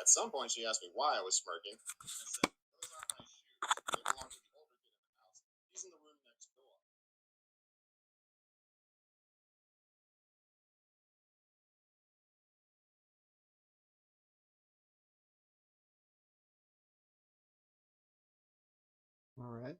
At some point, she asked me why I was smirking. I said, "Those aren't my shoes. They belong to the older kid in the house. He's in the room next door." All right.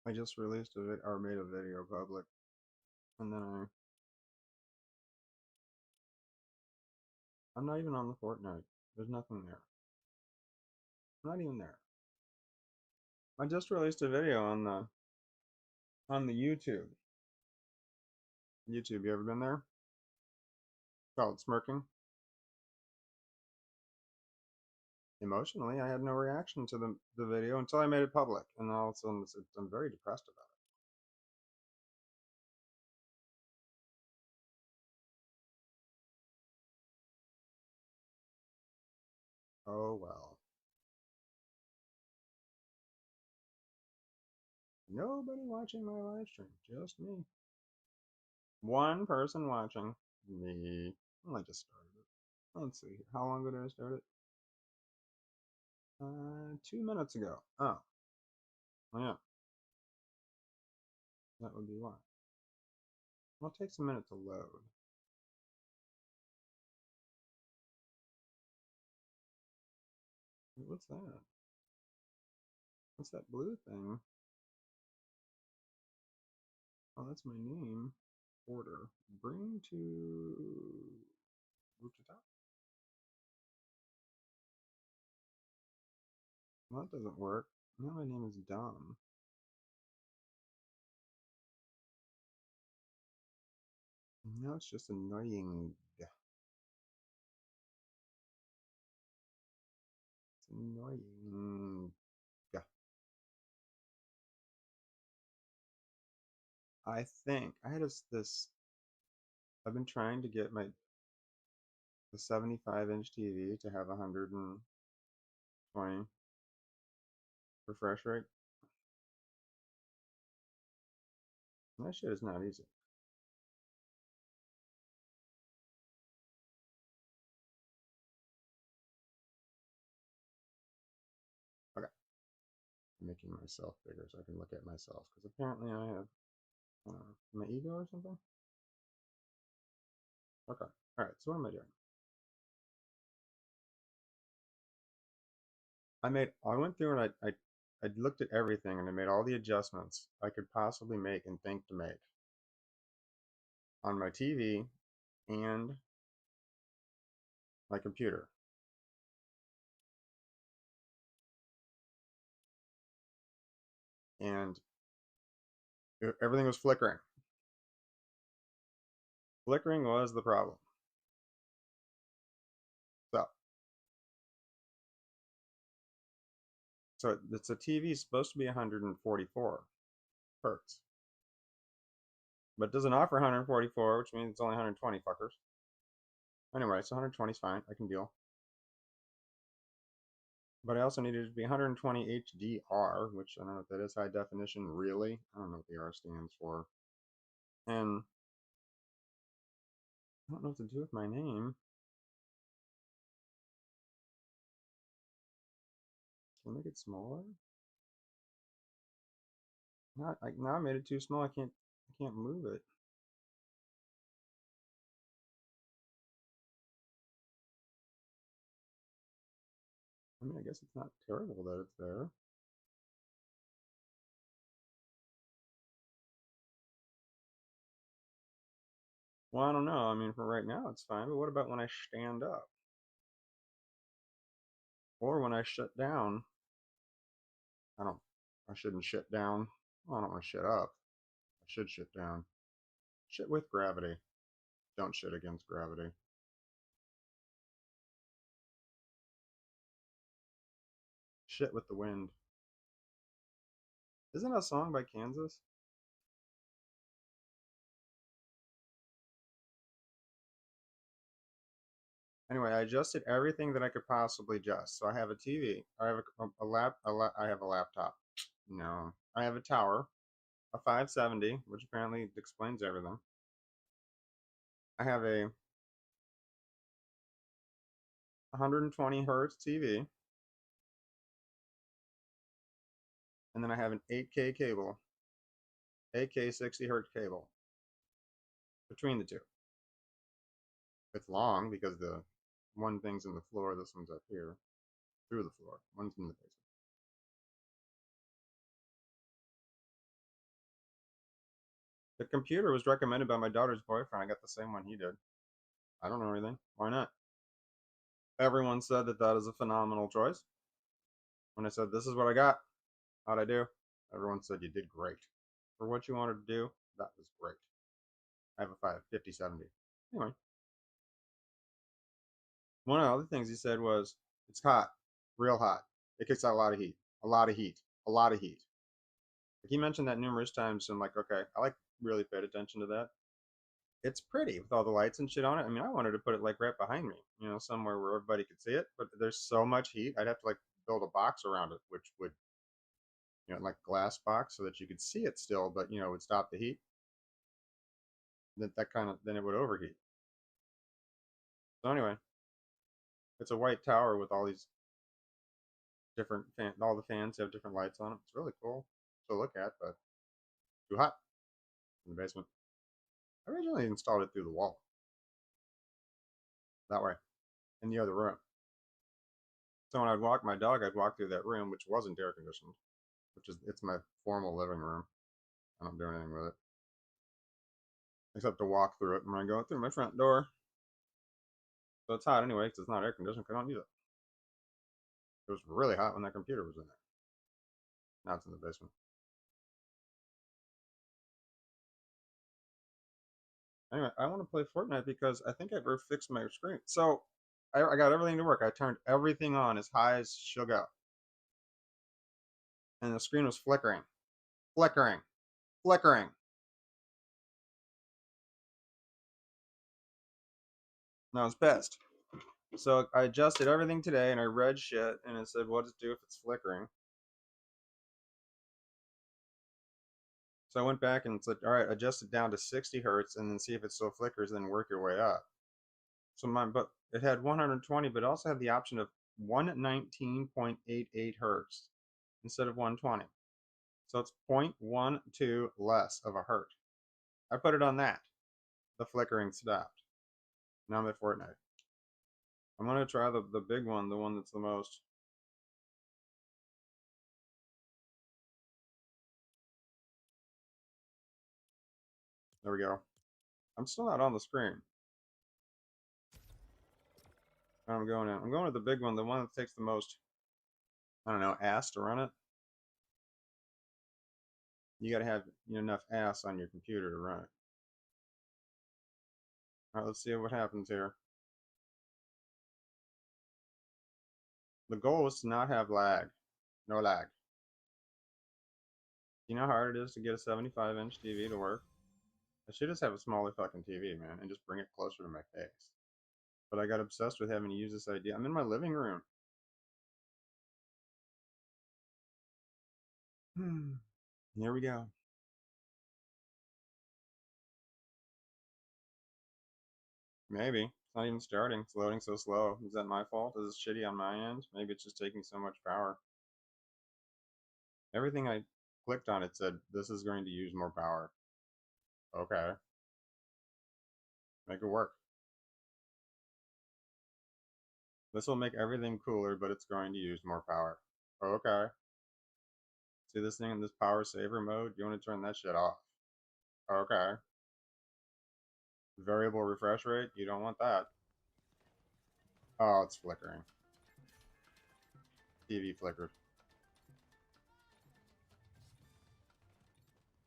I just released a or made a video public, and then I'm not even on the Fortnite. There's nothing there. I'm not even there. I just released a video on the YouTube. YouTube, you ever been there? Called Smirking. Emotionally, I had no reaction to the video until I made it public, and all of a sudden I'm very depressed about it. Oh well. Nobody watching my live stream, just me. One person watching, me. Well, I just started it. Let's see. How long ago did I start it? 2 minutes ago. Oh, yeah. That would be why. Well, it takes a minute to load. What's that? What's that blue thing? Oh, that's my name. Order. Bring to move to top. Well, that doesn't work. Now my name is dumb. Now it's just annoying. It's annoying. Yeah. I think I had this. I've been trying to get the 75-inch TV to have 120 refresh rate. And that shit is not easy. Okay, I'm making myself bigger so I can look at myself because apparently I have my ego or something. Okay, all right. So what am I doing? I went through and I looked at everything and I made all the adjustments I could possibly make and think to make on my TV and my computer. And everything was flickering. Flickering was the problem. So, it's a TV supposed to be 144 hertz, but it doesn't offer 144, which means it's only 120 fuckers. Anyway, so 120 is fine. I can deal. But I also needed it to be 120 HDR, which I don't know what that is. High definition, really? I don't know what the R stands for. And I don't know what to do with my name. Can I make it smaller? Not like now I made it too small. I can't move it. I mean, I guess it's not terrible that it's there. Well, I don't know. I mean, for right now, it's fine. But what about when I stand up? Or when I shut down? I don't. I shouldn't shut down. Well, I don't want to shut up. I should shut down. Shit with gravity. Don't shit against gravity. Shit with the wind. Isn't that a song by Kansas? Anyway, I adjusted everything that I could possibly adjust. So I have a TV. I have I have a laptop. No, I have a tower, a 570, which apparently explains everything. I have a 120 hertz TV, and then I have an 8K cable, 8K 60 hertz cable between the two. It's long because the one thing's in the floor, this one's up here, through the floor. One's in the basement. The computer was recommended by my daughter's boyfriend. I got the same one he did. I don't know anything. Why not? Everyone said that that is a phenomenal choice. When I said, this is what I got, how'd I do? Everyone said you did great. For what you wanted to do, that was great. I have a 5070. Anyway, one of the other things he said was, it's hot, real hot. It kicks out a lot of heat, a lot of heat, a lot of heat. Like he mentioned that numerous times, so I'm like, okay, I like really paid attention to that. It's pretty with all the lights and shit on it. I mean, I wanted to put it like right behind me, you know, somewhere where everybody could see it. But there's so much heat, I'd have to like build a box around it, which would, you know, like glass box so that you could see it still, but you know, would stop the heat. That kind of then it would overheat. So anyway, it's a white tower with all these different all the fans have different lights on them. It's really cool to look at, but too hot in the basement. I originally installed it through the wall that way in the other room. So when I'd walk my dog, I'd walk through that room, which wasn't air conditioned, which is it's my formal living room. I don't do anything with it except to walk through it when I go through my front door. So it's hot anyway because it's not air conditioned. I don't use it. It was really hot when that computer was in there. Now it's in the basement. Anyway, I want to play Fortnite because I think I've fixed my screen. So I got everything to work. I turned everything on as high as she'll go. And the screen was flickering, flickering, flickering. And I was pissed. So I adjusted everything today and I read shit and it said, what does it do if it's flickering? So I went back and said, all right, adjust it down to 60 hertz and then see if it still flickers, then work your way up. So but it had 120, but it also had the option of 119.88 hertz instead of 120. So it's 0.12 less of a hertz. I put it on that. The flickering stopped. Now I'm at Fortnite. I'm going to try the big one, the one that's the most. There we go. I'm still not on the screen. I'm going in. I'm going with the big one, the one that takes the most, I don't know, ass to run it. You got to have enough ass on your computer to run it. All right, let's see what happens here. The goal is to not have lag. No lag. You know how hard it is to get a 75-inch TV to work? I should just have a smaller fucking TV, man, and just bring it closer to my face. But I got obsessed with having to use this idea. I'm in my living room. Here we go. Maybe. It's not even starting. It's loading so slow. Is that my fault? Is it shitty on my end? Maybe it's just taking so much power. Everything I clicked on, it said, this is going to use more power. Okay. Make it work. This will make everything cooler, but it's going to use more power. Okay. See this thing in this power saver mode? You want to turn that shit off. Okay. Variable refresh rate? You don't want that. Oh, it's flickering. TV flickered.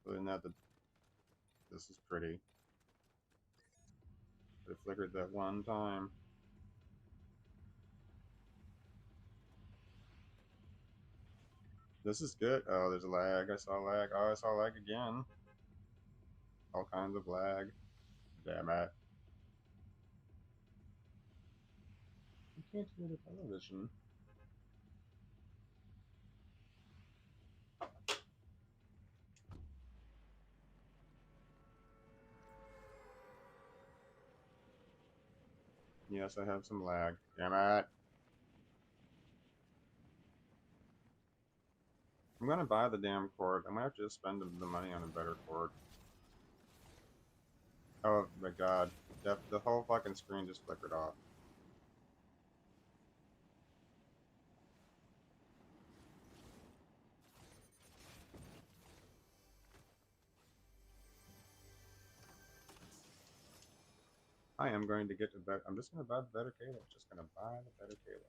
Other than that, this is pretty. But it flickered that one time. This is good. Oh, there's a lag. I saw lag. Oh, I saw lag again. All kinds of lag. Damn it. You can't hear the television. Yes, I have some lag. Damn it. I'm gonna buy the damn cord. I'm gonna have to just spend the money on a better cord. Oh my god. The whole fucking screen just flickered off. I am going to get a better. I'm just gonna buy the better cable. Just gonna buy the better cable.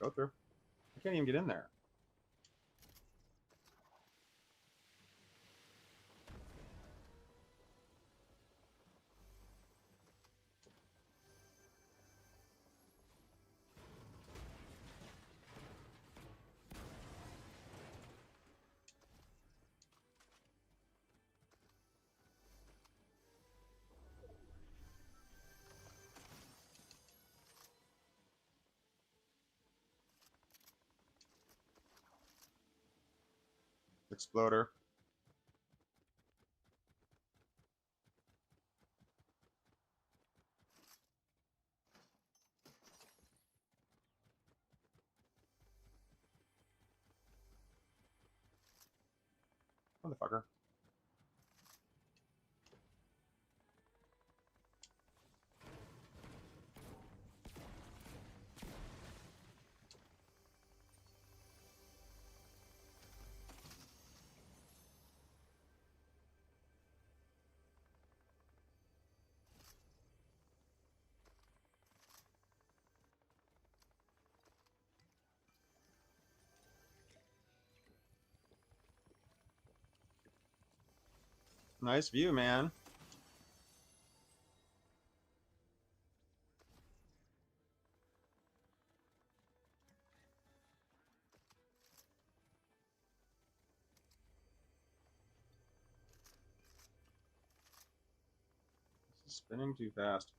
Go through. I can't even get in there. Exploder. Motherfucker. Nice view, man. This is spinning too fast.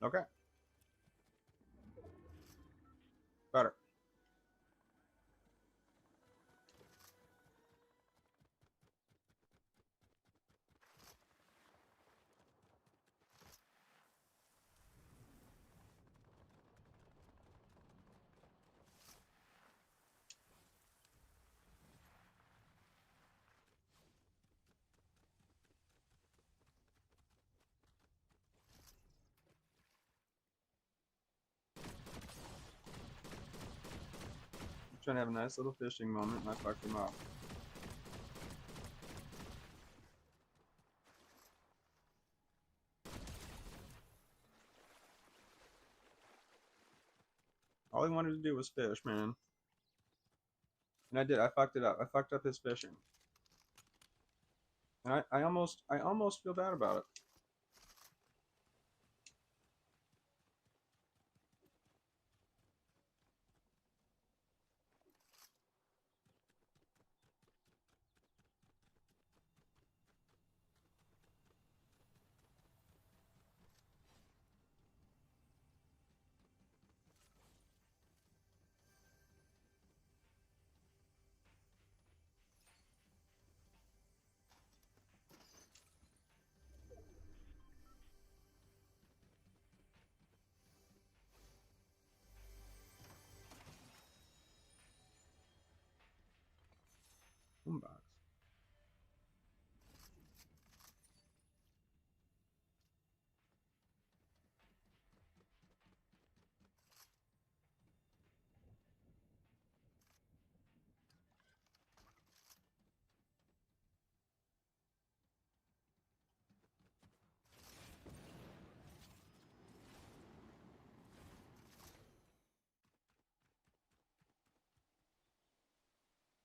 Okay. Better. I'm trying to have a nice little fishing moment and I fucked him up. All he wanted to do was fish, man. And I did. I fucked it up. I fucked up his fishing. And I almost feel bad about it.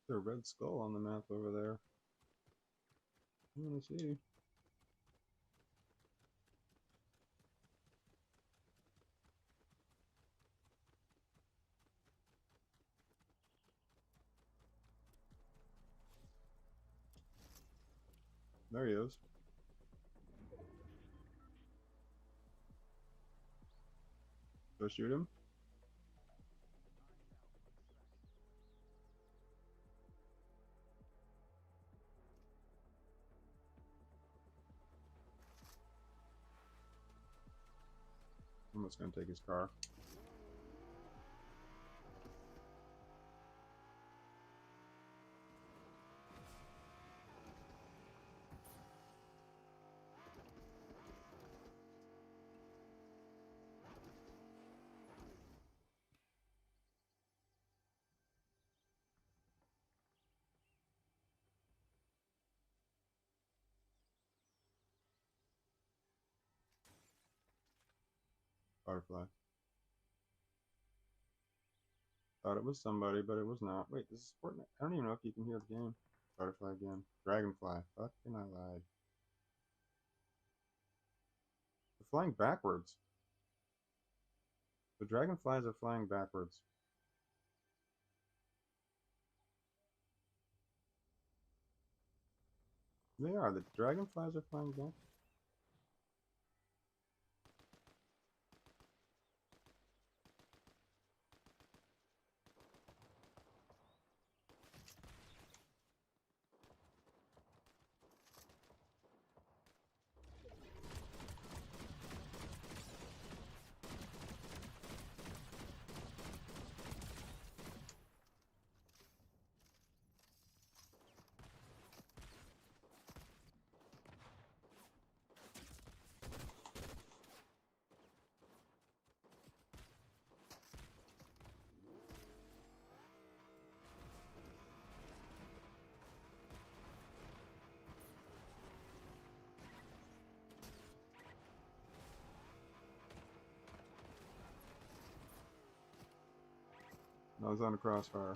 There's a red skull on the map over there. I want to see. There he is. Go shoot him. I'm just gonna take his car. Firefly. Thought it was somebody, but it was not. Wait, this is Fortnite. I don't even know if you can hear the game. Butterfly again. Dragonfly. Fucking I lied. They're flying backwards. The dragonflies are flying backwards. They are. The dragonflies are flying back. I was on a crossfire.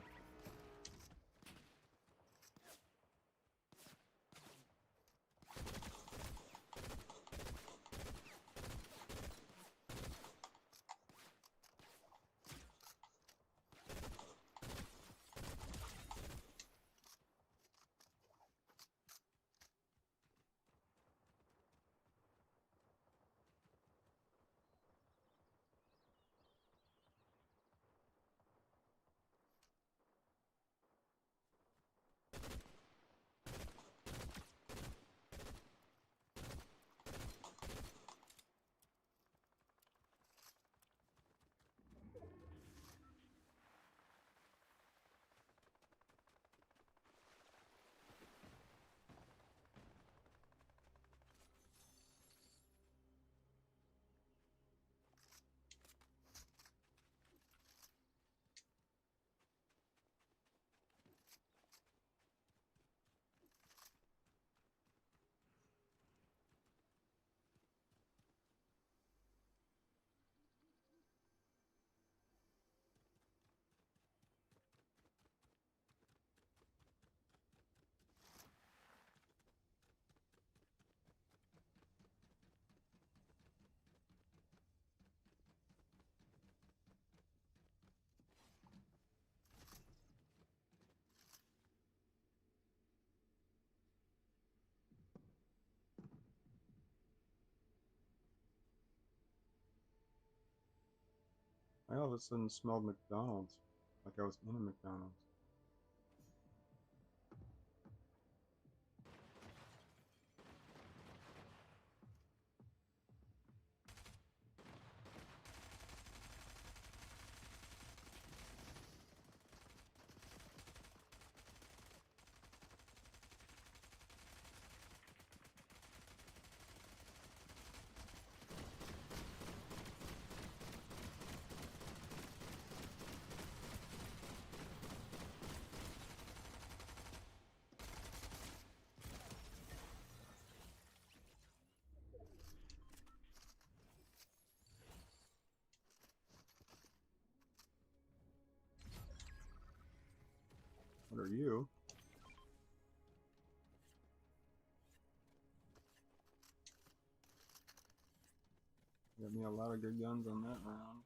I all of a sudden smelled McDonald's. Like I was in a McDonald's. What are you? Got me a lot of good guns on that round.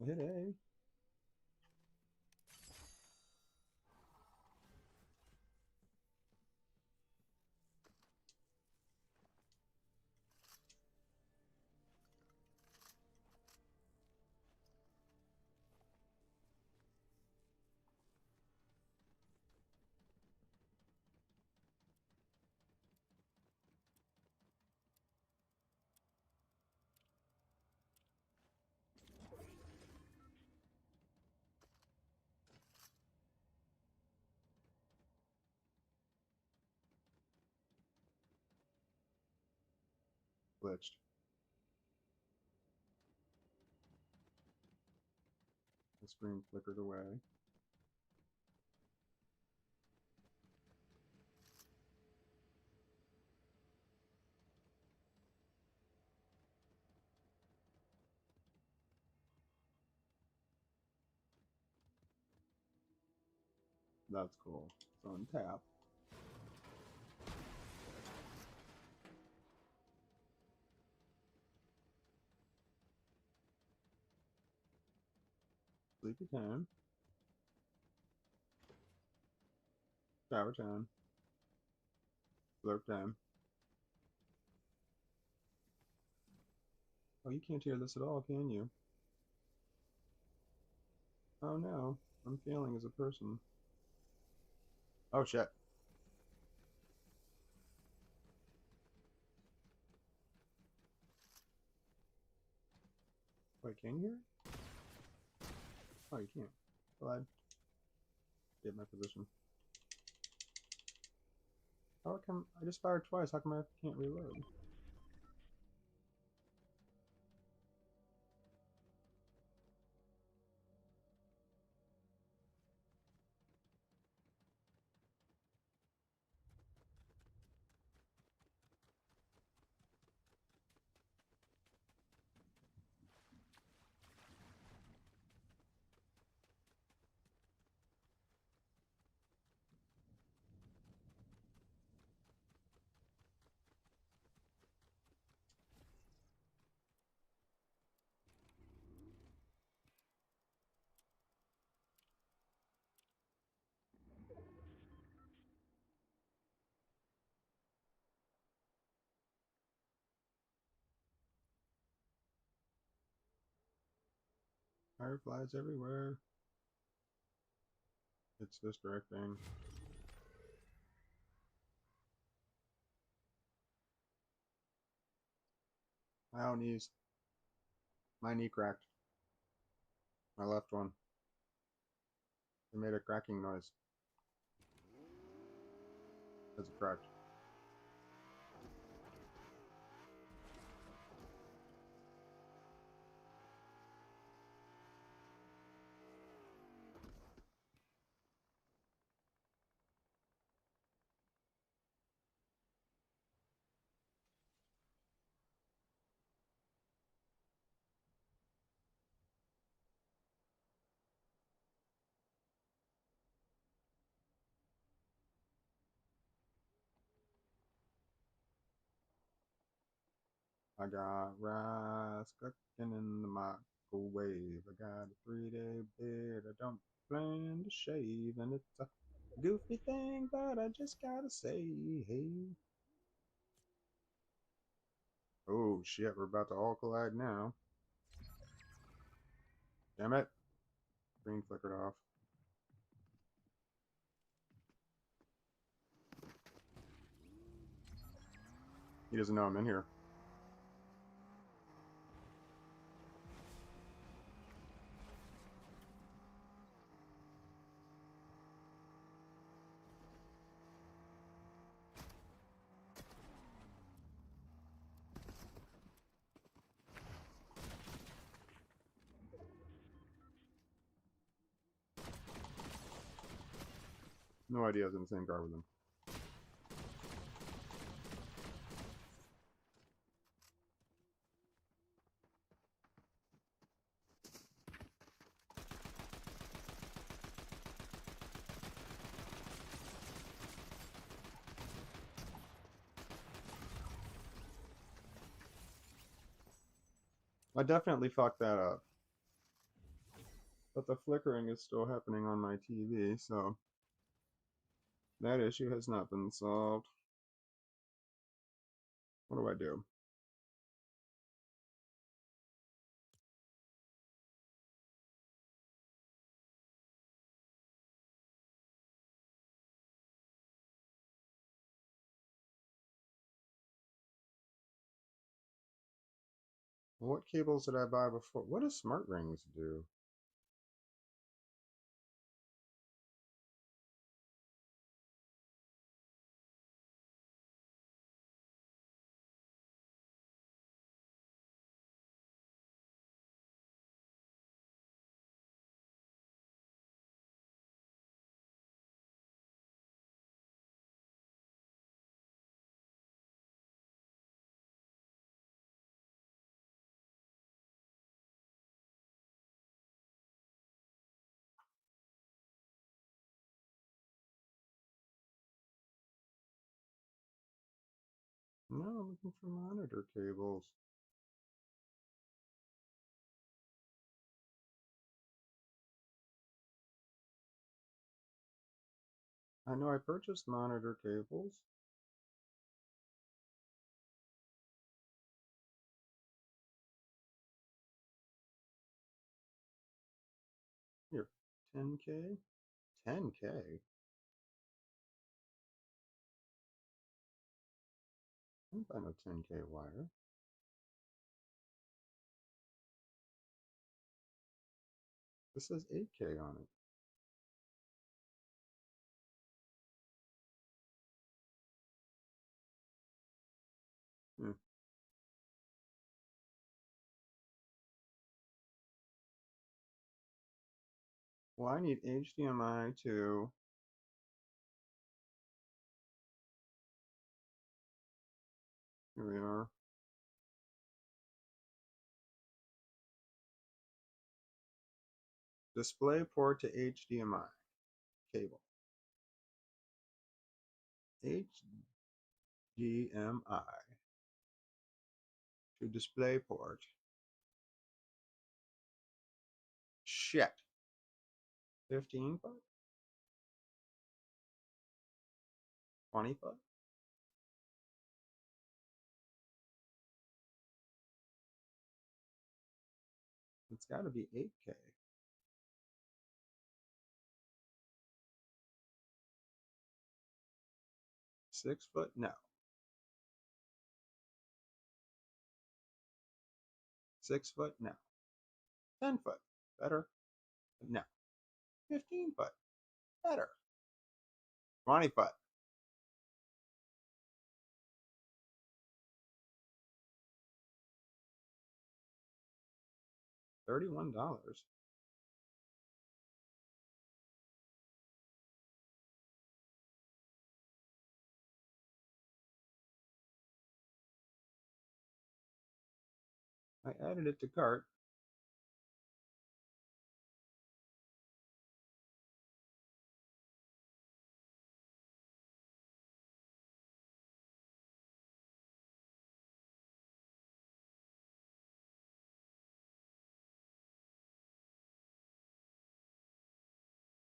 I hit A. Glitched. The screen flickered away. That's cool. It's on tap. Sleepy time. Shower time. Slurp time. Oh, you can't hear this at all, can you? Oh no, I'm failing as a person. Oh shit. Wait, can you hear it? Oh, you can't. Glad. Get my position. How come I just fired twice? How come I can't reload? Fireflies everywhere. It's distracting. My knees. My knee cracked. My left one. It made a cracking noise. As it cracked. I got rice cooking in the microwave. I got a 3-day beard. I don't plan to shave, and it's a goofy thing, but I just gotta say, hey. Oh shit, we're about to all collide now. Damn it. Screen flickered off. He doesn't know I'm in here. No idea I was in the same car with him. I definitely fucked that up. But the flickering is still happening on my TV, so that issue has not been solved. What do I do? What cables did I buy before? What do smart rings do? No, I'm looking for monitor cables. I know I purchased monitor cables. Here, 10K? 10K? I don't buy no 10K wire. This says 8K on it. Hmm. Well, I need HDMI to. Here we are. DisplayPort to HDMI cable. HDMI to DisplayPort. Shit. 15 foot? 20 foot? It's got to be 8K. 6 foot? No. 6 foot? No. 10 foot? Better? No. 15 foot? Better. 20 foot? $31. I added it to cart.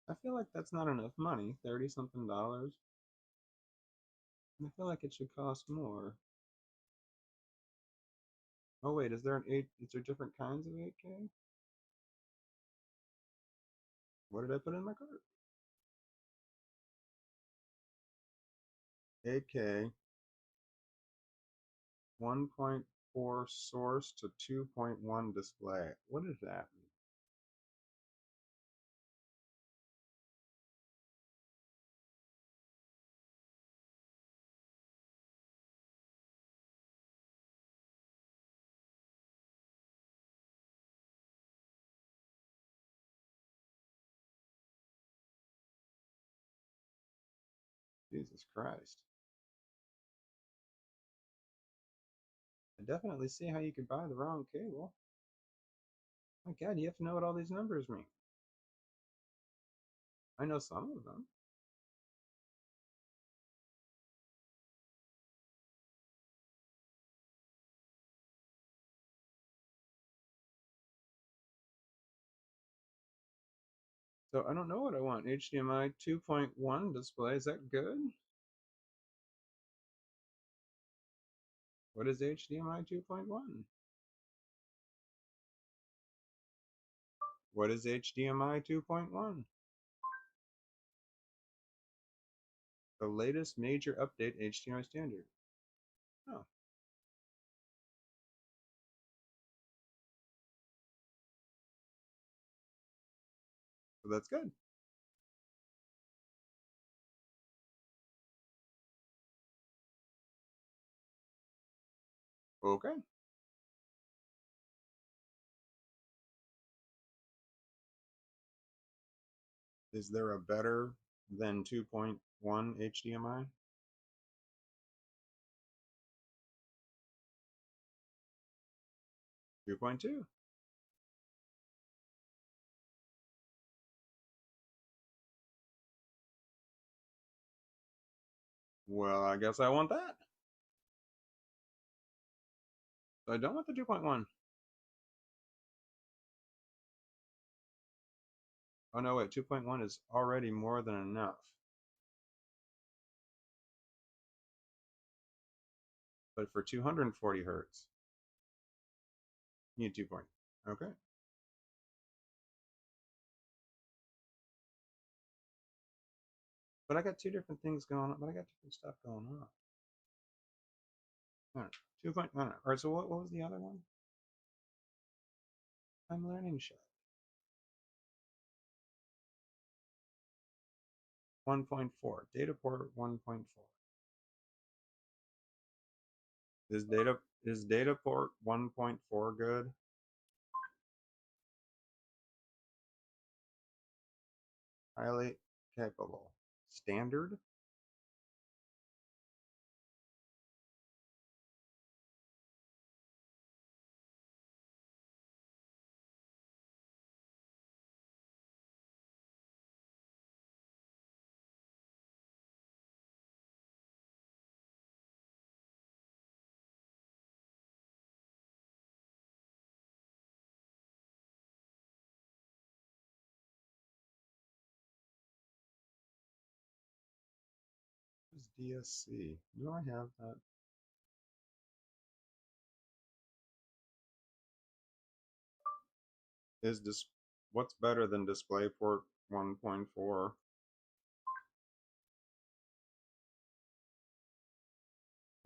I feel like that's not enough money. 30 something dollars. I feel like it should cost more. Oh wait, is there an 8? Is there different kinds of 8K? What did I put in my cart? 8K, 1.4 source to 2.1 display. What does that mean? Jesus Christ. I definitely see how you could buy the wrong cable. My God, you have to know what all these numbers mean. I know some of them. So I don't know what I want. HDMI 2.1 display, is that good? What is HDMI 2.1? What is HDMI 2.1? The latest major update HDMI standard. Oh. So that's good. Okay. Is there a better than 2.1 HDMI? Two point two. Well, I guess I want that. So I don't want the 2.1. Oh no, wait, 2.1 is already more than enough. But for 240 hertz, you need 2 point. Okay. But I got two different things going on. But I got different stuff going on. All right, 2.1. All right, so what was the other one? I'm learning shit. 1.4. Data port 1.4. Is data port 1.4 good? Highly capable. Standard? What is DSC? Do I have that? Is this what's better than DisplayPort 1.4?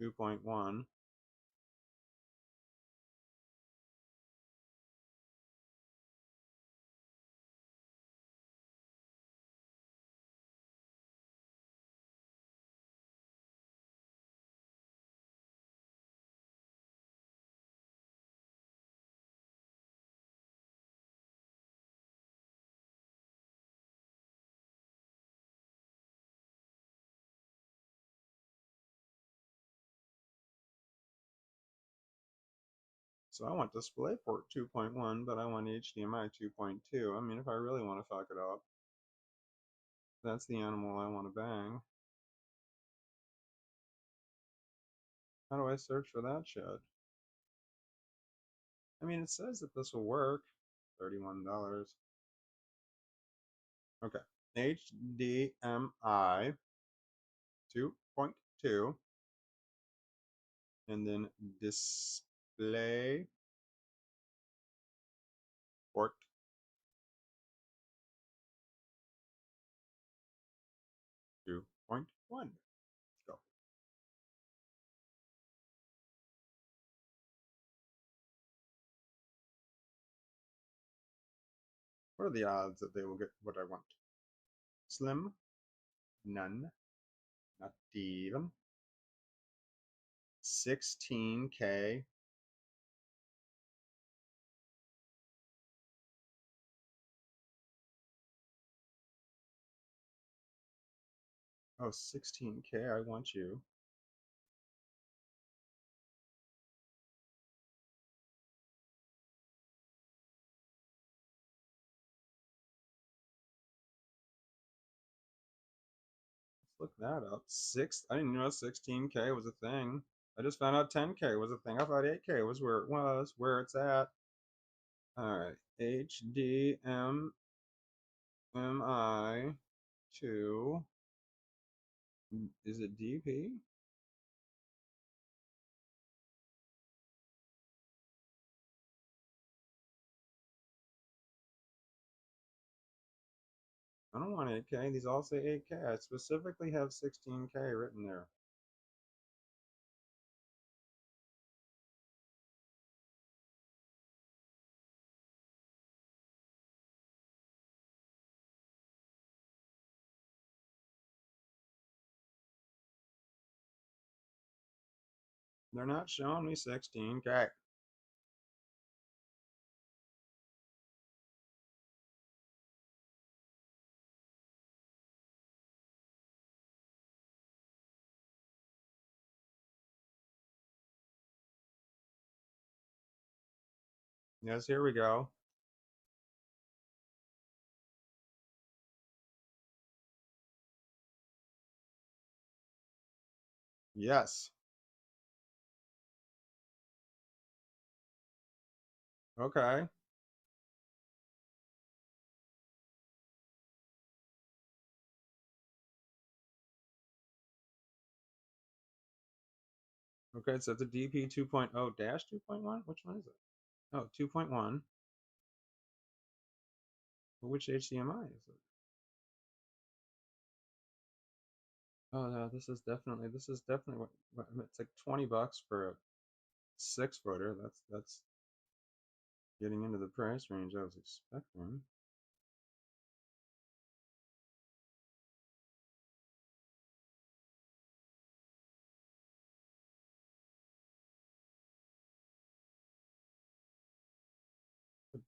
2.1? So I want DisplayPort 2.1, but I want HDMI 2.2. I mean, if I really want to fuck it up, that's the animal I want to bang. How do I search for that shit? I mean, it says that this will work. $31. Okay. HDMI 2.2. And then display port 2.1. Let's go. What are the odds that they will get what I want? Slim? None. Not even. 16K. Oh, 16K, I want you. Let's look that up. I didn't know 16K was a thing. I just found out 10K was a thing. I thought 8K was where it was, where it's at. All right, HDMI DPMI to, is it DP? I don't want 8K. These all say 8K. I specifically have 16K written there. They're not showing me 16K. Yes, here we go. Yes. Okay. Okay, so the DP 2.0 dash 2.1? Which one is it? Oh, 2.1. Which HDMI is it? Oh no, this is definitely what it's like $20 for a 6-footer. That's getting into the price range I was expecting. But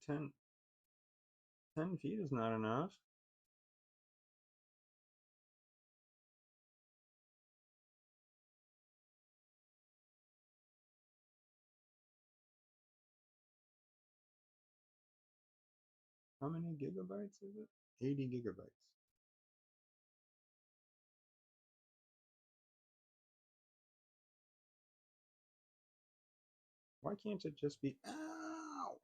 10 feet is not enough. How many gigabytes is it? 80 gigabytes. Why can't it just be, ow?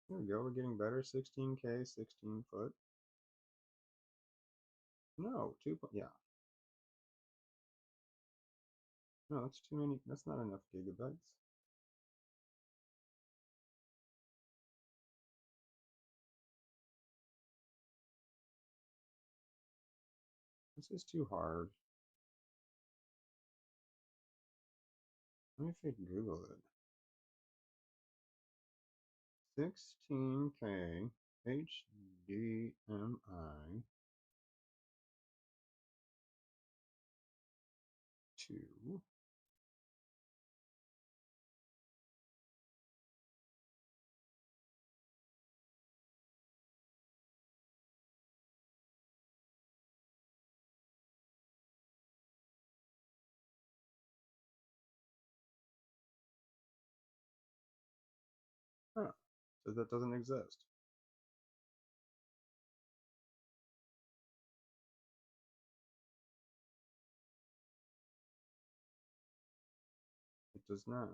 There we go, we're getting better. 16K, 16 foot. No, yeah. No, that's too many, that's not enough gigabytes. This is too hard. Let me see if I can Google it. 16K HDMI to huh. So that doesn't exist. It does not.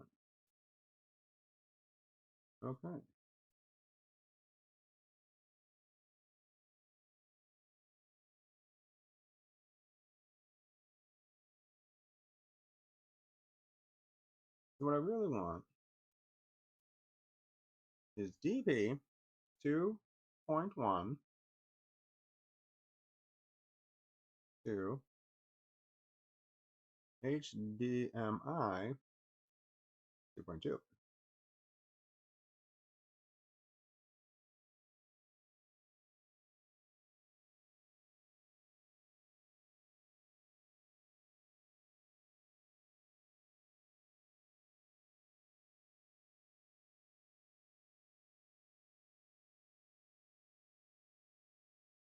Okay. What I really want is DP 2.1 to HDMI 2.2.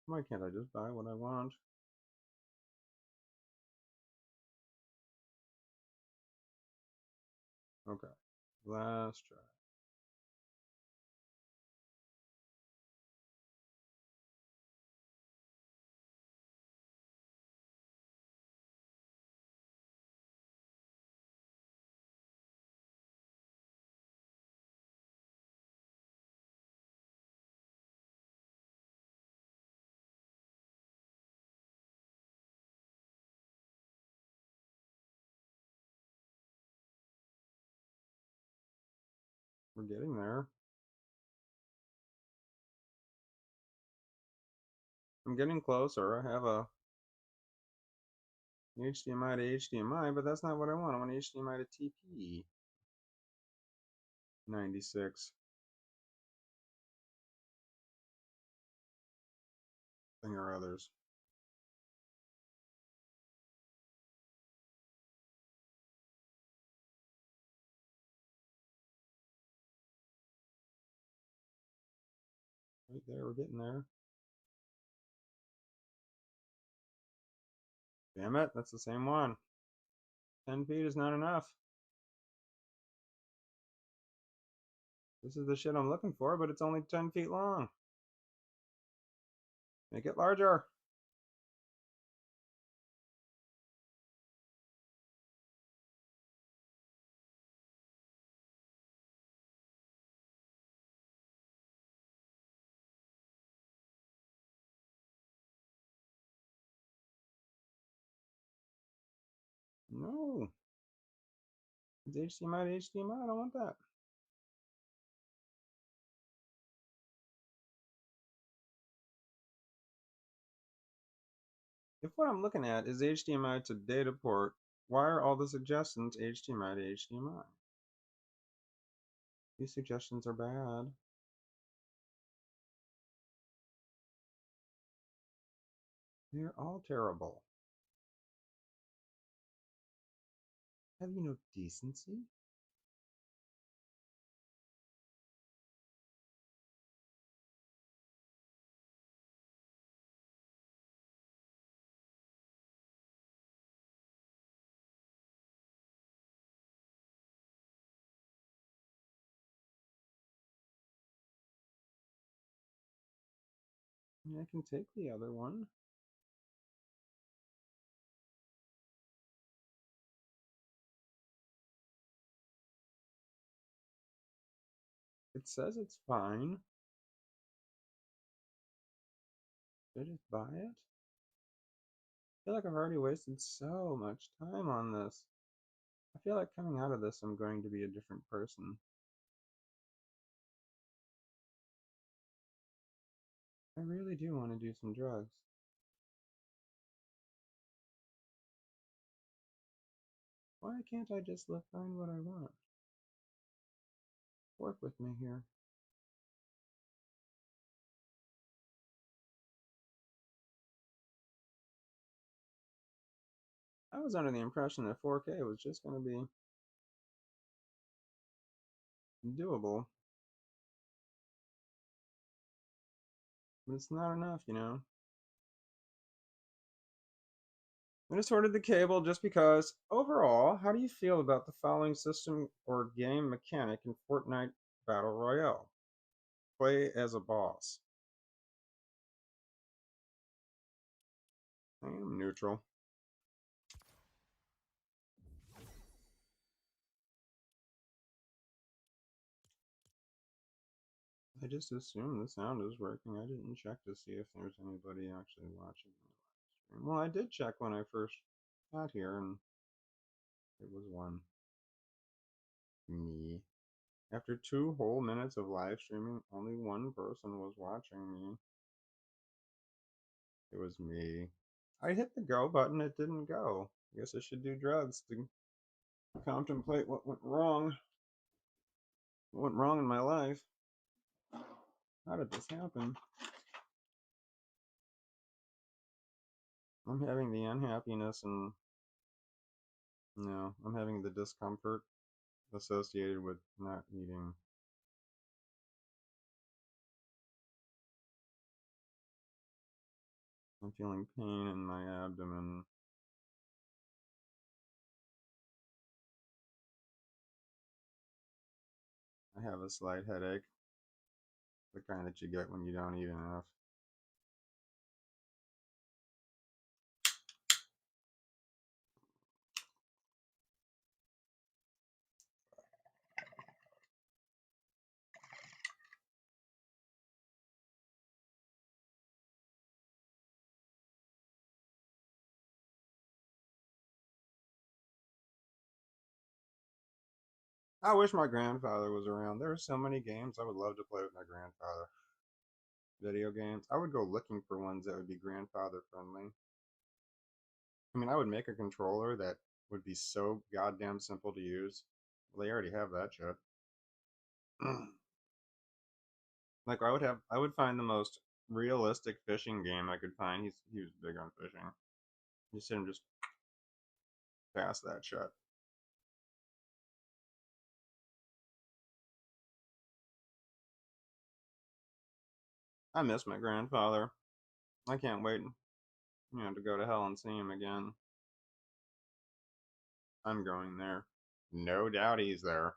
Why can't I just buy what I want? Okay. Last try. We're getting there. I'm getting closer. I have a HDMI to HDMI, but that's not what I want. I want HDMI to TP. 96. Thing or others. Right there, we're getting there. Damn it, that's the same one. 10 feet is not enough. This is the shit I'm looking for, but it's only 10 feet long. Make it larger. No. It's HDMI to HDMI. I don't want that. If what I'm looking at is HDMI to data port, why are all the suggestions HDMI to HDMI? These suggestions are bad. They're all terrible. Have you no decency? I mean, I can take the other one. It says it's fine. Should I just buy it? I feel like I've already wasted so much time on this. I feel like coming out of this, I'm going to be a different person. I really do want to do some drugs. Why can't I just find what I want? Work with me here. I was under the impression that 4K was just going to be doable. But it's not enough, you know? I just ordered the cable just because. Overall, how do you feel about the following system or game mechanic in Fortnite Battle Royale? Play as a boss. I am neutral. I just assumed the sound was working. I didn't check to see if there's anybody actually watching the live stream. Well, I did check when I first got here, and it was one. Me. After 2 whole minutes of live streaming, only one person was watching me. It was me. I hit the go button, it didn't go. I guess I should do drugs to contemplate what went wrong. What went wrong in my life? How did this happen? I'm having the unhappiness and no, I'm having the discomfort associated with not eating. I'm feeling pain in my abdomen. I have a slight headache, the kind that you get when you don't eat enough. I wish my grandfather was around. There are so many games I would love to play with my grandfather. Video games. I would go looking for ones that would be grandfather friendly. I mean, I would make a controller that would be so goddamn simple to use. Well, they already have that shit. Like I would find the most realistic fishing game I could find. He was big on fishing. Just him just pass that shit. I miss my grandfather. I can't wait, to go to hell and see him again. I'm going there. No doubt he's there.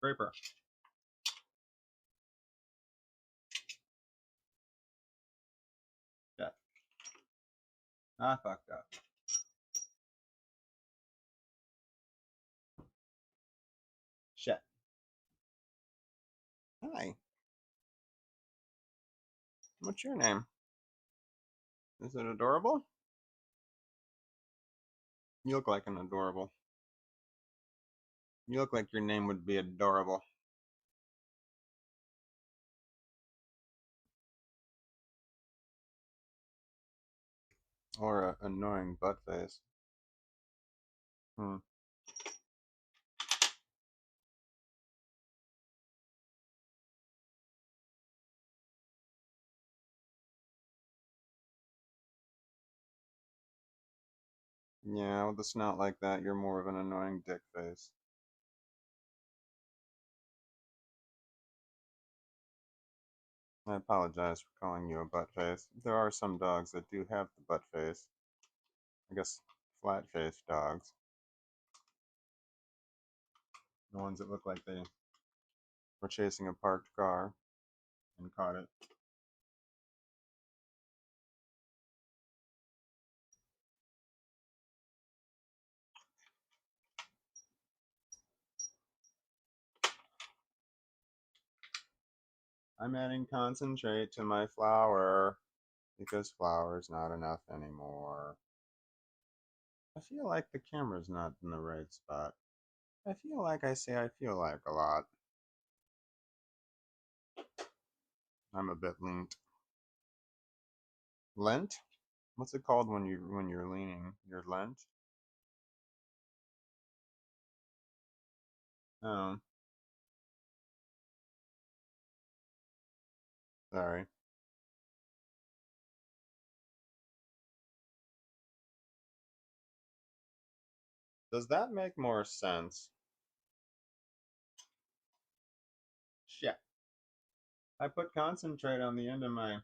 Draper. Yeah. I fucked up. Shit. Hi. What's your name? Is it adorable? You look like an adorable. You look like your name would be adorable. Or a annoying butt face. Hmm. Yeah, with a snout like that, you're more of an annoying dick face. I apologize for calling you a butt face. There are some dogs that do have the butt face. I guess flat-faced dogs. The ones that look like they were chasing a parked car and caught it. I'm adding concentrate to my flour because flour's not enough anymore. I feel like the camera's not in the right spot. I feel like I say I feel like a lot. I'm a bit leant. Lent? What's it called when you're leaning? You're lent? Oh, sorry. Does that make more sense? Shit. I put concentrate on the end of my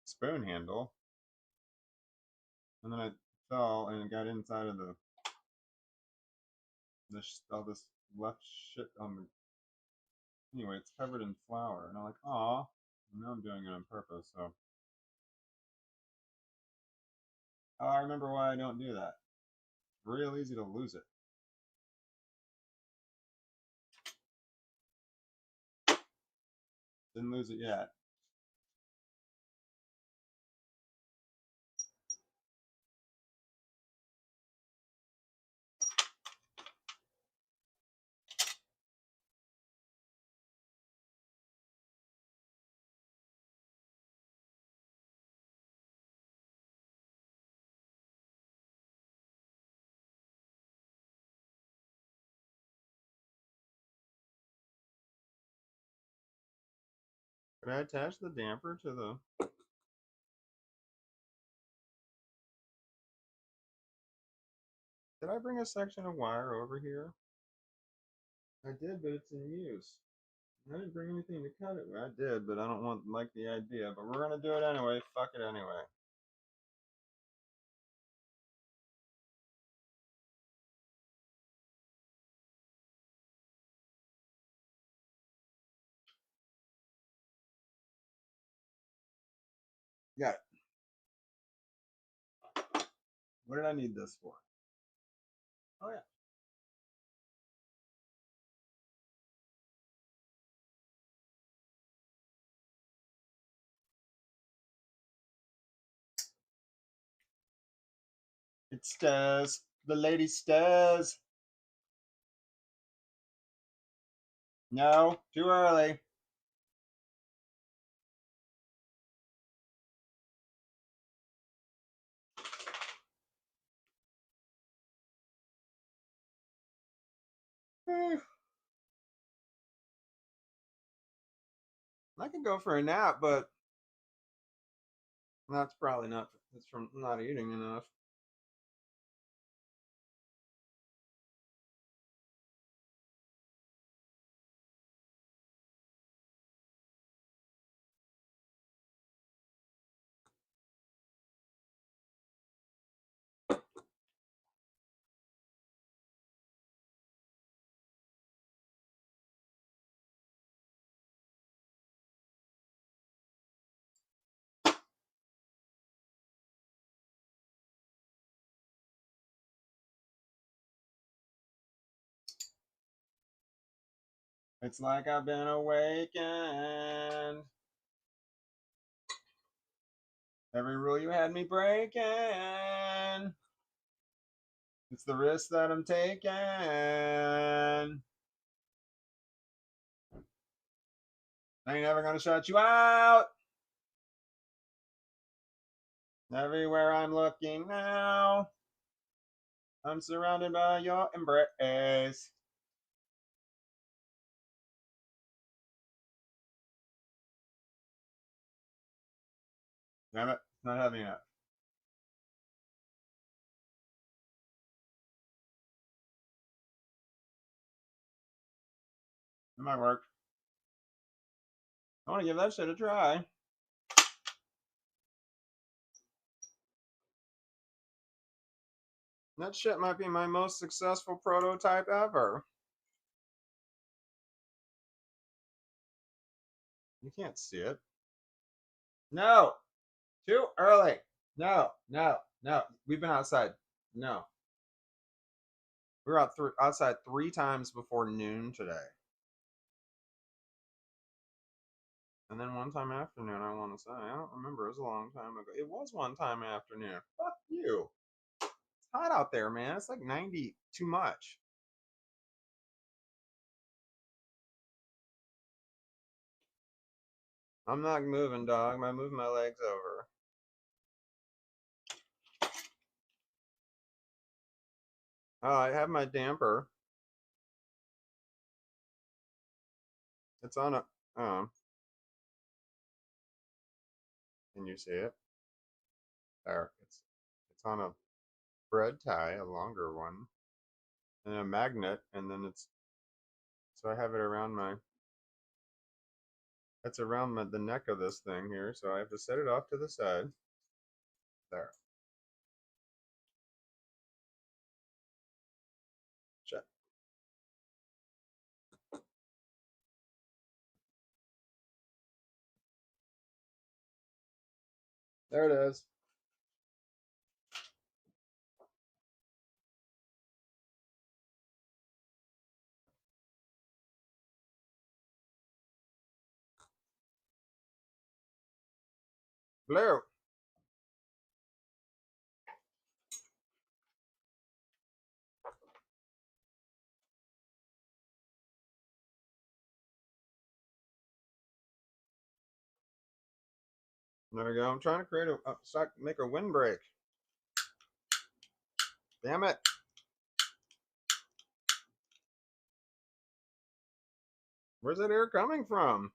spoon handle, and then it fell and it got inside of all this left shit on the. Anyway, it's covered in flour, and I'm like, aw. And now I'm doing it on purpose, so. Oh, I remember why I don't do that. Real easy to lose it. Didn't lose it yet. Could I attach the damper to the. Did I bring a section of wire over here? I did, but it's in use. I didn't bring anything to cut it with. I did, but I don't like the idea. But we're gonna do it anyway. Fuck it anyway. Got it. What did I need this for? Oh, yeah. It stirs. The lady stirs. No, too early. I could go for a nap, but that's probably not. It's from not eating enough. It's like I've been awakened. Every rule you had me breaking. It's the risk that I'm taking. I ain't never gonna shut you out. Everywhere I'm looking now, I'm surrounded by your embrace. Damn it, it's not having it. It might work. I want to give that shit a try. That shit might be my most successful prototype ever. You can't see it. No, too early. No, no, no. We've been outside. No. We were outside 3 times before noon today. And then one time afternoon, I want to say. I don't remember. It was a long time ago. It was one time afternoon. Fuck you. It's hot out there, man. It's like 90 too much. I'm not moving, dog. I'm moving my legs over. Oh, I have my damper. It's on a. Can you see it? There. It's on a bread tie, a longer one, and a magnet, and then it's. So I have it around my. It's around the neck of this thing here, so I have to set it off to the side. There. Check. There it is. Blue. There we go. I'm trying to create make a windbreak. Damn it. Where's that air coming from?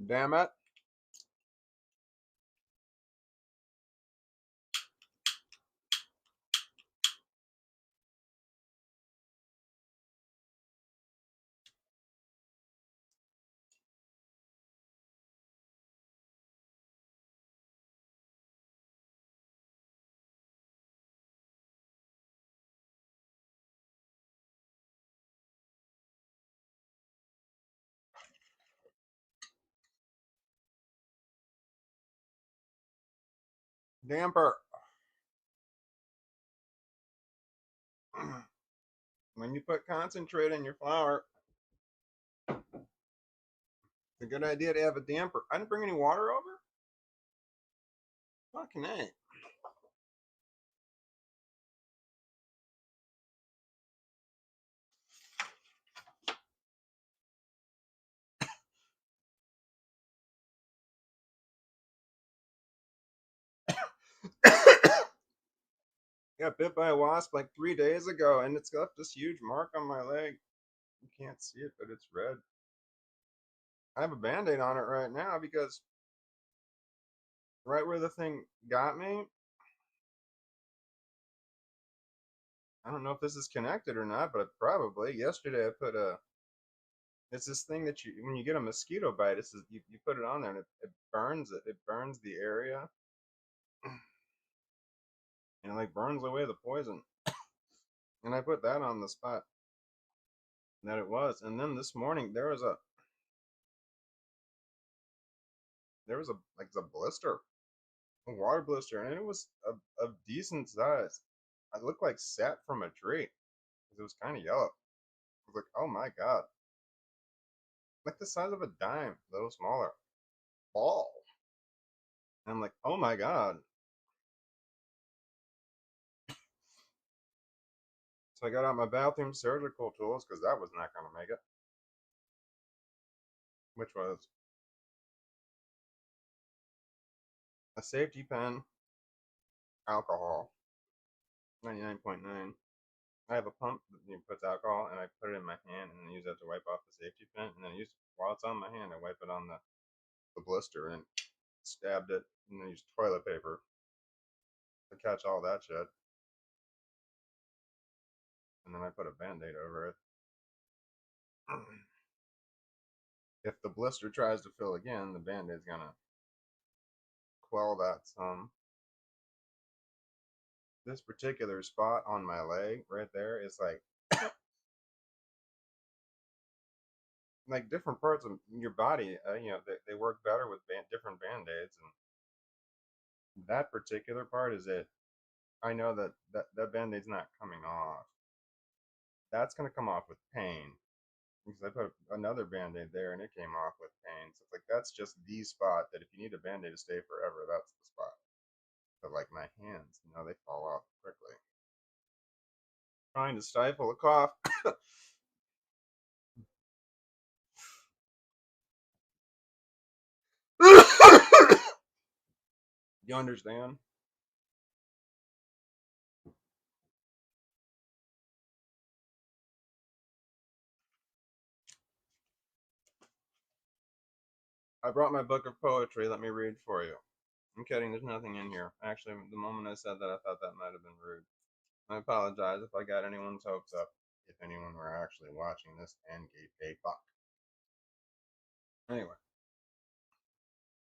Damn it. Damper. When you put concentrate in your flour, it's a good idea to have a damper. I didn't bring any water over? Fucking A. Got bit by a wasp like 3 days ago, and it's left this huge mark on my leg. You can't see it, but it's red. I have a band-aid on it right now because right where the thing got me, I don't know if this is connected or not, but probably. Yesterday I put it's this thing that you, when you get a mosquito bite, it's this, you put it on there and it burns it. It burns the area. And it like burns away the poison. And I put that on the spot that it was. And then this morning there was a like a blister, a water blister, and it was of decent size. It looked like sap from a tree because it was kind of yellow. I was like, oh my god, like the size of a dime, a little smaller. Ball. And I'm like, oh my god. So I got out my bathroom surgical tools because that was not going to make it. Which was a safety pin, alcohol, 99.9. I have a pump that puts alcohol, and I put it in my hand and then use that to wipe off the safety pin. And then while it's on my hand, I wipe it on the blister and stabbed it, and then used toilet paper to catch all that shit. And then I put a band-aid over it. If the blister tries to fill again, the band-aid's gonna quell that some. This particular spot on my leg right there is like different parts of your body, they work better with different band-aids, and that particular part is it. I know that band-aid's not coming off. That's going to come off with pain because I put another band-aid there and it came off with pain. So it's like that's just the spot that if you need a band-aid to stay forever, that's the spot. But like my hands, they fall off quickly. Trying to stifle a cough. You understand? I brought my book of poetry. Let me read for you. I'm kidding. There's nothing in here. Actually, the moment I said that, I thought that might have been rude. I apologize if I got anyone's hopes up. If anyone were actually watching this and gave a fuck. Anyway,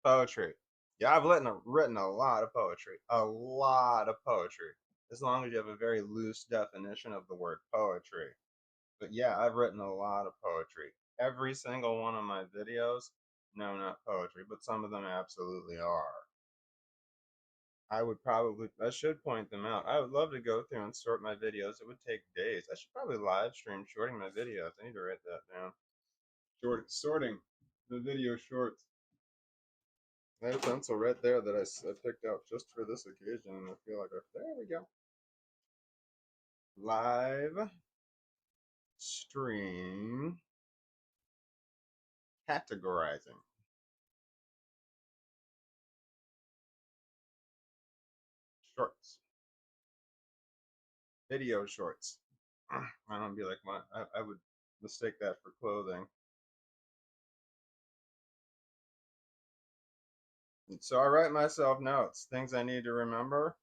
poetry. Yeah, I've written a lot of poetry. A lot of poetry. As long as you have a very loose definition of the word poetry. But yeah, I've written a lot of poetry. Every single one of my videos, no, not poetry, but some of them absolutely are. I should point them out. I would love to go through and sort my videos. It would take days. I should probably live stream shorting my videos. I need to write that down. Sorting the video shorts. I have a pencil right there that I picked out just for this occasion, and I feel like there we go. Live stream categorizing. Shorts. Video shorts. I don't be like I would mistake that for clothing. So I write myself notes, things I need to remember.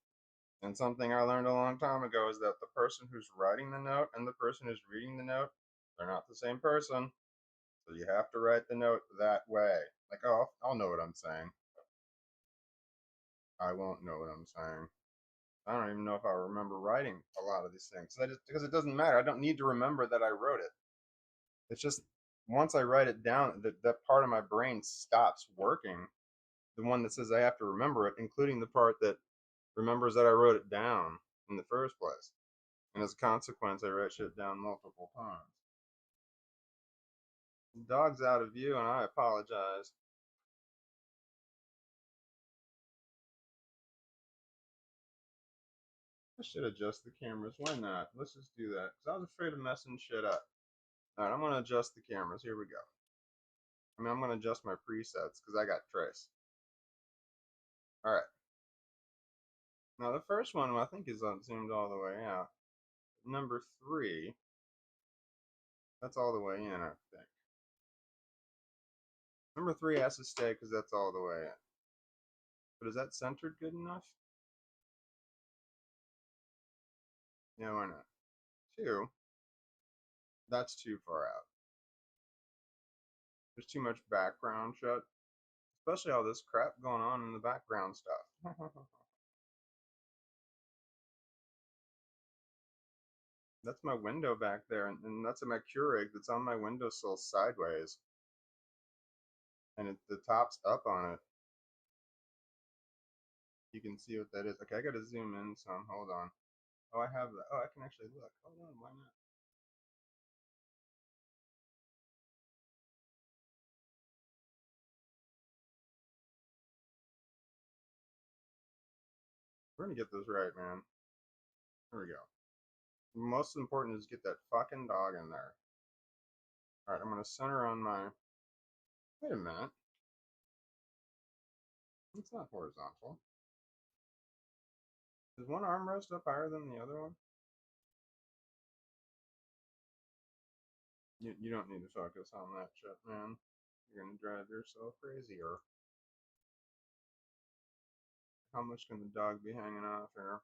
And something I learned a long time ago is that the person who's writing the note and the person who's reading the note, they're not the same person. So you have to write the note that way. Like, oh, I'll know what I'm saying. I won't know what I'm saying. I don't even know if I remember writing a lot of these things. Because it doesn't matter. I don't need to remember that I wrote it. It's just once I write it down, that part of my brain stops working. The one that says I have to remember it, including the part that remembers that I wrote it down in the first place. And as a consequence, I write shit down multiple times. The dog's out of view, and I apologize. I should adjust the cameras. Why not? Let's just do that. Because I was afraid of messing shit up. Alright, I'm going to adjust the cameras. Here we go. I mean, I'm going to adjust my presets because I got Trace. Alright. Now, the first one I think is zoomed all the way out. Number 3, that's all the way in, I think. Number 3 has to stay because that's all the way in. But is that centered good enough? Yeah, why not? 2, that's too far out. There's too much background shot. Especially all this crap going on in the background stuff. That's my window back there, and that's my Keurig that's on my windowsill sideways. And the top's up on it. You can see what that is. Okay, I gotta zoom in some. Hold on. Oh, I have that. Oh, I can actually look. Hold on, why not? We're gonna get this right, man. Here we go. Most important is get that fucking dog in there. Alright, I'm gonna center on my... Wait a minute. It's not horizontal. Is one armrest up higher than the other one? You don't need to focus on that shit, man. You're gonna drive yourself crazy. Or how much can the dog be hanging off here?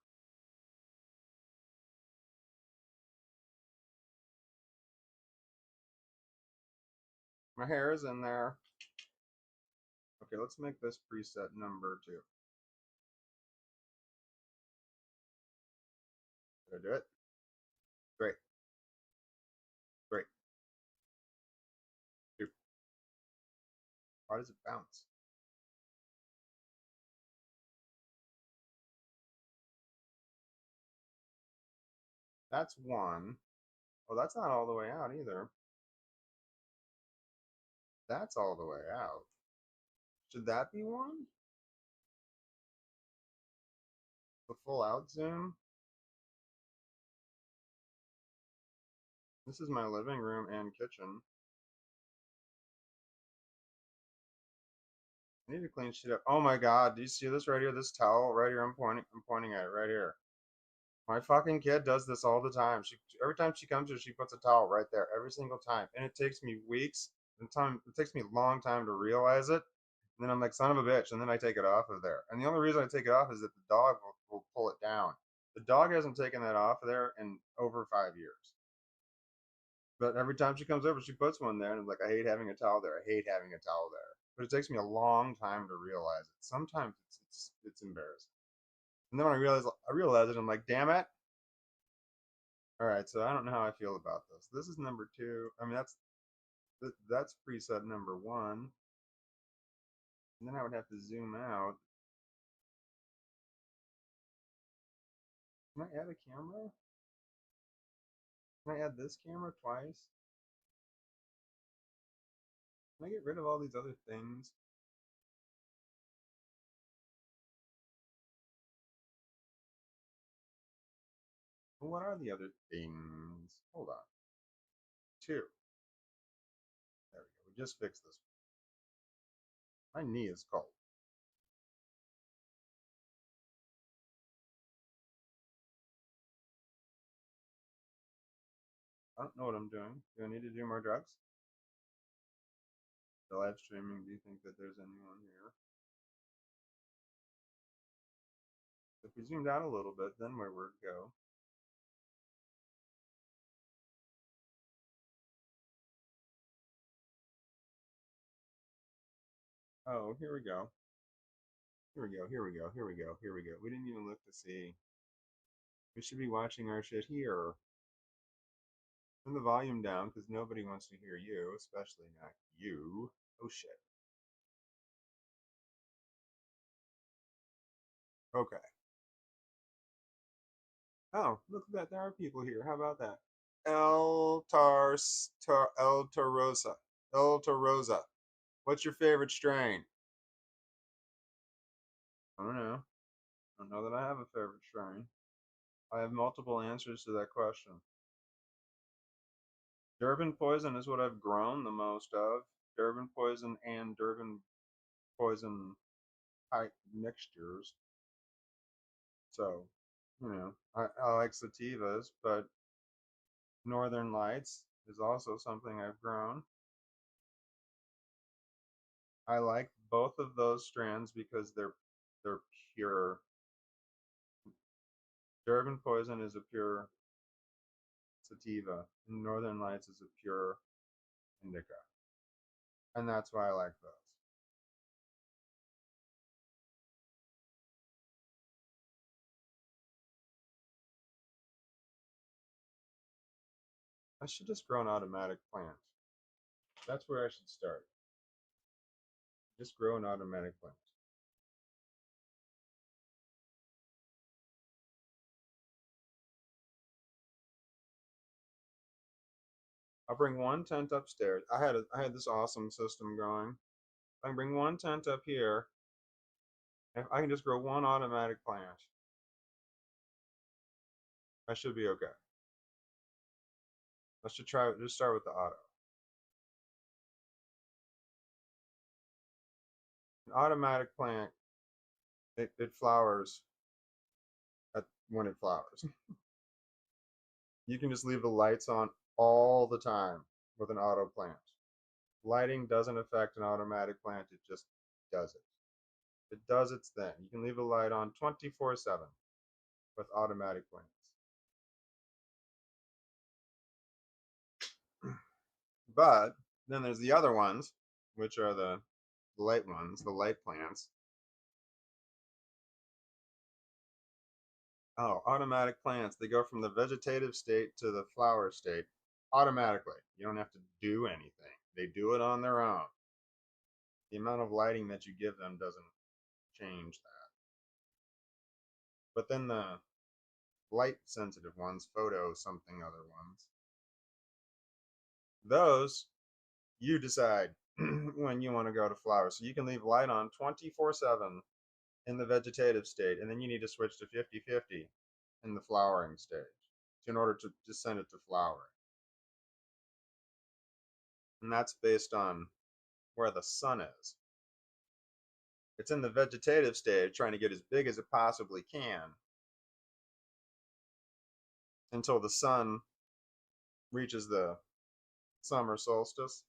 My hair is in there. Okay, let's make this preset number 2. Did I do it? Great. Great. 2. Why does it bounce? That's 1. Oh, that's not all the way out either. That's all the way out. Should that be 1? The full out zoom? This is my living room and kitchen. I need to clean shit up. Oh my god, do you see this right here? This towel right here, I'm pointing at it right here. My fucking kid does this all the time. Every time she comes here, she puts a towel right there every single time, and it takes me weeks. It takes me a long time to realize it. And then I'm like, son of a bitch, and then I take it off of there. And the only reason I take it off is that the dog will pull it down. The dog hasn't taken that off of there in over 5 years. But every time she comes over, she puts one there, and I'm like, I hate having a towel there. I hate having a towel there. But it takes me a long time to realize it. Sometimes it's embarrassing. And then when I realize it, I'm like, damn it. All right, so I don't know how I feel about this. This is number 2. I mean, that's preset number 1. And then I would have to zoom out. Can I add a camera? Can I add this camera twice? Can I get rid of all these other things? Well, what are the other things? Hold on. 2. There we go. We just fixed this one. My knee is cold. I don't know what I'm doing. Do I need to do more drugs? The live streaming, do you think that there's anyone here? If we zoomed out a little bit, then where would it go? Oh, here we go. Here we go, here we go, here we go, here we go. We didn't even look to see. We should be watching our shit here. Turn the volume down because nobody wants to hear you, especially not you. Oh shit. Okay. Oh, look at that. There are people here. How about that? El Torosa. El Torosa. What's your favorite strain? I don't know. I don't know that I have a favorite strain. I have multiple answers to that question. Durban poison is what I've grown the most of. Durban poison and Durban poison type mixtures. So, I like sativas, but Northern Lights is also something I've grown. I like both of those strands because they're pure. Durban poison is a pure sativa, and Northern Lights is a pure indica, and that's why I like those. I should just grow an automatic plant. That's where I should start. Just grow an automatic plant. I'll bring one tent upstairs. I had this awesome system going. I can bring one tent up here, and I can just grow one automatic plant. I should be okay. I should try. Just start with the auto. An automatic plant, it flowers when it flowers. You can just leave the lights on all the time with an auto plant. Lighting doesn't affect an automatic plant, it just does it. It does its thing. You can leave a light on 24/7 with automatic plants. But then there's the other ones, which are the light ones, the light plants. Oh, automatic plants. They go from the vegetative state to the flower state automatically. You don't have to do anything. They do it on their own. The amount of lighting that you give them doesn't change that. But then the light sensitive ones, photo something other ones, those you decide when you want to go to flowers. So you can leave light on 24/7 in the vegetative state, and then you need to switch to 50/50 in the flowering stage in order to send it to flowering. And that's based on where the sun is. It's in the vegetative stage trying to get as big as it possibly can until the sun reaches the summer solstice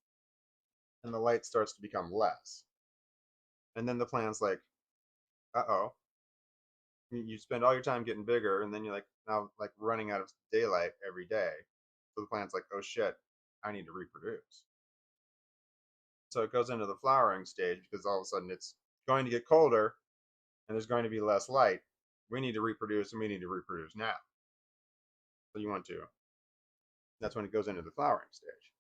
and the light starts to become less. And then the plant's like, uh-oh. You spend all your time getting bigger, and then you're like now like running out of daylight every day. So the plant's like, oh shit, I need to reproduce. So it goes into the flowering stage because all of a sudden it's going to get colder and there's going to be less light. We need to reproduce, and we need to reproduce now. So you want to. That's when it goes into the flowering stage.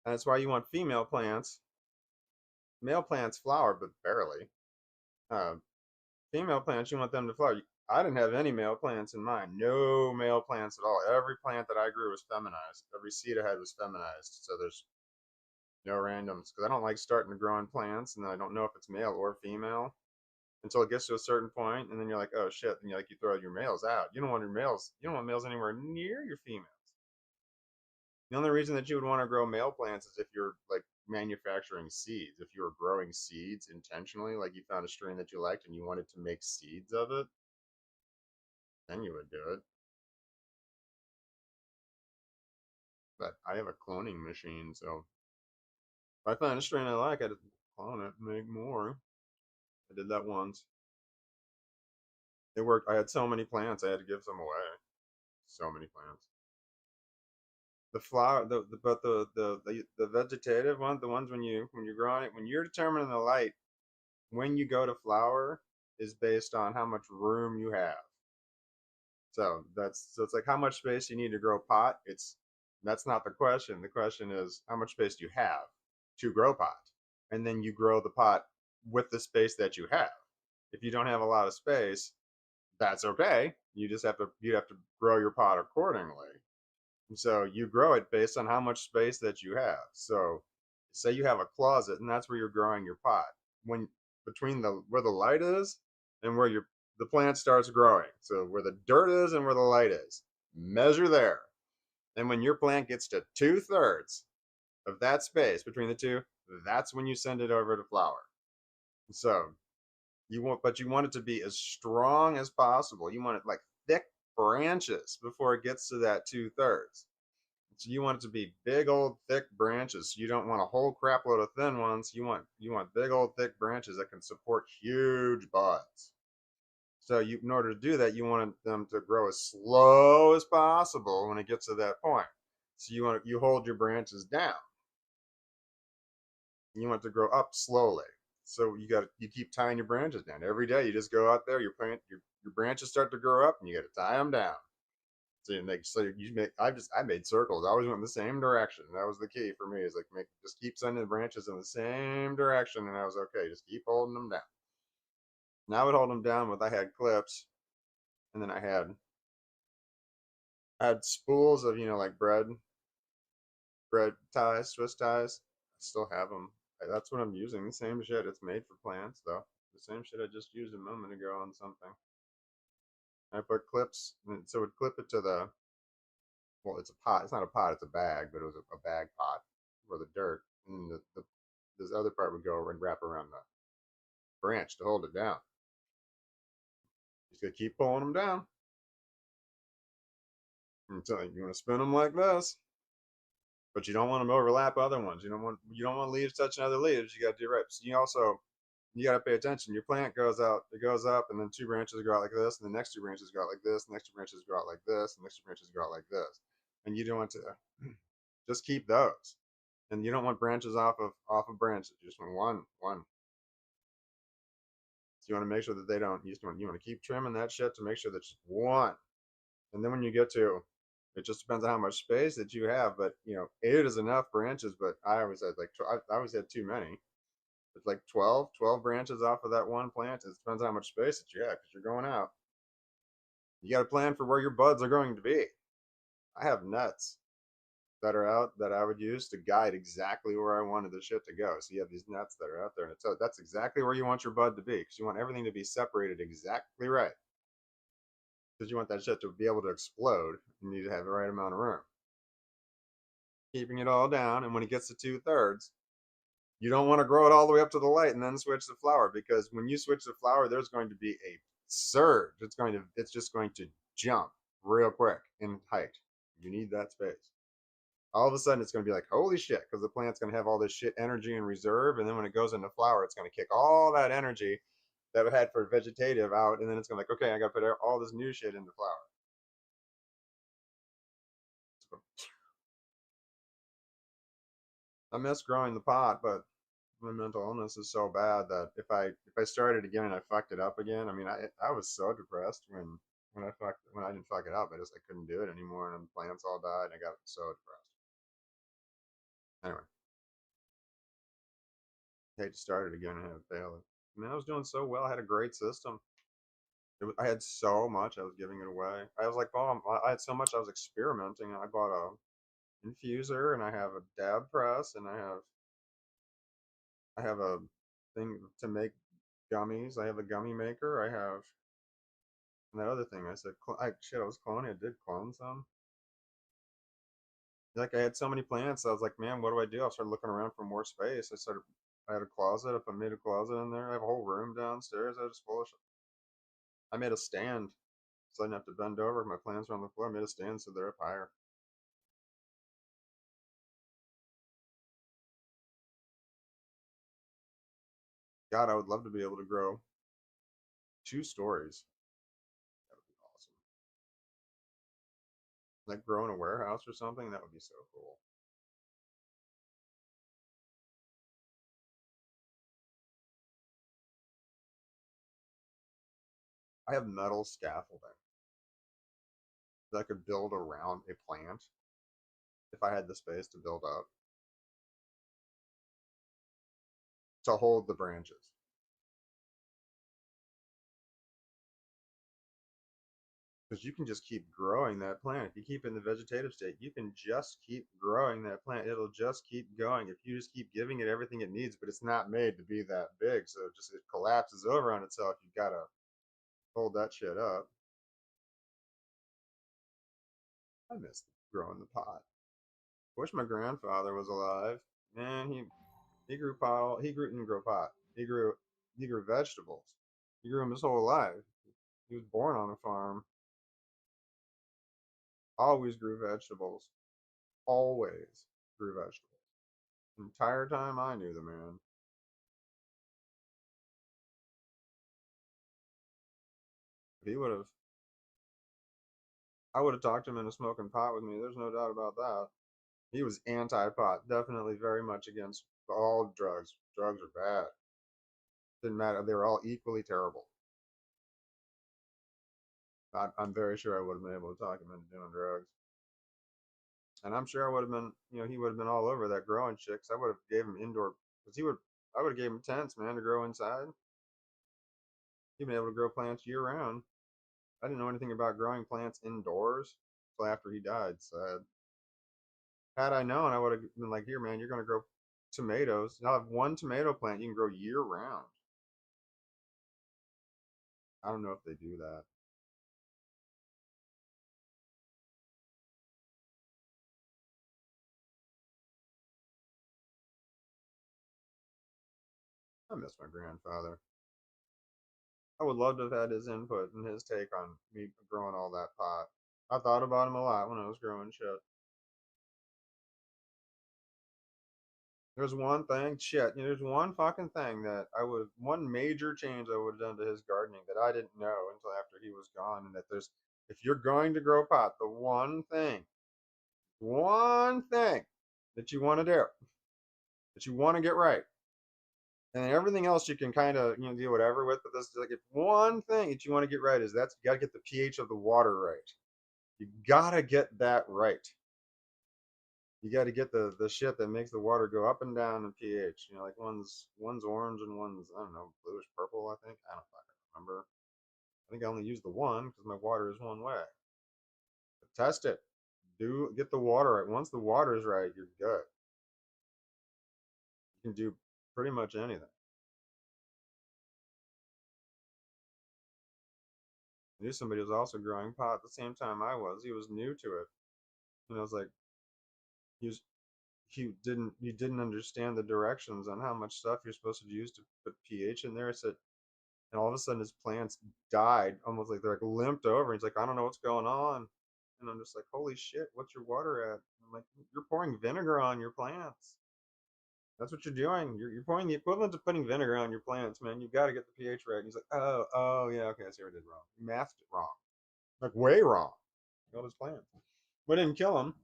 And that's why you want female plants. Male plants flower, but barely. Uh, Female plants, you want them to flower. I didn't have any male plants in mind. No male plants at all. Every plant that I grew was feminized. Every seed I had was feminized. So there's no randoms because I don't like starting to grow in plants and then I don't know if it's male or female until it gets to a certain point, and then you're like, oh shit, and you throw your males out. You don't want your males. You don't want males anywhere near your females. The only reason that you would want to grow male plants is if you're like manufacturing seeds. If you were growing seeds intentionally, like you found a strain that you liked and you wanted to make seeds of it, then you would do it. But I have a cloning machine, so if I find a strain I like, I just clone it and make more. I did that once. It worked. I had so many plants, I had to give some away. So many plants. The flower, but the vegetative ones, the ones when you're growing it, when you're determining the light, when you go to flower is based on how much room you have. So it's like how much space you need to grow pot. That's not the question. The question is how much space do you have to grow pot, and then you grow the pot with the space that you have. If you don't have a lot of space, that's okay. You have to grow your pot accordingly. So you grow it based on how much space that you have. So say you have a closet and that's where you're growing your pot. When between the where the light is and where your the plant starts growing. So where the dirt is and where the light is. Measure there. And when your plant gets to 2/3 of that space between the two, that's when you send it over to flower. So you want it to be as strong as possible. You want it like thick branches before it gets to that 2/3. So you want it to be big old thick branches. You don't want a whole crap load of thin ones. You want big old thick branches that can support huge buds. So in order to do that, you want them to grow as slow as possible when it gets to that point. So you hold your branches down. You want it to grow up slowly. So you keep tying your branches down every day. You just go out there, your branches start to grow up, and you got to tie them down. I made circles. I always went in the same direction. That was the key for me. Is like just keep sending the branches in the same direction, and I was okay. Just keep holding them down. And I would hold them down with I had clips, and then I had spools of like bread ties, Swiss ties. I still have them. That's what I'm using. The same shit. It's made for plants though. The same shit I just used a moment ago on something. I put clips, so it would clip it to the well, it's a pot. It's not a pot. It's a bag, but it was a bag pot for the dirt, and this other part would go and wrap around the branch to hold it down. Just gotta keep pulling them down until you want to spin them like this, but you don't want them to overlap other ones. You don't want leaves touching other leaves. You gotta do right. So you gotta pay attention. Your plant goes out, it goes up, and then two branches go out like this, and the next two branches go out like this, and the next two branches go out like this, and the next two branches go out like this. And you don't want to just keep those. And you don't want branches off of branches. You just want one. So you want to make sure that they don't. You want to keep trimming that shit to make sure that it's one. And then when you get to, it just depends on how much space that you have. But 8 is enough branches. But I always had I always had too many. It's like 12 branches off of that one plant. It depends on how much space that you have because you're going out. You got to plan for where your buds are going to be. I have nets that are out that I would use to guide exactly where I wanted the shit to go. So you have these nets that are out there, and that's exactly where you want your bud to be because you want everything to be separated exactly right. Because you want that shit to be able to explode, you need to have the right amount of room. Keeping it all down, and when it gets to 2/3, you don't want to grow it all the way up to the light and then switch to flower because when you switch to flower, there's going to be a surge. It's just going to jump real quick in height. You need that space. All of a sudden it's going to be like holy shit because the plant's going to have all this shit energy in reserve, and then when it goes into flower it's going to kick all that energy that it had for vegetative out, and then it's going to like okay, I got to put all this new shit into flower. I miss growing the pot, but my mental illness is so bad that if I started again and I fucked it up again, I mean I was so depressed when I didn't fuck it up. I couldn't do it anymore, and the plants all died and I got so depressed. Anyway, I hate to start it again and have it fail. I mean, I was doing so well. I had a great system. I had so much. I was giving it away. I was like, oh, I had so much. I was experimenting. I bought a infuser, and I have a dab press, and I have a thing to make gummies. I have a gummy maker. I have and that other thing. I said, shit, I was cloning. I did clone some. Like I had so many plants. I was like, man, what do I do? I started looking around for more space. I had a closet. If I made a closet in there, I have a whole room downstairs. I just full of shit. I made a stand so I didn't have to bend over. My plants were on the floor. I made a stand so they're up higher. God, I would love to be able to grow 2 stories. That would be awesome. Like grow in a warehouse or something. That would be so cool. I have metal scaffolding that I could build around a plant if I had the space to build up to hold the branches. because you can just keep growing that plant. If you keep it in the vegetative state, you can just keep growing that plant. It'll just keep going if you just keep giving it everything it needs, but it's not made to be that big, so it collapses over on itself. You've got to hold that shit up. I miss growing the pot. Wish my grandfather was alive. Man, he grew pot. He didn't grow pot. He grew vegetables. He grew them his whole life. He was born on a farm. Always grew vegetables. Always grew vegetables. The entire time I knew the man. If he would have, I would have talked him into smoking pot with me. There's no doubt about that. He was anti-pot, definitely very much against all drugs. Drugs are bad. Didn't matter. They were all equally terrible. I'm very sure I would have been able to talk him into doing drugs. And I'm sure I would have been, he would have been all over that growing shit. 'Cause I would have gave him indoor, because I would have gave him tents, man, to grow inside. He'd been able to grow plants year round. I didn't know anything about growing plants indoors until after he died. Sad. Had I known, I would have been like, here, man, you're going to grow tomatoes. I'll have one tomato plant you can grow year round. I don't know if they do that. I miss my grandfather. I would love to have had his input and his take on me growing all that pot. I thought about him a lot when I was growing shit. There's one thing, shit, there's one fucking thing that one major change I would have done to his gardening that I didn't know until after he was gone. And that if you're going to grow pot, the one thing that you want to do, that you want to get right, and everything else you can kind of do whatever with, but this is like if one thing that you want to get right is that's you got to get the pH of the water right. You gotta get that right. You got to get the shit that makes the water go up and down in pH. Like one's orange and one's, I don't know, bluish purple. I think, I don't fucking remember. I think I only used the one because my water is one way. But test it. Get the water right. Once the water is right, you're good. You can do pretty much anything. I knew somebody was also growing pot at the same time I was. He was new to it, and I was like, he was he didn't understand the directions on how much stuff you're supposed to use to put pH in there. I said, and all of a sudden his plants died, almost like they're like limped over. He's like, I don't know what's going on, and I'm just like, holy shit, what's your water at? I'm like, you're pouring vinegar on your plants. That's what you're doing. You're pouring the equivalent of putting vinegar on your plants, man. You've got to get the pH right. And he's like, oh yeah, okay, I see what I did wrong. You mathed it wrong, like way wrong. Killed his plants, but didn't kill him.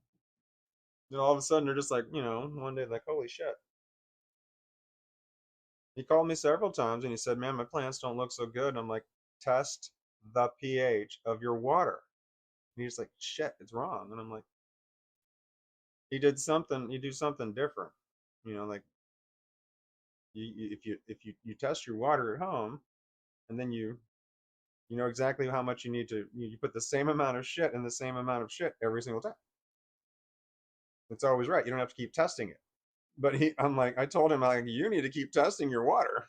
Then all of a sudden they're just like, one day like, holy shit. He called me several times and he said, man, my plants don't look so good. And I'm like, test the pH of your water. And he's like, shit, it's wrong. And I'm like, you do something different. Like if you test your water at home and then you know exactly how much you need to, you put the same amount of shit in the same amount of shit every single time. It's always right. You don't have to keep testing it. But I'm like, I told him, like, you need to keep testing your water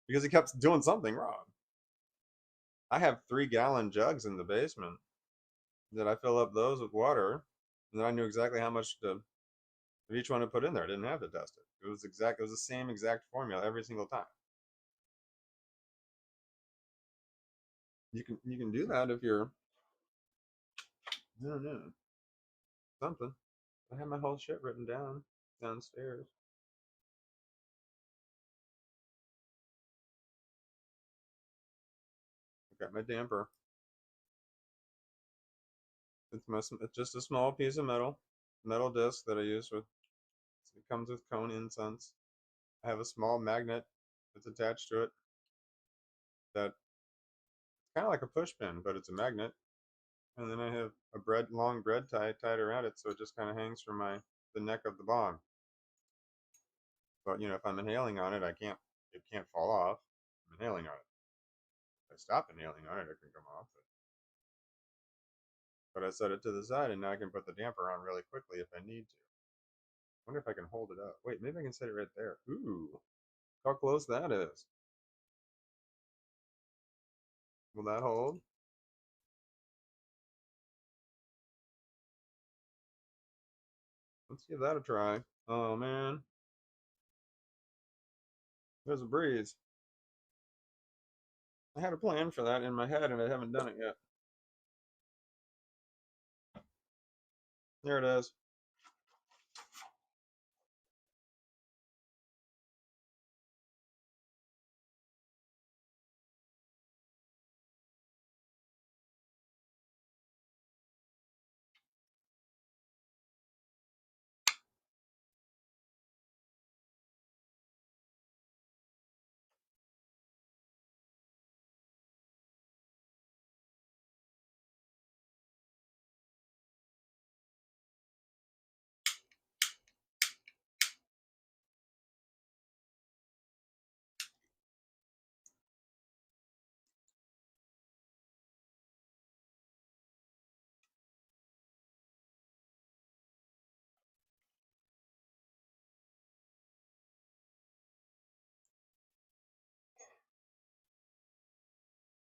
because he kept doing something wrong. I have 3-gallon jugs in the basement that I fill up those with water, and then I knew exactly how much of each one to put in there. I didn't have to test it. It was the same exact formula every single time. You can do that if you're, I don't know, something. I have my whole shit written down downstairs. I got my damper. It's just a small piece of metal disc that I use with. It comes with cone incense. I have a small magnet that's attached to it that kind of like a push pin, but it's a magnet. And then I have a long bread tie tied around it, so it just kind of hangs from the neck of the bong. But if I'm inhaling on it, it can't fall off. I'm inhaling on it. If I stop inhaling on it, it can come off. But I set it to the side, and now I can put the damper on really quickly if I need to. Wonder if I can hold it up. Wait, maybe I can set it right there. Ooh, how close that is. Will that hold? Let's give that a try. Oh man, there's a breeze. I had a plan for that in my head and I haven't done it yet. There it is.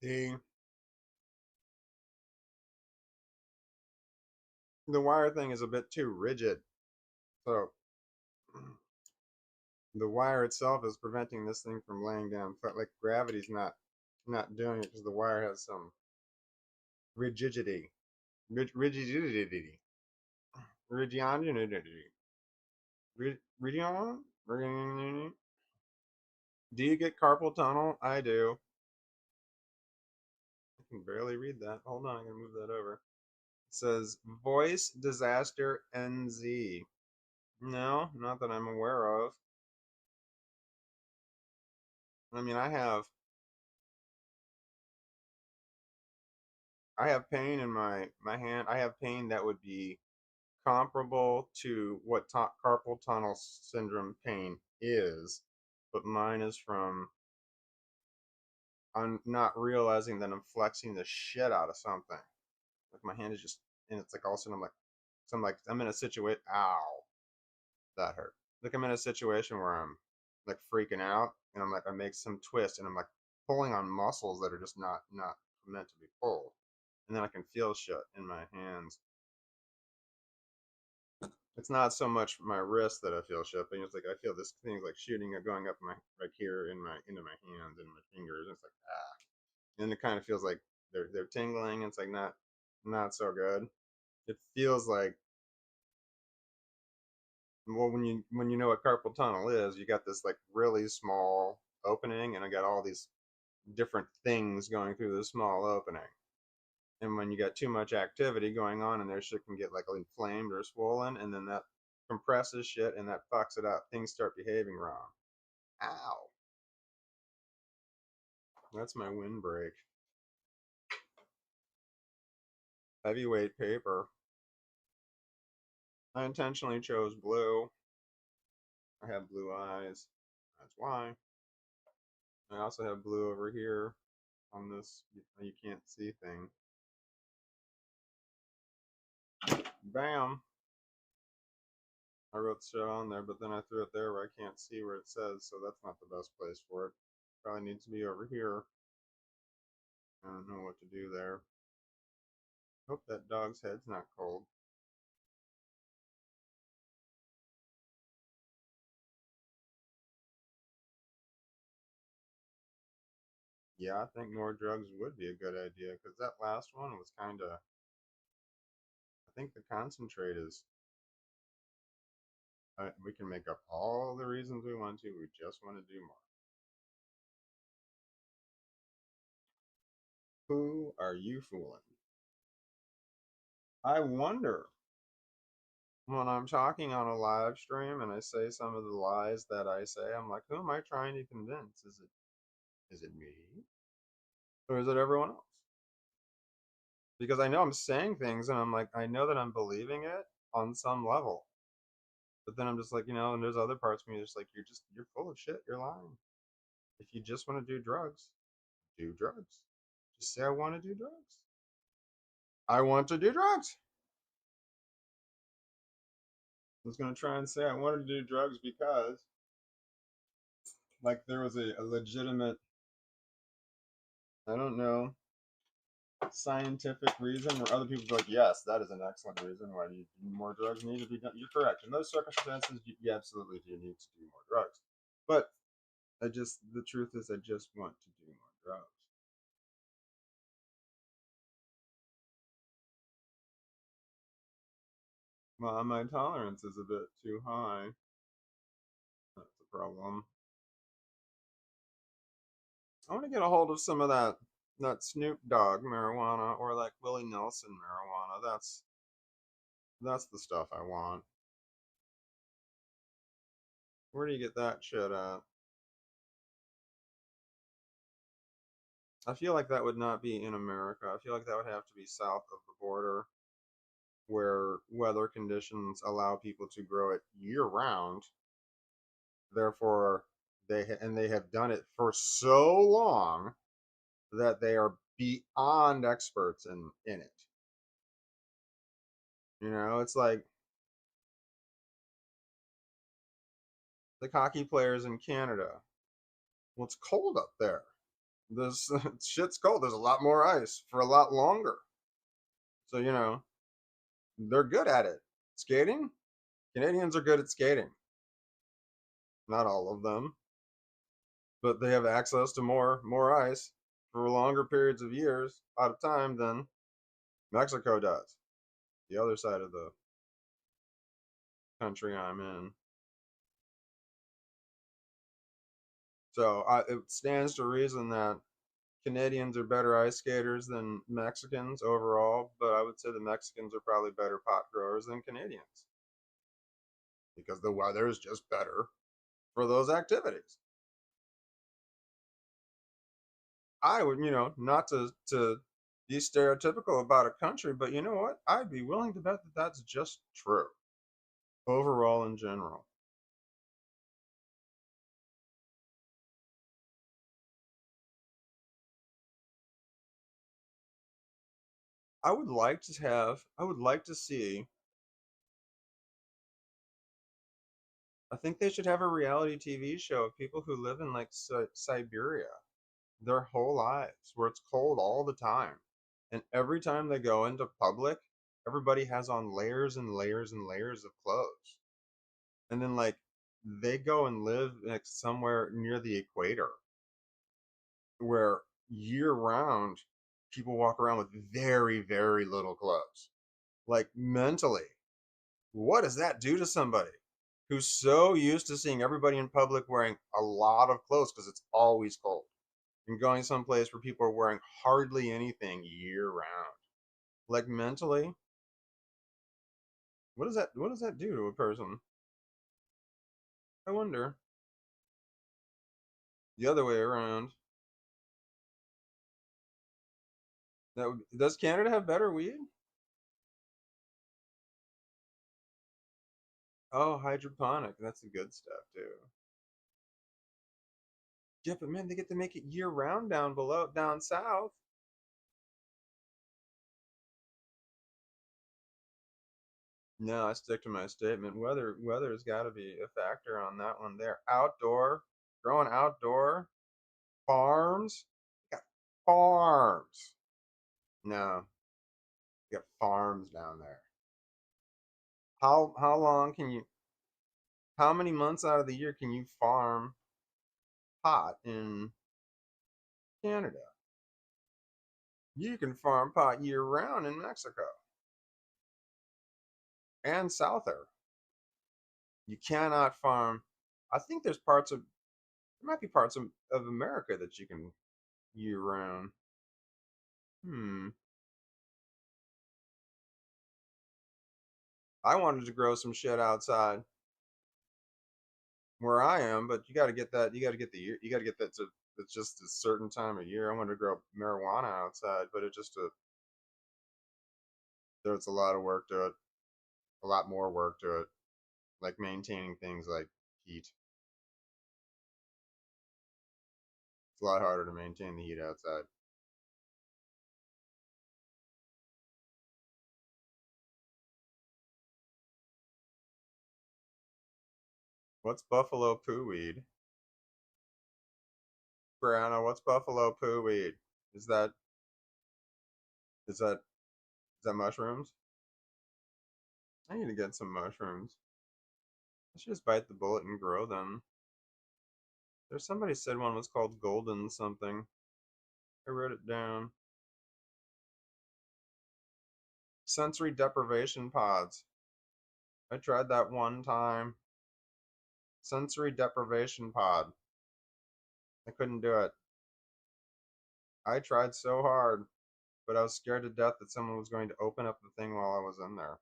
The wire thing is a bit too rigid. So the wire itself is preventing this thing from laying down flat. Like gravity's not doing it because the wire has some rigidity. Rigidity. Rigidity. Rigidity. Do you get carpal tunnel? I do. I can barely read that. Hold on, I'm gonna move that over. It says voice disaster NZ. No, not that I'm aware of. I mean, I have pain in my hand. I have pain that would be comparable to what carpal tunnel syndrome pain is, but mine is from I'm not realizing that I'm flexing the shit out of something. Like my hand is just, and it's like all of a sudden I'm in a situation. Ow, that hurt. Like I'm in a situation where I'm like freaking out, and I'm like I make some twist, and I'm like pulling on muscles that are just not meant to be pulled, and then I can feel shit in my hands. It's not so much my wrist that I feel shit, but it's like I feel this thing like shooting or going up my like here in my into my hands and my fingers. And it's like and it kind of feels like they're tingling. It's like not so good. It feels like well when you know what carpal tunnel is, you got this like really small opening, and I got all these different things going through this small opening. And when you got too much activity going on in there, shit can get like inflamed or swollen, and then that compresses shit and that fucks it up. Things start behaving wrong. Ow. That's my windbreak. Heavyweight paper. I intentionally chose blue. I have blue eyes. That's why. I also have blue over here on this you can't see thing. Bam. I wrote shit on there, but then I threw it there where I can't see where it says, so that's not the best place for it. Probably needs to be over here. I don't know what to do there. Hope that dog's head's not cold. Yeah, I think more drugs would be a good idea because that last one was kind of. I think the concentrate is. We can make up all the reasons we want to. We just want to do more. Who are you fooling? I wonder when I'm talking on a live stream and I say some of the lies that I say, I'm like, who am I trying to convince? Is it me? Or is it everyone else? Because I know I'm saying things and I'm like, I know that I'm believing it on some level. But then I'm just like, and there's other parts of me just like you're full of shit, you're lying. If you just want to do drugs, do drugs. Just say I want to do drugs. I want to do drugs. I was gonna try and say I wanted to do drugs because, like, there was a legitimate, I don't know, scientific reason where other people go like, yes, that is an excellent reason why more drugs need to be done. You're correct. In those circumstances, you absolutely do need to do more drugs. But the truth is, I just want to do more drugs. Well, my tolerance is a bit too high. That's a problem. I want to get a hold of some of that Snoop Dogg marijuana or like Willie Nelson marijuana. That's the stuff I want. Where do you get that shit at? I feel like that would not be in America. I feel like that would have to be south of the border where weather conditions allow people to grow it year round. Therefore, they have done it for so long that they are beyond experts in it. It's like the hockey players in Canada. Well, it's cold up there. This shit's cold. There's a lot more ice for a lot longer. So, they're good at it. Skating? Canadians are good at skating. Not all of them, but they have access to more ice for longer periods of years out of time than Mexico does. The other side of the country I'm in. So it stands to reason that Canadians are better ice skaters than Mexicans overall, but I would say the Mexicans are probably better pot growers than Canadians because the weather is just better for those activities. I would, not to be stereotypical about a country, but you know what? I'd be willing to bet that that's just true overall in general. I would like to see, I think they should have a reality TV show of people who live in like Siberia their whole lives where it's cold all the time. And every time they go into public, everybody has on layers and layers and layers of clothes. And then like they go and live like somewhere near the equator where year round people walk around with very, very little clothes. Like mentally, what does that do to somebody who's so used to seeing everybody in public wearing a lot of clothes because it's always cold? And going someplace where people are wearing hardly anything year round. Like mentally, what does that do to a person? I wonder. The other way around. Does Canada have better weed? Oh, hydroponic. That's the good stuff too. Yeah, but man, they get to make it year round down south. No, I stick to my statement. Weather's got to be a factor on that one there. Outdoor, growing outdoor, farms. You got farms. No, you got farms down there. How long can you? How many months out of the year can you farm pot in Canada? You can farm pot year round in Mexico and south there. You cannot farm. I think there might be parts of America that you can year round. Hmm. I wanted to grow some shit outside where I am, but you got to get that. You got to get the year. You got to get that to. It's just a certain time of year. I wanted to grow marijuana outside, but there's a lot of work to it. A lot more work to it, like maintaining things like heat. It's a lot harder to maintain the heat outside. What's buffalo poo weed? Brianna, what's buffalo poo weed? Is that is that is that mushrooms? I need to get some mushrooms. I should just bite the bullet and grow them. There's somebody said one was called golden something. I wrote it down. Sensory deprivation pods. I tried that one time. Sensory deprivation pod. I couldn't do it. I tried so hard, but I was scared to death that someone was going to open up the thing while I was in there.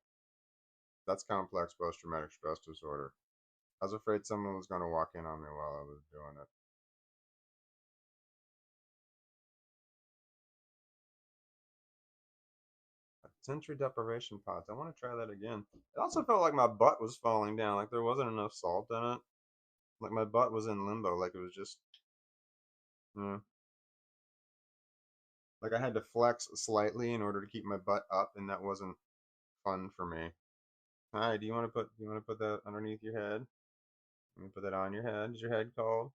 That's complex post-traumatic stress disorder. I was afraid someone was going to walk in on me while I was doing it. Sensory deprivation pods. I want to try that again. It also felt like my butt was falling down, like there wasn't enough salt in it. Like my butt was in limbo, like it was just, like I had to flex slightly in order to keep my butt up, and that wasn't fun for me. Hi, do you want to put that underneath your head? Let me put that on your head. Is your head cold?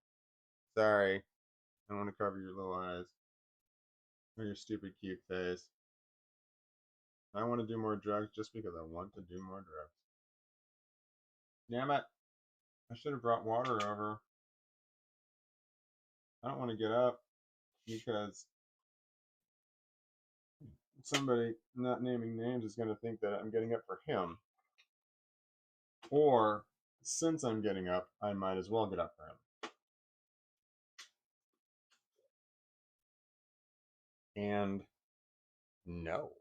Sorry, I want to cover your little eyes or your stupid cute face. I want to do more drugs just because I want to do more drugs. Damn it! I should have brought water over. I don't want to get up because somebody, not naming names, is going to think that I'm getting up for him. Or, since I'm getting up, I might as well get up for him. And no.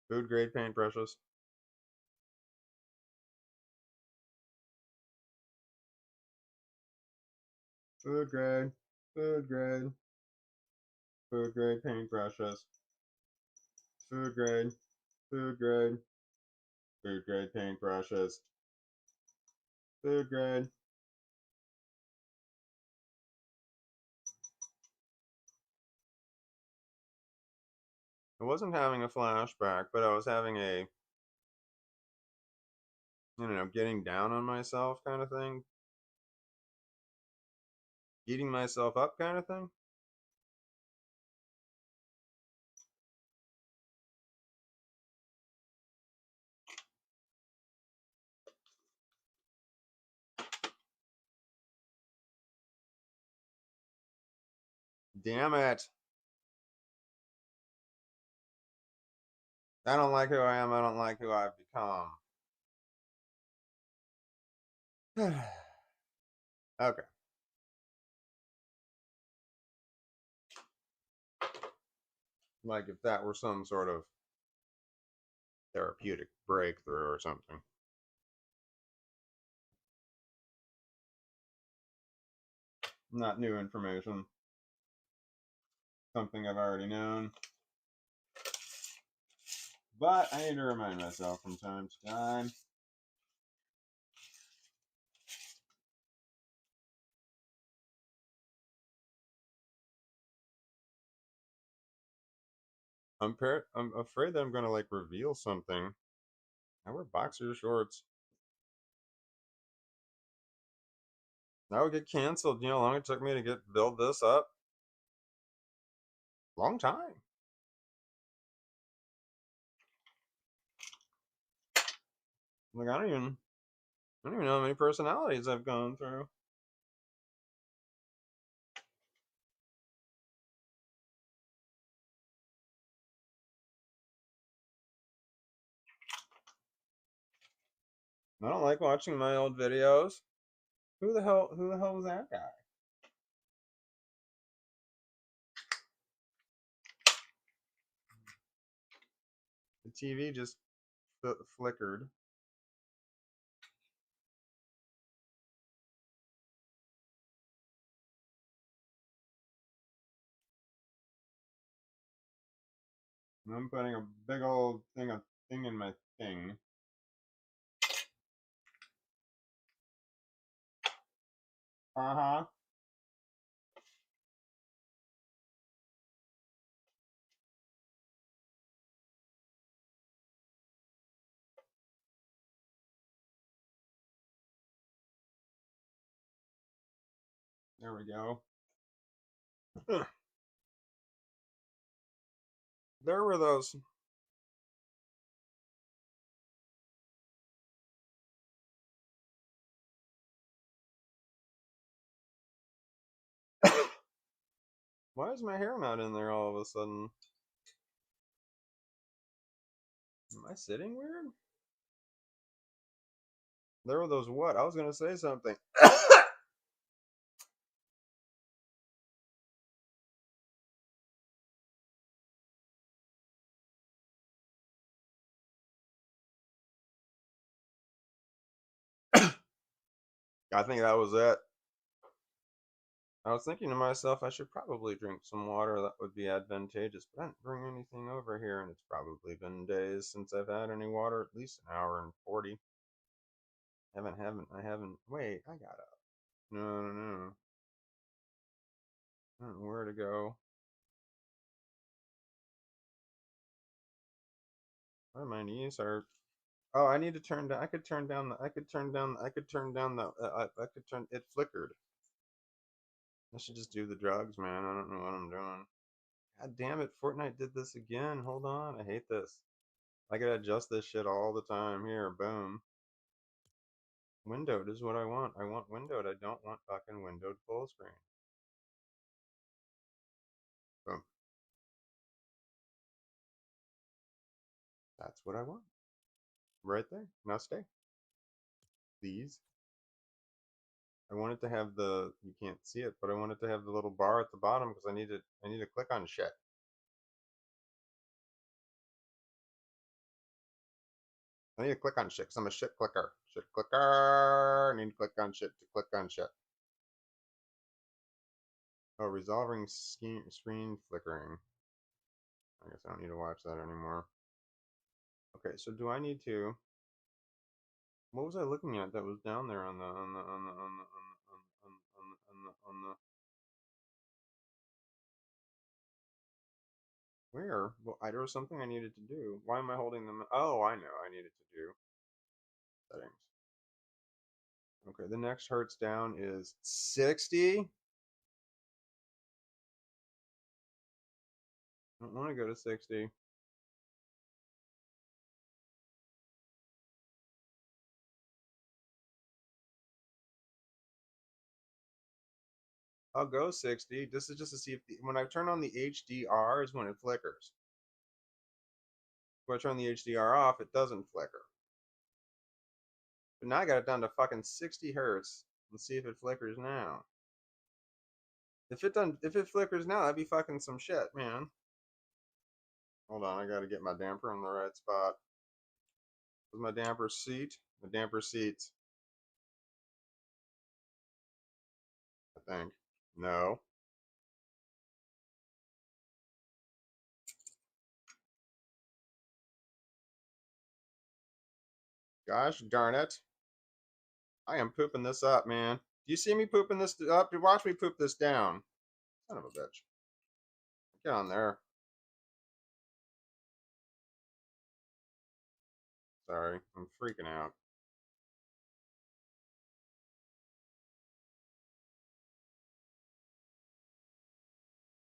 Food grade paintbrushes. Food grade. Food grade. Food grade paintbrushes. Food grade. Food grade. Food grade paintbrushes. Food grade. I wasn't having a flashback, but I was having a, getting down on myself kind of thing. Eating myself up kind of thing. Damn it. I don't like who I am. I don't like who I've become. Okay. Like if that were some sort of therapeutic breakthrough or something. Not new information. Something I've already known. But I need to remind myself from time to time. I'm afraid that I'm gonna like reveal something. I wear boxer shorts. That would get canceled. You know how long it took me to build this up? Long time. Like I don't even know how many personalities I've gone through. I don't like watching my old videos. Who the hell was that guy? The TV just flickered. I'm putting a big old thing in my thing. Uh-huh. There we go. There were those. Why is my hair not in there all of a sudden? Am I sitting weird? There were those what? I was gonna say something. I think that was it. I was thinking to myself, I should probably drink some water. That would be advantageous. But I didn't bring anything over here, and it's probably been days since I've had any water. At least an hour and 40. I haven't. Wait, I got up. No, no, no. I don't know where to go. Why my knees hurt? Oh, I need to turn down. I could turn down the. I could turn down. I could turn down the. I could turn. It flickered. I should just do the drugs, man. I don't know what I'm doing. God damn it! Fortnite did this again. Hold on. I hate this. I gotta adjust this shit all the time. Here, boom. Windowed is what I want. I want windowed. I don't want fucking windowed full screen. Boom. That's what I want. Right there. Now stay. Please. I want it to have the, you can't see it, but I want it to have the little bar at the bottom because I need to click on shit. I need to click on shit because I'm a shit clicker. Shit clicker. I need to click on shit to click on shit. Oh, resolving screen flickering. I guess I don't need to watch that anymore. Okay, so do I need to? What was I looking at that was down there on the where? Well, there was something I needed to do. Why am I holding them? Oh, I know. I needed to do settings. Okay, the next hertz down is 60. I don't want to go to 60. I'll go 60. This is just to see if when I turn on the HDR is when it flickers. When I turn the HDR off, it doesn't flicker. But now I got it down to fucking 60 hertz. Let's see if it flickers now. If it flickers now, that'd be fucking some shit, man. Hold on, I gotta get my damper in the right spot. Where's my damper seat? The damper seats. I think. No. Gosh darn it. I am pooping this up, man. Do you see me pooping this up? You watch me poop this down. Son of a bitch. Get on there. Sorry, I'm freaking out.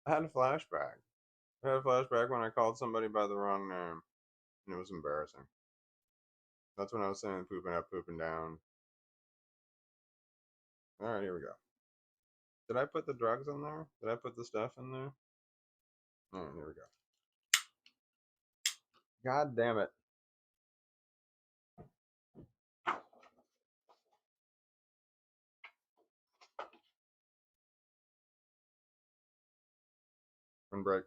I had a flashback. I had a flashback when I called somebody by the wrong name, and it was embarrassing. That's when I was saying pooping up, pooping down. All right, here we go. Did I put the drugs in there? Did I put the stuff in there? All right, here we go. God damn it. One break.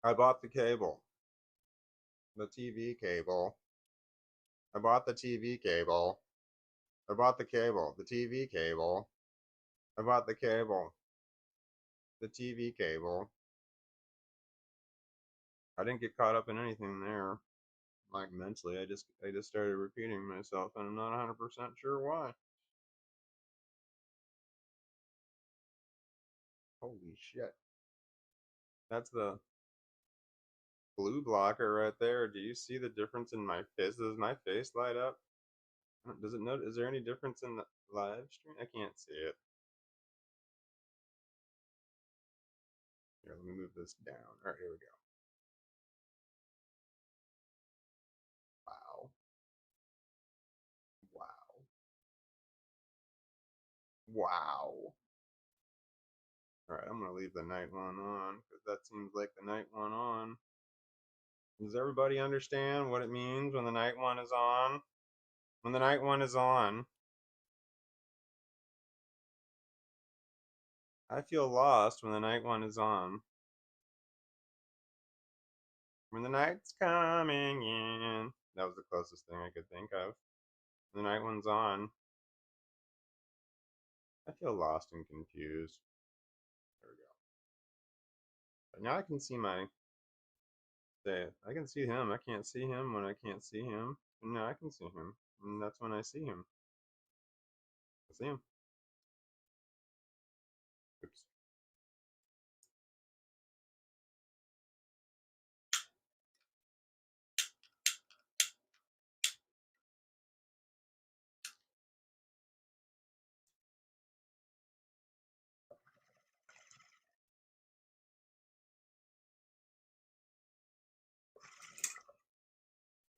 I bought the cable. The TV cable. I bought the TV cable. I bought the cable. The TV cable. I bought the cable. The TV cable. I didn't get caught up in anything there, like mentally. I just started repeating myself, and I'm not 100% sure why. Holy shit! That's the blue blocker right there. Do you see the difference in my face? Does my face light up? Does it note? Is there any difference in the live stream? I can't see it. Here, let me move this down. All right, here we go. Wow. Wow. Wow. All right, I'm gonna leave the night one on because that seems like the night one on. Does everybody understand what it means when the night one is on? When the night one is on, I feel lost when the night one is on. When the night's coming in. That was the closest thing I could think of. When the night one's on, I feel lost and confused. There we go. But now I can see my. I can see him. I can't see him when I can't see him. And now I can see him. And that's when I see him. I see him. Oops.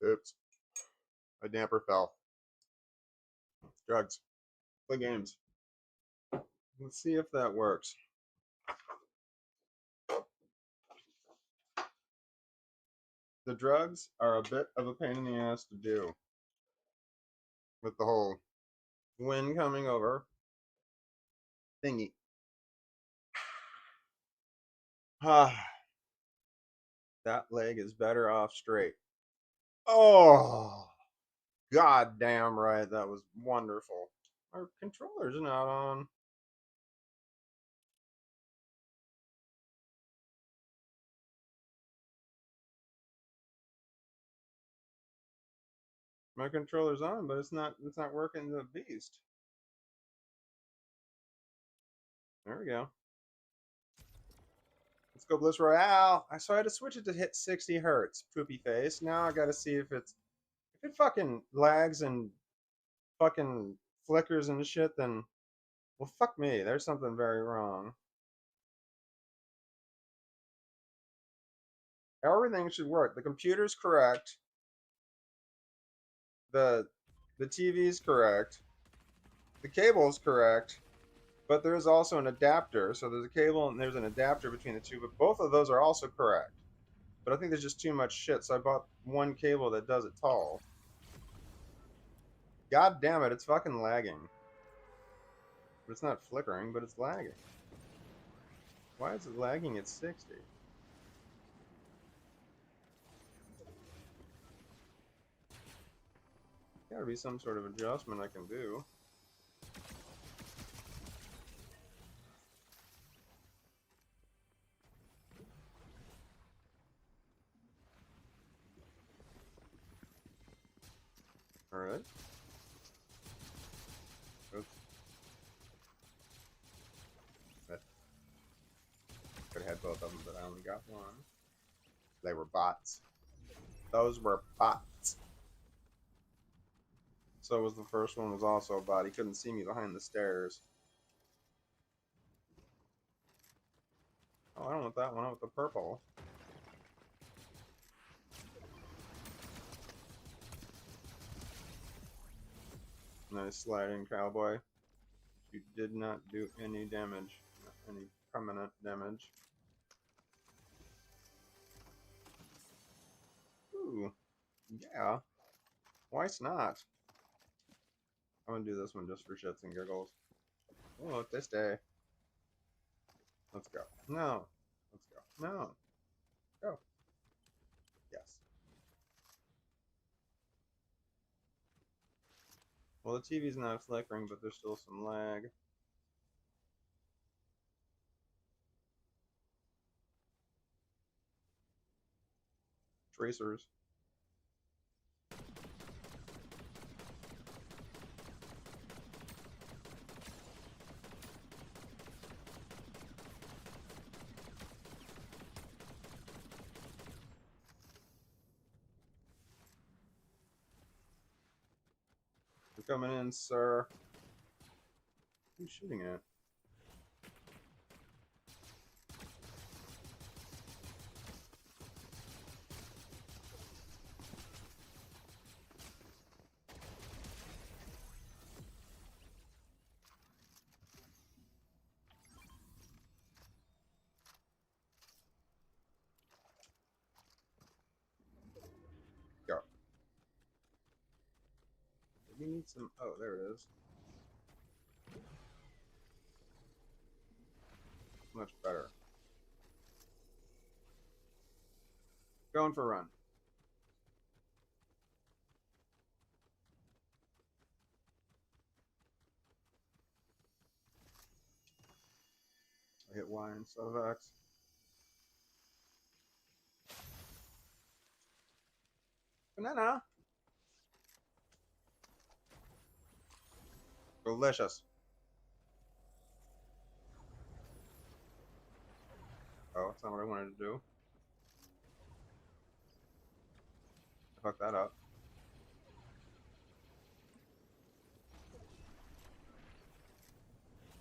Oops. My damper fell. Drugs. Play games. Let's see if that works. The drugs are a bit of a pain in the ass to do. With the whole wind coming over thingy. Ah, that leg is better off straight. Oh, goddamn right. That was wonderful. Our controller's not on. My controller's on, but it's not working the beast. There we go. Let's go Bliss Royale. So I had to switch it to hit 60 hertz. Poopy face. Now I gotta see if it fucking lags and fucking flickers and shit, then well fuck me. There's something very wrong. Everything should work. The computer's correct. The TV's correct. The cable's correct. But there is also an adapter. So there's a cable and there's an adapter between the two, but both of those are also correct. But I think there's just too much shit, so I bought one cable that does it tall. God damn it, it's fucking lagging. But it's not flickering, but it's lagging. Why is it lagging at 60? Gotta be some sort of adjustment I can do. Alright. Oops. Could have had both of them, but I only got one. They were bots. Those were bots. So was the first one was also a bot. He couldn't see me behind the stairs. Oh, I don't want that one. I want the purple. Nice sliding, cowboy. You did not do any damage. Not any permanent damage. Ooh. Yeah. Why not? I'm gonna do this one just for shits and giggles. Oh, look, this day. Let's go. No. Let's go. No. Go. Yes. Well, the TV's not flickering, but there's still some lag. tracers. You're coming in, sir. Who's shooting at? Go. We need some. Oh, there it is. Much better. Going for a run. I hit Y instead of X. Banana. Delicious. Oh, that's not what I wanted to do. I fucked that up.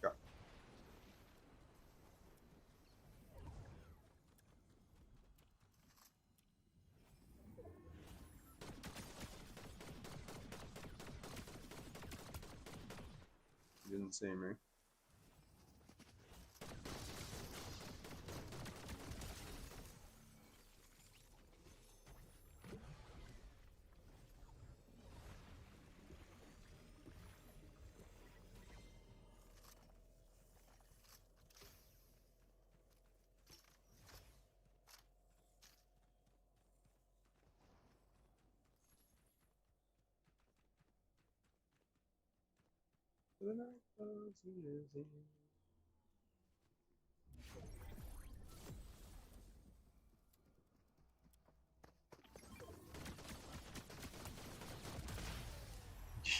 Go. You didn't see me.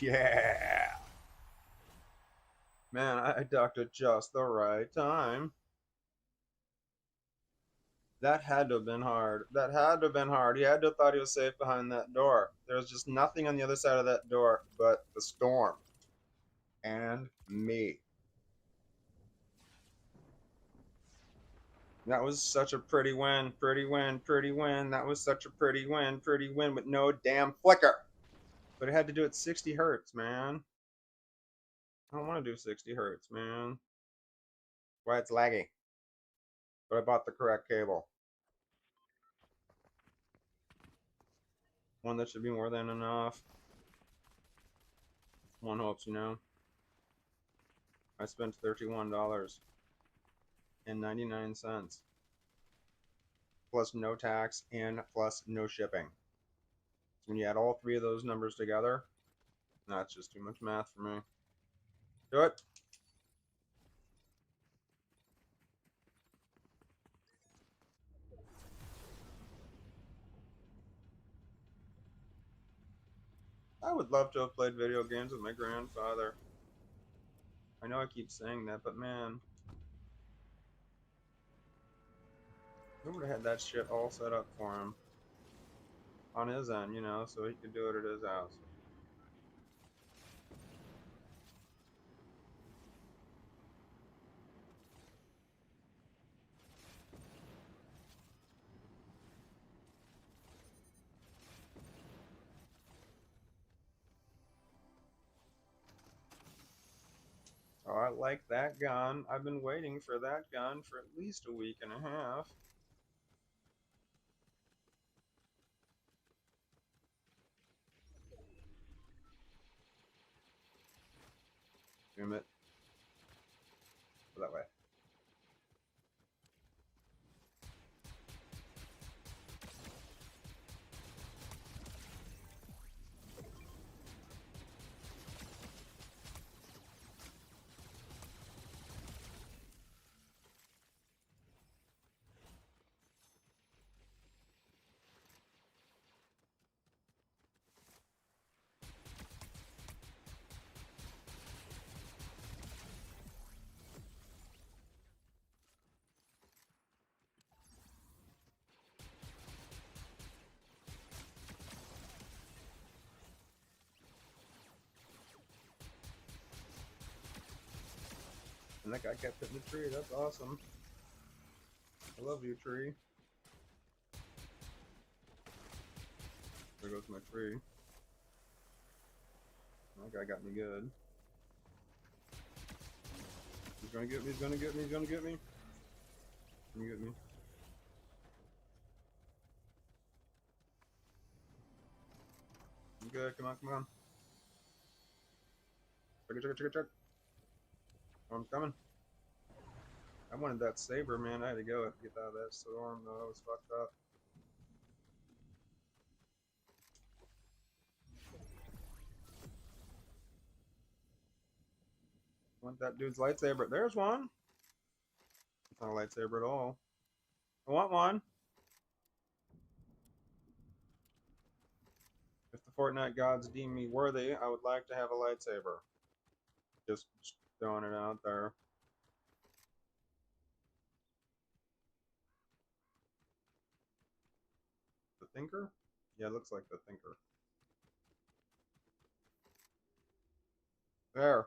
Yeah. Man, I ducked at just the right time. That had to have been hard. That had to have been hard. He had to have thought he was safe behind that door. There was just nothing on the other side of that door but the storm. And me. That was such a pretty win. Pretty win. Pretty win. That was such a pretty win. Pretty win with no damn flicker. But it had to do it 60 hertz, man. I don't want to do 60 hertz, man. Why it's laggy. But I bought the correct cable. One that should be more than enough. One hopes, you know. I spent $31.99 plus no tax and plus no shipping. So when you add all three of those numbers together, that's just too much math for me. Do it. I would love to have played video games with my grandfather. I know I keep saying that, but man, who would have had that shit all set up for him on his end, you know, so he could do it at his house. Oh, I like that gun. I've been waiting for that gun for at least a week and a half. Damn it. Go that way. And that guy kept hitting the tree. That's awesome. I love you, tree. There goes my tree. That guy got me good. He's gonna get me, he's gonna get me, he's gonna get me. He's gonna get me. I'm good, come on, come on. Check. Oh, I'm coming. I wanted that saber, man. I had to go get out of that storm, though. I was fucked up. I want that dude's lightsaber. There's one. It's not a lightsaber at all. I want one. If the Fortnite gods deem me worthy, I would like to have a lightsaber. Just throwing it out there. The Thinker? Yeah, it looks like the Thinker. There.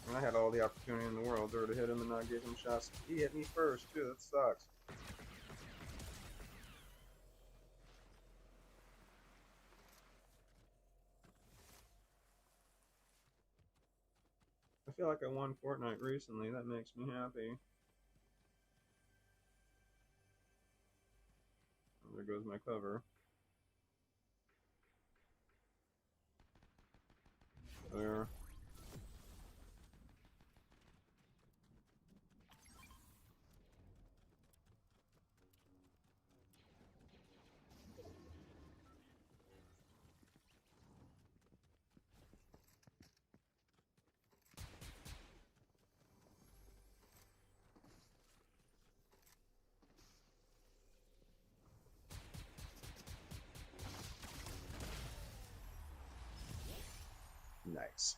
And I had all the opportunity in the world there to hit him, and I gave him shots. He hit me first, too. That sucks. I feel like I won Fortnite recently. That makes me happy. Oh, there goes my cover. There. Nice.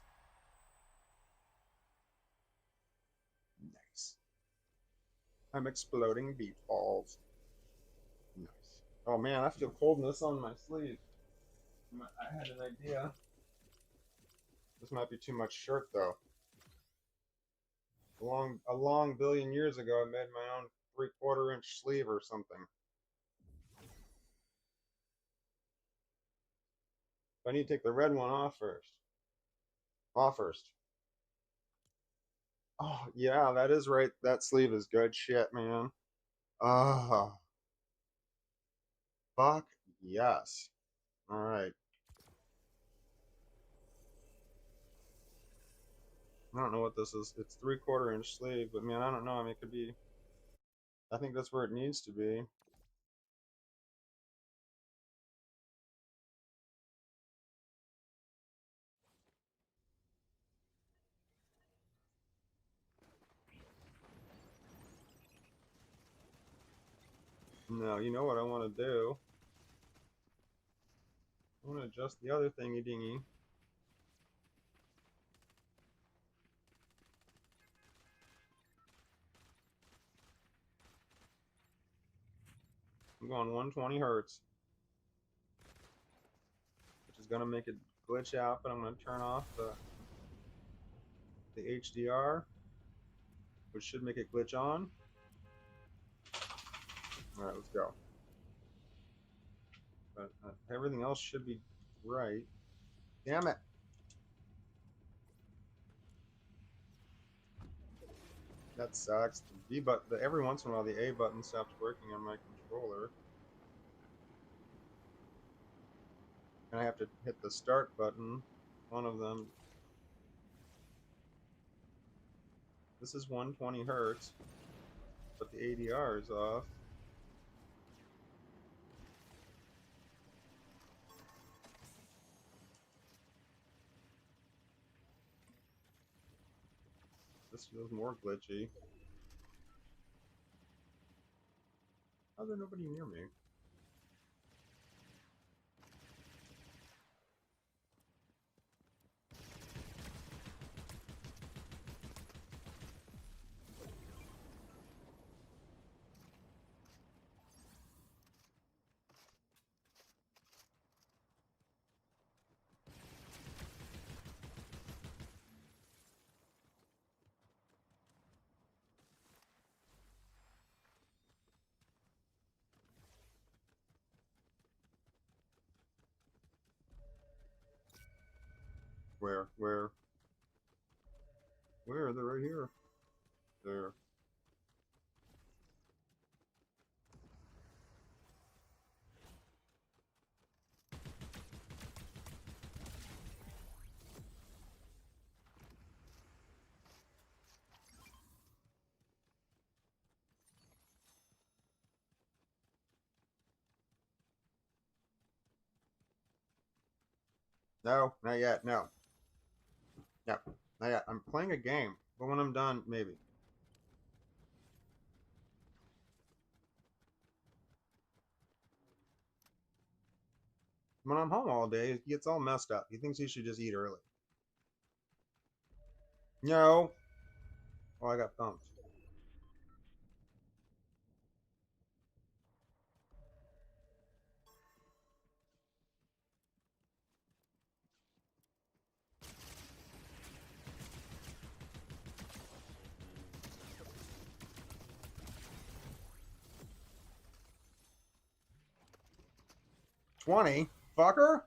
Nice. I'm exploding beat balls. Nice. Oh man, I feel coldness on my sleeve. I had an idea. This might be too much shirt though. A long billion years ago, I made my own 3/4 inch sleeve or something. I need to take the red one off first. Off first. Oh yeah, that is right. That sleeve is good shit, man. Ah, fuck yes. All right. I don't know what this is. It's 3/4 inch sleeve, but man, I don't know. I mean, it could be. I think that's where it needs to be. No, you know what I want to do? I want to adjust the other thingy dingy. I'm going 120 hertz, which is going to make it glitch out, but I'm going to turn off the HDR, which should make it glitch on. All right, let's go. But everything else should be right. Damn it. That sucks. The B button, every once in a while, the A button stops working on my controller. And I have to hit the start button, one of them. This is 120 hertz, but the ADR is off. This feels more glitchy. How's there nobody near me? Where? Where? Where? They're right here. There. No, not yet. No. Yep. Not yet. I'm playing a game, but when I'm done, maybe. When I'm home all day, he gets all messed up. He thinks he should just eat early. No. Oh, I got thumped. $20? Fucker?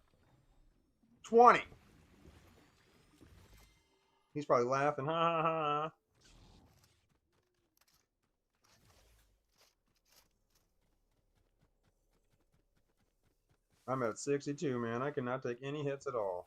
20. He's probably laughing. Ha ha ha. I'm at 62, man. I cannot take any hits at all.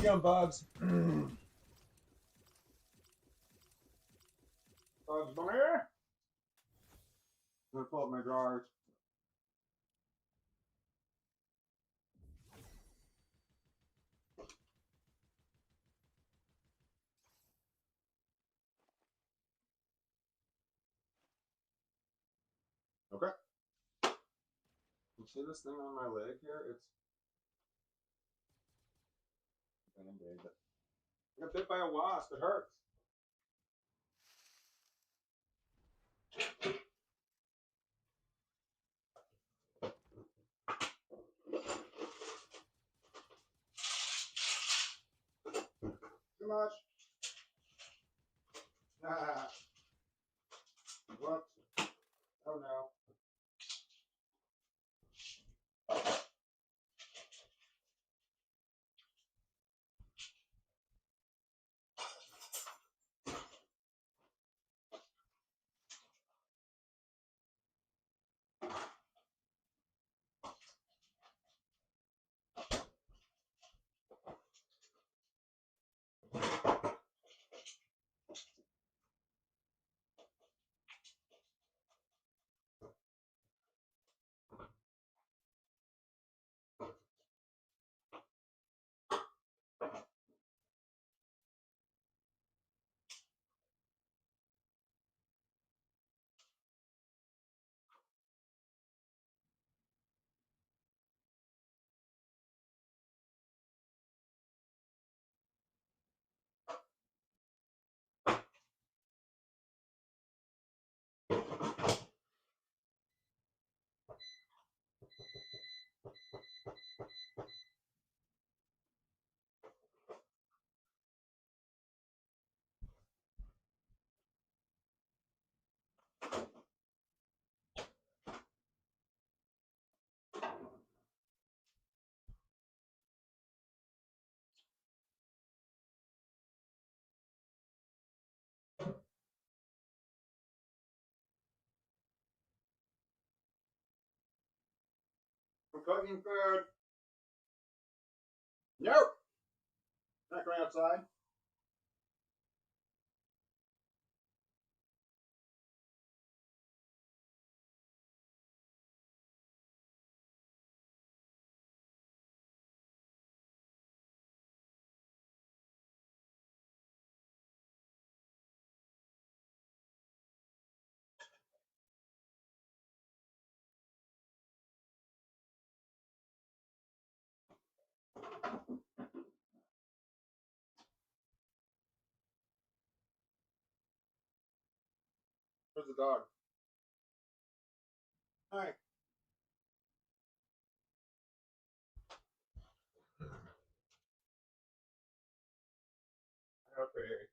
Damn bugs. Bugs Bunny. I'm gonna pull up my drawers. Okay. You see this thing on my leg here? It's band-aid. I got bit by a wasp. It hurts. Too much. Ah. Whoops. Oh no. cooking food. Nope. Not going outside. Where's the dog? Hi. Okay.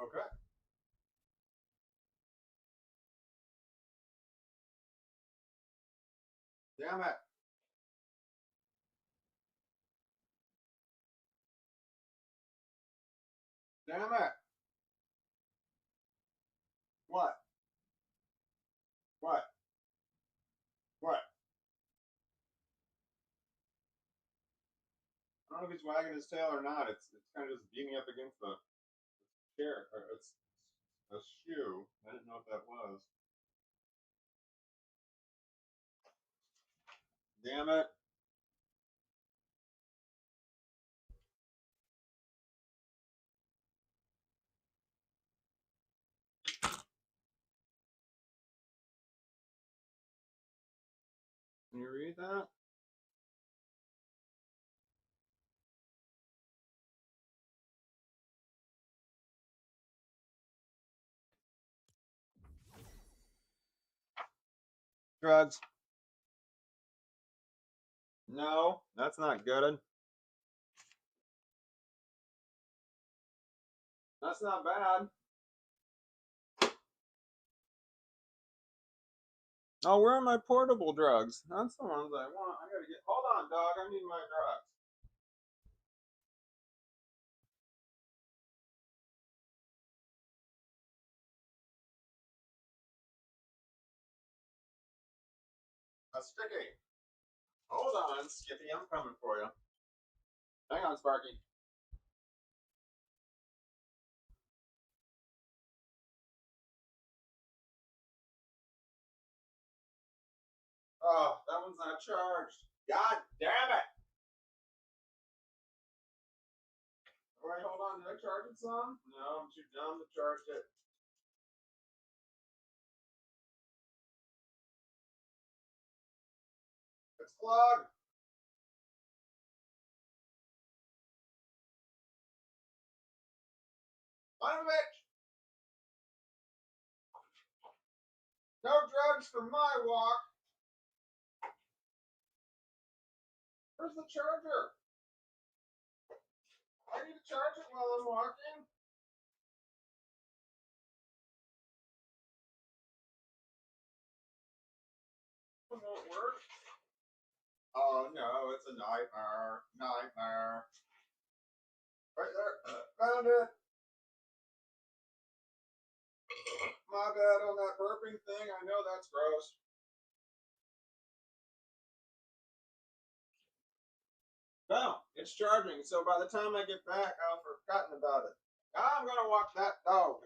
Okay. Damn it. Damn it. What? What? What? I don't know if he's wagging his tail or not. It's kind of just beating up against the chair. It's a shoe. I didn't know what that was. Damn it. Can you read that? Drugs. No, that's not good. That's not bad. Oh, where are my portable drugs? That's the ones I want. I gotta get. Hold on, dog. I need my drugs. A sticky. Hold on, Skippy. I'm coming for you. Hang on, Sparky. Oh, that one's not charged. God damn it! Alright, hold on. Did I charge it some? No, I'm too dumb to charge it. It's plugged. Son of a bitch! No drugs for my walk. Where's the charger? I need to charge it while I'm walking. It won't work. Oh no, it's a nightmare. Nightmare. Right there. Found it. My bad on that burping thing. I know that's gross. No, it's charging. So by the time I get back, I'll have forgotten about it. I'm gonna walk that dog.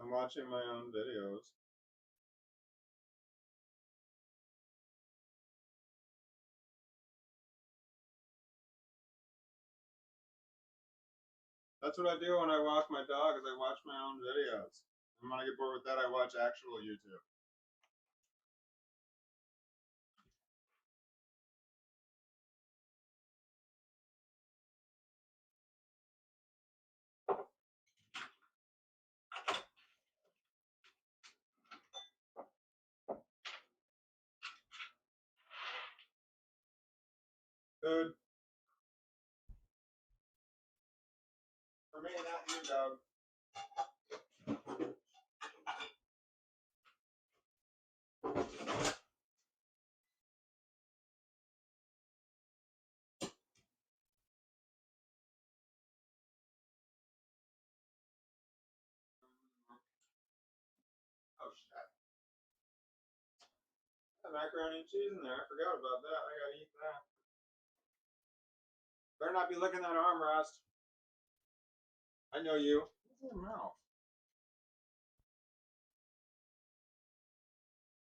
I'm watching my own videos. That's what I do when I walk my dog, is I watch my own videos. And when I get bored with that, I watch actual YouTube. Food. For me, not you, dog. Oh, shit. Got macaroni and cheese in there. I forgot about that. I gotta eat that. Better not be licking that armrest. I know you. What's in your mouth?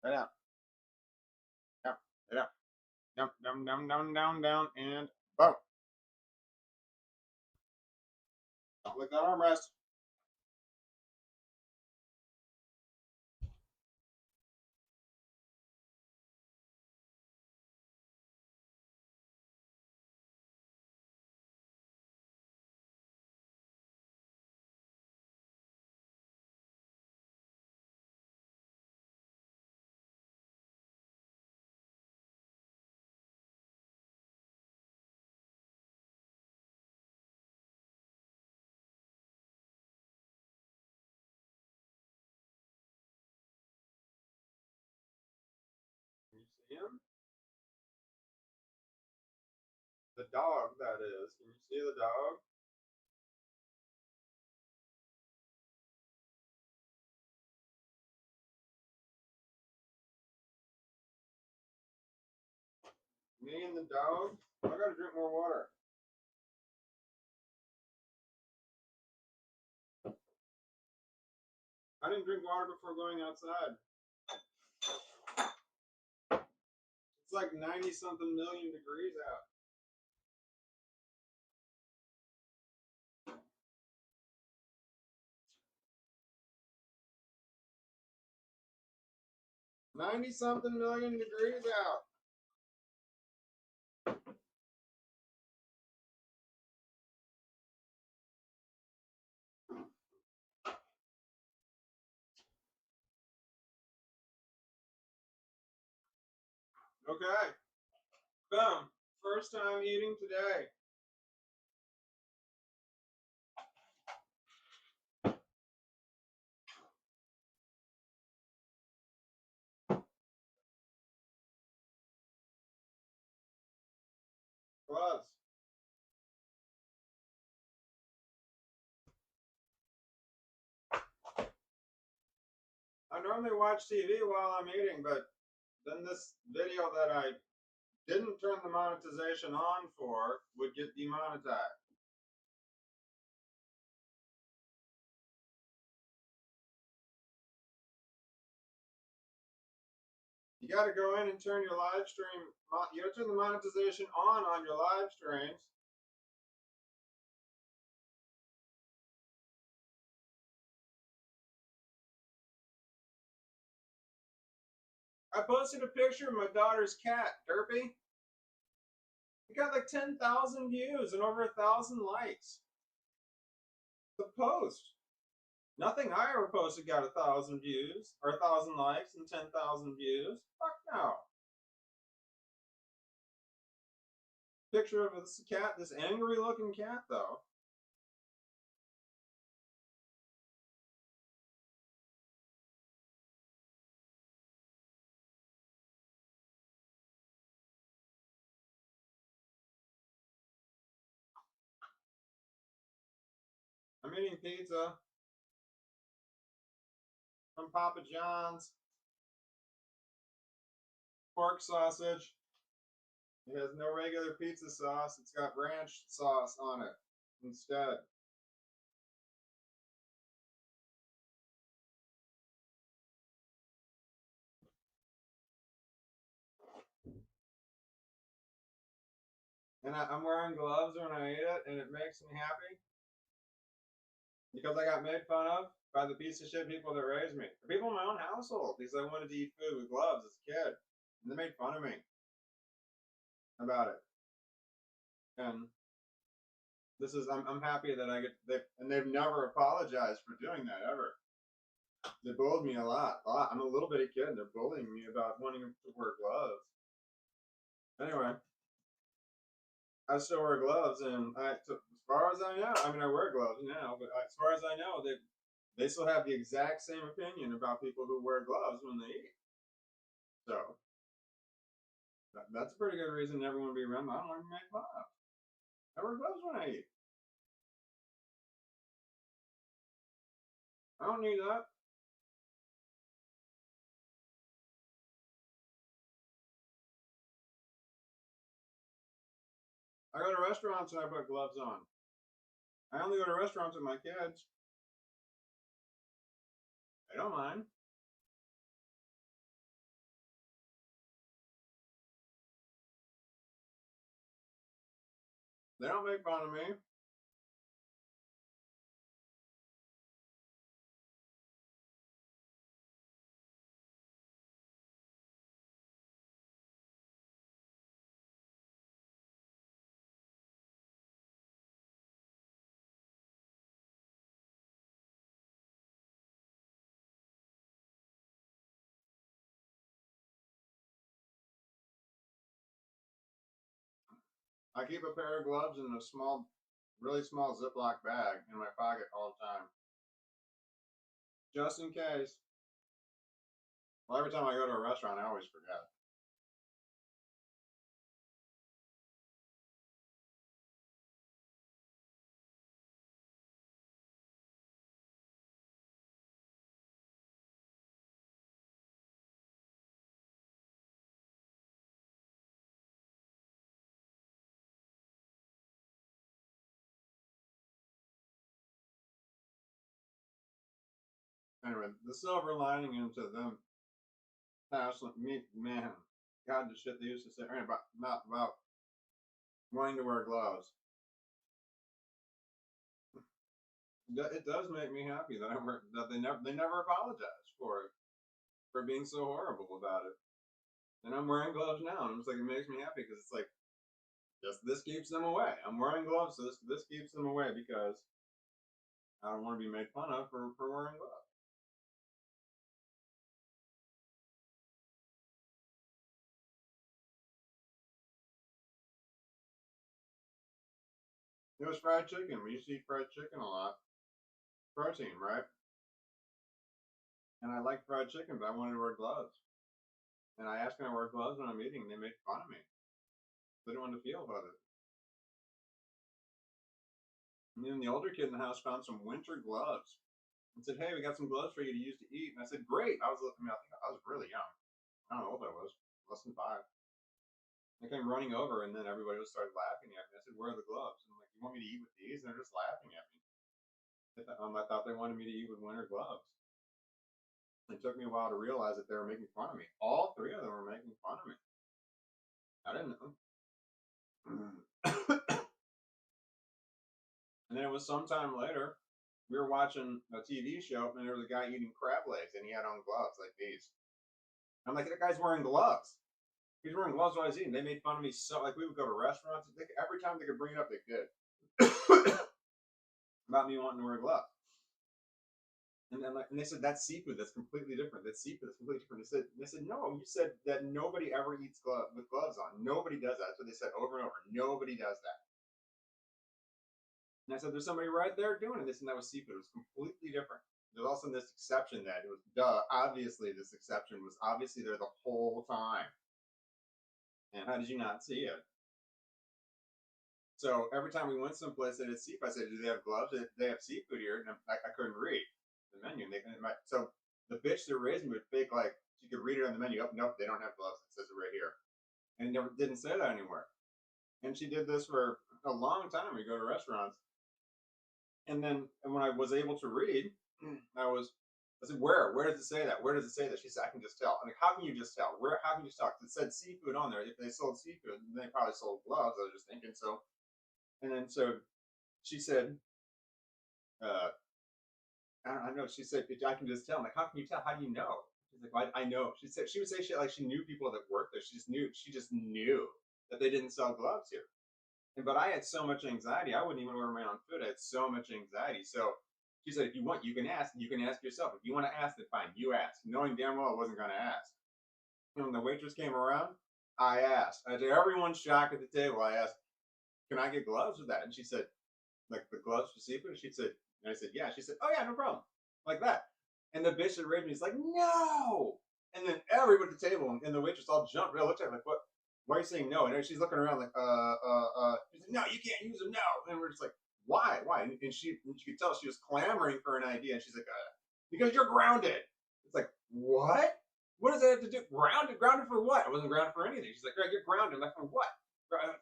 Right out. Yep. Right out. Down, and boom. Don't lick that armrest. Can you see him? The dog, that is. Can you see the dog? Me and the dog? I gotta drink more water. I didn't drink water before going outside. It's like 90 something million degrees out. $90 something million degrees out. Okay. Boom. First time eating today. Gloves. I normally watch TV while I'm eating, but then this video that I didn't turn the monetization on for would get demonetized. You got to go in and turn your live stream. You got to turn the monetization on your live streams. I posted a picture of my daughter's cat, Derpy. It got like 10,000 views and over 1,000 likes. The post. Nothing I ever posted got 1,000 views or 1,000 likes and 10,000 views. Fuck no. Picture of this cat, this angry looking cat though. I'm eating pizza from Papa John's. Pork sausage. It has no regular pizza sauce. It's got ranch sauce on it instead. and I'm wearing gloves when I eat it, and it makes me happy because I got made fun of by the piece of shit people that raised me, the people in my own household, because I wanted to eat food with gloves as a kid, and they made fun of me about it. And this is I'm happy that I get and they've never apologized for doing that ever. They bullied me a lot. I'm a little bitty kid, and they're bullying me about wanting to wear gloves. Anyway, I still wear gloves, and as far as I know, I mean, I wear gloves now, but as far as I know, they still have the exact same opinion about people who wear gloves when they eat. So that's a pretty good reason everyone to be around. I don't want to make fun of. I wear gloves when I eat. I don't need that. I go to restaurants and I put gloves on. I only go to restaurants with my kids. They don't mind. They don't make fun of me. I keep a pair of gloves in a small, really small Ziploc bag in my pocket all the time, just in case. Well, every time I go to a restaurant, I always forget. Anyway, the silver lining into them passionate me, man, God, the shit they used to say about not about wanting to wear gloves. It does make me happy that that they never apologized for being so horrible about it. And I'm wearing gloves now, and it's like it makes me happy because it's like this keeps them away. I'm wearing gloves, so this keeps them away because I don't want to be made fun of for wearing gloves. It was fried chicken. We used to eat fried chicken a lot. Protein, right? And I like fried chicken, but I wanted to wear gloves. And I asked them to wear gloves when I'm eating, and they made fun of me. They didn't want to feel about it. And then the older kid in the house found some winter gloves and said, "Hey, we got some gloves for you to use to eat." And I said, "Great." I mean, I think I was really young. I don't know what I was, less than 5. I came running over, and then everybody was started laughing at me. I said, "Where are the gloves?" And I'm like, "You want me to eat with these?" And they're just laughing at me. I thought they wanted me to eat with winter gloves. It took me a while to realize that they were making fun of me. All 3 of them were making fun of me. I didn't know. And then it was sometime later, we were watching a TV show, and there was a guy eating crab legs, and he had on gloves like these. I'm like, that guy's wearing gloves. He's wearing gloves while he's eating. They made fun of me so, like, we would go to restaurants. Every time they could bring it up, they did. About me wanting to wear gloves. And they said, that's seafood. That's completely different. That's seafood. That's completely different. They said, no, you said that nobody ever eats with gloves on. Nobody does that. That's what they said over and over. Nobody does that. And I said, there's somebody right there doing it. This and that was seafood. It was completely different. There's also this exception that it was, obviously this exception was obviously there the whole time. And how did you not see it? So every time we went someplace that had seafood, I said, do they have gloves? They have seafood here. And I couldn't read the menu. So the bitch that raised me would fake like she could read it on the menu. Oh, nope, they don't have gloves. It says it right here. And it never didn't say that anywhere. And she did this for a long time. We go to restaurants. And then when I was able to read, I was I said, where? Where does it say that? Where does it say that? She said, I can just tell. I'm like, how can you just tell? Where? How can you just tell? 'Cause it said seafood on there. If they sold seafood, then they probably sold gloves. I was just thinking so. And then so she said, uh, I don't know. She said, I can just tell. I'm like, how can you tell? How do you know? She's like, well, I know. She said she would say shit like she knew people that worked there. She just knew. She just knew that they didn't sell gloves here. And but I had so much anxiety, I wouldn't even order my own food. I had so much anxiety. So she said, if you want, you can ask. You can ask yourself. If you want to ask, then fine. You ask, knowing damn well I wasn't going to ask. And when the waitress came around, I asked. To everyone's shock at the table, I asked, "Can I get gloves with that?" And she said, "Like the gloves for seafood?" She said, and I said, "Yeah." She said, "Oh yeah, no problem." Like that. And the bitch that raised me is like, "No!" And then everybody at the table and the waitress all jumped. Real looked at her like, "What? Why are you saying no?" And then she's looking around like, She's like, "No, you can't use them. No." And we're just like, "Why? Why?" And you could tell she was clamoring for an idea. And she's like, "Because you're grounded." It's like, what? What does that have to do? Grounded? Grounded for what? I wasn't grounded for anything. She's like, "Greg, you're grounded." I'm like, for what?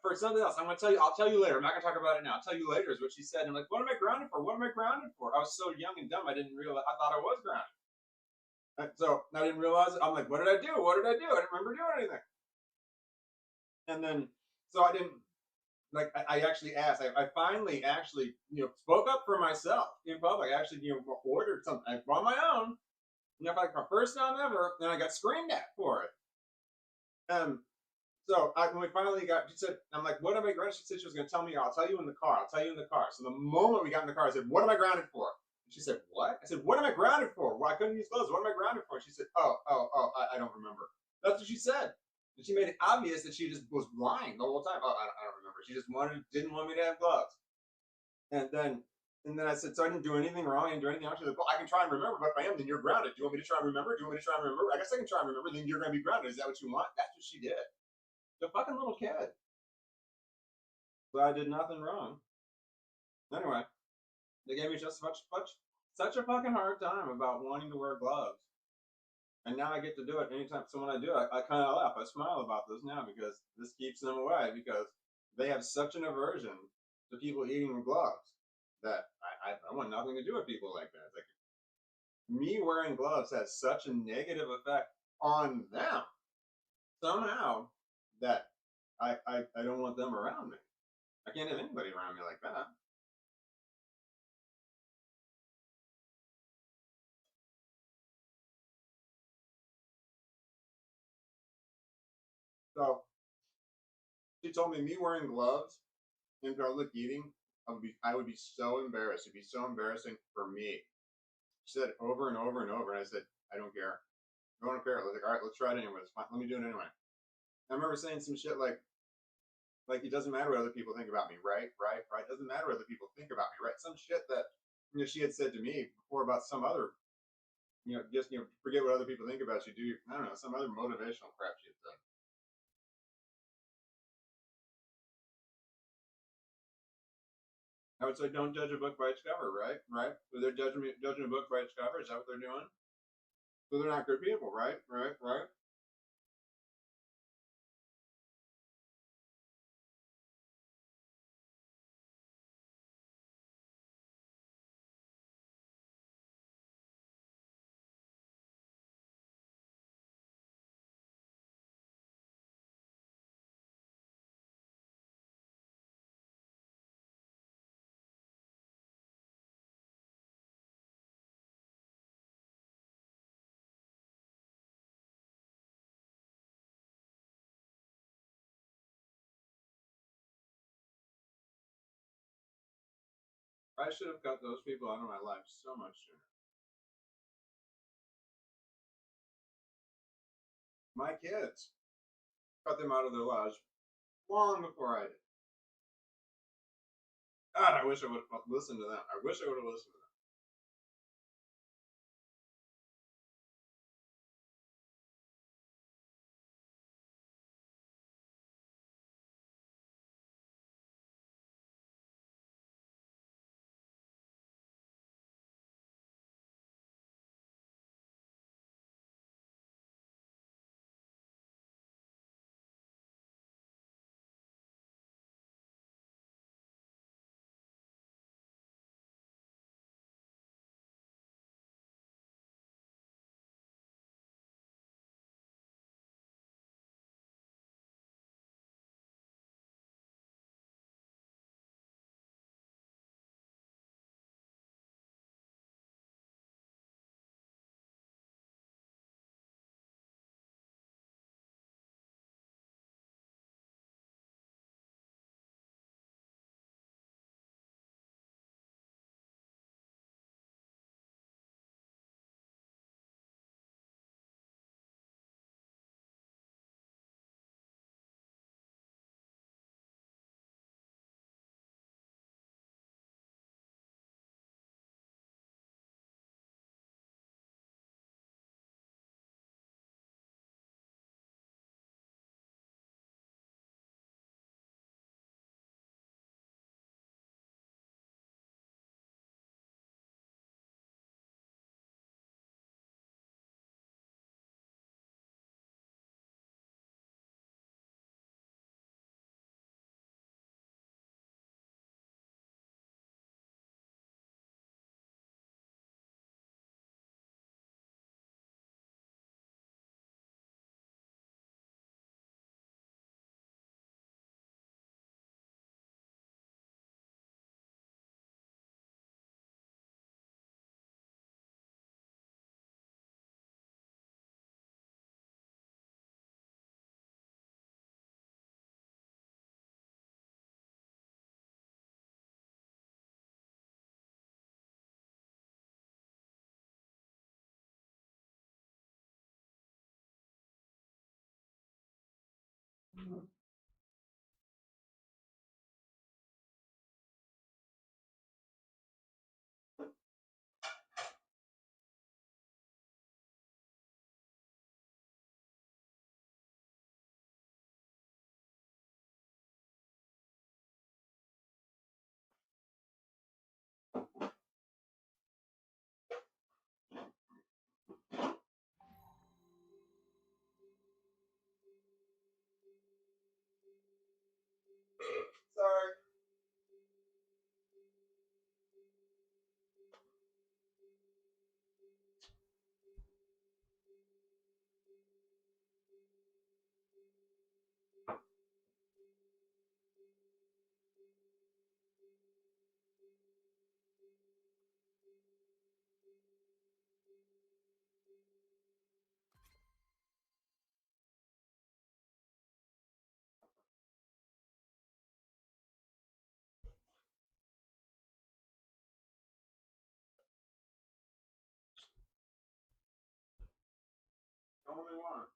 For something else. I'm gonna tell you. I'll tell you later. I'm not gonna talk about it now. I'll tell you later. Is what she said. And I'm like, what am I grounded for? What am I grounded for? I was so young and dumb. I didn't realize. I thought I was grounded. And so I didn't realize it. I'm like, what did I do? What did I do? I didn't remember doing anything. And then, so I didn't like. I actually asked. I finally actually spoke up for myself in public. I actually ordered something on my own. Like my first time ever, and I got screamed at for it. So when we finally got, she said, I'm like, what am I grounded? She said she was going to tell me, I'll tell you in the car. I'll tell you in the car. So the moment we got in the car, I said, what am I grounded for? And she said, what? I said, what am I grounded for? Well, I couldn't use clothes. What am I grounded for? And she said, I don't remember. That's what she said. And she made it obvious that she just was lying the whole time. Oh, I don't remember. She just didn't want me to have gloves. And then I said, so I didn't do anything wrong. I didn't do anything wrong. She said, well, I can try and remember, but if I am, then you're grounded. Do you want me to try and remember? Do you want me to try and remember? I guess I can try and remember. Then you're going to be grounded. Is that what you want? That's what she did. The fucking little kid. So I did nothing wrong. Anyway, they gave me such a fucking hard time about wanting to wear gloves. And now I get to do it anytime. So when I do it, I kind of laugh. I smile about this now because this keeps them away because they have such an aversion to people eating with gloves that I want nothing to do with people like that. It's like me wearing gloves has such a negative effect on them somehow that I don't want them around me. I can't have anybody around me like that. So she told me wearing gloves in public eating, I would be so embarrassed. It'd be so embarrassing for me. She said over and over and over, and I said, I don't care. I don't care. I was like, all right, let's try it anyway. It's fine. Let me do it anyway. I remember saying some shit like it doesn't matter what other people think about me, right? Right? Right? It doesn't matter what other people think about me, right? Some shit that she had said to me before about some other, just forget what other people think about you. I don't know, some other motivational crap she had said. I would say don't judge a book by its cover, right? Right? So they're judging a book by its cover. Is that what they're doing? So they're not good people, right? Right? Right? I should have cut those people out of my life so much sooner. My kids cut them out of their lives long before I did. God, I wish I would have listened to them. I wish I would have listened to them. Sorry. Only one.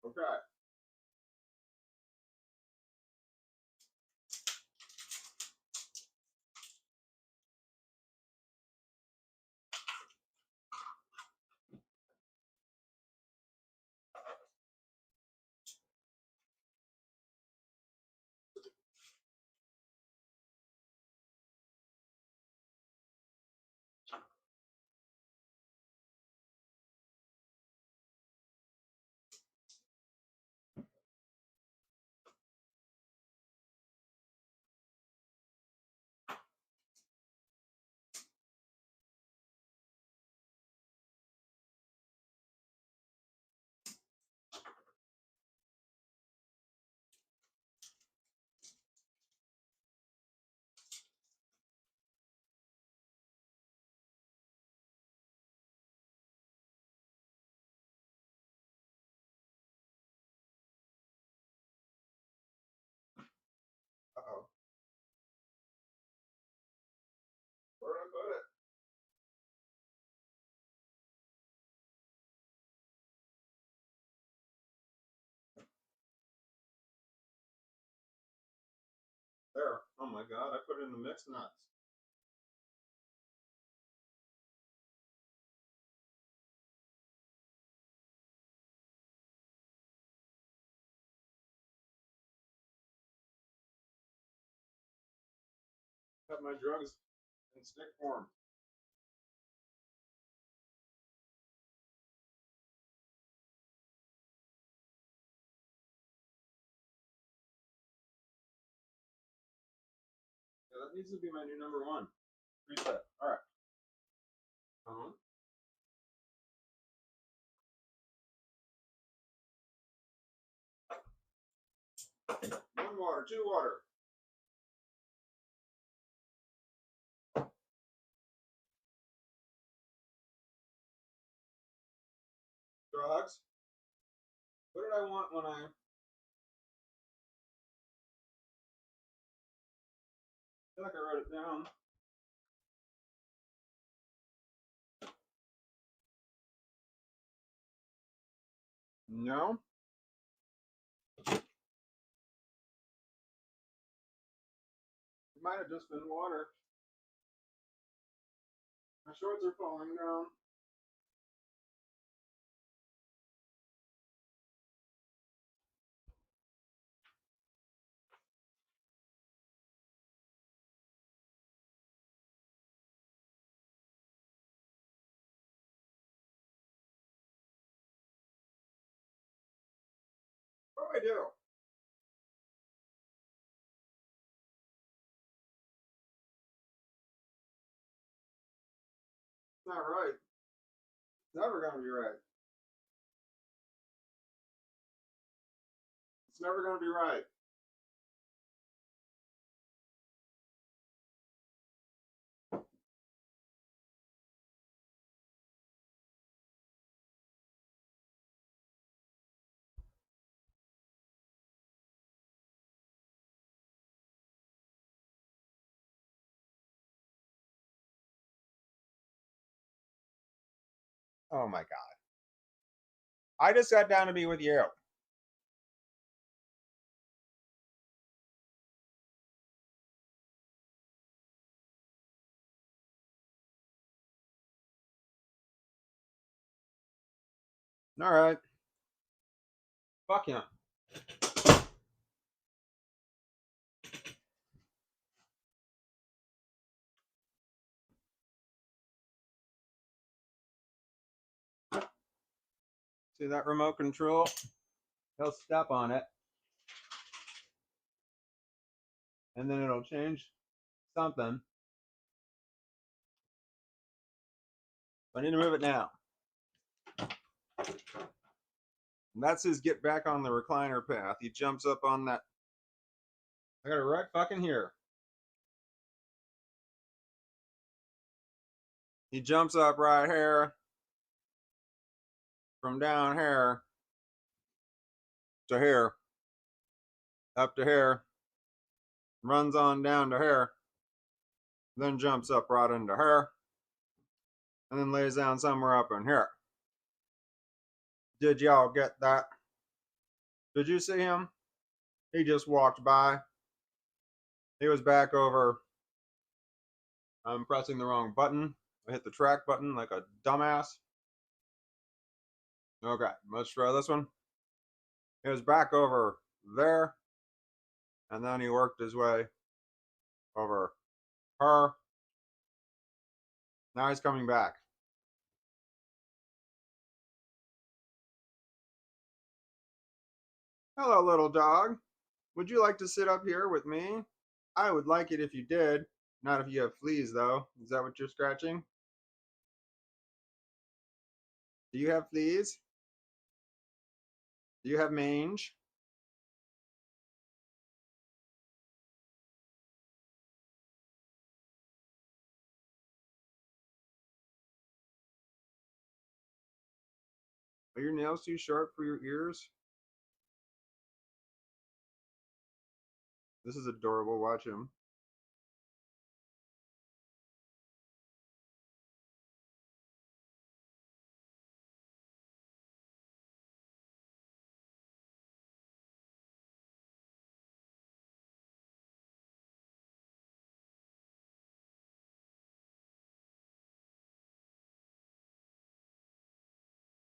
Okay. Uh-oh. Where did I put it? There. Oh my god, I put it in the mixed nuts. Got my drugs in stick form. Yeah, that needs to be my new number one. Reset. Alright. One water, two water. Drugs. What did I want when I feel like I wrote it down? No. It might have just been water. My shorts are falling down. What do I do? It's not right. It's never gonna be right. It's never gonna be right. Oh my God. I just sat down to be with you. All right. Fuck him. See that remote control? He'll step on it. And then it'll change something. I need to move it now. And that's his get back on the recliner path. He jumps up on that. I got it right fucking here. He jumps up right here. From down here to here. Up to here. Runs on down to here. Then jumps up right into here. And then lays down somewhere up in here. Did y'all get that? Did you see him? He just walked by. He was back over. I'm pressing the wrong button. I hit the track button like a dumbass. Okay, let's try this one. He was back over there. And then he worked his way over her. Now he's coming back. Hello, little dog. Would you like to sit up here with me? I would like it if you did. Not if you have fleas, though. Is that what you're scratching? Do you have fleas? Do you have mange? Are your nails too sharp for your ears? This is adorable. Watch him.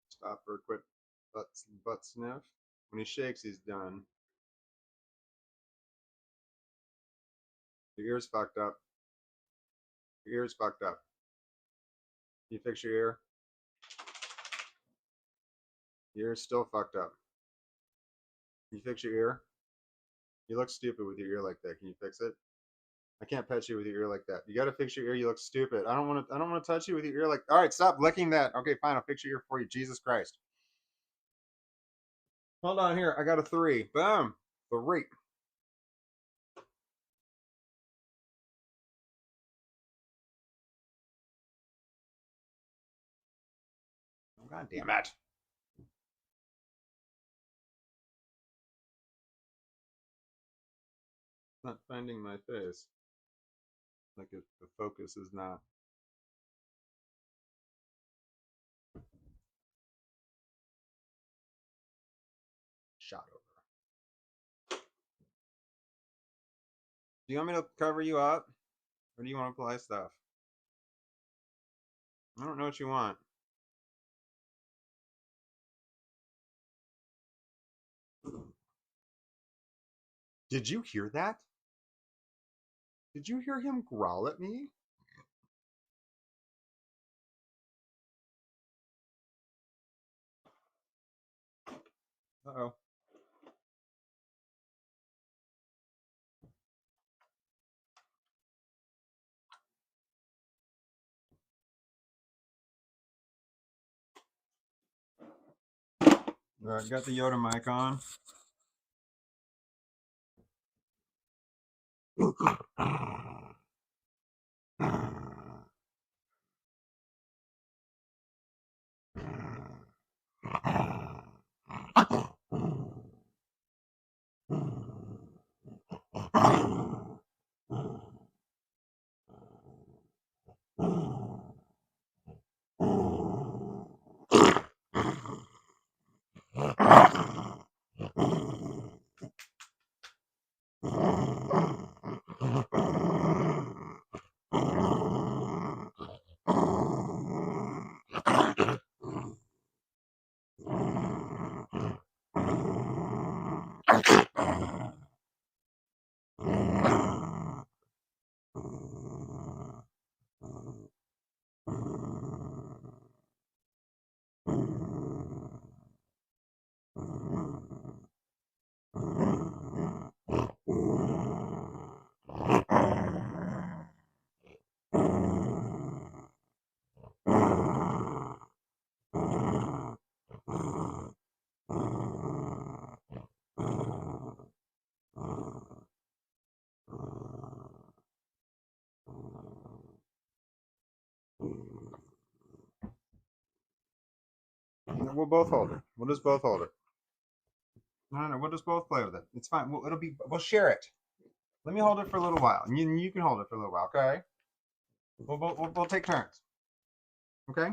Stop for a quick butt sniff. When he shakes, he's done. Your ear's fucked up. Your ear's fucked up. Can you fix your ear? Your ear's still fucked up. Can you fix your ear? You look stupid with your ear like that. Can you fix it? I can't pet you with your ear like that. You gotta fix your ear. You look stupid. I don't want to touch you with your ear like. All right, stop licking that. Okay, fine. I'll fix your ear for you. Jesus Christ. Hold on here. I got a 3. Boom. 3. Oh, God damn it. It's not finding my face. Like if the focus is not. Shot over. Do you want me to cover you up? Or do you want to apply stuff? I don't know what you want. Did you hear that? Did you hear him growl at me? Uh-oh. All right, got the Yoda mic on. we'll both hold it. We'll just both hold it. No, we'll just both play with it. It's fine. We'll share it. Let me hold it for a little while. And you can hold it for a little while, okay? We'll take turns. Okay?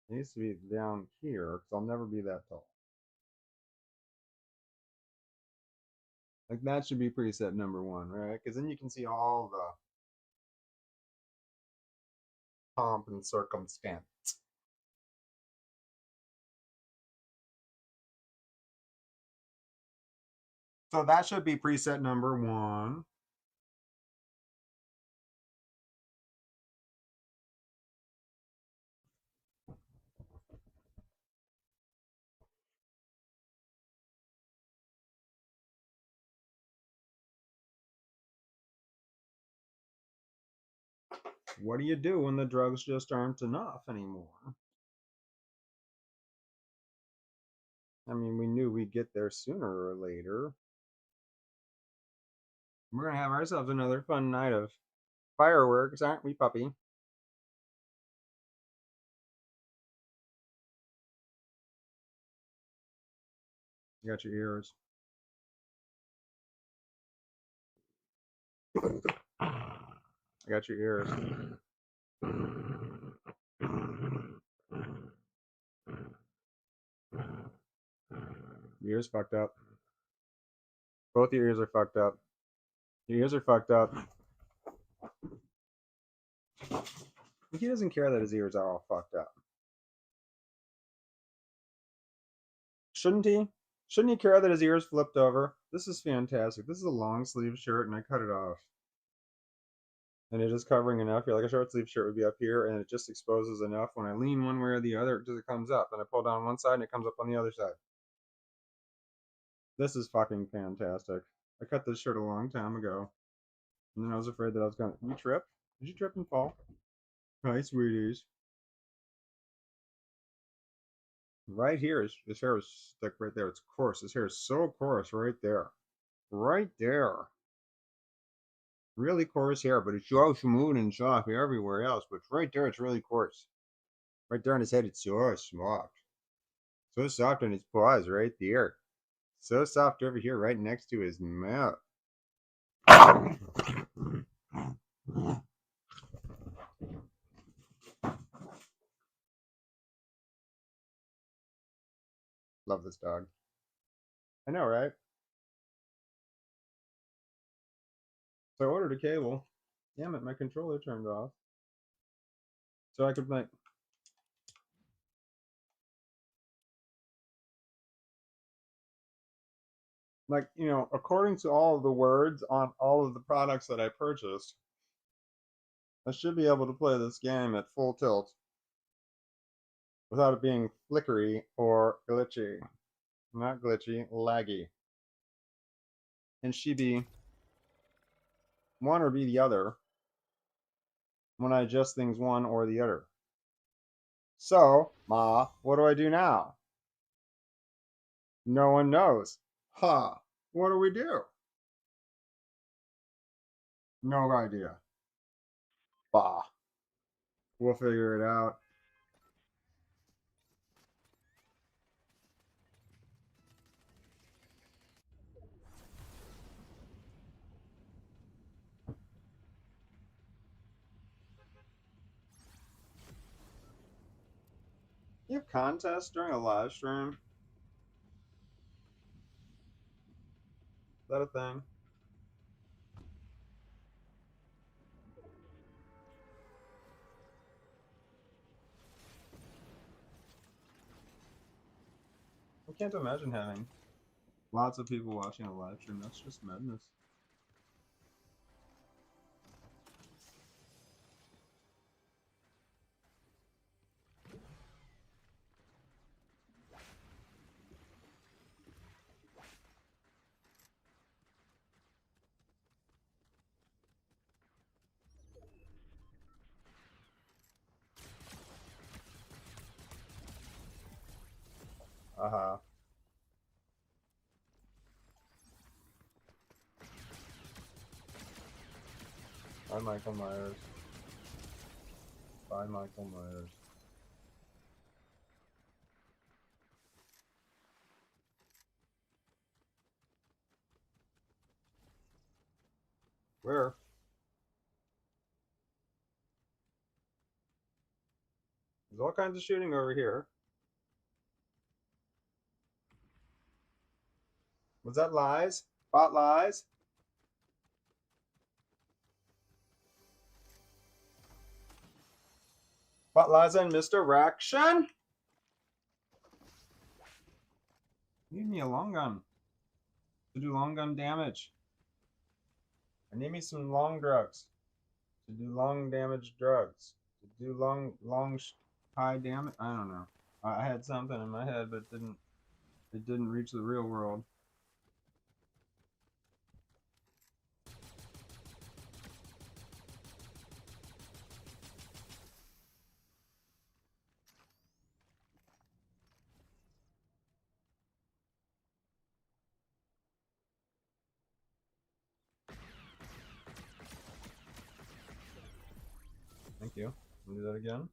It needs to be down here because I'll never be that tall. Like that should be preset number 1, right? Because then you can see all the pomp and circumstance. So that should be preset number 1. What do you do when the drugs just aren't enough anymore? I mean, we knew we'd get there sooner or later. We're going to have ourselves another fun night of fireworks, aren't we, puppy? You got your ears. I got your ears. Your ears fucked up. Both your ears are fucked up. Your ears are fucked up. He doesn't care that his ears are all fucked up. Shouldn't he? Shouldn't he care that his ears flipped over? This is fantastic. This is a long sleeve shirt and I cut it off. And it is covering enough. Like a short sleeve shirt would be up here and it just exposes enough. When I lean one way or the other, it just comes up. And I pull down one side and it comes up on the other side. This is fucking fantastic. I cut this shirt a long time ago. And then I was afraid that I was gonna. You trip? Did you trip and fall? Hi, sweeties. Right here, his hair is like right there. It's coarse. His hair is so coarse right there. Right there. Really coarse hair, but it's so smooth and soft everywhere else. But right there, it's really coarse. Right there on his head, it's so soft. So soft on his paws right there. So soft over here, right next to his mouth. Love this dog. I know, right? So I ordered a cable. Damn it, my controller turned off. So I could like, you know, according to all of the words on all of the products that I purchased, I should be able to play this game at full tilt without it being flickery or glitchy. Not glitchy, laggy. And she be one or be the other when I adjust things one or the other. So, Ma, what do I do now? No one knows. Ha! What do we do? No idea. Bah. We'll figure it out. You have contests during a live stream? Is that a thing? I can't imagine having lots of people watching a live stream. That's just madness. Uh-huh. Bye, Michael Myers. Bye, Michael Myers. Where? There's all kinds of shooting over here. Was that lies? Bot lies? Bot lies and misdirection? Need me a long gun to do long gun damage. I need me some long drugs to do long damage drugs to do long high damage. I don't know. I had something in my head, but it didn't reach the real world. Thank you. We'll do that again.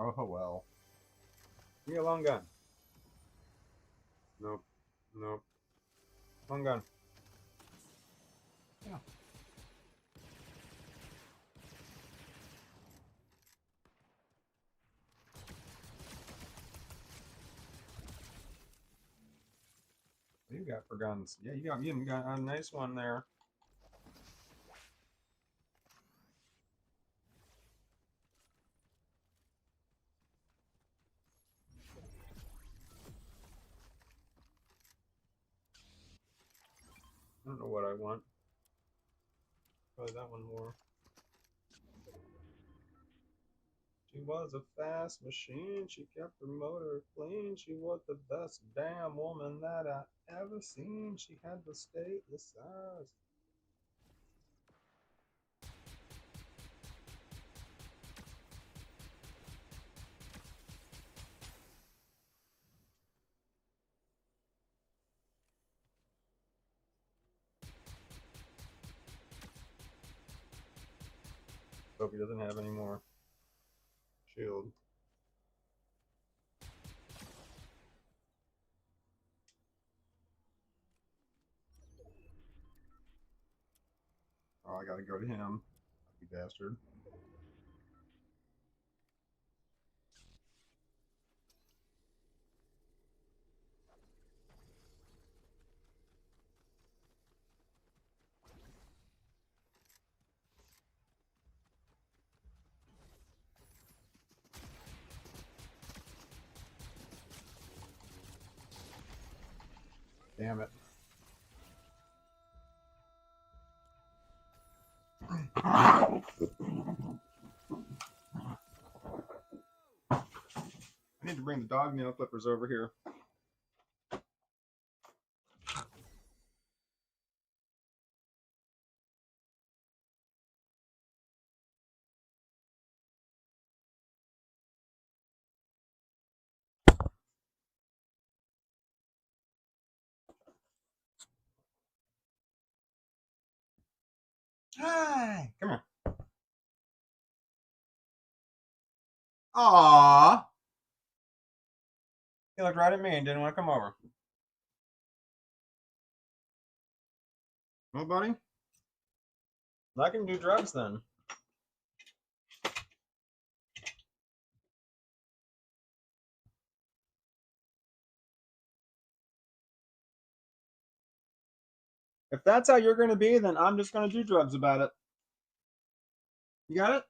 Oh well. Give me a long gun. Nope. Nope. Long gun. Yeah. What do you got for guns? Yeah, you got a nice one there. I don't know what I want. Probably that one more. She was a fast machine. She kept her motor clean. She was the best damn woman that I ever seen. She had the stately size. Hope he doesn't have any more shield. Oh, I gotta go to him. You bastard. Damn it. I need to bring the dog nail clippers over here. Hi, come here. Aww. He looked right at me and didn't want to come over. Well, buddy, I can do drugs then. If that's how you're going to be, then I'm just going to do drugs about it. You got it?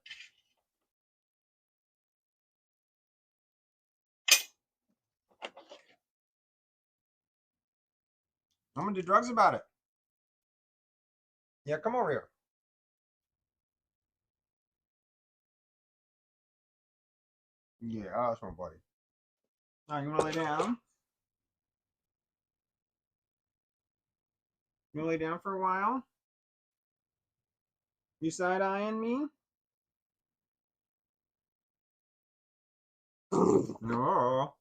I'm going to do drugs about it. Yeah, come over here. Yeah, that's my buddy. Alright, you wanna lay down? You wanna lay down for a while? You side eyeing me? No.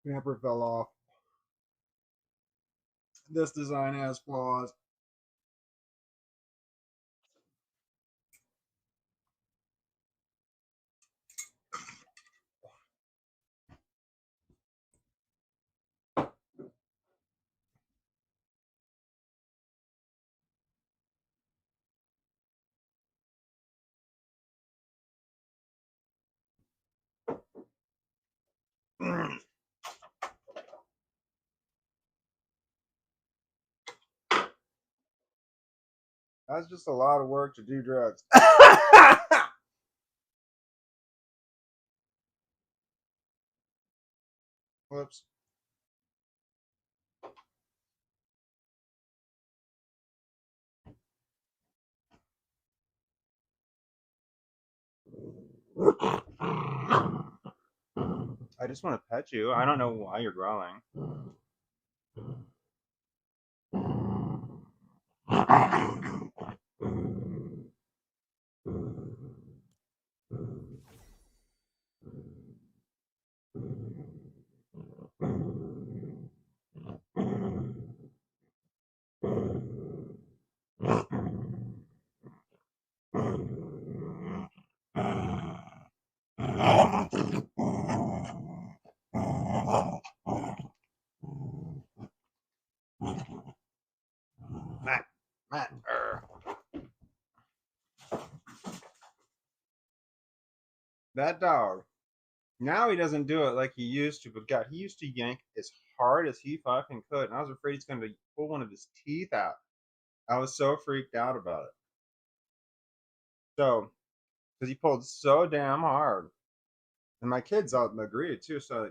Camper fell off. This design has flaws. That's just a lot of work to do drugs. Whoops. I just want to pet you. I don't know why you're growling. Matt, Matt. That dog. Now he doesn't do it like he used to, but God, he used to yank as hard as he fucking could, and I was afraid he's going to pull one of his teeth out. I was so freaked out about it. So, because he pulled so damn hard, and my kids all agreed too. So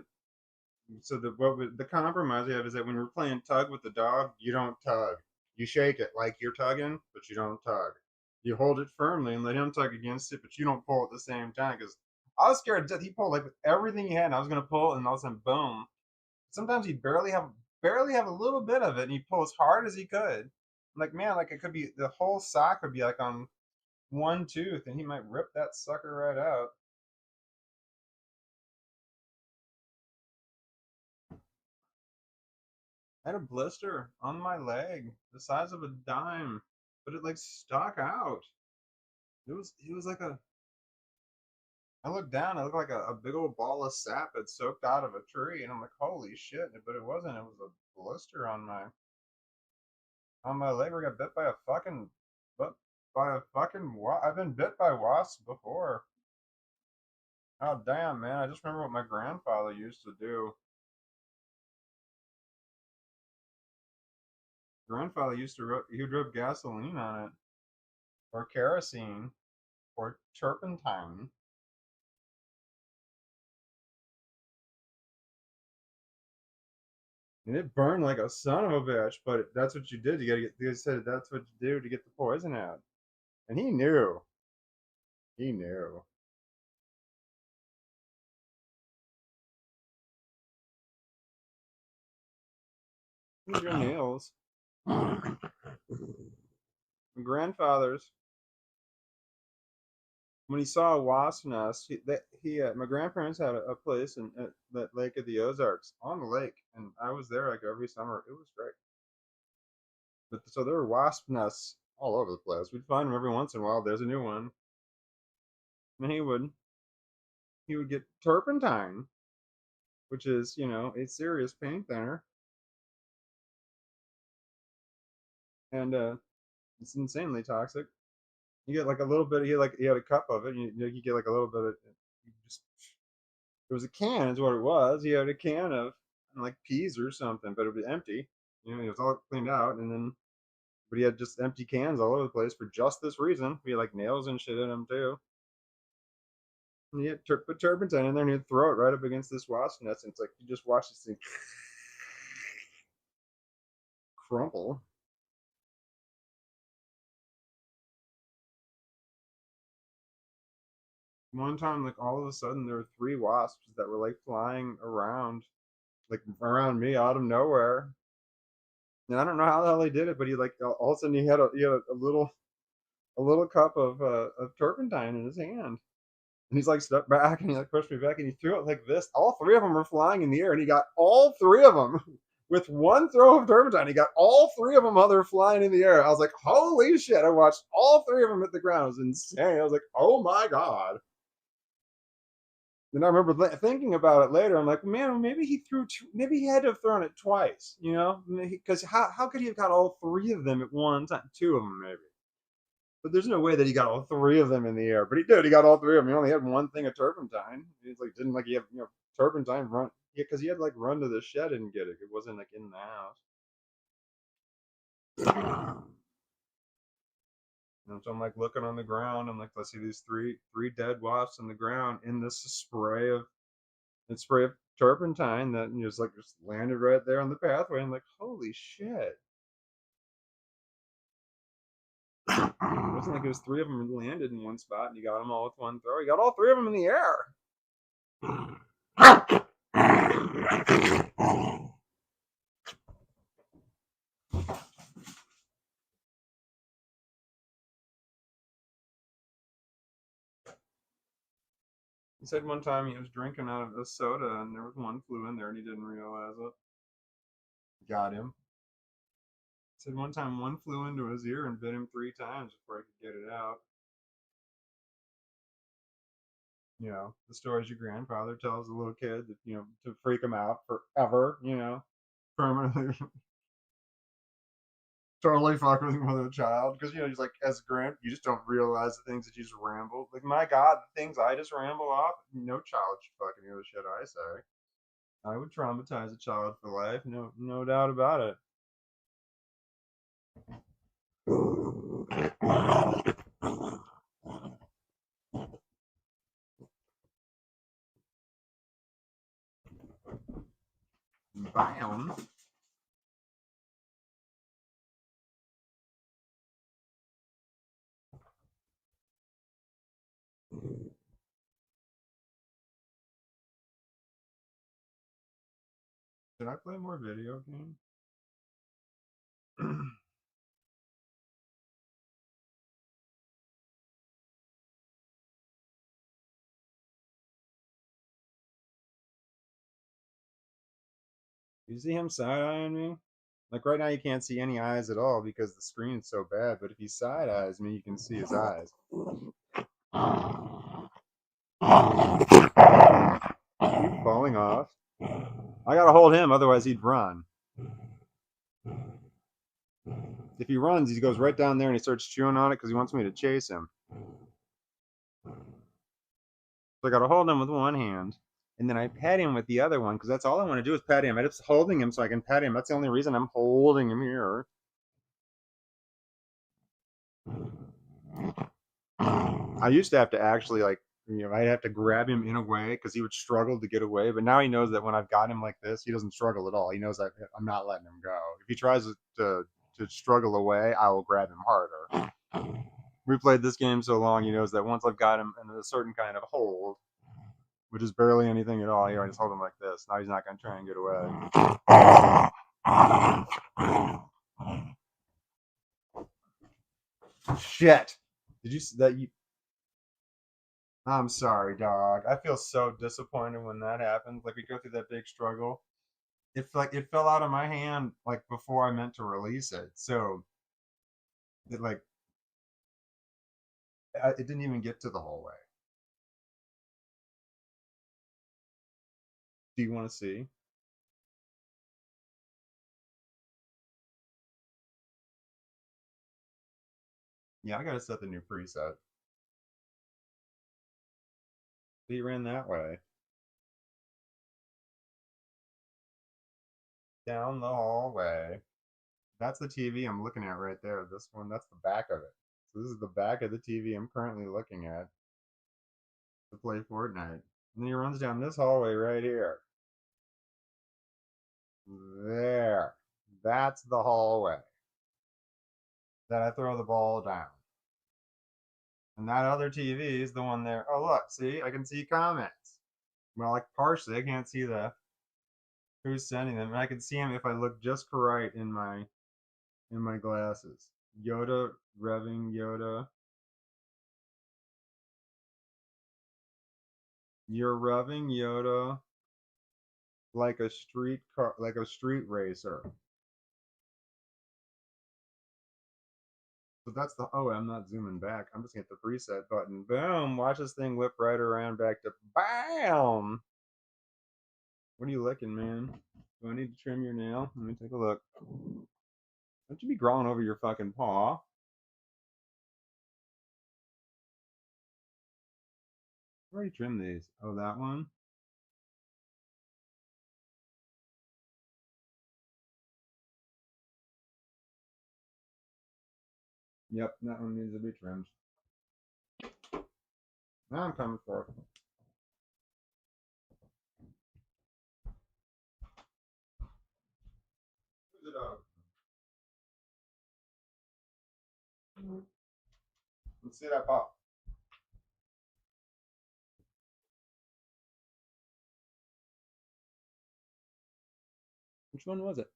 the compromise we have is that when we're playing tug with the dog, you don't tug. You shake it like you're tugging, but you don't tug. You hold it firmly and let him tug against it, but you don't pull at the same time. Because I was scared to death. He pulled like with everything he had, and I was gonna pull, and all of a sudden, boom! Sometimes he barely have a little bit of it, and he pull as hard as he could. I'm like, man, like it could be the whole sock would be like on one tooth, and he might rip that sucker right out. I had a blister on my leg the size of a dime, but it like stuck out. It was like a I looked down, it looked like a big old ball of sap had soaked out of a tree, and I'm like, holy shit, but it wasn't. It was a blister on my leg where I got bit by a fucking I've been bit by wasps before. Oh damn, man! I just remember what my grandfather used to do. Grandfather used to he would rub gasoline on it, or kerosene, or turpentine, and it burned like a son of a bitch. But that's what you did. You gotta get. They said that's what you do to get the poison out, and he knew. He knew. Use your nails. My grandfather's when he saw a wasp nest, my grandparents had a place in at that lake of the Ozarks on the lake, and I was there like every summer. It was great. But so there were wasp nests all over the place. We'd find them every once in a while. There's a new one, and he would get turpentine, which is a serious paint thinner, and it's insanely toxic. You get like a little bit. He had a cup of it. You get like a little bit of. You just It was a can, is what it was. He had a can of like peas or something, but it was empty. It was all cleaned out, and then but he had just empty cans all over the place for just this reason. We had like nails and shit in them too. And he had put turpentine in there, and he'd throw it right up against this wasp nest, and it's like you just watch this thing crumple. One time, like all of a sudden, there were three wasps that were like flying around, like around me out of nowhere. And I don't know how the hell he did it, but he like all of a sudden he had a little cup of turpentine in his hand. And he's like stepped back and he like pushed me back and he threw it like this. All three of them were flying in the air and he got all three of them with one throw of turpentine. He got all three of them while they're flying in the air. I was like, holy shit. I watched all three of them hit the ground. It was insane. I was like, oh my God. Then I remember thinking about it later. I'm like, man, maybe maybe he had to have thrown it twice, because how could he have got all three of them at one time? Two of them, maybe. But there's no way that he got all three of them in the air. But he did. He got all three of them. He only had one thing of turpentine. He's like, didn't like he have turpentine run? Yeah, because he had to like run to the shed and get it. It wasn't like in the house. And so I'm like looking on the ground. I'm like, let's see these three dead wasps on the ground in this spray of turpentine that just landed right there on the pathway. I'm like, holy shit. It wasn't like it was three of them landed in one spot and you got them all with one throw. You got all three of them in the air. He said one time he was drinking out of a soda and there was one flew in there and he didn't realize it. Got him. He said one time one flew into his ear and bit him 3 times before he could get it out. The stories your grandfather tells a little kid that, to freak him out forever, permanently. Totally fucking with a child because he's like as a grand you just don't realize the things that you just ramble like my god the things I just ramble off no child should fucking hear the shit I say. I would traumatize a child for life, no doubt about it. Bam. Should I play more video games? You see him side eyeing me? Like right now, you can't see any eyes at all because the screen's so bad. But if he side eyes me, you can see his eyes. Keep falling off. I gotta hold him, otherwise he'd run. If he runs, he goes right down there and he starts chewing on it because he wants me to chase him. So I gotta hold him with one hand, and then I pat him with the other one because that's all I want to do is pat him. I'm just holding him so I can pet him. That's the only reason I'm holding him here. I used to have to actually I'd have to grab him in a way because he would struggle to get away. But now he knows that when I've got him like this, he doesn't struggle at all. He knows that I'm not letting him go. If he tries to struggle away, I will grab him harder. We played this game so long, he knows that once I've got him in a certain kind of hold, which is barely anything at all, I just hold him like this. Now he's not going to try and get away. Shit! Did you see that? I'm sorry, dog. I feel so disappointed when that happens. Like we go through that big struggle. It fell out of my hand like before I meant to release it. So it it didn't even get to the hallway. Do you want to see? Yeah, I gotta set the new preset. He ran that way. Down the hallway. That's the TV I'm looking at right there. This one, that's the back of it. So this is the back of the TV I'm currently looking at to play Fortnite. And then he runs down this hallway right here. There. That's the hallway that I throw the ball down. And that other TV is the one there. Oh, look, see? I can see comments. Well, like partially, I can't see the who's sending them. And I can see them if I look just right in my glasses. Yoda, revving Yoda. You're revving Yoda like a street racer. So that's the, oh, I'm not zooming back. I'm just gonna hit the preset button. Boom! Watch this thing whip right around back to BAM! What are you licking, man? Do I need to trim your nail? Let me take a look. Don't you be crawling over your fucking paw. I already trimmed these. Oh, that one? Yep, that one needs to be trimmed. Now I'm coming for it. Who's the dog? Let's see that paw. Which one was it?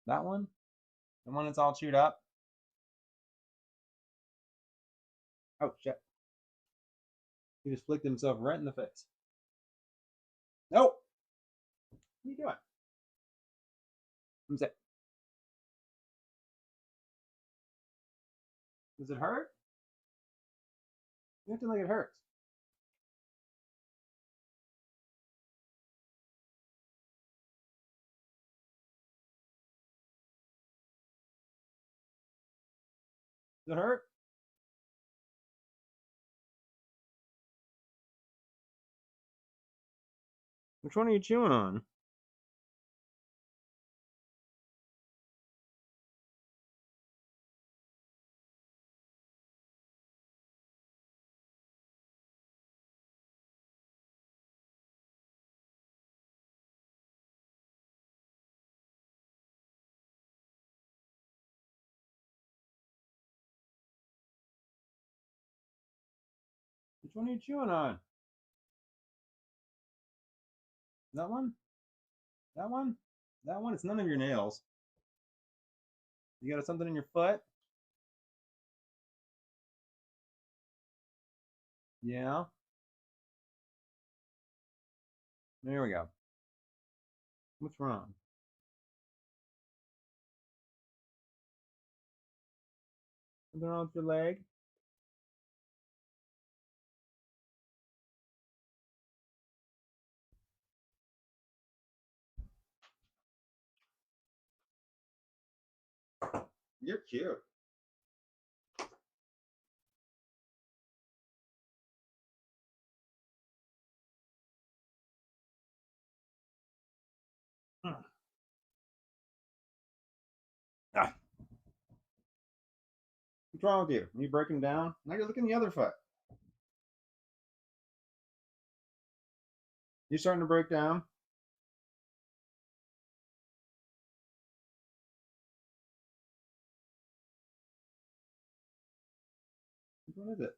That one? The one that's all chewed up? Oh, shit. He just flicked himself right in the face. Nope. What are you doing? What's it? Does it hurt? You acting like it hurts. Does it hurt? Which one are you chewing on? Which one are you chewing on? That one? That one? That one? It's none of your nails. You got something in your foot? Yeah. There we go. What's wrong? Something wrong with your leg? You're cute. Ah. What's wrong with you? Are you breaking down? Now you're looking the other foot. You starting to break down? What is it?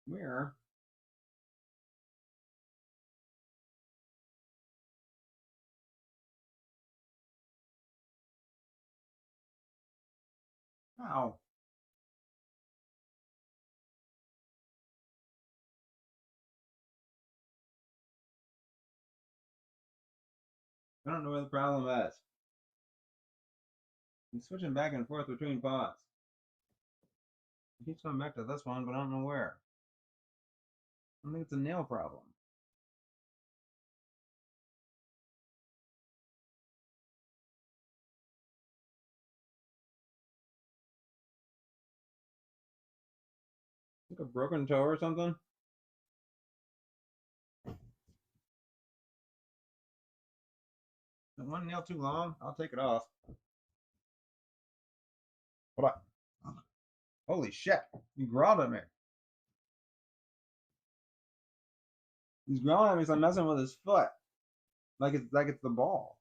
Where? Ow. I don't know where the problem is. I'm switching back and forth between pots. He keeps coming back to this one, but I don't know where. I think it's a nail problem. Like a broken toe or something? Is one nail too long? I'll take it off. What? Holy shit! He growled at me. He's growling at me, so I'm messing with his foot, like it's the ball.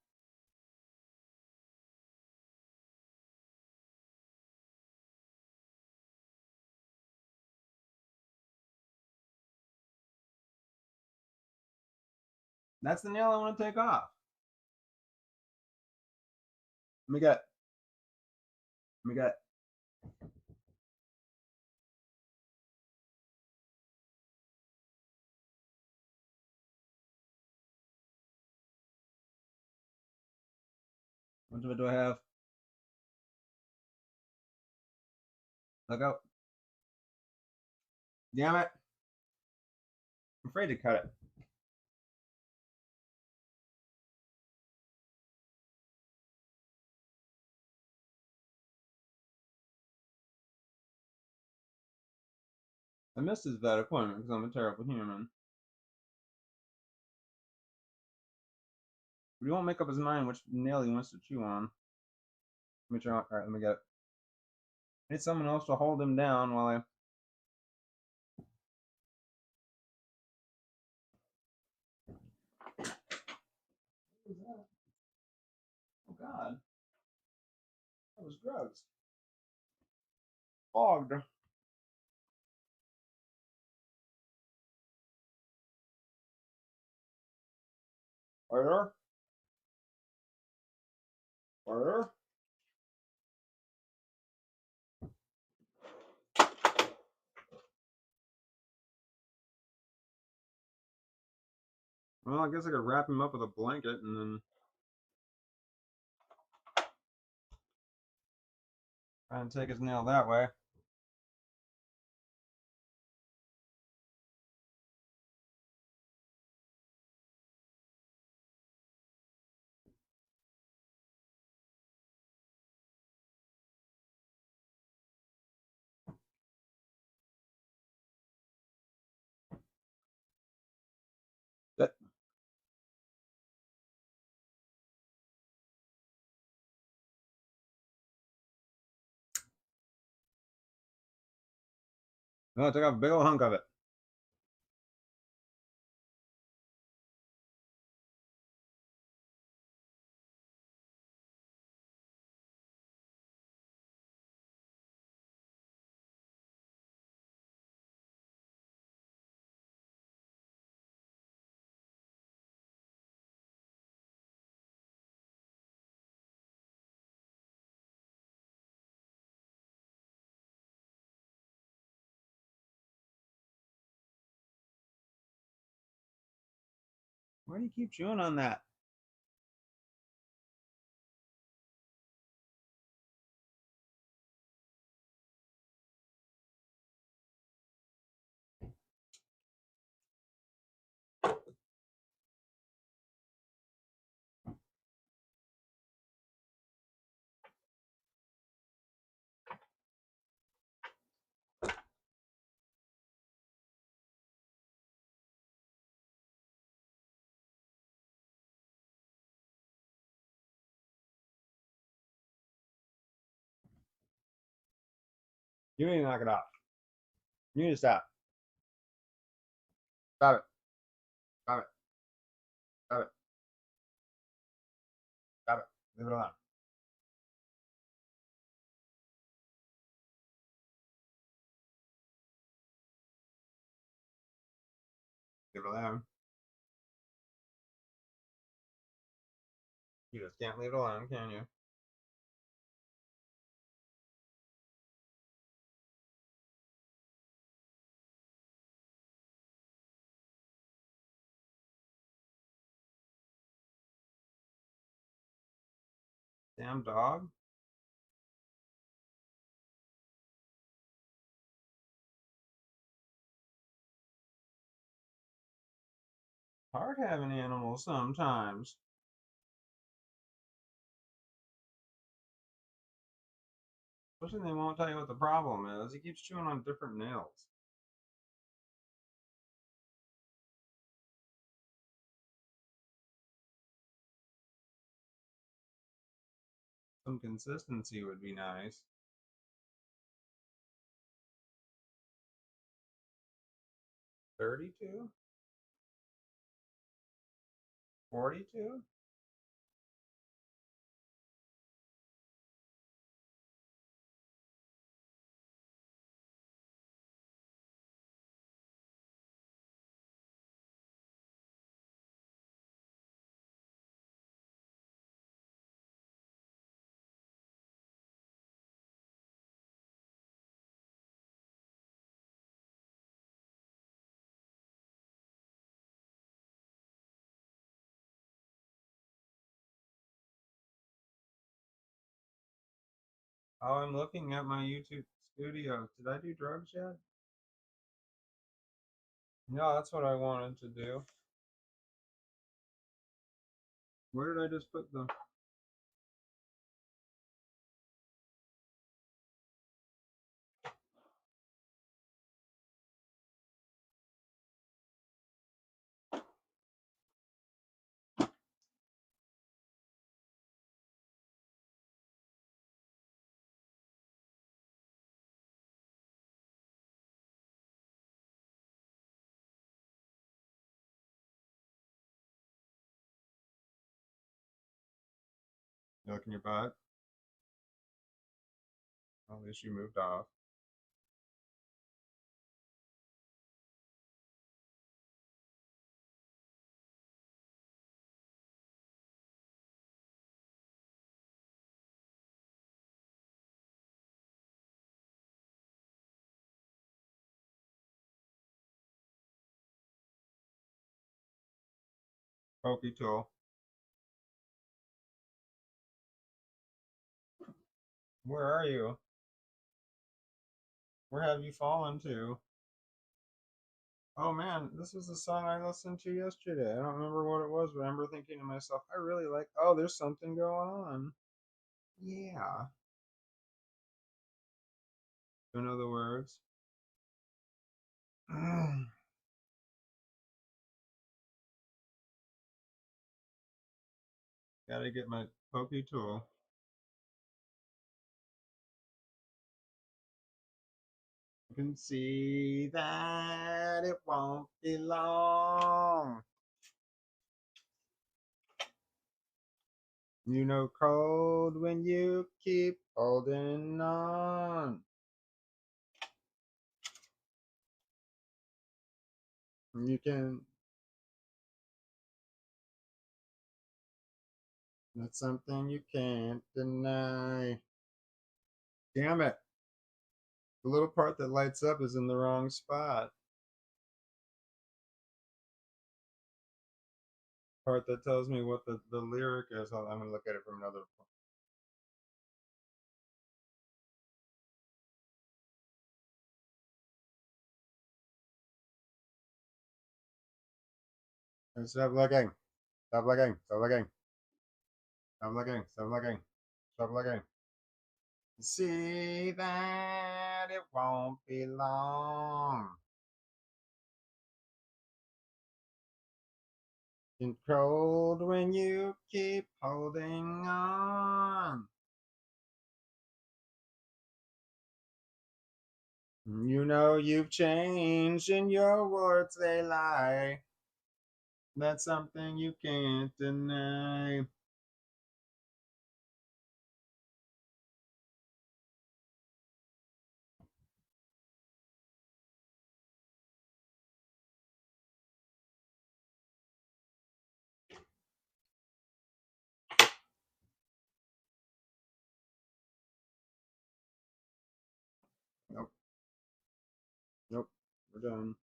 That's the nail I want to take off. Let me get. Let me get. How much of it do I have? Look out! Damn it! I'm afraid to cut it. I missed his vet appointment because I'm a terrible human. But he won't make up his mind which nail he wants to chew on. Let me try. All right, let me get it. I need someone else to hold him down while I. What was that? Oh God, that was gross. Fogged. Order. Order. Well, I guess I could wrap him up with a blanket and then try and take his nail that way. That. Oh, I took off a big old hunk of it. Why do you keep chewing on that? You need to knock it off. You need to stop. Stop it. Stop it. Stop it. Stop it. Leave it alone. Leave it alone. You just can't leave it alone, can you? Damn dog. Hard having animals sometimes. Especially when they won't tell you what the problem is. He keeps chewing on different nails. Some consistency would be nice. 32? 42? Oh, I'm looking at my YouTube studio. Did I do drugs yet? No, that's what I wanted to do. Where did I just put the... You looking your butt? At least you moved off. Pokey tool. Where are you? Where have you fallen to? Oh man, this was the song I listened to yesterday. I don't remember what it was, but I remember thinking to myself, I really like, oh, there's something going on. Yeah. Don't know the words. Gotta get my pokey tool. You can see that it won't be long. You know cold when you keep holding on. You can... That's something you can't deny. Damn it. The little part that lights up is in the wrong spot. part that tells me what the lyric is. I'm gonna look at it from another. Stop looking. Stop looking. Stop looking. Stop looking. Stop looking. Stop looking. See that it won't be long. It's cold when you keep holding on. You know you've changed and your words they lie. That's something you can't deny. Nope. Nope. We're done.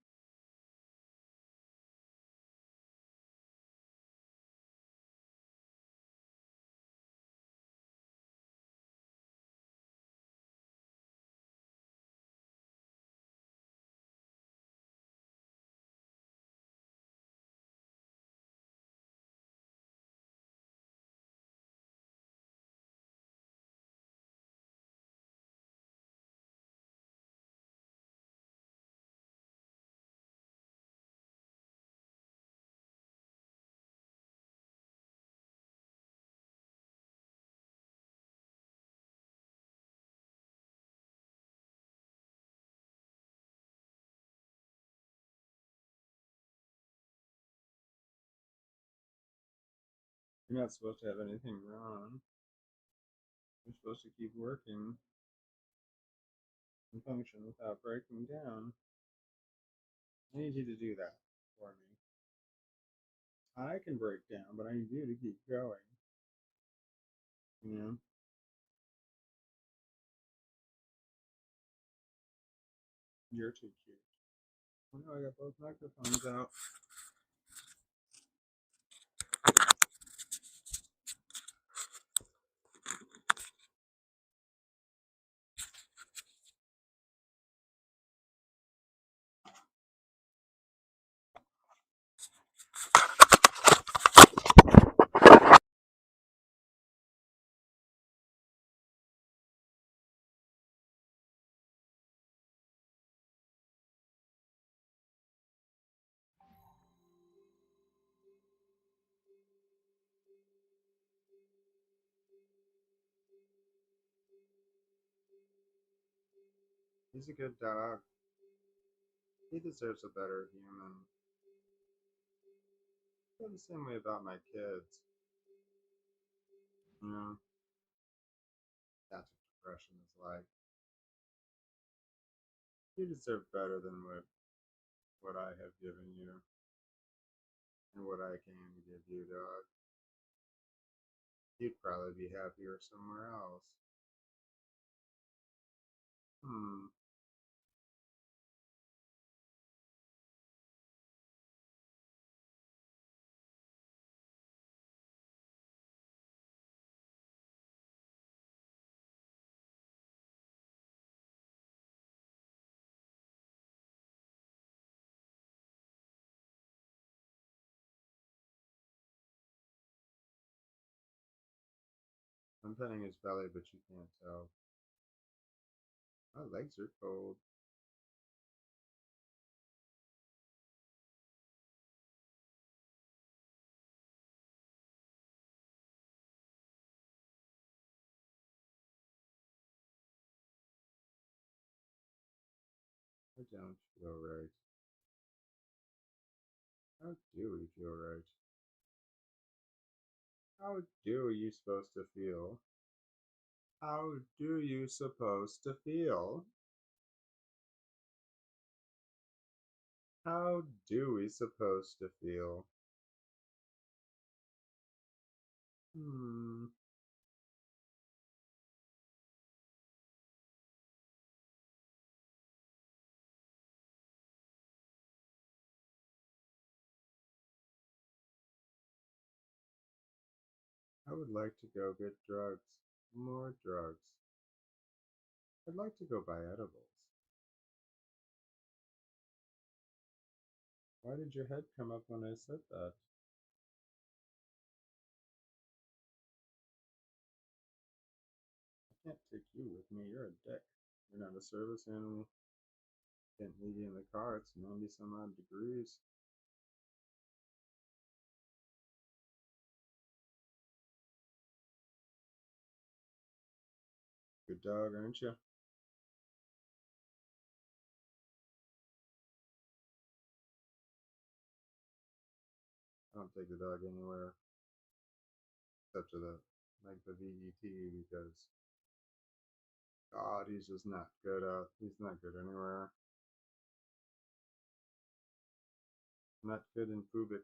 You're not supposed to have anything wrong. You're supposed to keep working and function without breaking down. I need you to do that for me. I can break down, but I need you to keep going. You know? You're too cute. Oh no, I got both microphones out. He's a good dog. He deserves a better human. I feel the same way about my kids. You know? That's what depression is like. You deserve better than what I have given you and what I can give you, dog. You'd probably be happier somewhere else. Hmm. I'm petting his belly, but you can't tell. My legs are cold. I don't feel right. How do we feel right? How do you supposed to feel? How do you supposed to feel? How do we supposed to feel? Hmm. I would like to go get drugs. More drugs. I'd like to go buy edibles. Why did your head come up when I said that? I can't take you with me. You're a dick. You're not a service animal. Can't leave you in the car. It's 90 some odd degrees. Good dog, aren't you? I don't take the dog anywhere except to the VET because God, he's just not good. He's not good anywhere. Not good in pubic.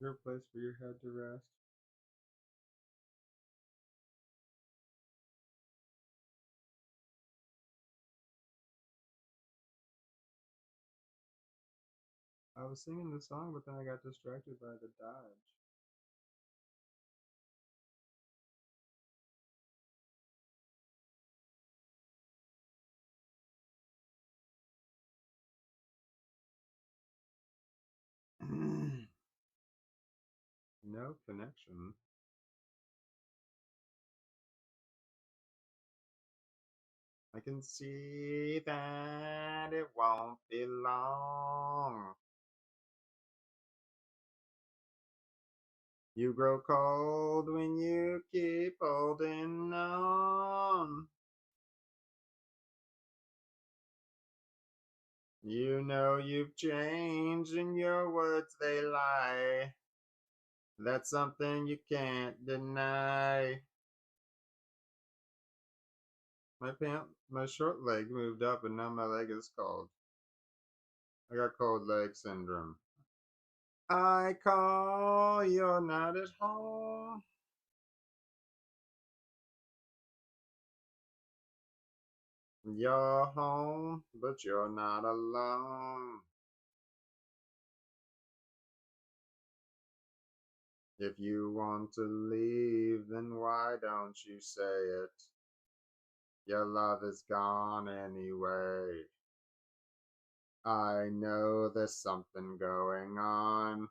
Is there a place for your head to rest? I was singing the song, but then I got distracted by the Dodge. No connection. I can see that it won't be long. You grow cold when you keep holding on. You know you've changed and your words they lie. That's something you can't deny. My short leg moved up and now my leg is cold. I got cold leg syndrome. I call, you're not at home. You're home, but you're not alone. If you want to leave, then why don't you say it? Your love is gone anyway. I know there's something going on.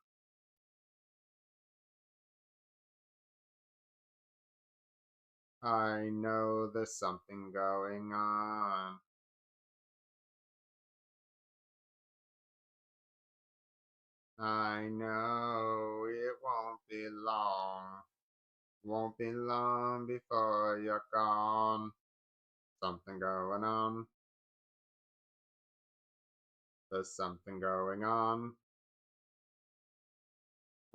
I know there's something going on. I know it won't be long. Won't be long before you're gone. Something going on. There's something going on.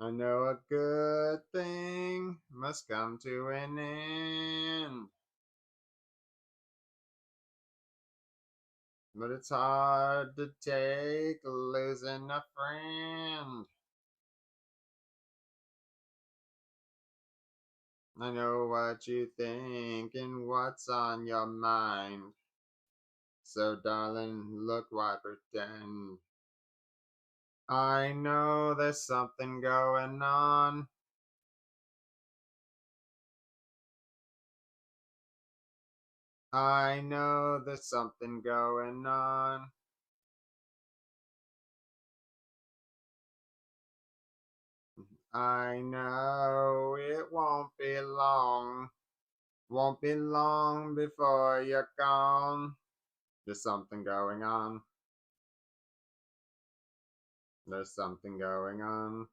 I know a good thing must come to an end. But it's hard to take losing a friend. I know what you think and what's on your mind. So, darling, look, why pretend? I know there's something going on. I know there's something going on. I know it won't be long. Won't be long before you're gone. There's something going on. There's something going on.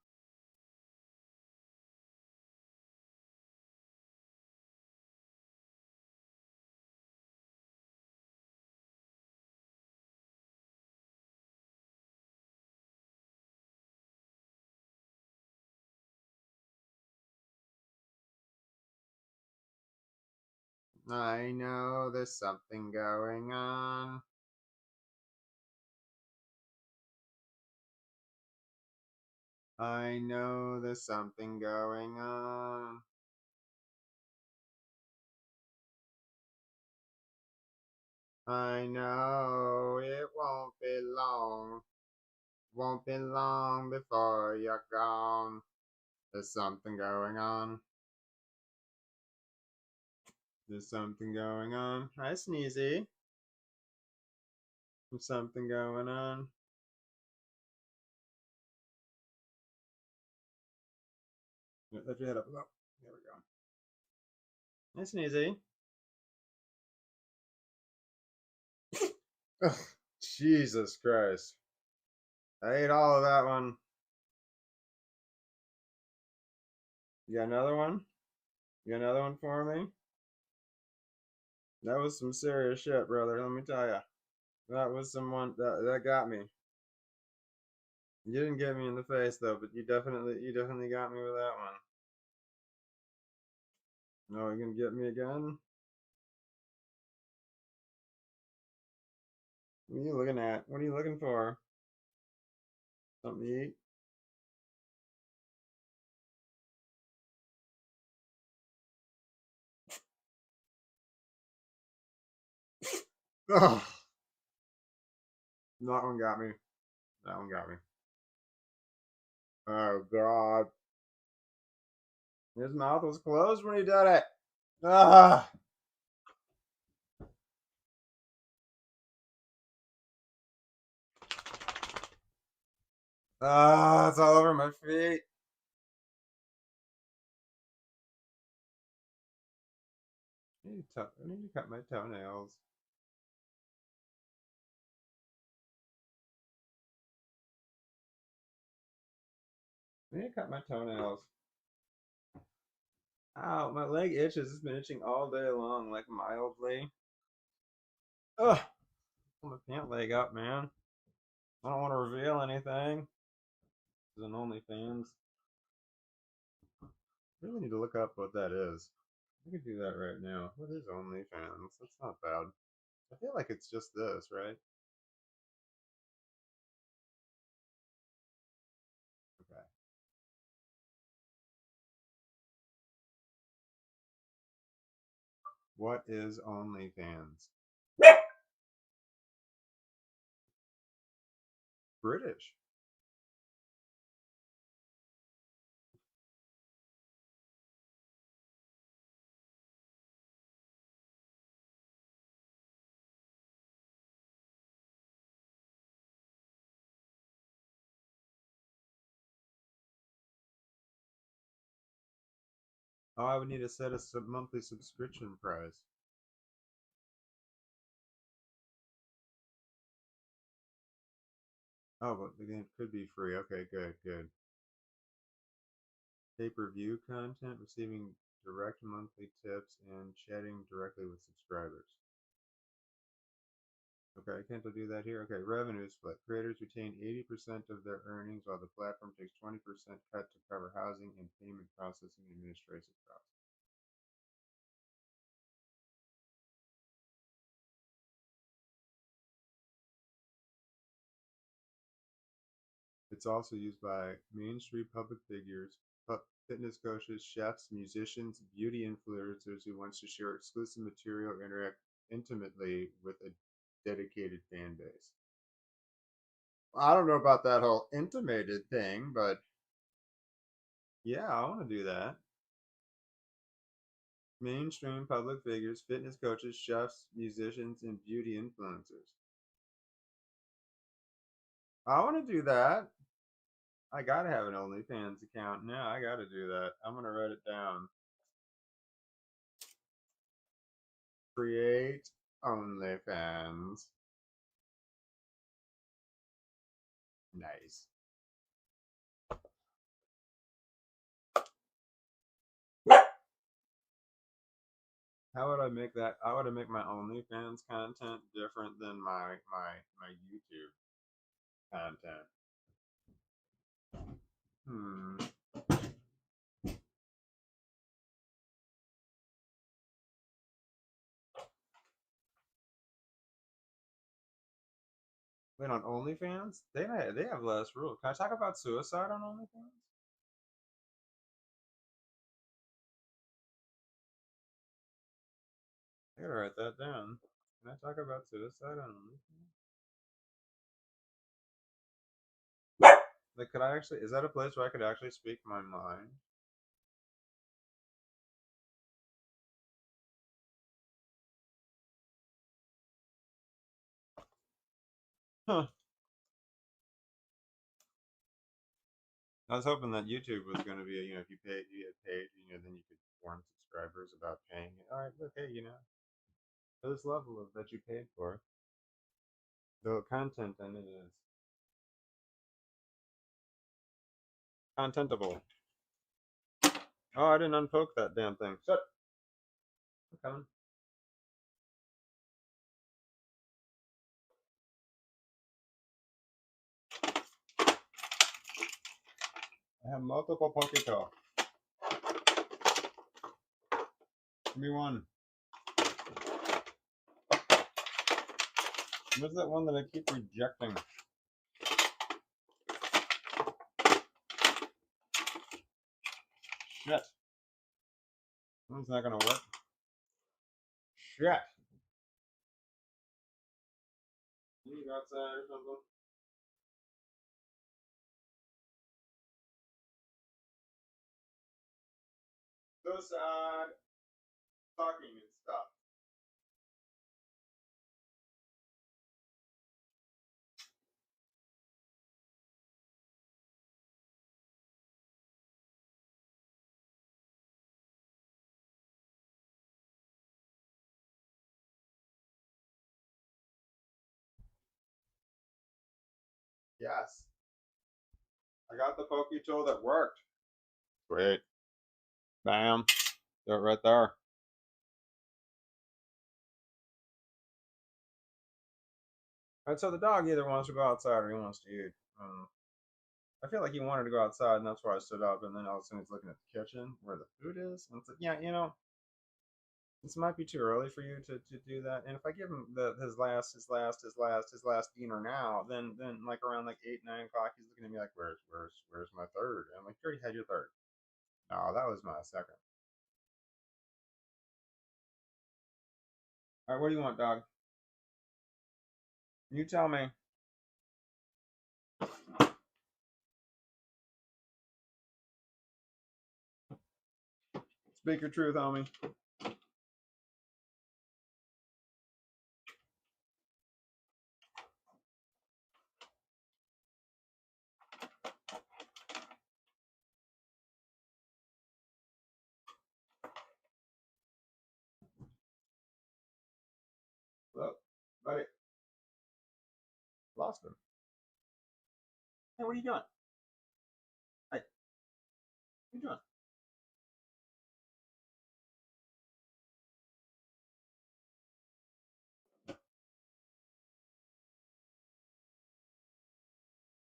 I know there's something going on. I know there's something going on. I know it won't be long. Won't be long before you're gone. There's something going on. There's something going on. Hi, Sneezy. There's something going on. Lift your head up. Oh, there we go. Hi, Sneezy. Ugh, Jesus Christ. I ate all of that one. You got another one? You got another one for me? That was some serious shit, brother. Let me tell you. That was someone that got me. You didn't get me in the face though, but you definitely got me with that one. No, you gonna get me again? What are you looking at? What are you looking for? Something to eat? Oh, that one got me. That one got me. Oh God. His mouth was closed when he did it. Ah. Ah, it's all over my feet. I need to cut my toenails. I need to cut my toenails. Ow, my leg itches. It's been itching all day long, like mildly. Ugh. Pull my pant leg up, man. I don't want to reveal anything. It's an OnlyFans. I really need to look up what that is. I could do that right now. What is OnlyFans? That's not bad. I feel like it's just this, right? Okay. What is OnlyFans? British. Oh, I would need to set a monthly subscription price. Oh, but the game could be free. Okay, good, good. Pay-per-view content, receiving direct monthly tips, and chatting directly with subscribers. Okay, can't I do that here? Okay, revenue split. Creators retain 80% of their earnings while the platform takes 20% cut to cover housing and payment processing and administrative costs. It's also used by mainstream public figures, fitness coaches, chefs, musicians, beauty influencers who wants to share exclusive material or interact intimately with a dedicated fan base. I don't know about that whole intimated thing, but yeah, I want to do that. Mainstream public figures, fitness coaches, chefs, musicians, and beauty influencers. I want to do that. I gotta have an OnlyFans account now. I gotta do that. I'm gonna write it down. Create OnlyFans. Nice. How would I make that? How would I make my OnlyFans content different than my YouTube content? Hmm. Wait, on OnlyFans? They have less rules. Can I talk about suicide on OnlyFans? I gotta write that down. Can I talk about suicide on OnlyFans? Like, could I actually? Is that a place where I could actually speak my mind? Huh. I was hoping that YouTube was going to be, if you paid, you get paid, then you could warn subscribers about paying. All right, okay, for this level of that you paid for, the content in it is contentable. Oh, I didn't unpoke that damn thing. Shut. I'm coming. I have multiple Pokito. Give me one. What's that one that I keep rejecting? Shit. One's not gonna work. Shit. You need to go outside or something? So sad. Talking and stuff. Yes. I got the Poke tool that worked. Great. Bam. Do it right there. Alright, so the dog either wants to go outside or he wants to eat. I feel like he wanted to go outside, and that's why I stood up. And then all of a sudden, he's looking at the kitchen where the food is, and it's like, yeah, this might be too early for you to do that. And if I give him his last dinner now, then like around like 8, 9 o'clock, he's looking at me like, where's my third? And I'm like, you already had your third. No, that was my second. All right, what do you want, dog? You tell me. Speak your truth, homie. Look, buddy. Lost him. Hey, what are you doing? Hey, what are you doing?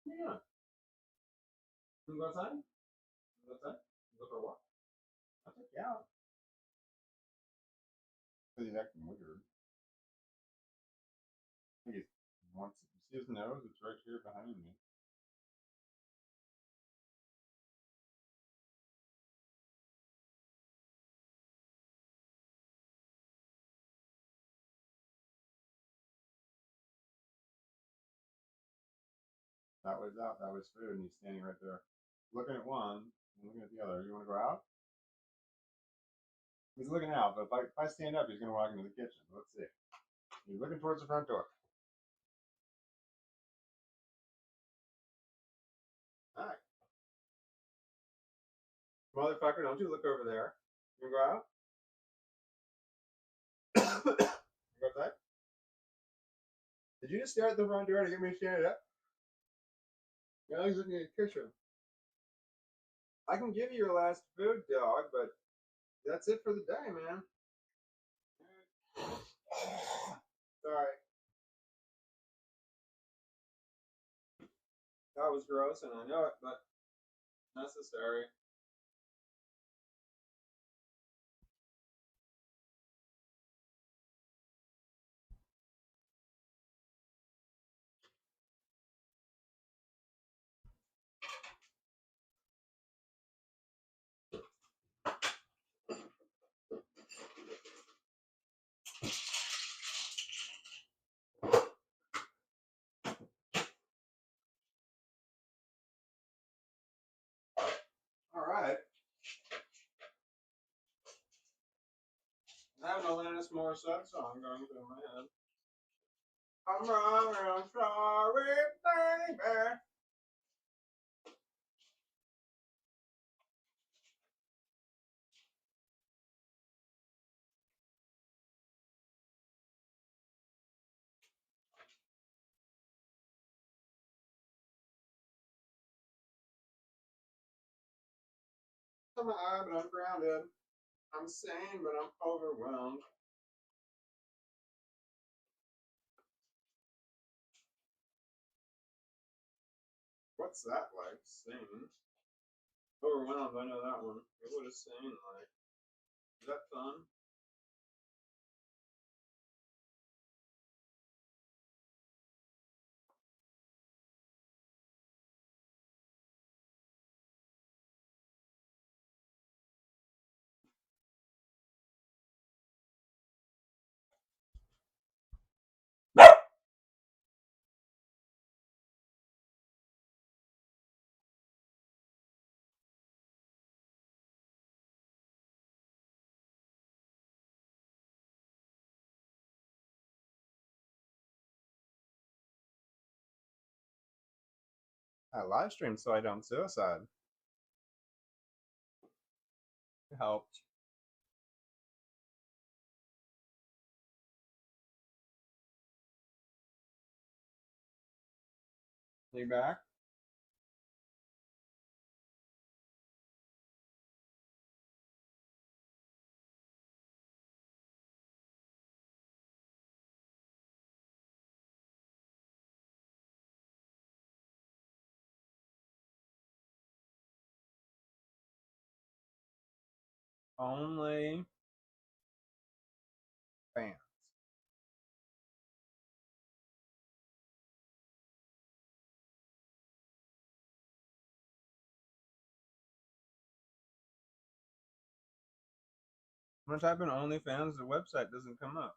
What are you doing? You go outside? You go outside? You go for a walk? I'll take you out. Because he's acting weird. I think he wants. You see his nose? It's right here behind me. That was out. That was food, and he's standing right there, looking at one and looking at the other. You want to go out? He's looking out, but if I stand up, he's going to walk into the kitchen. Let's see. He's looking towards the front door. All right. Motherfucker, don't you look over there. You want to go out? You go outside? Did you just stare at the front door to get me to stand up? Now he's looking at the kitchen. I can give you your last food, dog, but that's it for the day, man. Sorry. That was gross, and I know it, but necessary. I have an Alanis Morissette song going through my head. I'm wrong, I'm sorry, baby. I'm high, but I'm grounded. I'm sane, but I'm overwhelmed. What's that like? Sane. Overwhelmed, I know that one. What is sane like? Is that fun? I live streamed so I don't suicide. It helped. You back? Only fans. When I type in OnlyFans, the website doesn't come up.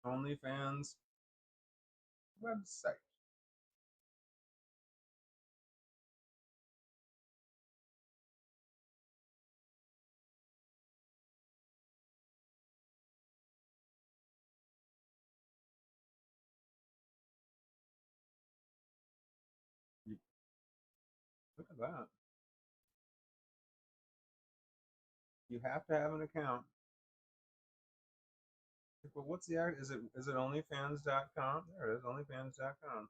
OnlyFans website. Look at that. You have to have an account. But what's the art? Is it OnlyFans.com? There it is, OnlyFans.com.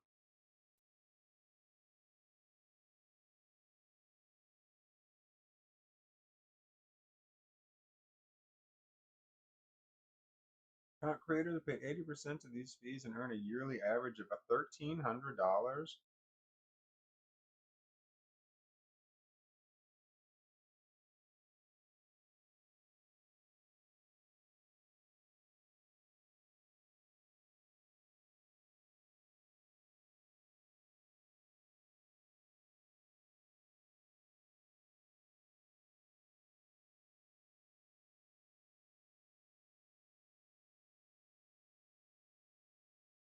Content creators pay 80% of these fees and earn a yearly average of $1,300.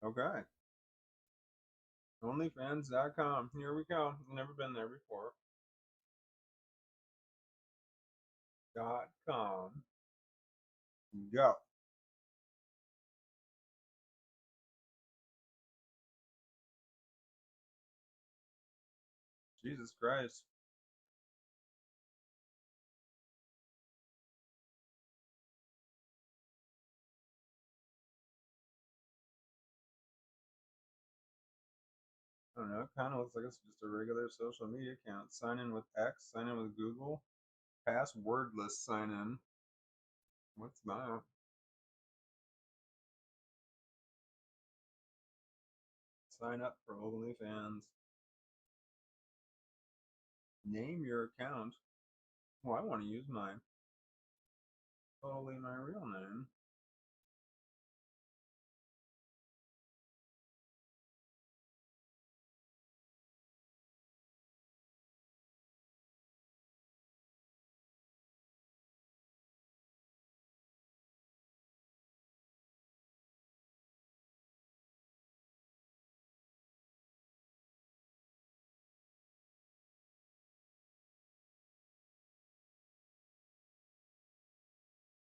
Okay. OnlyFans.com. Here we go. Never been there before. .com. Go. Jesus Christ. I don't know. It kind of looks like it's just a regular social media account. Sign in with X. Sign in with Google. Passwordless sign in. What's that? Sign up for OnlyFans. Name your account. Well, I want to use mine. Totally my real name.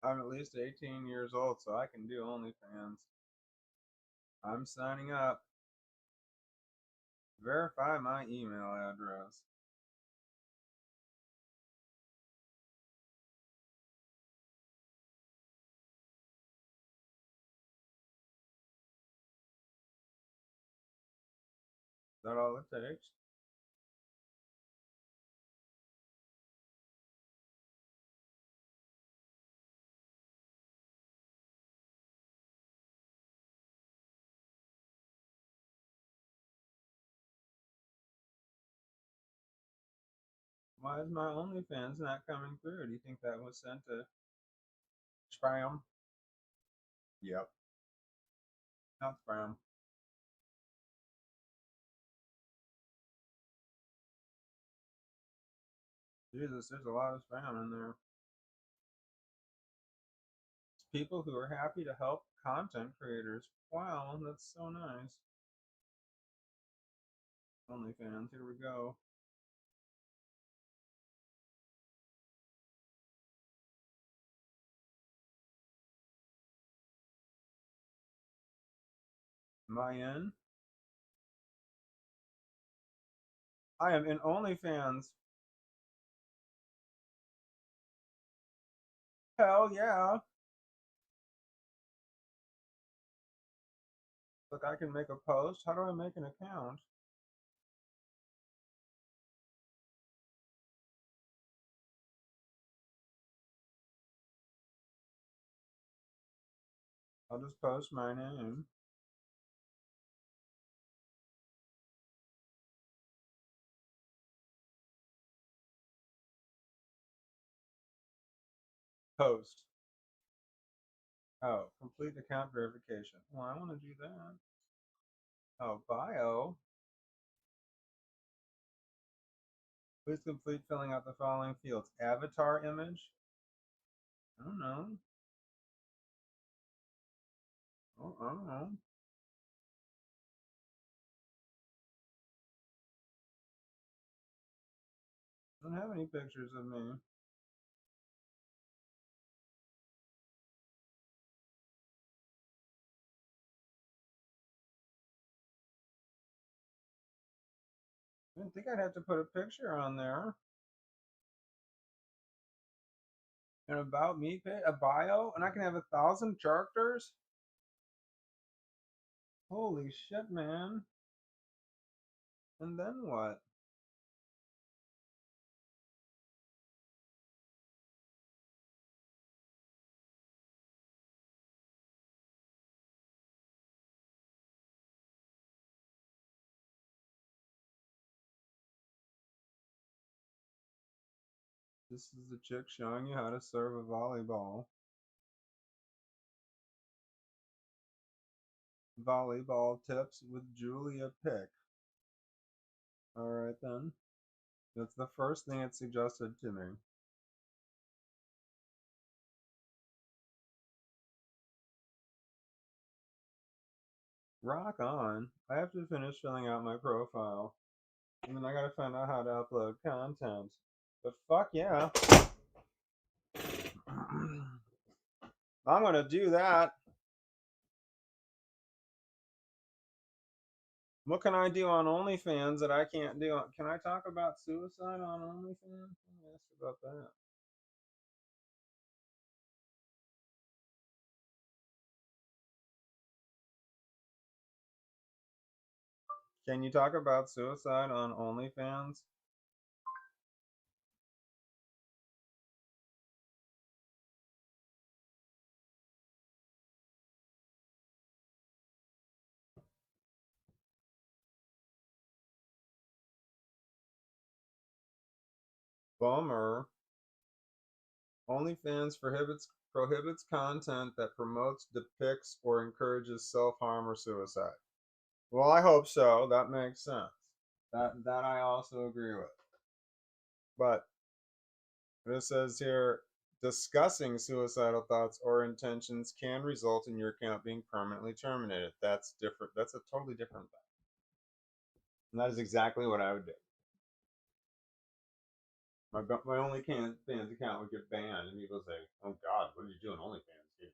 I'm at least 18 years old, so I can do OnlyFans. I'm signing up. Verify my email address. Is that all it takes? Why is my OnlyFans not coming through? Do you think that was sent to spam? Yep, not spam. Jesus, there's a lot of spam in there. It's people who are happy to help content creators. Wow, that's so nice. OnlyFans, here we go. Am I in? I am in OnlyFans. Hell yeah. Look, I can make a post. How do I make an account? I'll just post my name. Post. Oh, complete account verification. Well, I want to do that. Oh, bio. Please complete filling out the following fields. Avatar image. I don't know. Oh, I don't know. I don't have any pictures of me. I didn't think I'd have to put a picture on there. An about me page, a bio, and I can have 1,000 characters. Holy shit, man! And then what? This is the chick showing you how to serve a volleyball. Volleyball tips with Julia Pick. Alright then. That's the first thing it suggested to me. Rock on. I have to finish filling out my profile. I mean, I gotta find out how to upload content. But fuck yeah. I'm gonna do that. What can I do on OnlyFans that I can't do? Can I talk about suicide on OnlyFans? Let me ask you about that. Can you talk about suicide on OnlyFans? Bummer. OnlyFans prohibits content that promotes, depicts, or encourages self-harm or suicide. Well, I hope so. That makes sense. That I also agree with. But it says here, discussing suicidal thoughts or intentions can result in your account being permanently terminated. That's different. That's a totally different thing. And that is exactly what I would do. my OnlyFans account would get banned, and people say, "Oh God, what are you doing? OnlyFans get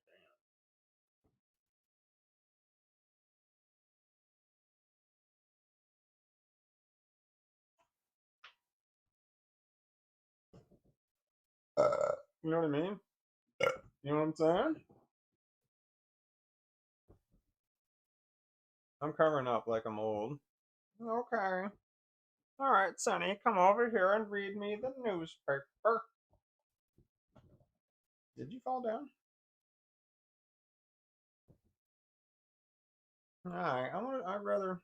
banned." You know what I mean? You know what I'm saying? I'm covering up like I'm old. Okay. All right, Sonny, come over here and read me the newspaper. Did you fall down? All right, I'd rather.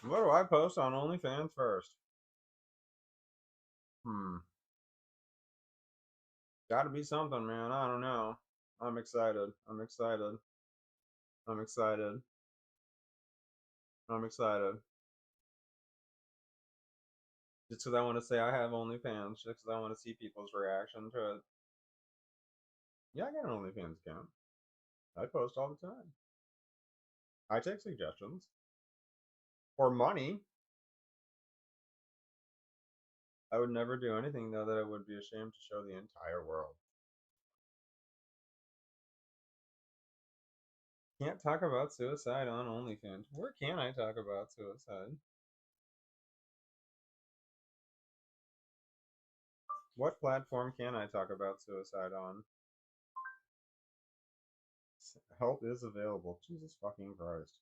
What do I post on OnlyFans first? Gotta be something, man. I don't know. I'm excited. I'm excited. I'm excited. I'm excited. Just because I want to say I have OnlyFans, just because I want to see people's reaction to it. Yeah, I got an OnlyFans account. I post all the time. I take suggestions. For money. I would never do anything, though, that I would be ashamed to show the entire world. Can't talk about suicide on OnlyFans. Where can I talk about suicide? What platform can I talk about suicide on? Help is available. Jesus fucking Christ.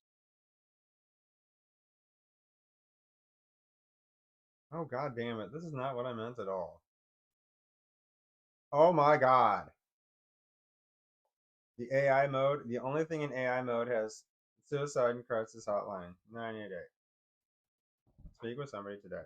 Oh god damn it. This is not what I meant at all. Oh my god. The AI mode, the only thing in AI mode has suicide and crisis hotline. 988. Speak with somebody today.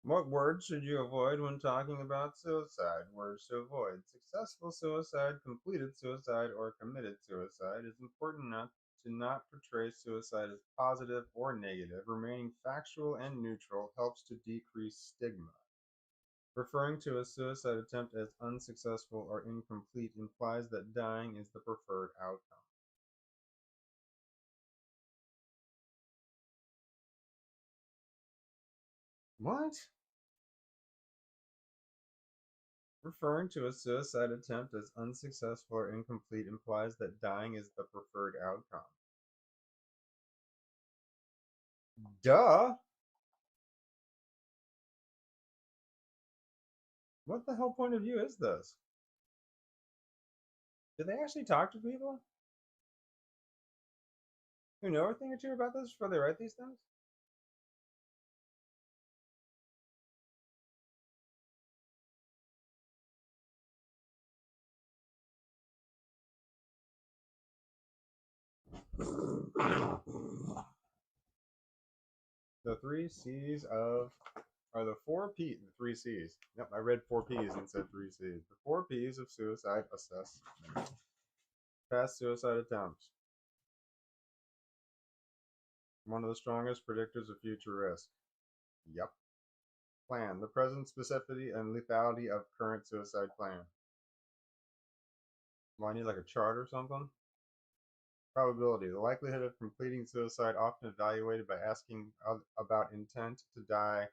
What words should you avoid when talking about suicide? Words to avoid. Successful suicide, completed suicide, or committed suicide. It's important to not portray suicide as positive or negative. Remaining factual and neutral helps to decrease stigma. Referring to a suicide attempt as unsuccessful or incomplete implies that dying is the preferred outcome. What? Referring to a suicide attempt as unsuccessful or incomplete implies that dying is the preferred outcome. Duh! What the hell point of view is this? Did they actually talk to people who know a thing or two about this before they write these things? The three C's of, or the four P, the three C's. Yep, I read four P's and said three C's. The four P's of suicide assessment. Past suicide attempts. One of the strongest predictors of future risk. Yep. Plan. The present specificity and lethality of current suicide plan. Well, I need like a chart or something. Probability. The likelihood of completing suicide often evaluated by asking about intent to die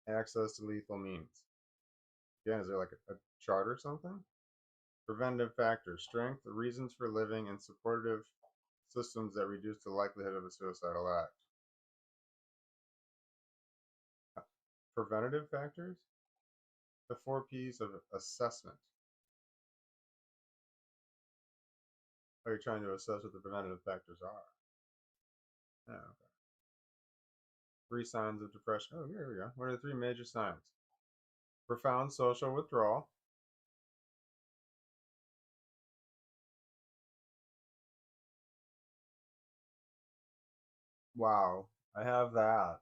and access to lethal means. Again, is there like a chart or something? Preventative factors. Strength, reasons for living, and supportive systems that reduce the likelihood of a suicidal act. Preventative factors? The four P's of assessment. Are you trying to assess what the preventative factors are? Oh, okay. 3 signs of depression. Oh, here we go. What are the 3 major signs? Profound social withdrawal. Wow, I have that.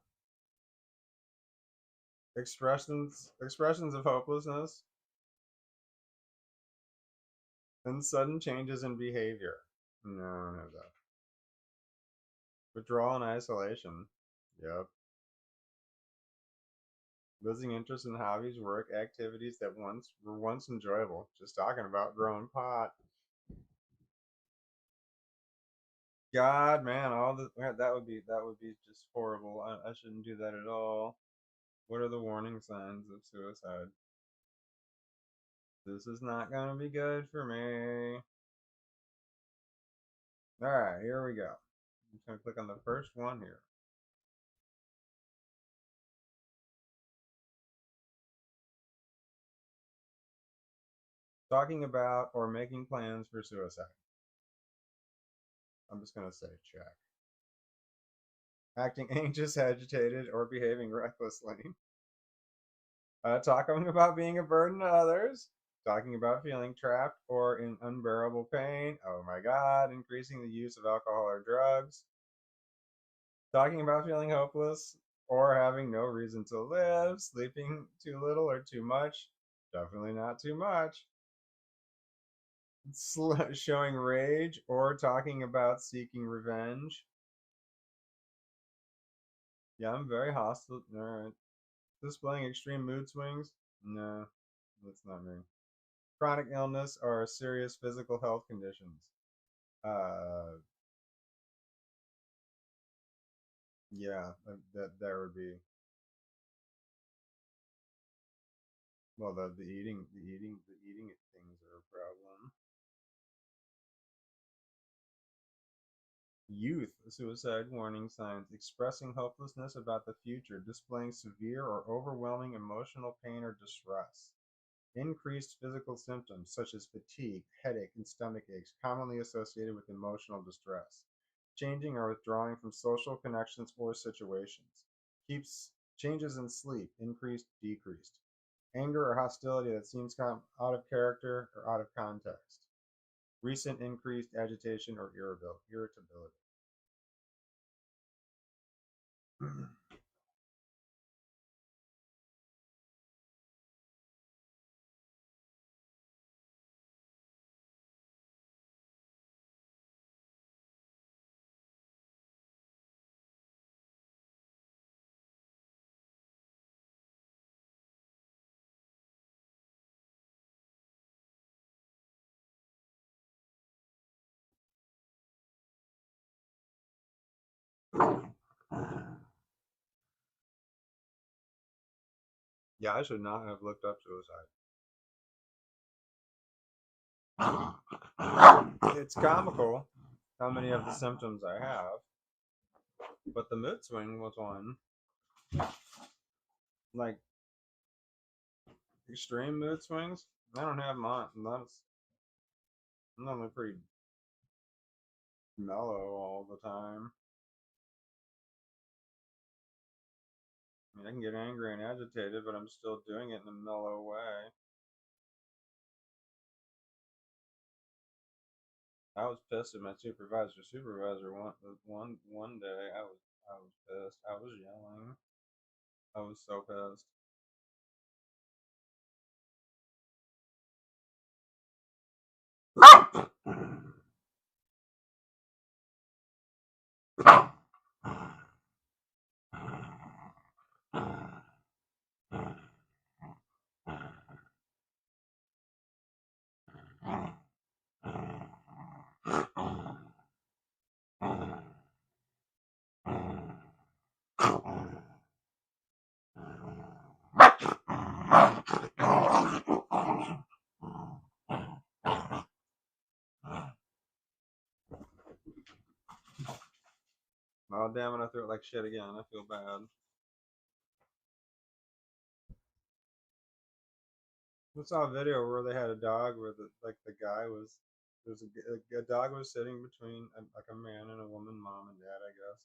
Expressions of hopelessness and sudden changes in behavior. No, I don't have that. Withdrawal and isolation. Yep. Losing interest in hobbies, work, activities that were once enjoyable. Just talking about growing pot. God, man, all the that would be just horrible. I shouldn't do that at all. What are the warning signs of suicide? This is not gonna be good for me. All right, here we go. I'm just gonna click on the first one here. Talking about or making plans for suicide. I'm just gonna say check. Acting anxious, agitated, or behaving recklessly. Talking about being a burden to others. Talking about feeling trapped or in unbearable pain. Oh my God, increasing the use of alcohol or drugs. Talking about feeling hopeless or having no reason to live. Sleeping too little or too much. Definitely not too much. Showing rage or talking about seeking revenge. Yeah, I'm very hostile. All right. Displaying extreme mood swings. No, that's not me. Chronic illness or serious physical health conditions. Uh, yeah, that there would be. Well, the eating things are a problem. Youth suicide warning signs: expressing hopelessness about the future, displaying severe or overwhelming emotional pain or distress. Increased physical symptoms such as fatigue, headache, and stomach aches, commonly associated with emotional distress. Changing or withdrawing from social connections or situations. Keeps changes in sleep, increased, decreased. Anger or hostility that seems out of character or out of context. Recent increased agitation or irritability. Yeah, I should not have looked up suicide. It's comical how many of the symptoms I have, but the mood swing was one. Like extreme mood swings, I don't have mine. I'm normally pretty mellow all the time. I mean, I can get angry and agitated, but I'm still doing it in a mellow way. I was pissed at my supervisor. Supervisor one day, I was pissed. I was yelling. I was so pissed. Oh damn it! I threw it like shit again. I feel bad. I saw a video where they had a dog where the guy was there's a dog was sitting between like a man and a woman, mom and dad, I guess,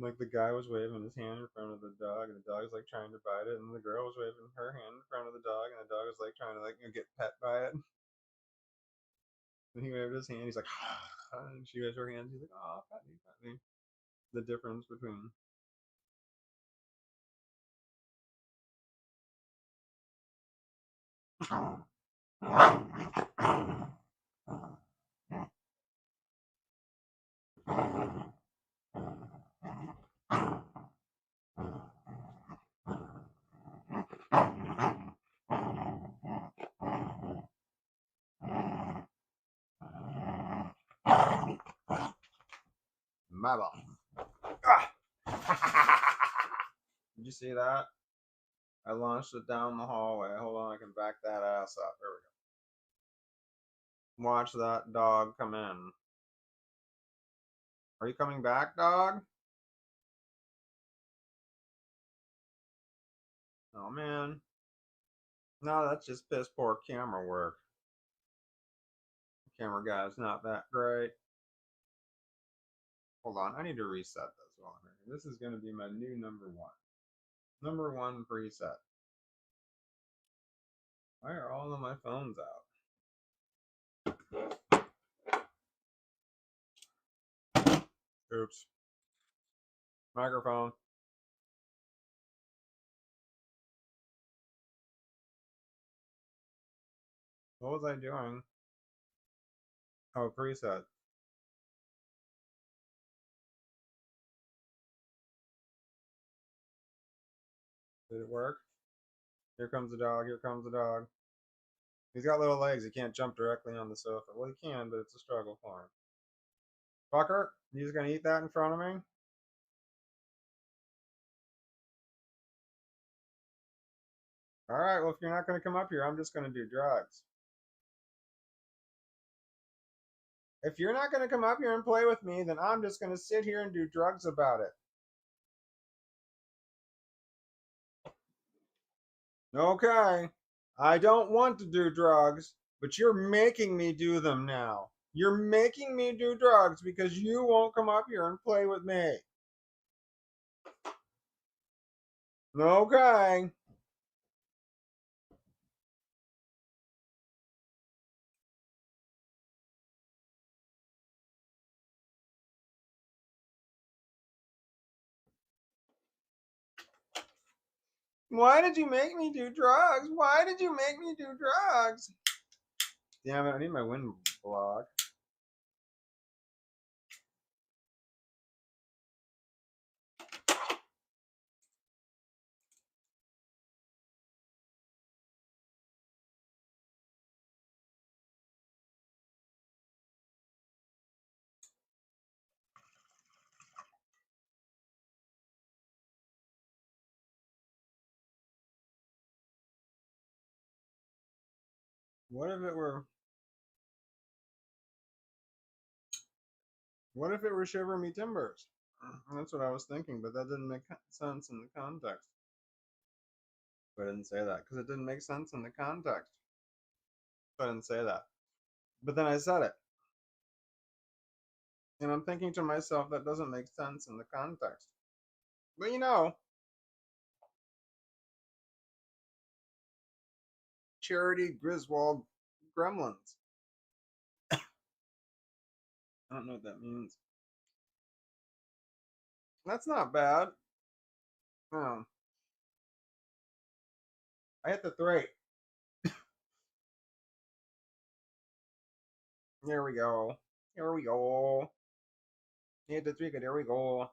Like the guy was waving his hand in front of the dog, and the dog was like trying to bite it, and the girl was waving her hand in front of the dog, and the dog was like trying to like get pet by it. And he waved his hand. He's like, and she waved her hand. He's like, oh, pet me, pet me. The difference between. My ball. Did you see that? I launched it down the hallway. Hold on, I can back that ass up. There we go. Watch that dog come in. Are you coming back, dog? Oh, man. No, that's just piss poor camera work. The camera guy's not that great. Hold on, I need to reset this while I'm here. This is going to be my new number one. Number one preset. Why are all of my phones out? Oops. Microphone. What was I doing? Oh, preset. Did it work? Here comes the dog. Here comes the dog. He's got little legs. He can't jump directly on the sofa. Well, he can, but it's a struggle for him. Fucker, you just gonna eat that in front of me? Alright, well, if you're not gonna come up here, I'm just gonna do drugs. If you're not gonna come up here and play with me, then I'm just gonna sit here and do drugs about it. Okay, I don't want to do drugs, but you're making me do them now. You're making me do drugs because you won't come up here and play with me. Okay. Why did you make me do drugs? Why did you make me do drugs? Damn it, I need my wind block. What if it were Shiver Me Timbers? That's what I was thinking, but that didn't make sense in the context. But I didn't say that because it didn't make sense in the context. So I didn't say that. But then I said it. And I'm thinking to myself, that doesn't make sense in the context. But you know, Charity Griswold Gremlins. I don't know what that means. That's not bad. Oh. I hit the 3. There we go. Here we go. I hit the 3, there we go. I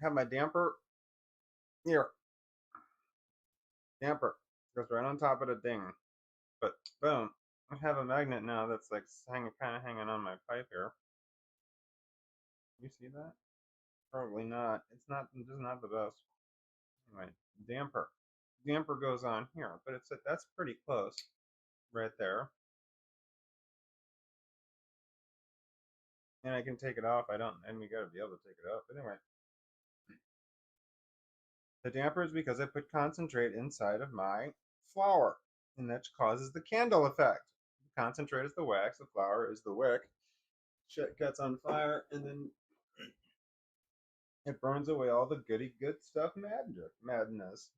have my damper. Here. Damper. Goes right on top of the ding. But boom. I have a magnet now that's like kind of hanging on my pipe here. You see that? Probably not. It's just not the best. Anyway, damper. Damper goes on here, but that's pretty close, right there. And I can take it off. And we gotta be able to take it off. But anyway, the damper is because I put concentrate inside of my flower, and that causes the candle effect. The concentrate is the wax, the flower is the wick. Shit gets on fire, and then It burns away all the goody good stuff madness.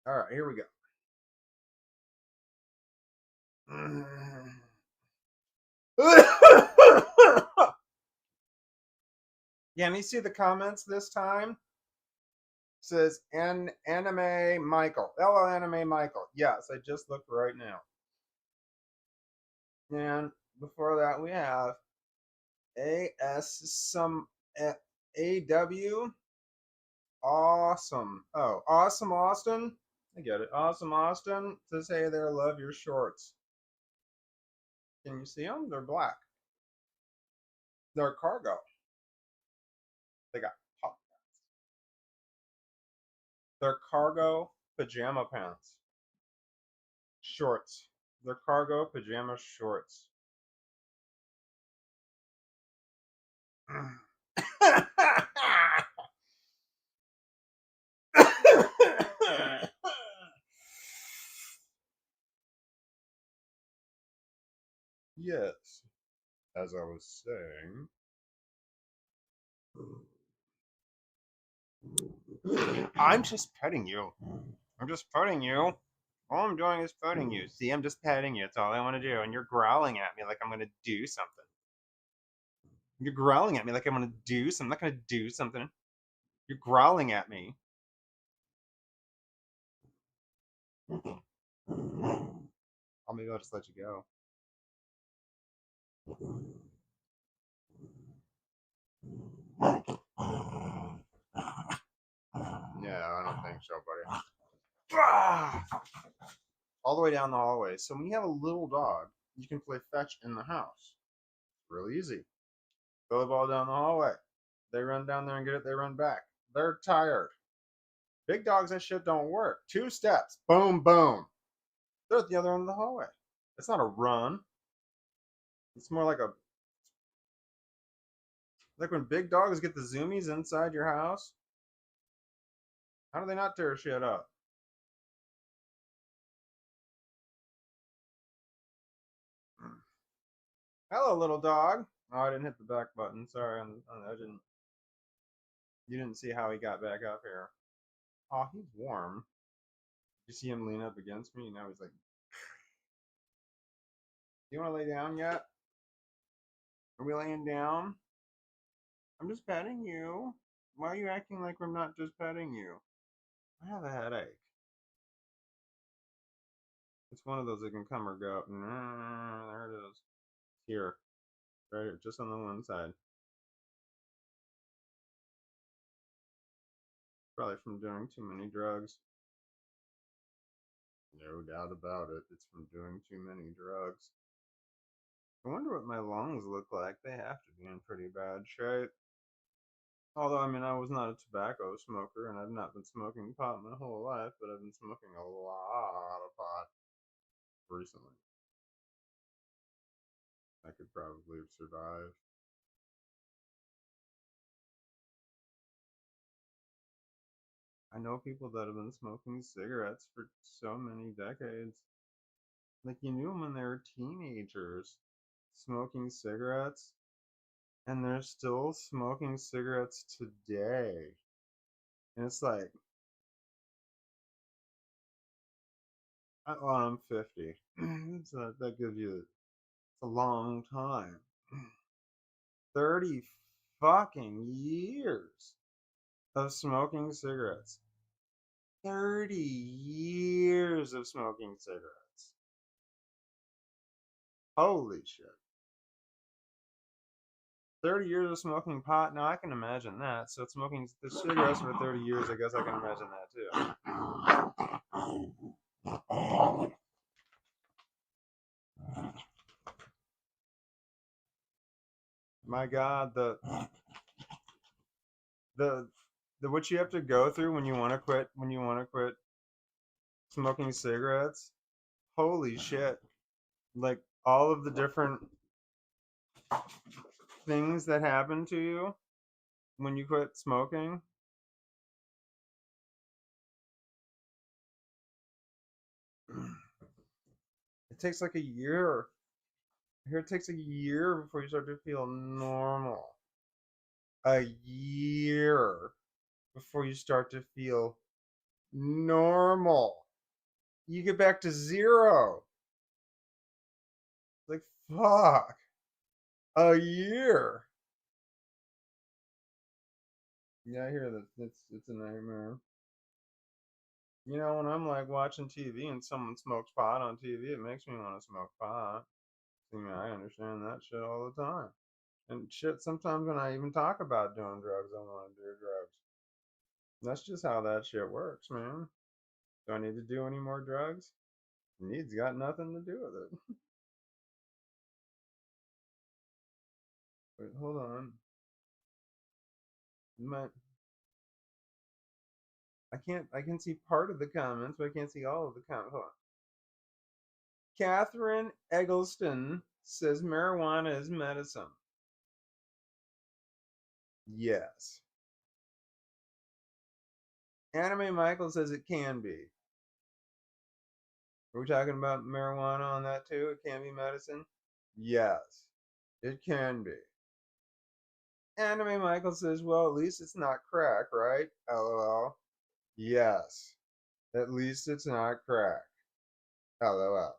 All right, here we go. Yeah, and you see the comments this time? Says anime Michael. Hello, anime Michael. Yes, I just looked right now. And before that, we have AS some AW. Awesome. Oh, awesome Austin. I get it. Awesome Austin says, hey there, love your shorts. Can you see them? They're black. They're cargo. They got pop. They're cargo pajama pants. Shorts. They're cargo pajama shorts. Yes, as I was saying, I'm just petting you. I'm just petting you. All I'm doing is petting you. See, I'm just petting you. That's all I want to do. And you're growling at me like I'm going to do something. You're growling at me like I'm going to do something. I'm not going to do something. You're growling at me. Maybe I'll just let you go. Yeah, I don't think so, buddy. All the way down the hallway. So when you have a little dog, you can play fetch in the house. Really easy. Throw the ball down the hallway. They run down there and get it. They run back. They're tired. Big dogs, that shit don't work. 2 steps. Boom, boom. They're at the other end of the hallway. It's not a run. It's more like when big dogs get the zoomies inside your house. How do they not tear shit up? Hello, little dog. Oh, I didn't hit the back button. Sorry, I didn't. You didn't see how he got back up here. Oh, he's warm. You see him lean up against me? Now he's like, "Do you want to lay down yet? Are we laying down? I'm just petting you. Why are you acting like we're not just petting you? I have a headache. It's one of those that can come or go. There it is. Here, right here, just on the one side. Probably from doing too many drugs. No doubt about it. It's from doing too many drugs. I wonder what my lungs look like. They have to be in pretty bad shape. Although, I mean, I was not a tobacco smoker, and I've not been smoking pot my whole life, but I've been smoking a lot of pot recently. I could probably survive. I know people that have been smoking cigarettes for so many decades. Like, you knew them when they were teenagers, smoking cigarettes, and they're still smoking cigarettes today. And it's like, well, I'm 50. So that gives you a long time. 30 fucking years of smoking cigarettes. 30 years of smoking cigarettes. Holy shit. 30 years of smoking pot. Now I can imagine that. So smoking the cigarettes for 30 years, I guess I can imagine that too. My God, the what you have to go through when you want to quit smoking cigarettes. Holy shit. Like all of the different things that happen to you when you quit smoking. It takes like a year. Here it takes a year before you start to feel normal. a year before you start to feel normal. You get back to zero. Like, fuck. A year. Yeah, I hear that. It's a nightmare. You know, when I'm like watching TV and someone smokes pot on TV, it makes me want to smoke pot. I mean, I understand that shit all the time. And shit, sometimes when I even talk about doing drugs, I want to do drugs. That's just how that shit works, man. Do I need to do any more drugs? Needs got nothing to do with it. Wait, hold on. My, I can see part of the comments, but I can't see all of the comments. Hold on. Catherine Eggleston says marijuana is medicine. Yes. Anime Michael says it can be. Are we talking about marijuana on that too? It can be medicine? Yes. It can be. Anime Michael says, well, at least it's not crack, right? LOL. Yes. At least it's not crack. LOL.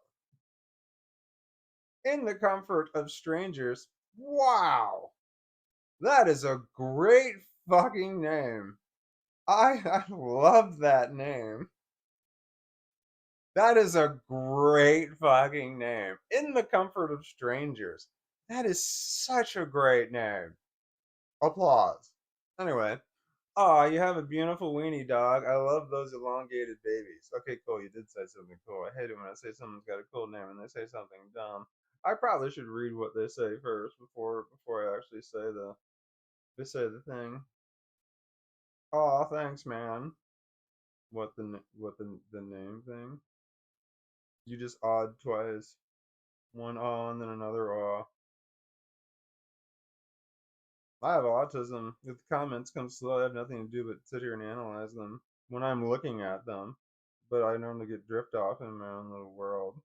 In the comfort of strangers. Wow. That is a great fucking name. I love that name. That is a great fucking name. In the comfort of strangers. That is such a great name. Applause. Anyway. Oh, you have a beautiful weenie, dog. I love those elongated babies. Okay, cool. You did say something cool. I hate it when I say someone's got a cool name and they say something dumb. I probably should read what they say first before I actually say the thing. Oh, thanks, man. What the name thing? You just awed twice. One awe and then another awe. I have autism. If the comments come slow, I have nothing to do but sit here and analyze them when I'm looking at them. But I normally get drift off in my own little world.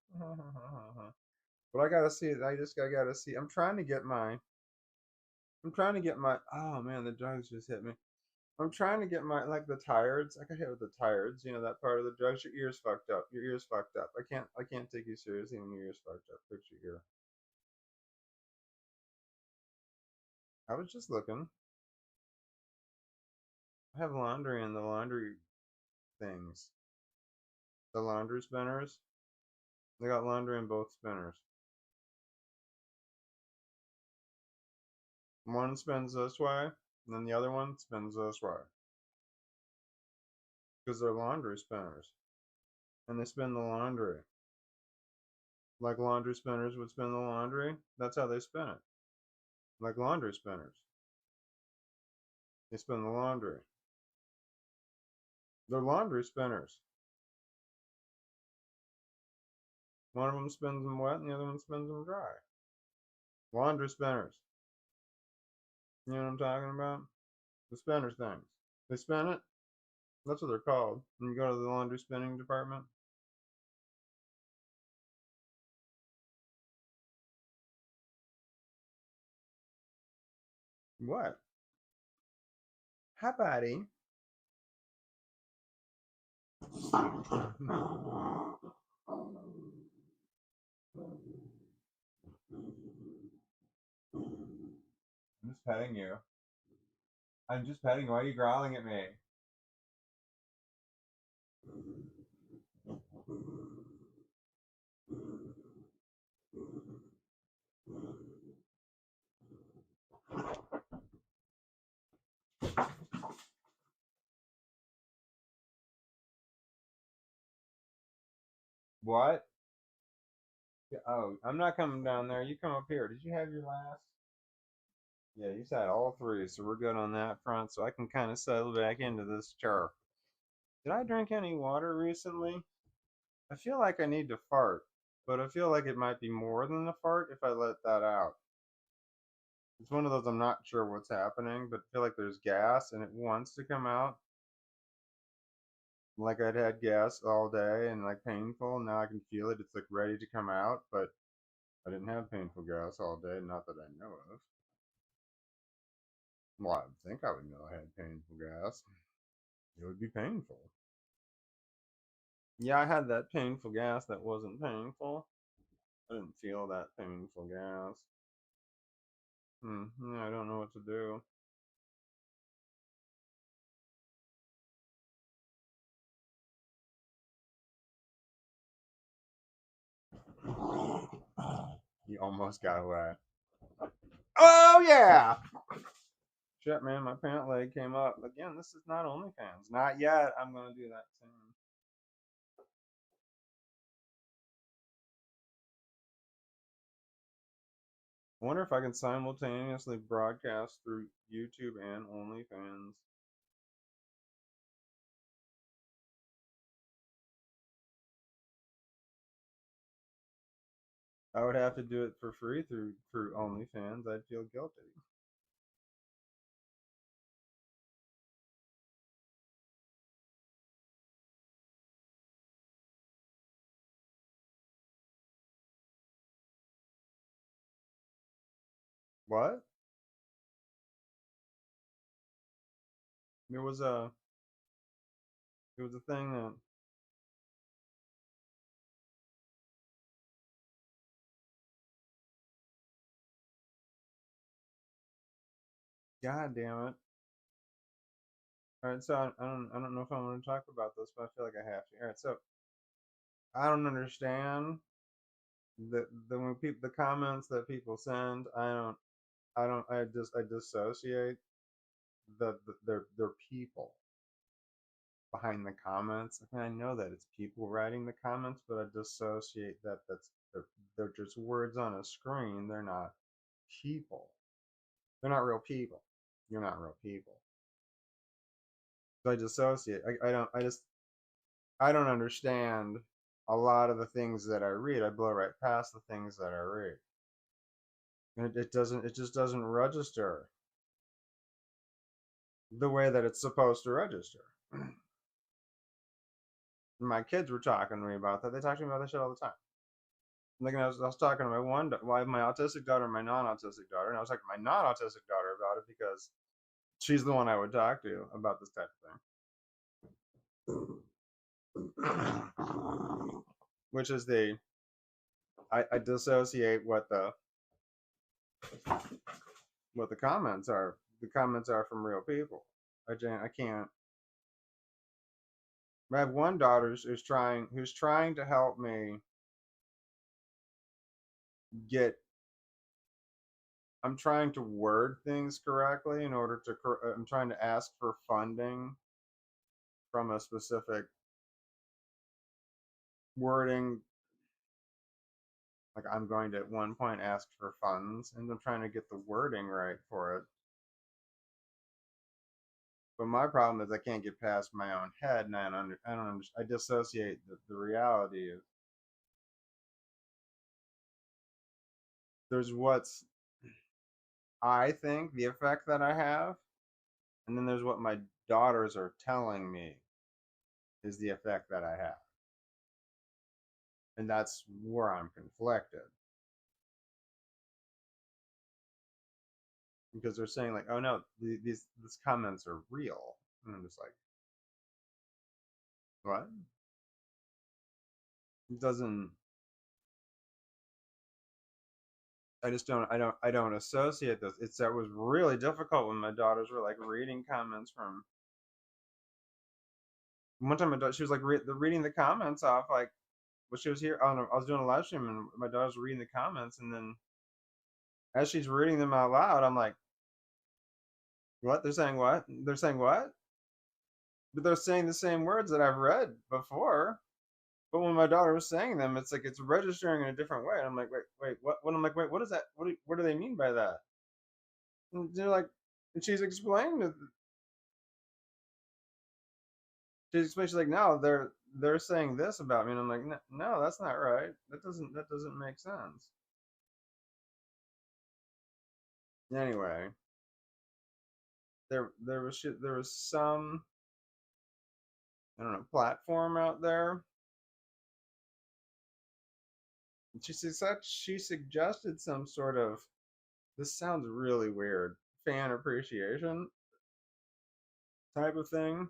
But I gotta see it. I gotta see. I'm trying to get my. Oh man, the drugs just hit me. I'm trying to get my like the tires. I got hit with the tires. You know that part of the drugs. Your ears fucked up. Your ears fucked up. I can't take you seriously when your ears fucked up. Fix your ear. I was just looking. I have laundry in the laundry things. The laundry spinners. They got laundry in both spinners. One spins this way, and then the other one spins this way. Because they're laundry spinners. And they spin the laundry. Like laundry spinners would spin the laundry. That's how they spin it. Like laundry spinners. They spin the laundry. They're laundry spinners. One of them spins them wet and the other one spins them dry. Laundry spinners. You know what I'm talking about? The spinner things. They spin it. That's what they're called. When you go to the laundry spinning department. What? Hi, buddy. I'm just petting you. I'm just petting you. Why are you growling at me? What? Oh, I'm not coming down there. You come up here. Did you have your last? Yeah, you said all three, so we're good on that front. So I can kind of settle back into this chair. Did I drink any water recently? I feel like I need to fart, but I feel like it might be more than a fart if I let that out. It's one of those I'm not sure what's happening, but I feel like there's gas and it wants to come out. Like I'd had gas all day and like painful. Now I can feel it. It's like ready to come out, but I didn't have painful gas all day, not that I know of. Well, I think I would know I had painful gas. It would be painful. Yeah, I had that painful gas that wasn't painful. I didn't feel that painful gas. Yeah, I don't know what to do. You almost got away. Oh yeah! Shit, man, my pant leg came up. Again, this is not OnlyFans. Not yet. I'm gonna do that soon. I wonder if I can simultaneously broadcast through YouTube and OnlyFans. I would have to do it for free through OnlyFans. I'd feel guilty. What? There was a thing that, god damn it. All right, so I don't know if I want to talk about this, but I feel like I have to. All right, so I don't understand the when people the comments that people send. I dissociate they're people behind the comments. I mean, I know that it's people writing the comments, but I dissociate they're just words on a screen. They're not people. They're not real people. You're not real people. So I dissociate. I don't understand a lot of the things that I read. I blow right past the things that I read. And it just doesn't register the way that it's supposed to register. My kids were talking to me about that. They talk to me about that shit all the time. Like I was talking to my autistic daughter and my non-autistic daughter, and I was talking to my non-autistic daughter about it because she's the one I would talk to about this type of thing. Which is I dissociate what the comments are. The comments are from real people. I can't. I have one daughter who's trying to help me get. I'm trying to word things correctly in order to. I'm trying to ask for funding from a specific wording. Like I'm going to at one point ask for funds, and I'm trying to get the wording right for it. But my problem is I can't get past my own head, and I dissociate the reality of there's what's I think the effect that I have, and then there's what my daughters are telling me is the effect that I have, and that's where I'm conflicted because they're saying like, oh no, these comments are real, and I'm just like, what? It doesn't. I don't associate this. That was really difficult when my daughters were like reading comments from one time. She was like reading the comments off like when she was here. I was doing a live stream and my daughters were reading the comments, and then as she's reading them out loud, I'm like, what? They're saying what? They're saying what? But they're saying the same words that I've read before. But when my daughter was saying them, it's like it's registering in a different way. And I'm like, wait, what? When I'm like, wait, what is that? What do they mean by that? And they're like, and she's explaining it. She's like, no, they're saying this about me, and I'm like, no, that's not right. That doesn't make sense. Anyway, there was some I don't know platform out there. She suggested some sort of. This sounds really weird. fan appreciation type of thing,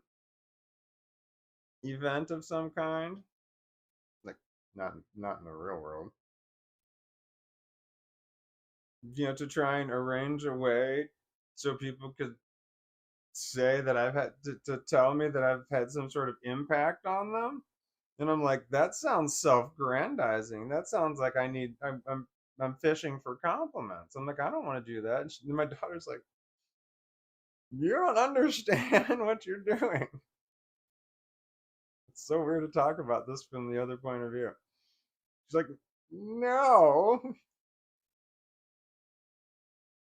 event of some kind, like not in the real world. To try and arrange a way so people could say that I've had to tell me that I've had some sort of impact on them. And I'm like, that sounds self-grandizing. That sounds like I'm fishing for compliments. I'm like, I don't want to do that. And my daughter's like, you don't understand what you're doing. It's so weird to talk about this from the other point of view. She's like, no.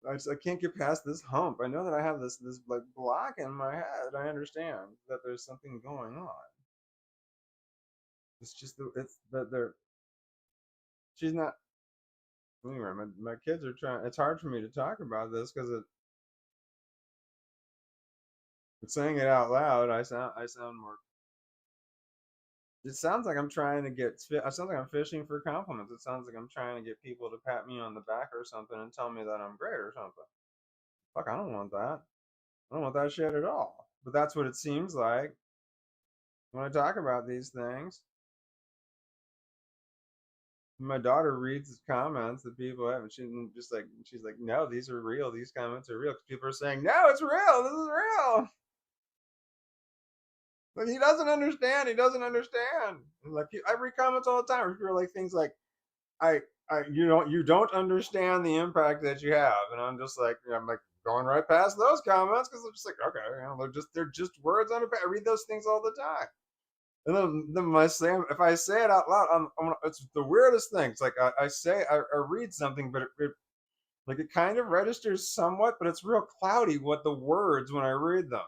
I can't get past this hump. I know that I have this like block in my head. I understand that there's something going on. It's just it's that they're she's not anyway. My kids are trying. It's hard for me to talk about this because it's saying it out loud. I sound more. It sounds like I'm trying to get. It sounds like I'm fishing for compliments. It sounds like I'm trying to get people to pat me on the back or something and tell me that I'm great or something. Fuck, I don't want that. I don't want that shit at all. But that's what it seems like when I talk about these things. My daughter reads comments that people have, and she's like, no, these are real. These comments are real. 'Cause people are saying, no, it's real. This is real. Like he doesn't understand. He doesn't understand. And like I read comments all the time. People are like things like, you don't understand the impact that you have, and I'm like going right past those comments because I'm just like, okay, they're just words on a page. I read those things all the time. And then if I say it out loud, it's the weirdest thing. It's like I read something, but it kind of registers somewhat, but it's real cloudy what the words when I read them.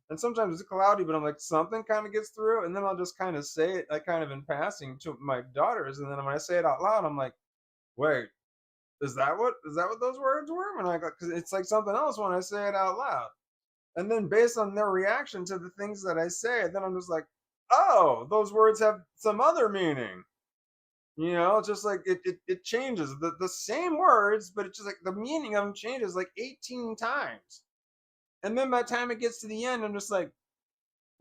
And sometimes it's cloudy, but I'm like something kind of gets through, and then I'll just kind of say it like kind of in passing to my daughters, and then when I say it out loud, I'm like, wait, is that what those words were? When I got because it's like something else when I say it out loud. And then based on their reaction to the things that I say, then I'm just like, oh, those words have some other meaning. It's just like it changes the same words, but it's just like the meaning of them changes like 18 times. And then by the time it gets to the end, I'm just like,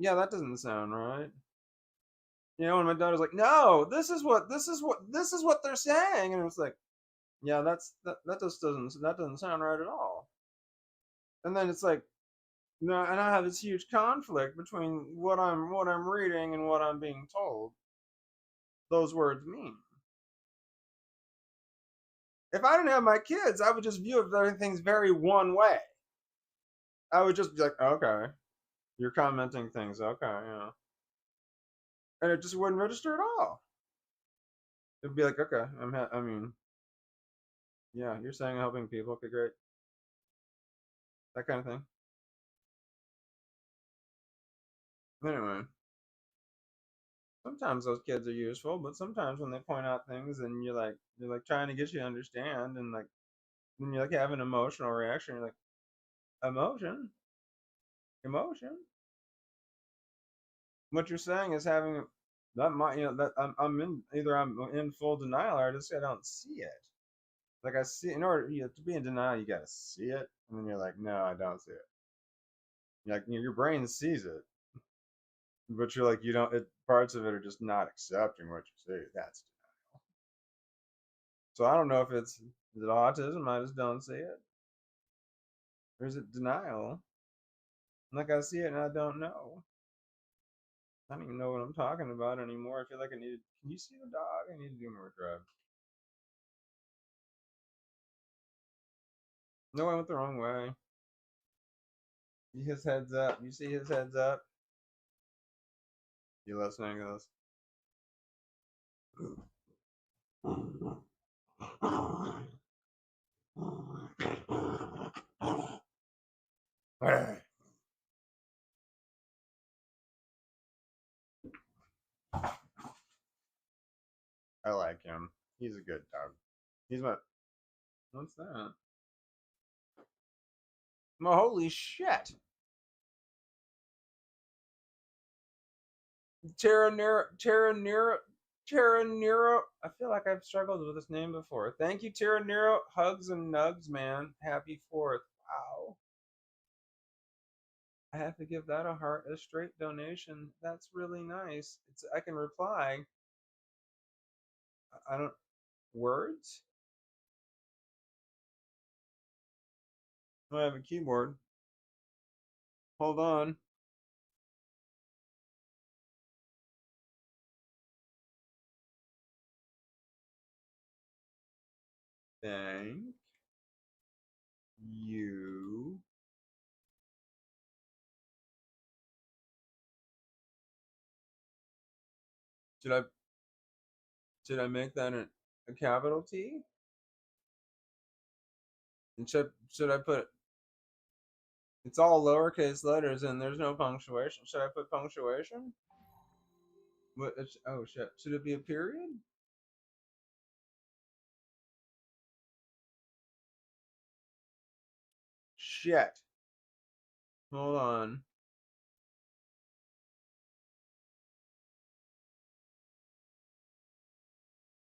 yeah, that doesn't sound right. And my daughter's like, no, this is what they're saying. And it's like, yeah, that doesn't sound right at all. And then it's like, no, and I have this huge conflict between what I'm reading and what I'm being told those words mean. If I didn't have my kids, I would just view everything's very one way. I would just be like, okay, you're commenting things, okay, and it just wouldn't register at all. It'd be like, okay, I mean, yeah, you're saying helping people, okay, great, that kind of thing. Anyway, sometimes those kids are useful, but sometimes when they point out things and you're like trying to get you to understand, and like when you like have an emotional reaction, you're like, emotion, emotion. What you're saying is having that might that I'm in full denial, or I don't see it. Like I see, in order to be in denial, you gotta see it, and then you're like, no, I don't see it. Like your brain sees it, but you're like, you don't. Parts of it are just not accepting what you see. That's denial. So I don't know if is it autism. I just don't see it, or is it denial? Like I see it and I don't know. I don't even know what I'm talking about anymore. I feel like I need. Can you see the dog? I need to do more drugs. No, I went the wrong way. His heads up. You see his heads up? You listening to this? I like him. He's a good dog. He's my. What's that? My holy shit! Terra Nero. I feel like I've struggled with this name before. Thank you, Terra Nero. Hugs and nugs, man. Happy 4th. Wow. I have to give that a heart, a straight donation. That's really nice. I can reply. I don't words. I have a keyboard. Hold on. Thank you. Should I make that a capital T? And should I put it's all lowercase letters and there's no punctuation. Should I put punctuation? What oh shit. Should it be a period? Shit. Hold on.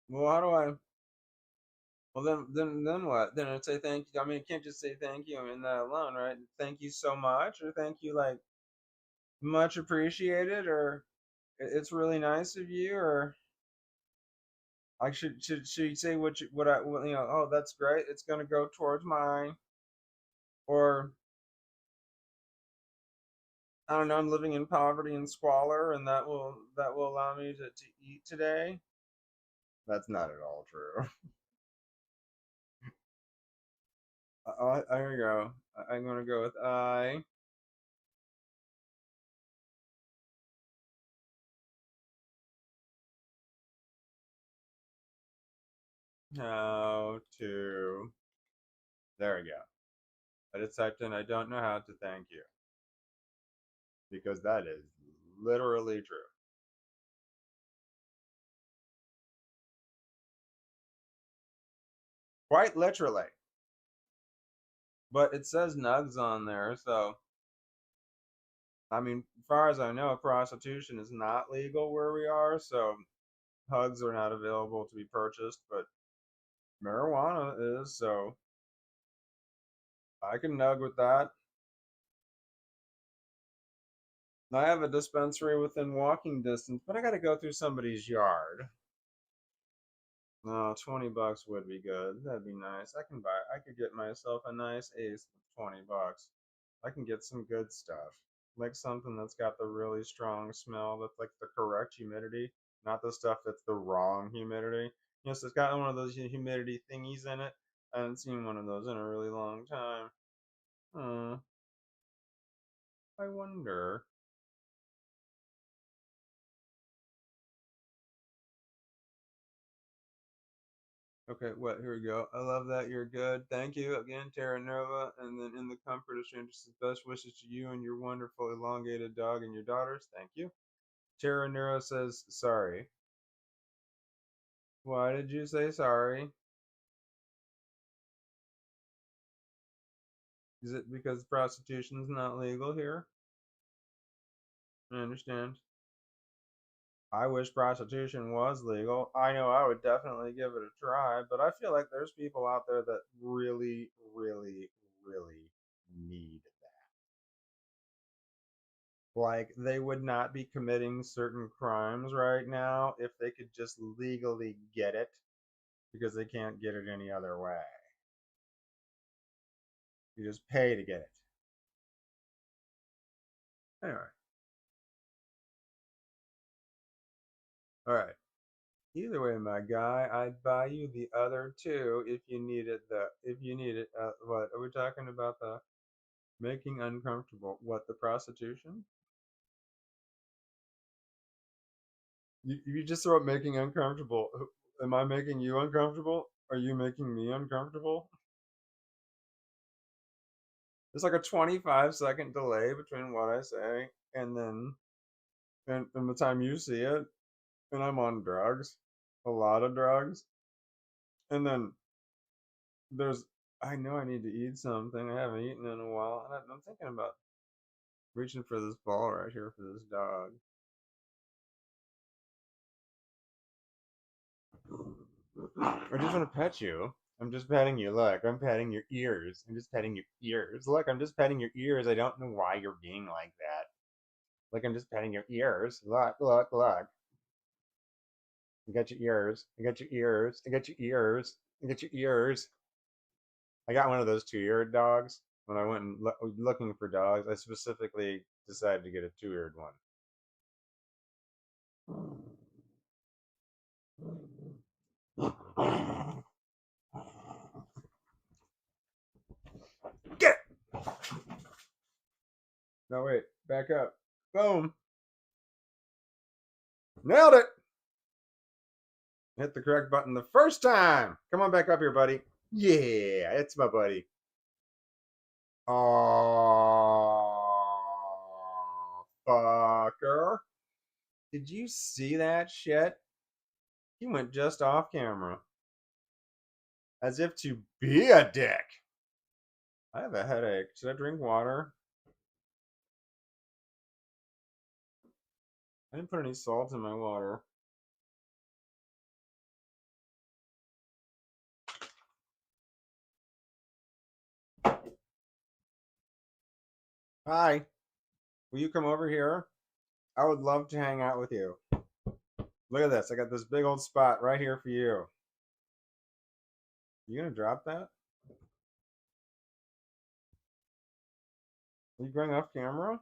Well, how do I well then what? Then I'd say thank you. I mean, I can't just say thank you in that alone, right? Thank you so much, or thank you like much appreciated, or it's really nice of you, or I should you say what you know? Oh, that's great. It's gonna go towards mine, or I don't know. I'm living in poverty and squalor, and that will allow me to eat today. That's not at all true. Here we go. I'm gonna go with I. How to. There we go. I just typed in, I don't know how to thank you. Because that is literally true. Quite literally. But it says nugs on there, so. I mean, as far as I know, prostitution is not legal where we are, so hugs are not available to be purchased, but marijuana is, so I can nug with that. I have a dispensary within walking distance, but I gotta go through somebody's yard. No, 20 bucks would be good. That'd be nice. I could get myself a nice ace with 20 bucks. I can get some good stuff. Like something that's got the really strong smell, that's like the correct humidity, not the stuff that's the wrong humidity. So it's got one of those humidity thingies in it. I haven't seen one of those in a really long time. I wonder. Okay, what? Here we go. I love that. You're good. Thank you again, Terra Nova. And then in the comfort of strangers, best wishes to you and your wonderful elongated dog and your daughters. Thank you. Terra Nero says sorry. Why did you say sorry? Is it because prostitution's not legal here? I understand. I wish prostitution was legal. I know I would definitely give it a try, but I feel like there's people out there that really, really, really need that. Like, they would not be committing certain crimes right now if they could just legally get it because they can't get it any other way. You just pay to get it. Anyway, all right. Either way, my guy, I'd buy you the other two if you need it. If you need it, what are we talking about? The making uncomfortable. What, the prostitution? You just throw up making uncomfortable. Am I making you uncomfortable? Are you making me uncomfortable? There's like a 25-second delay between what I say and then and the time you see it. And I'm on drugs, a lot of drugs. And then there's I know I need to eat something. I haven't eaten in a while, and I'm thinking about reaching for this ball right here for this dog. I just want to pet you. I'm just petting you. Look, I'm petting your ears. I'm just petting your ears. Look, I'm just petting your ears. I don't know why you're being like that. Look, I'm just petting your ears. Look, look, look. I got your ears. I got your ears. I got your ears. I got your ears. I got one of those two-eared dogs. When I went and looking for dogs, I specifically decided to get a two-eared one. Get it! No, wait. Back up. Boom. Nailed it. Hit the correct button the first time. Come on back up here, buddy. Yeah, it's my buddy. Oh, fucker. Did you see that shit? He went just off camera. As if to be a dick. I have a headache. Should I drink water? I didn't put any salt in my water. Hi. Will you come over here? I would love to hang out with you. Look at this. I got this big old spot right here for you. You gonna drop that? Are you going off camera?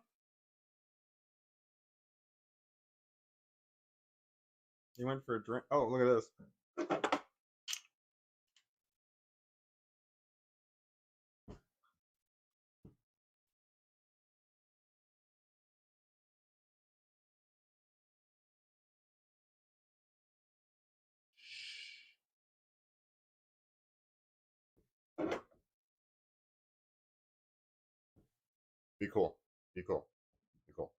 You went for a drink. Oh, look at this. Be cool. Be cool. Be cool.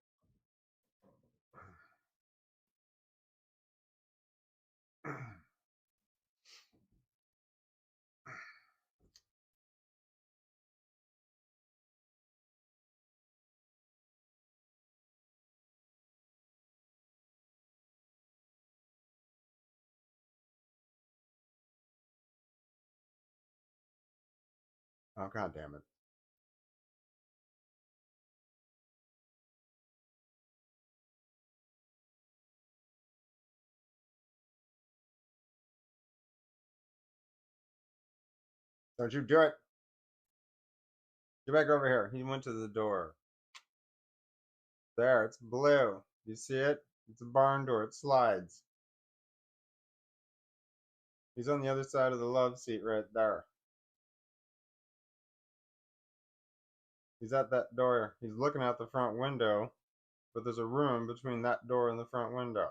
Oh, god damn it. Don't you do it. Get back over here. He went to the door. There, it's blue. You see it? It's a barn door. It slides. He's on the other side of the love seat right there. He's at that door. He's looking out the front window, but there's a room between that door and the front window.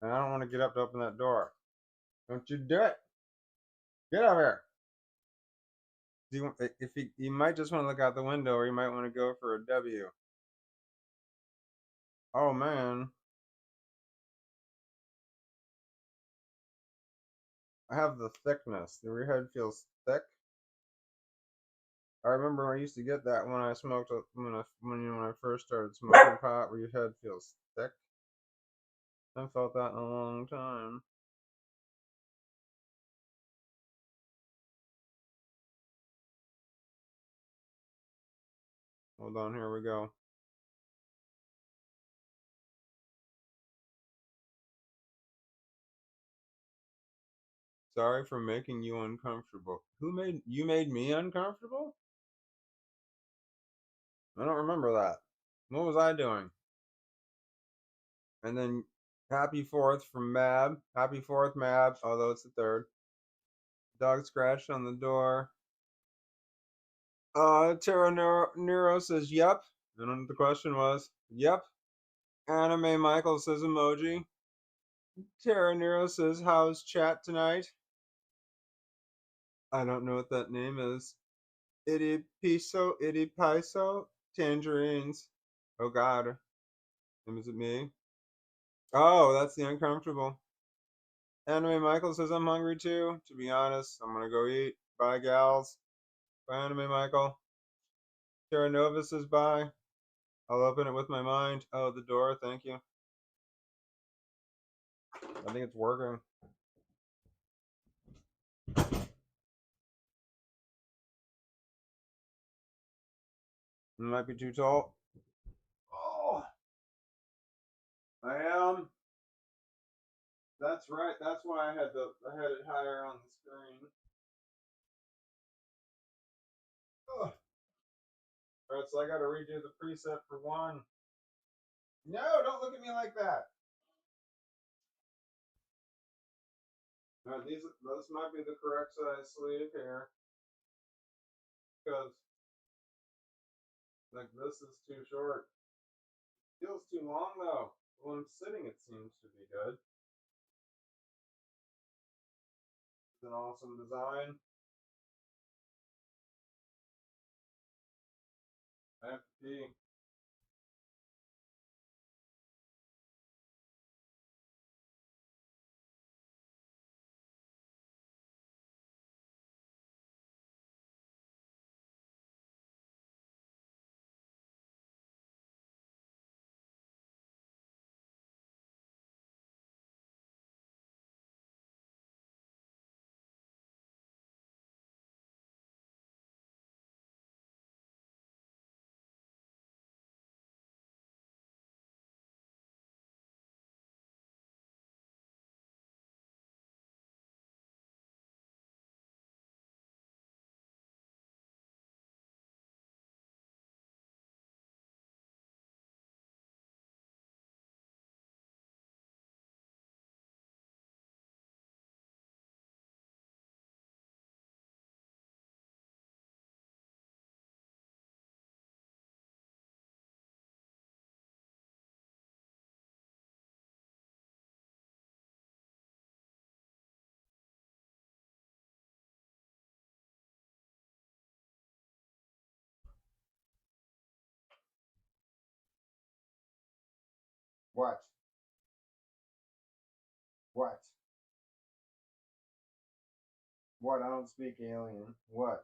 And I don't want to get up to open that door. Don't you do it. Get over here. If he might just want to look out the window, or he might want to go for a W. Oh man, I have the thickness. The rear head feels thick. I remember I used to get that when I smoked when I first started smoking pot, where your head feels thick. I haven't felt that in a long time. Hold on, here we go. Sorry for making you uncomfortable. You made me uncomfortable? I don't remember that. What was I doing? And then happy 4th from Mab. Happy 4th, Mab, although it's the 3rd. Dog scratched on the door. Terra Nero says, yep. I don't know what the question was. Yep. Anime Michael says emoji. Terra Nero says, how's chat tonight? I don't know what that name is. Itty Piso, tangerines. Oh god. Is it me? Oh, that's the uncomfortable. Anime Michael says, I'm hungry too. To be honest, I'm gonna go eat. Bye, gals. Bye, Anime Michael. Terra Nova says, bye. I'll open it with my mind. Oh, the door, thank you. I think it's working. It might be too tall. Oh, I am. That's right. That's why I had it higher on the screen. Ugh. All right, so I got to redo the preset for one. No, don't look at me like that. Now this might be the correct size sleeve here, because like this is too short. Feels too long though. When I'm sitting, it seems to be good. It's an awesome design. I have to pee. What? What? What? I don't speak alien. What?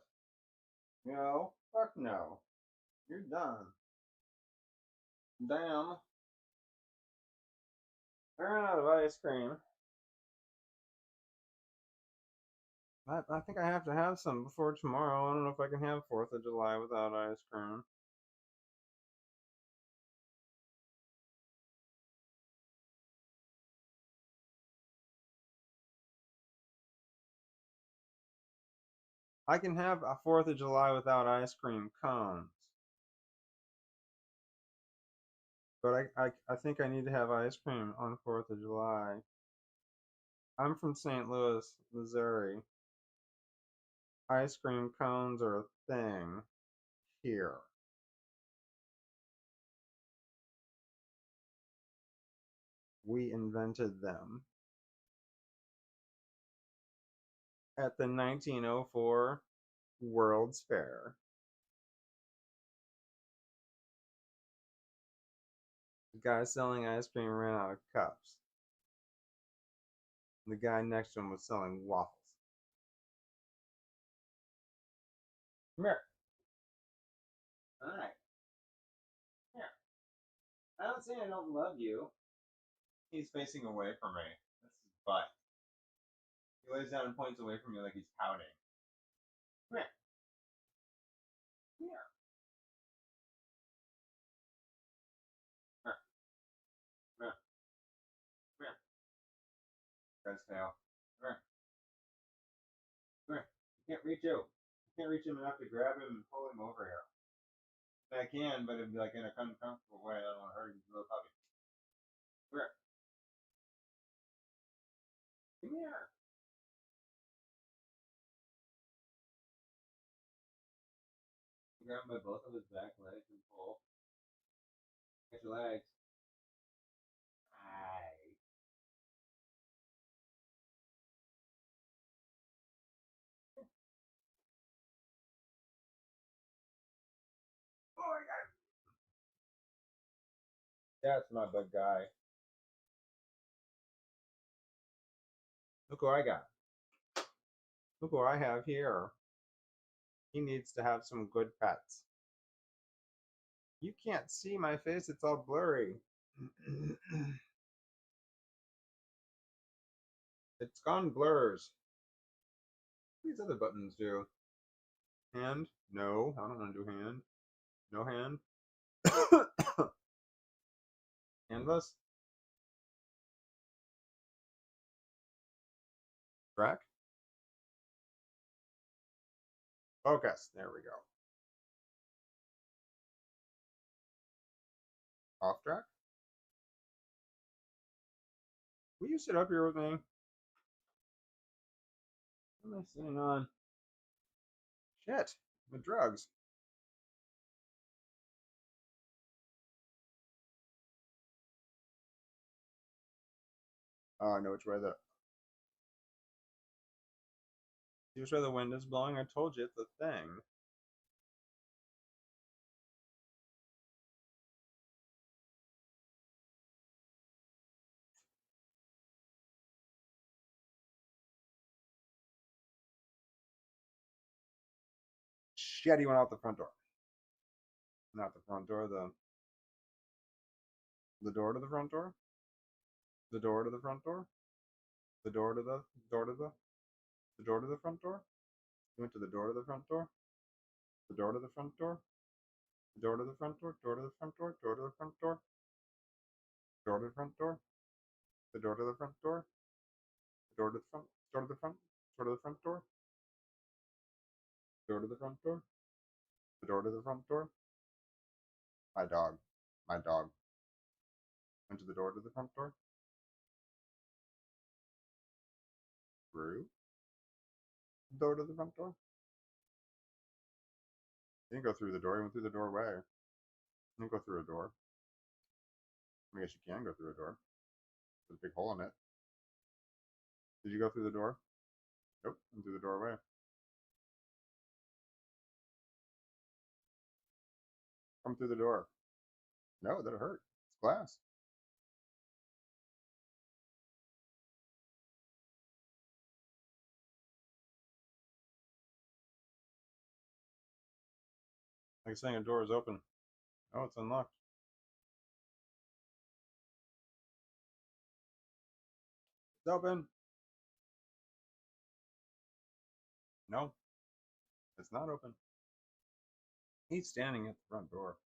No? Fuck no. You're done. Damn. I ran out of ice cream. I think I have to have some before tomorrow. I don't know if I can have 4th of July without ice cream. I can have a 4th of July without ice cream cones. But I think I need to have ice cream on 4th of July. I'm from St. Louis, Missouri. Ice cream cones are a thing here. We invented them. At the 1904 World's Fair. The guy selling ice cream ran out of cups. The guy next to him was selling waffles. Come here. Hi. Here. I don't say I don't love you. He's facing away from me. That's his butt. He lays down and points away from me like he's pouting. Come here. Come here. Come here. Come here. Come here. Guy's tail. Come here. Come here. I can't reach out. I can't reach him enough to grab him and pull him over here. I can, but it'd be like in a uncomfortable way. I don't want to hurt him. He's a little puppy. Come here. Come here. Grab him by both of his back legs and pull. Get your legs. Aye. Oh my god. That's my big guy. Look who I got. Look who I have here. He needs to have some good pets. You can't see my face, it's all blurry. It's gone blurs. These other buttons do. Hand? No, I don't want to do hand. No hand. Handless. Track. Focus. There we go. Off track. Will you sit up here with me? What am I sitting on? Shit. The drugs. Oh, I know which way the. See which way the wind is blowing? I told you it's a thing. Shit, he went out the front door. Not the front door, the door to the front door? The door to the front door? The door to the door to the door to the front door? He went to the door to the front door? The door to the front door? The door to the front door? Door to the front door? Door to the front door? Door to the front door? The door to the front door? The door to the front door to the front door to the front door? Door to the front door? The door to the front door? My dog. My dog. Went to the door to the front door? Through? Door to the front door? He didn't go through the door, he went through the doorway. He didn't go through a door. I guess you can go through a door. There's a big hole in it. Did you go through the door? Nope, went through the doorway. Come through the door. No, that'll hurt. It's glass. Like saying a door is open. Oh, it's unlocked. It's open. No, it's not open. He's standing at the front door.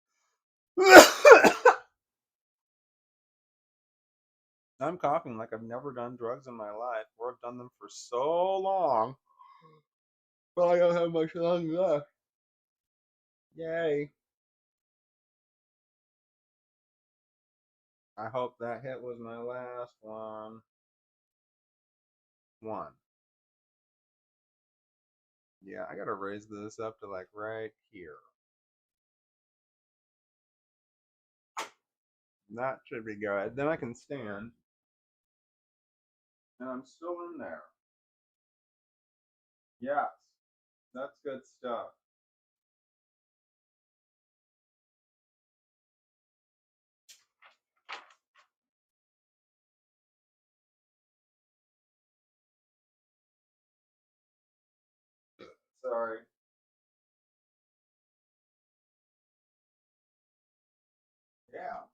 I'm coughing like I've never done drugs in my life, or I've done them for so long. But I don't have much lung left. Yay. I hope that hit was my last one. One. Yeah, I gotta raise this up to like right here. That should be good. Then I can stand. And I'm still in there. Yes, that's good stuff. Sorry. Yeah.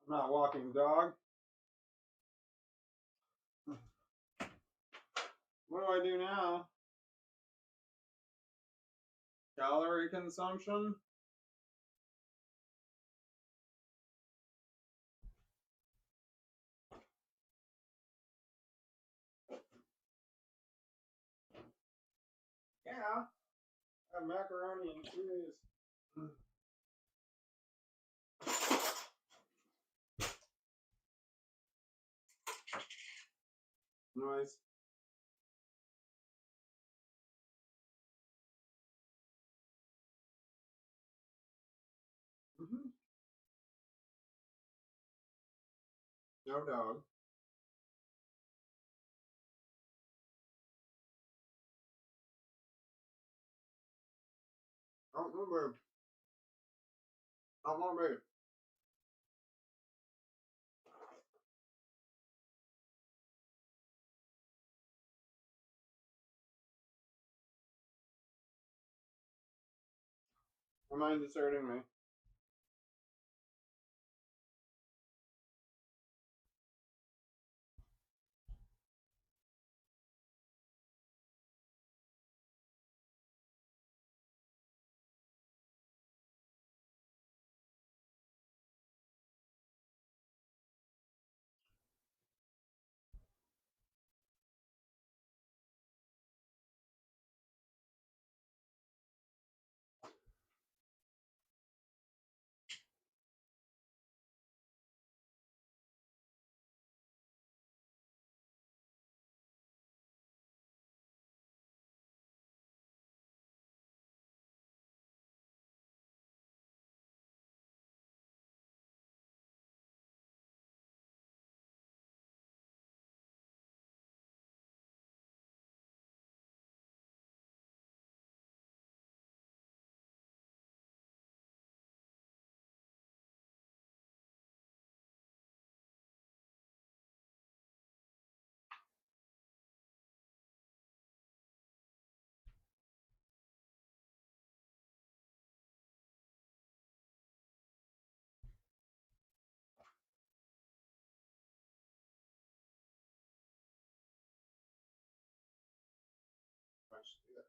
I'm not walking dog. What do I do now? Calorie consumption? Yeah. I have macaroni and cheese. Noise. No dog. Don't move. Don't move. Don't mind deserting me. I should do that.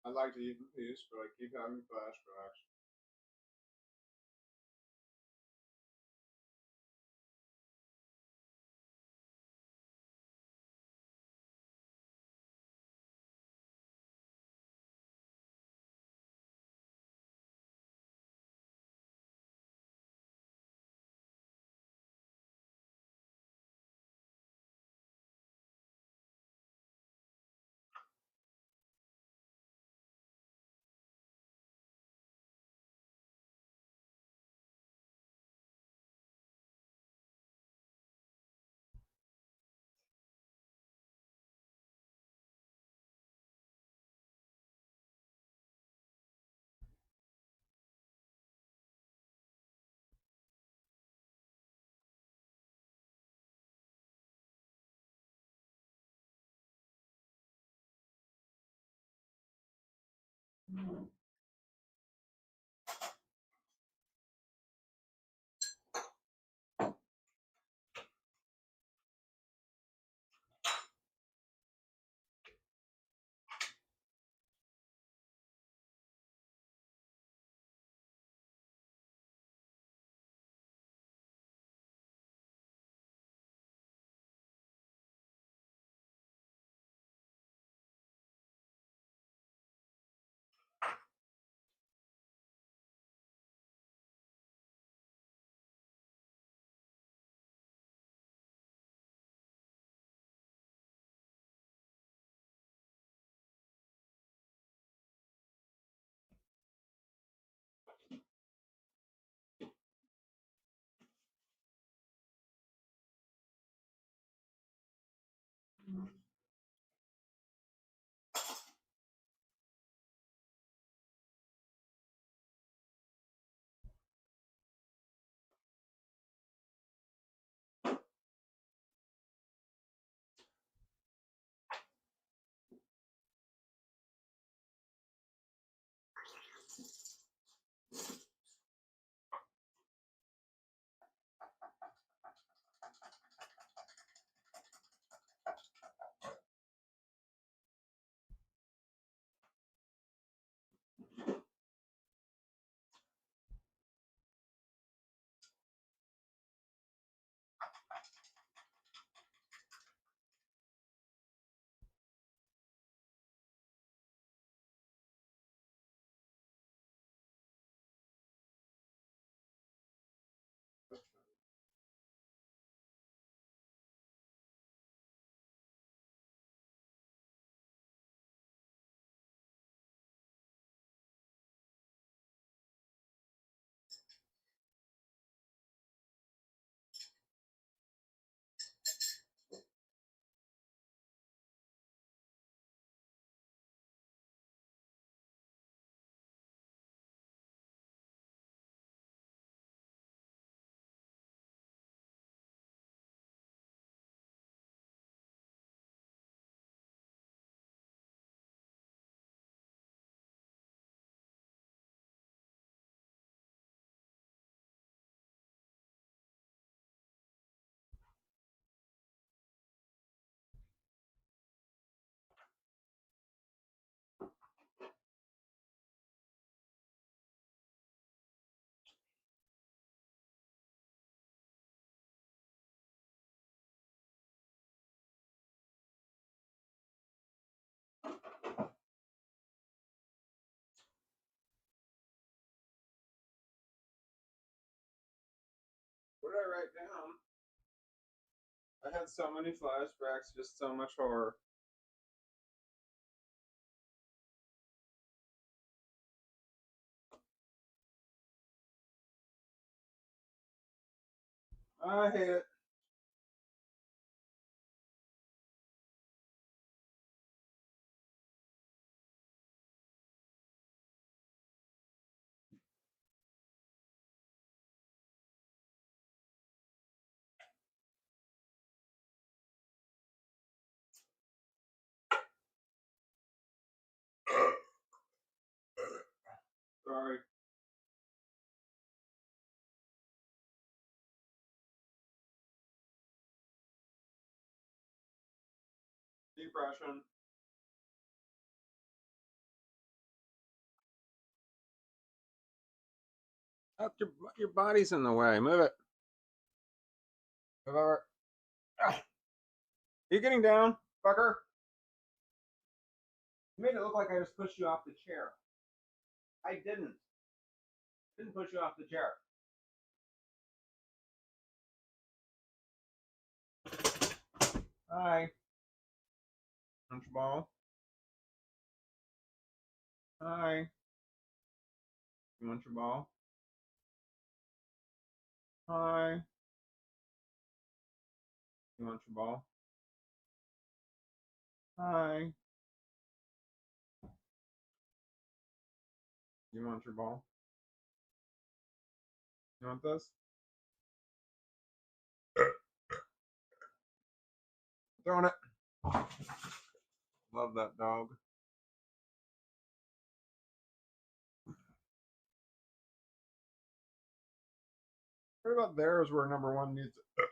I'd like to eat in peace, but I keep having flashbacks. right down. I had so many flashbacks, just so much horror. I hate it. Sorry. Depression. Up your body's in the way. Move it. Move over. Ah. You getting down, fucker? You made it look like I just pushed you off the chair. I didn't. Didn't push you off the chair. Hi. Lunchball. Hi. You want your ball? Hi. You want your ball? Hi. You want your ball? You want this? Throwing it. Love that dog. What about there is where number one needs it?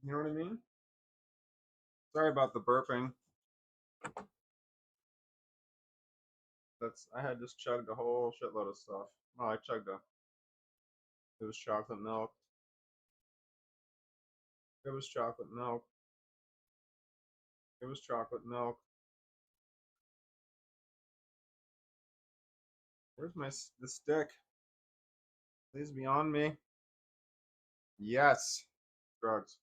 You know what I mean? Sorry about the burping. I had just chugged a whole shitload of stuff. Oh, I chugged it was chocolate milk. It was chocolate milk. It was chocolate milk. Where's the stick? Please be on me. Yes. Drugs.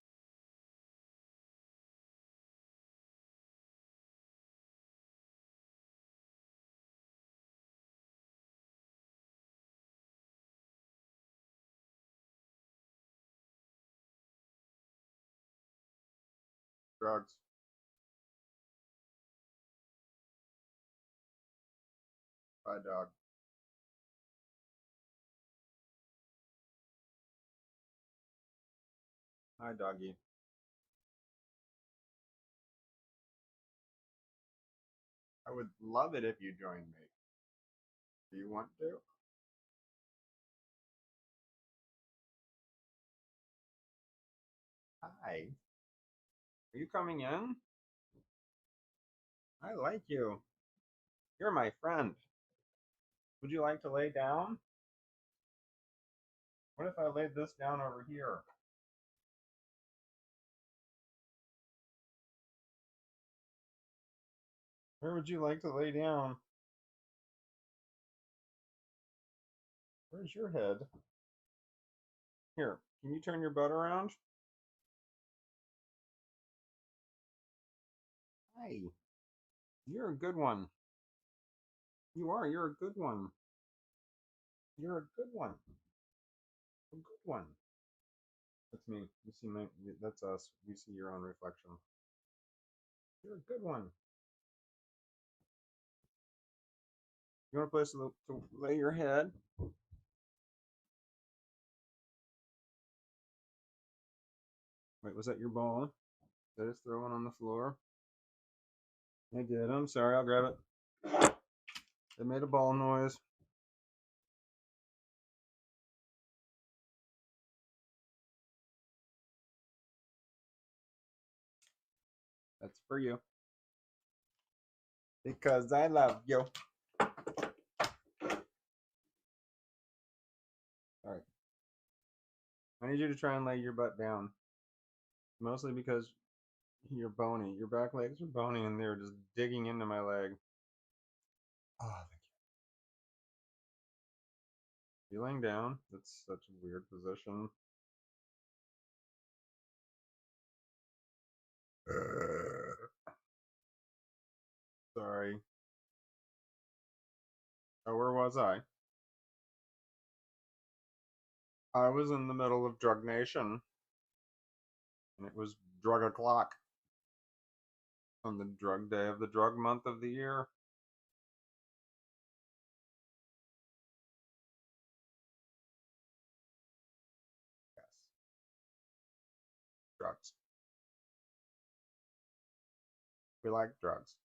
Drugs. Bye, dog. Hi, doggy. I would love it if you joined me. Do you want to? Hi. Are you coming in? I like you. You're my friend. Would you like to lay down? What if I laid this down over here? Where would you like to lay down? Where's your head? Here, can you turn your butt around? Hi. You're a good one. You are. You're a good one. You're a good one. A good one. That's me. You see my. That's us. You see your own reflection. You're a good one. You want a place to lay your head? Wait, was that your ball? Did I just throw one on the floor? I did. I'm sorry. I'll grab it. It made a ball noise. That's for you. Because I love you. All right. I need you to try and lay your butt down. Mostly because you're bony. Your back legs are bony and they're just digging into my leg. Oh, thank you. You laying down? That's such a weird position. Sorry. Oh, where was I? I was in the middle of Drug Nation, and it was drug o'clock on the drug day of the drug month of the year. Yes, drugs. We like drugs.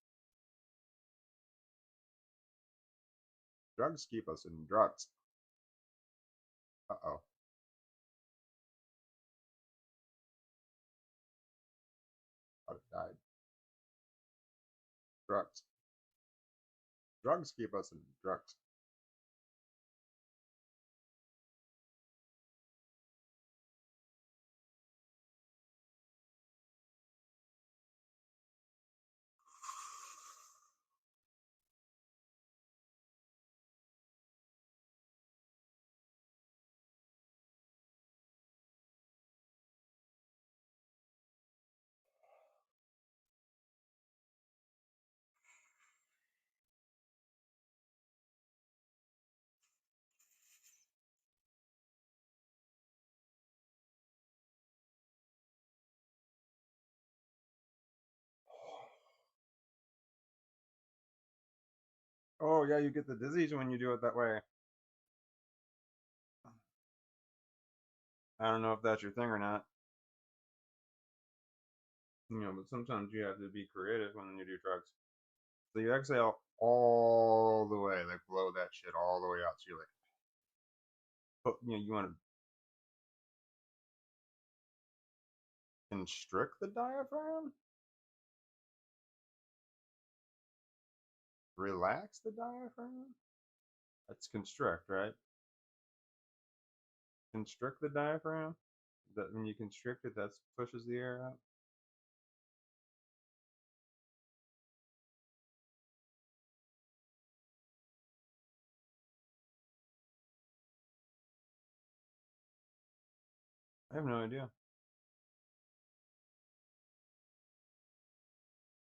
Drugs keep us in drugs. Uh-oh. Thought it died. Drugs. Drugs keep us in drugs. Oh, yeah, you get the dizzies when you do it that way. I don't know if that's your thing or not. But sometimes you have to be creative when you do drugs. So you exhale all the way, like blow that shit all the way out. So you're like, oh, you want to constrict the diaphragm? Relax the diaphragm? That's constrict, right? Constrict the diaphragm? That when you constrict it, that pushes the air out? I have no idea.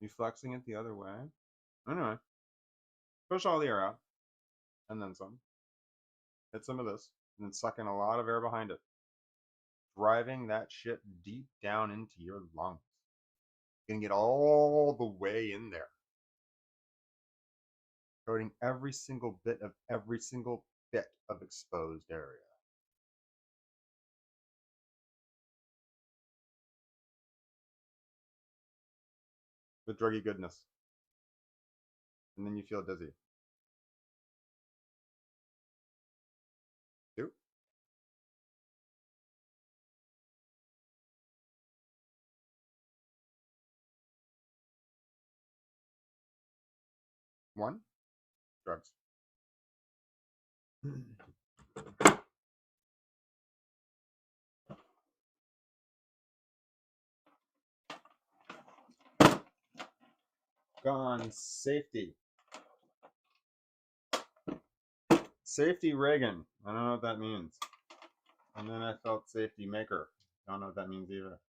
You flexing it the other way? Anyway, push all the air out, and then some. Hit some of this, and then suck in a lot of air behind it. Driving that shit deep down into your lungs. You can get all the way in there. Coating every single bit of every single bit of exposed area. With druggy goodness. And then you feel dizzy. 2. 1. Drugs. Gone. Safety. Safety Reagan. I don't know what that means. And then I felt safety maker. Don't know what that means either.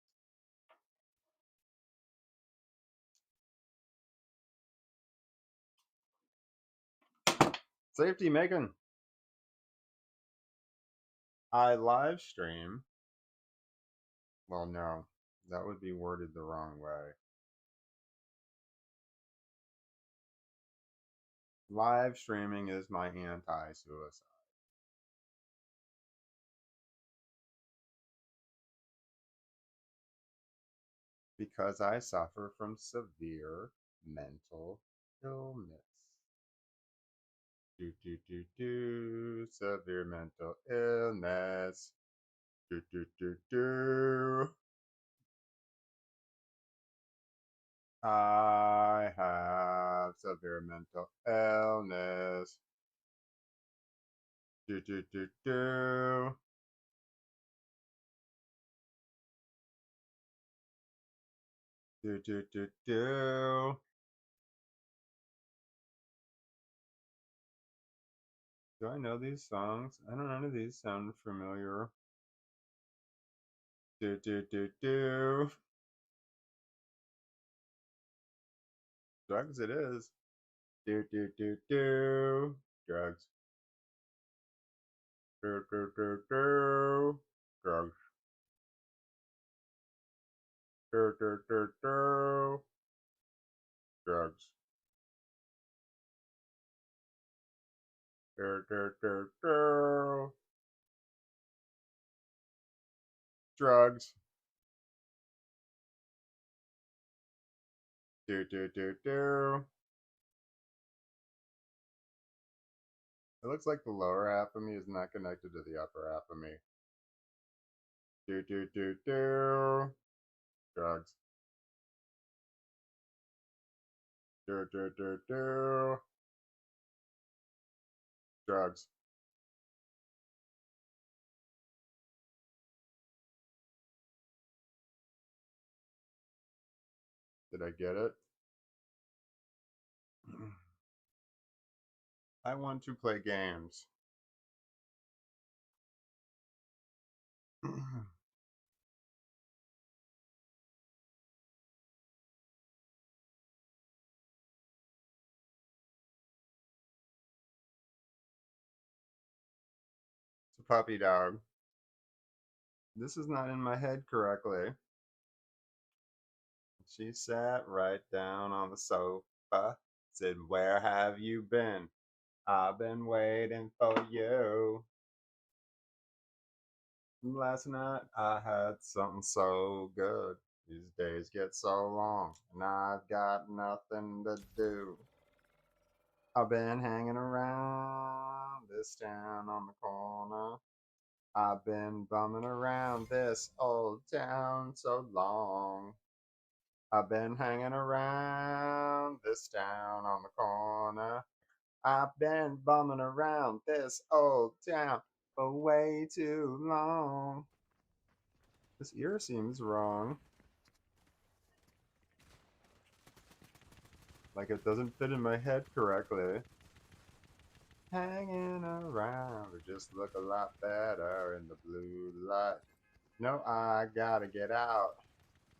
Safety Megan. I live stream. Well, no, that would be worded the wrong way. Live streaming is my anti-suicide. Because I suffer from severe mental illness. Severe mental illness. I have severe mental illness. Do I know these songs? I don't know. None of these sound familiar. Drugs it is. Do. Drugs. Do. Drugs. Do. Drugs. Do. Drugs. Do. It looks like the lower half of me is not connected to the upper half of me. Do. Drugs. Do. Drugs. Did I get it? I want to play games. It's a puppy dog. This is not in my head correctly. She sat right down on the sofa, said, "Where have you been? I've been waiting for you. Last night I had something so good. These days get so long, and I've got nothing to do. I've been hanging around this town on the corner. I've been bumming around this old town so long. I've been hanging around this town on the corner. I've been bumming around this old town for way too long." This ear seems wrong. Like it doesn't fit in my head correctly. Hanging around would just look a lot better in the blue light. No, I gotta get out.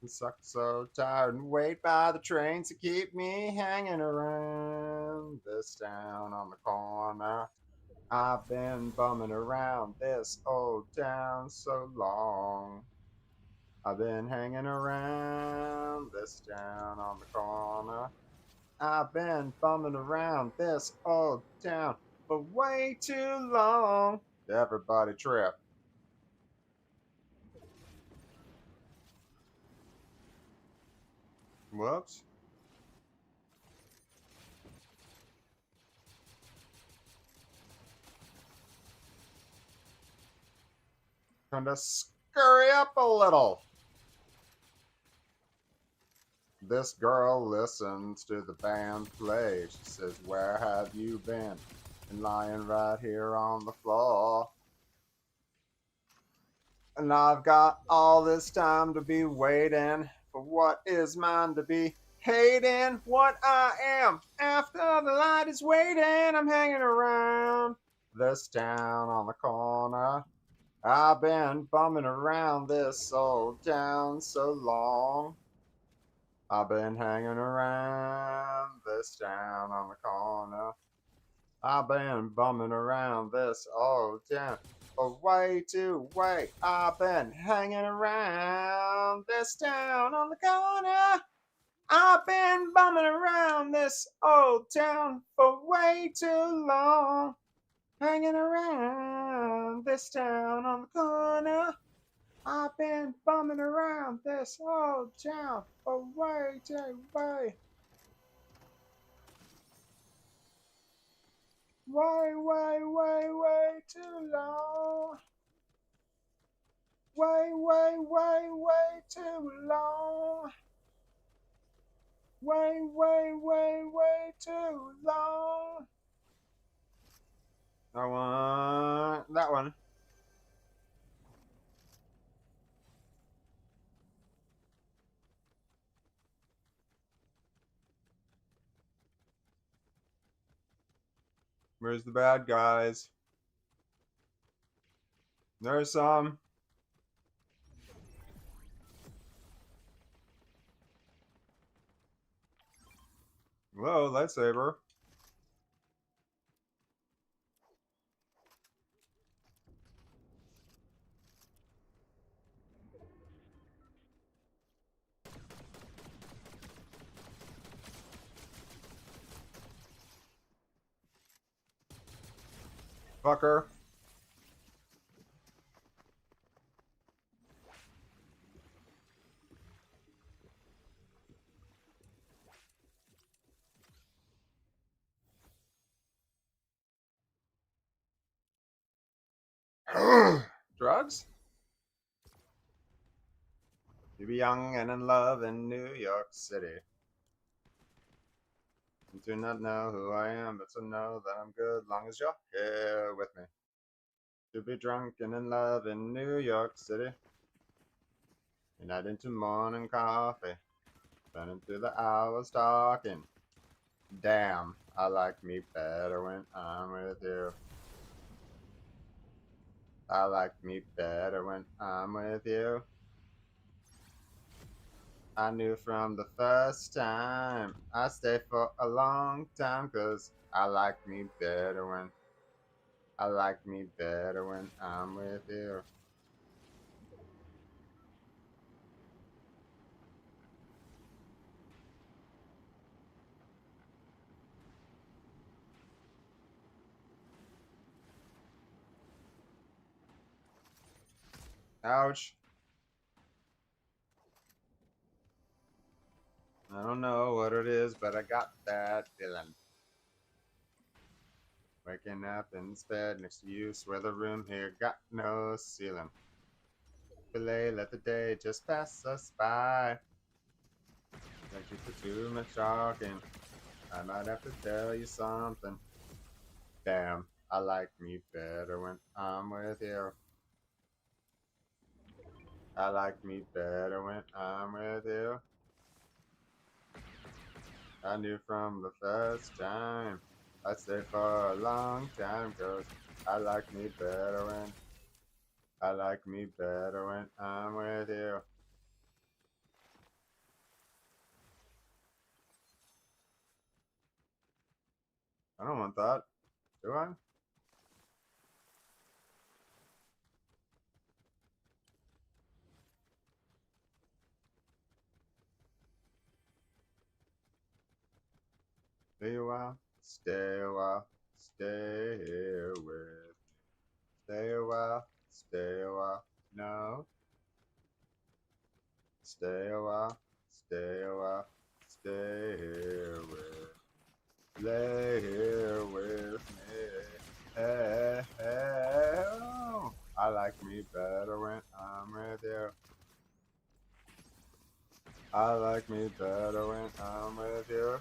I'm so tired and wait by the trains to keep me hanging around this town on the corner. I've been bumming around this old town so long. I've been hanging around this town on the corner. I've been bumming around this old town for way too long. Everybody trip. Whoops. Trying to scurry up a little. This girl listens to the band play. She says, "Where have you been?" And lying right here on the floor. And I've got all this time to be waiting for what is mine to be hating what I am. After the light is waiting, I'm hanging around this town on the corner. I've been bumming around this old town so long. I've been hanging around this town on the corner. I've been bumming around this old town for way too late. I've been hanging around this town on the corner. I've been bumming around this old town for way too long. Hanging around this town on the corner. I've been bumming around this old town for way too way. Way too long. Way too long. Way too long. I want that one. Where's the bad guys? There's some. Whoa, lightsaber. Fucker. Drugs? You be young and in love in New York City. You do not know who I am, but to know that I'm good long as you're here with me. To be drunk and in love in New York City. You're not into morning coffee. Burning through the hours talking. Damn, I like me better when I'm with you. I like me better when I'm with you. I knew from the first time I stay for a long time, 'cause I like me better when I'm with you. Ouch. I don't know what it is, but I got that feeling. Waking up in this bed next to you, swear the room here got no ceiling. Belay, let the day just pass us by. Like you for too much talking. I might have to tell you something. Damn, I like me better when I'm with you. I like me better when I'm with you. I knew from the first time. I'd stay for a long time, 'cause I like me better when I'm with you. I don't want that, do I? Stay a while, stay a while, stay here with. Stay a while, stay a while, no. Stay a while, stay a while, stay here with. Lay here with me. Hey, hey, oh. I like me better when I'm with you. I like me better when I'm with you.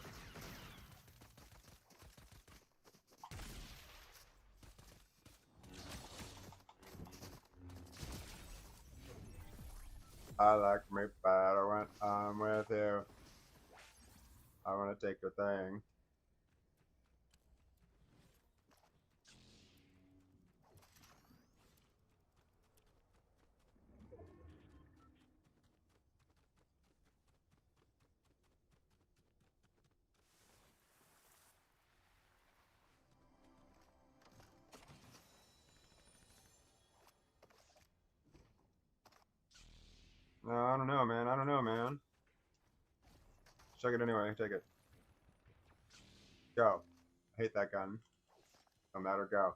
I like me better when I'm with you. I want to take your thing. No, I don't know, man. I don't know, man. Check it anyway. Take it. Go. I hate that gun. No matter, go.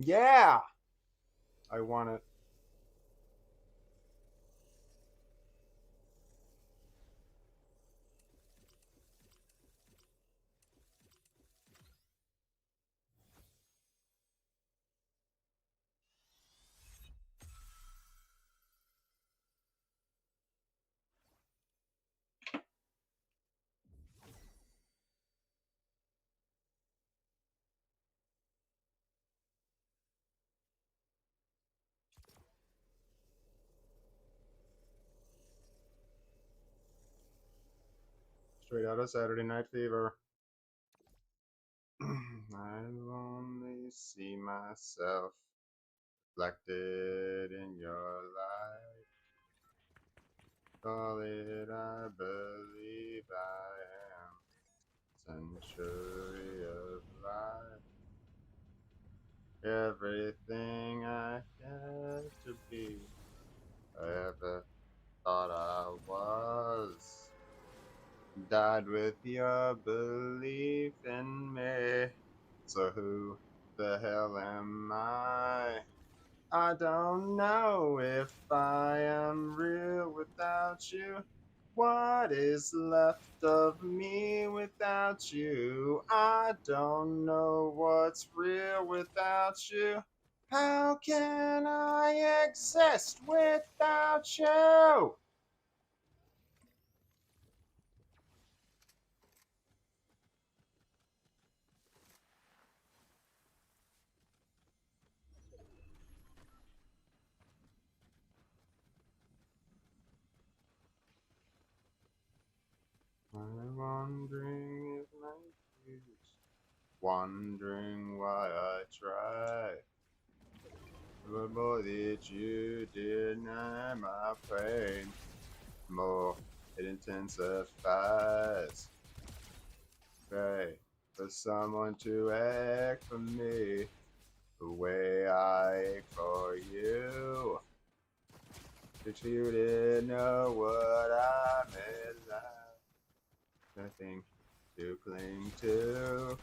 Yeah! I want it. Straight out of Saturday Night Fever. I only see myself reflected in your light. All that I believe I am. Century of life. Everything I had to be, I ever thought I was. Died with your belief in me. So who the hell am I? I don't know if I am real without you. What is left of me without you? I don't know what's real without you. How can I exist without you? I'm wondering if my fuse, wondering why I try. The more that you deny my pain, more it intensifies. Pray for someone to act for me the way I ache for you. But you didn't know what I meant like. Nothing to cling to.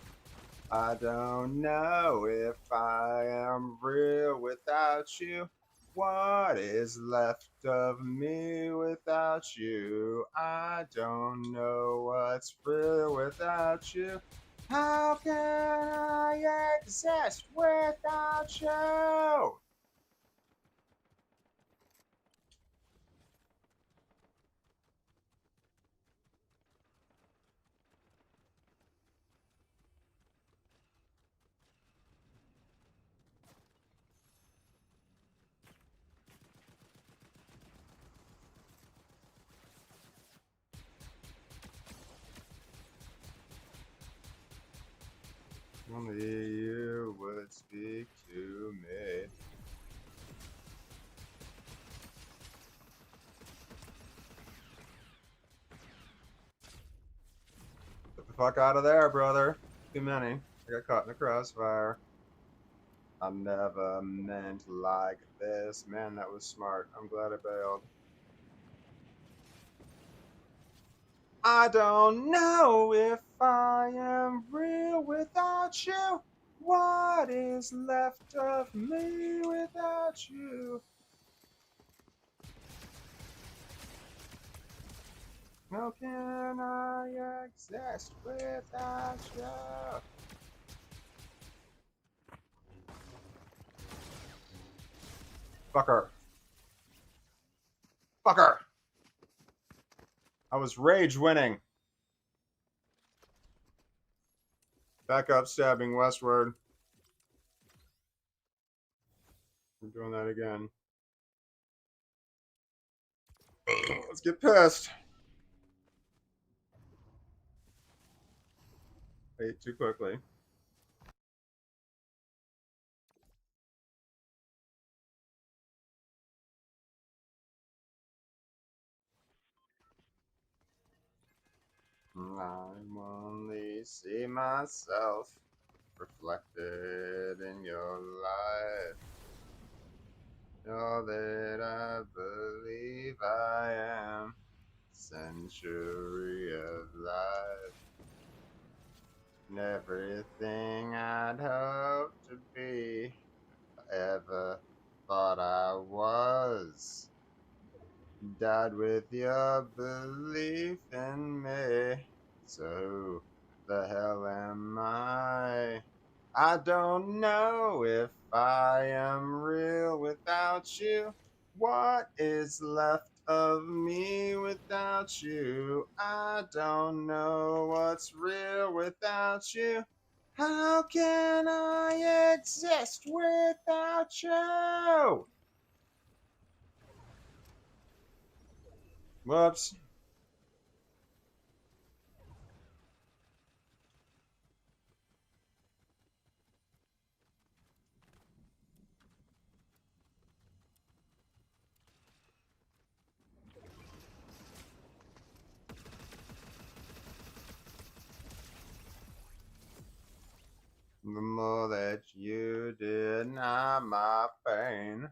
I don't know if I am real without you. What is left of me without you? I don't know what's real without you. How can I exist without you? Only you would speak to me. Get the fuck out of there, brother. Too many. I got caught in the crossfire. I never meant like this. Man, that was smart. I'm glad I bailed. I don't know if I am real without you. What is left of me without you? How can I exist without you? Fucker. Fucker. I was rage winning. Back up, stabbing westward. I'm doing that again. Let's get pissed. Ate too quickly. I only see myself reflected in your light. All that I believe I am. Century of life. And everything I'd hope to be. ever thought I was. Died with your belief in me. So the hell am I? I don't know if I am real without you. What is left of me without you? I don't know what's real without you. How can I exist without you? Whoops. The more that you deny my pain,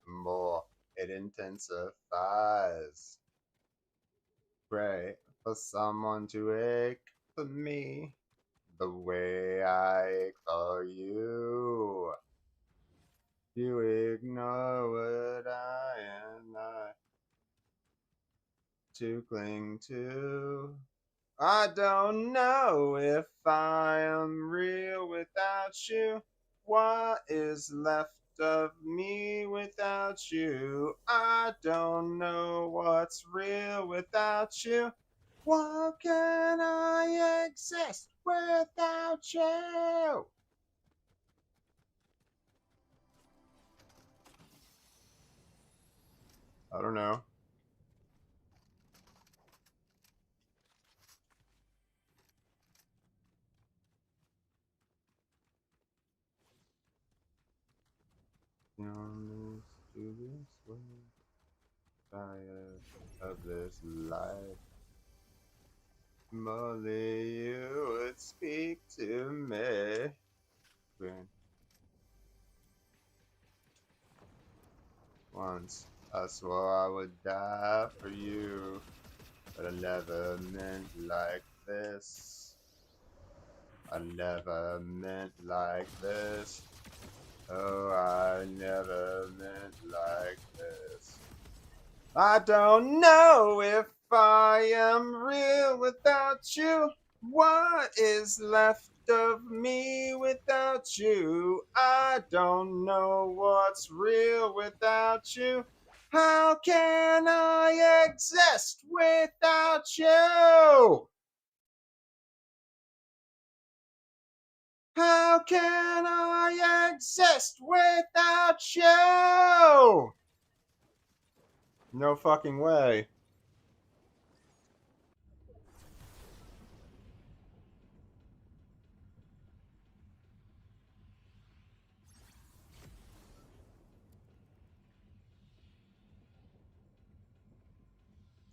the more it intensifies. Pray for someone to ache for me the way I ache for you. You ignore what I and I to cling to. I don't know if I am real without you. What is left of me without you? I don't know what's real without you. What can I exist without you? I don't know. Honest to this way, tired of this life. If only you would speak to me. When once I swore I would die for you, but I never meant like this. I never meant like this. Oh, I never meant like this. I don't know if I am real without you. What is left of me without you? I don't know what's real without you. How can I exist without you? How can I exist without you? No fucking way.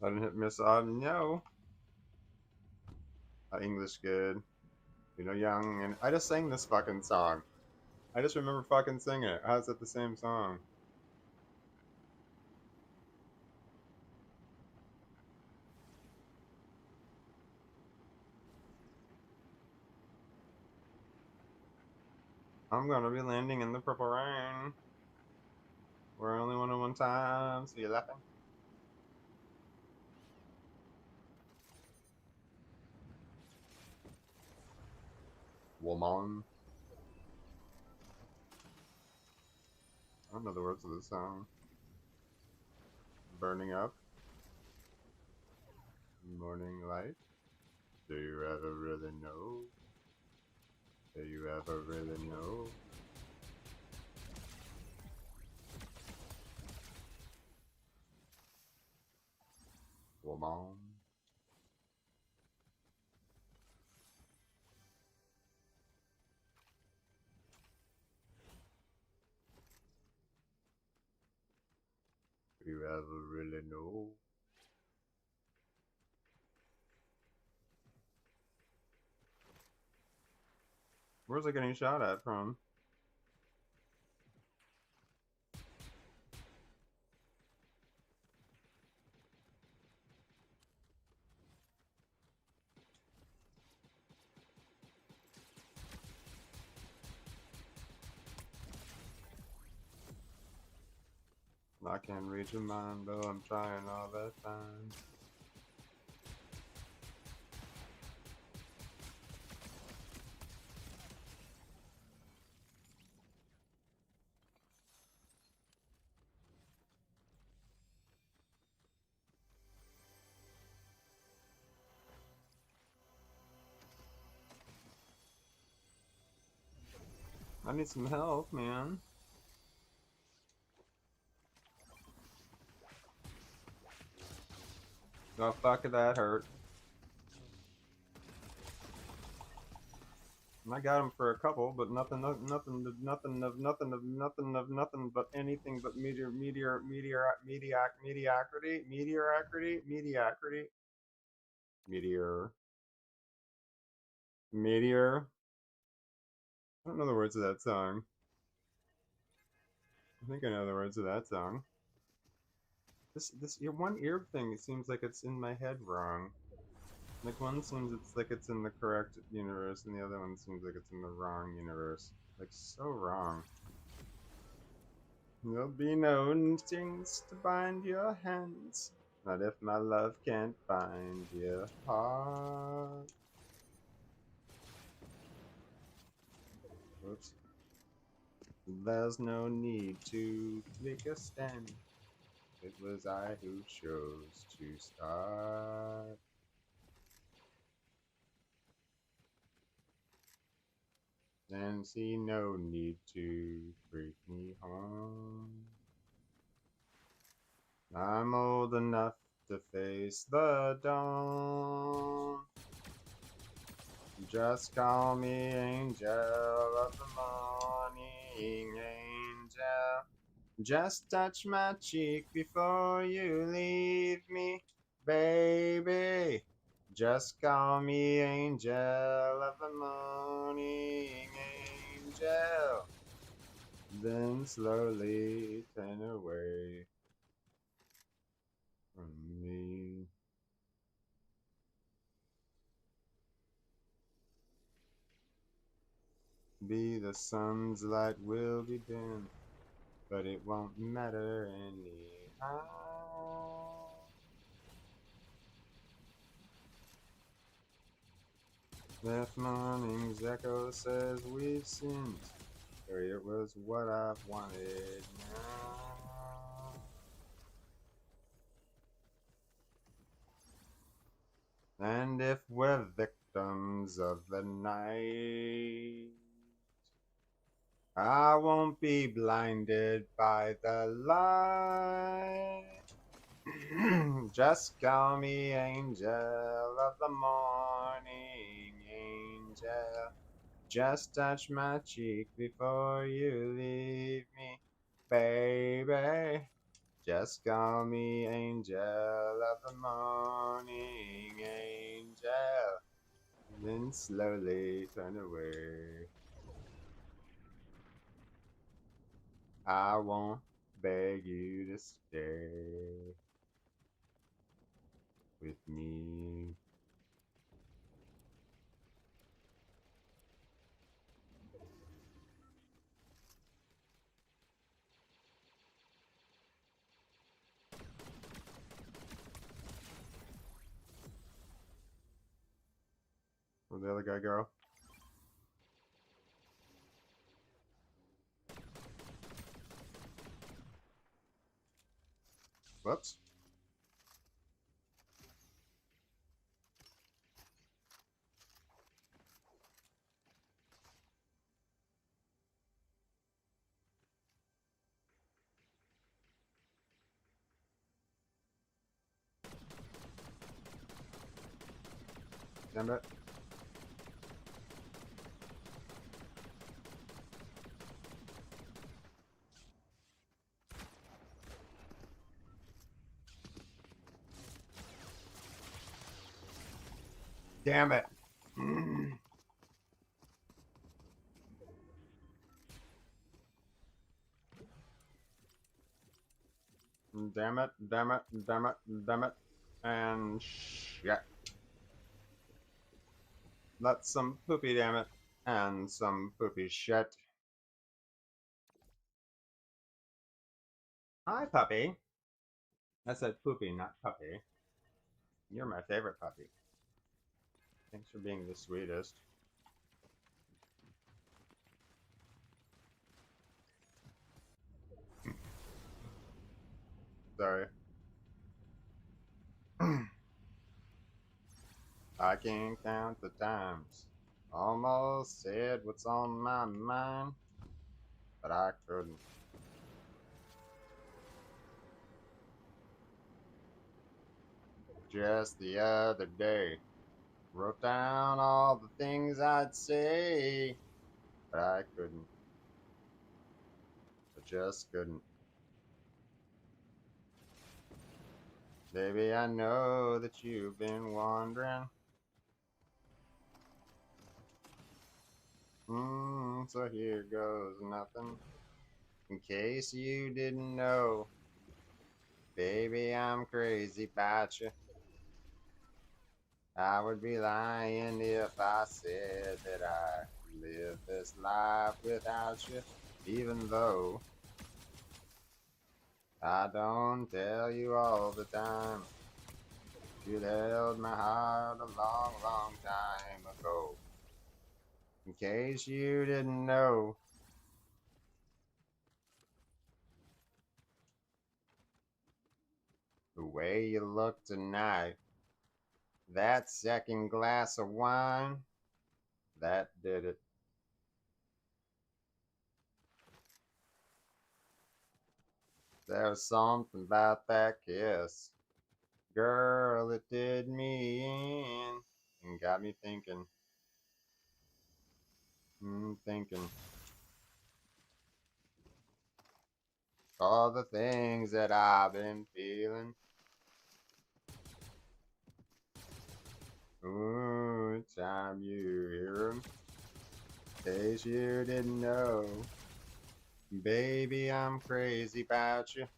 I didn't hit miss on no. English good. You know, young, and I just sang this fucking song. I just remember fucking singing it. How's it the same song? I'm gonna be landing in the purple rain. We're only one time, so you laughing? Woman. I don't know the words of the song. Burning up. Morning light. Do you ever really know? Do you ever really know? Woman. Do you ever really know? Where's it getting shot at from? I can't reach your mind, though I'm trying all the time. I need some help, man. Oh, fuck, that hurt. I got him for a couple, but nothing but anything but meteor. I don't know the words of that song. I think I know the words of that song. Your one ear thing, it seems like it's in my head wrong. Like one seems it's like it's in the correct universe, and the other one seems like it's in the wrong universe. Like so wrong. There'll be no strings to bind your hands, not if my love can't bind your heart. Whoops. There's no need to take a stand. It was I who chose to start. And see no need to break me home. I'm old enough to face the dawn. Just call me angel of the morning, angel. Just touch my cheek before you leave me, baby. Just call me angel of the morning, angel. Then slowly turn away from me. Be the sun's light will be dim, but it won't matter anyhow. That morning's echo says we've sinned, or it was what I've wanted now. And if we're victims of the night, I won't be blinded by the light. Just call me angel of the morning, angel. Just touch my cheek before you leave me, baby. Just call me angel of the morning, angel. Then slowly turn away. I won't beg you to stay with me. Where'd the other guy go? Whoops. Damn it. Damn it. Damn it, damn it, damn it, damn it. And shit. That's some poopy, damn it. And some poopy shit. Hi, puppy. I said poopy, not puppy. You're my favorite puppy. Thanks for being the sweetest. Sorry. I can't count the times. Almost said what's on my mind, but I couldn't. Just the other day, wrote down all the things I'd say, but I couldn't. I just couldn't. Baby, I know that you've been wondering. So here goes nothing. In case you didn't know, baby, I'm crazy about you. I would be lying if I said that I live this life without you, even though I don't tell you all the time. You held my heart a long, long time ago. In case you didn't know, the way you look tonight, that second glass of wine, that did it. There's something about that kiss. Girl, it did me in and got me thinking, thinking. All the things that I've been feeling. Ooh, time you hear 'em. In case you didn't know, baby, I'm crazy about you.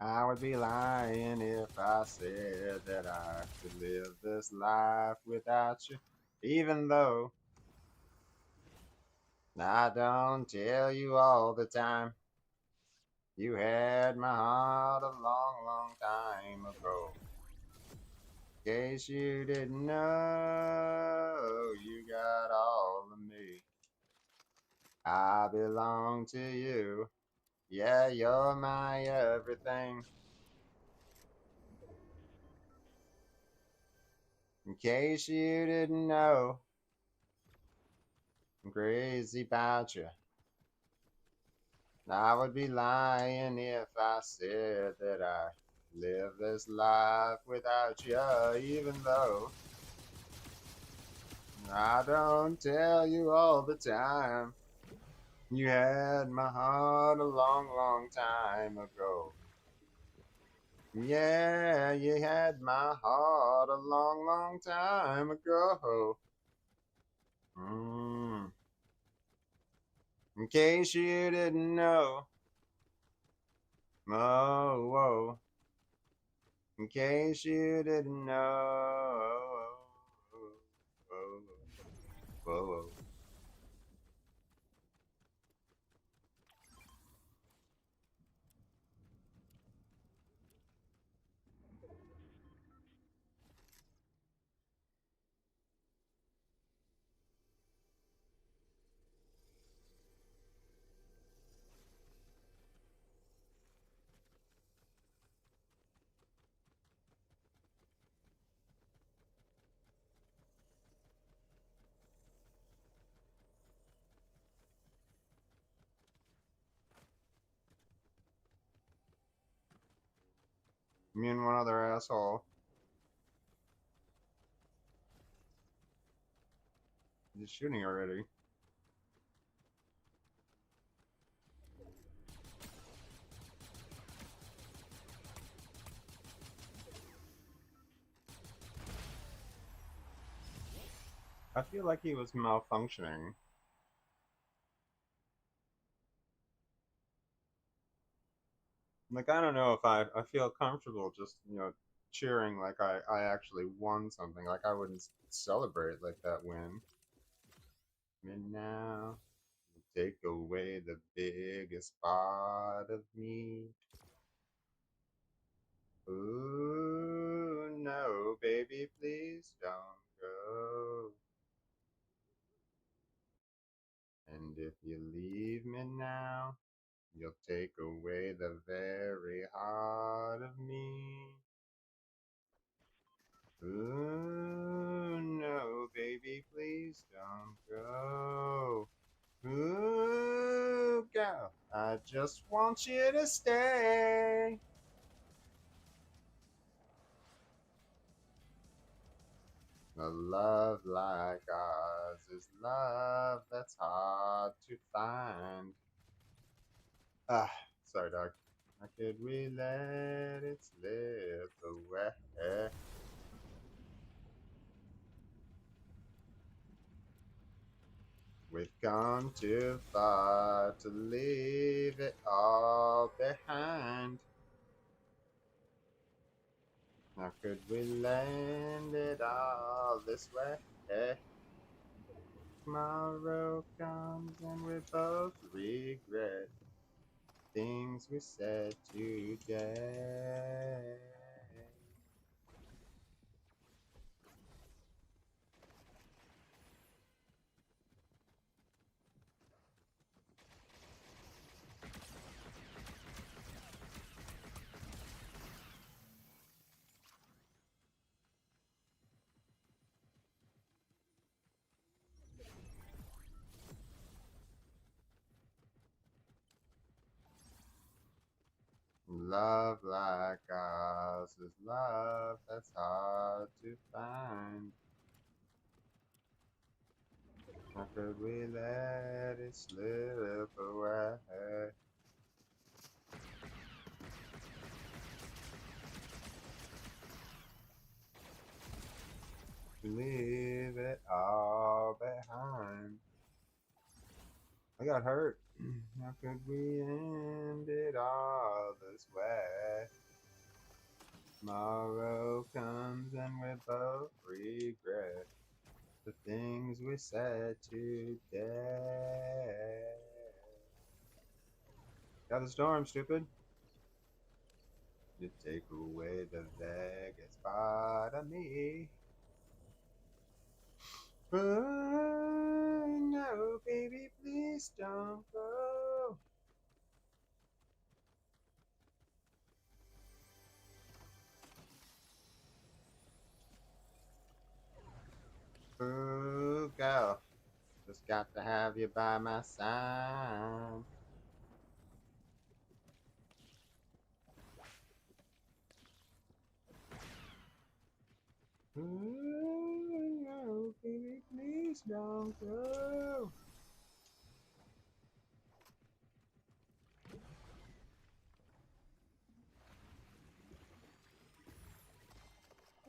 I would be lying if I said that I could live this life without you, even though I don't tell you all the time. You had my heart a long, long time ago. In case you didn't know, you got all of me. I belong to you. Yeah, you're my everything. In case you didn't know, I'm crazy about you. I would be lying if I said that I live this life without you, even though I don't tell you all the time. You had my heart a long, long time ago. Yeah, you had my heart a long, long time ago. Mm. In case you didn't know. Oh, whoa. In case you didn't know. Whoa, whoa, whoa. Me and one other asshole. He's shooting already. I feel like he was malfunctioning. Like, I don't know if I feel comfortable just, cheering like I actually won something. Like, I wouldn't celebrate like that win. And now, take away the biggest part of me. Ooh, no, baby, please don't go. And if you leave me now, you'll take away the very heart of me. Ooh, no, baby, please don't go. Ooh, girl, I just want you to stay. A love like ours is love that's hard to find. Ah, sorry, dog. How could we let it slip away? We've gone too far to leave it all behind. How could we land it all this way? Tomorrow comes and we both regret things we said today. Love like ours is love that's hard to find. How could we let it slip away? Leave it all behind. I got hurt. How could we end it all this way? Tomorrow comes and we both regret the things we said today. Got the storm, stupid. You take away the biggest part of me. Oh, no, baby, please don't go. Ooh, girl, just got to have you by my side. Ooh, no, baby, please don't go.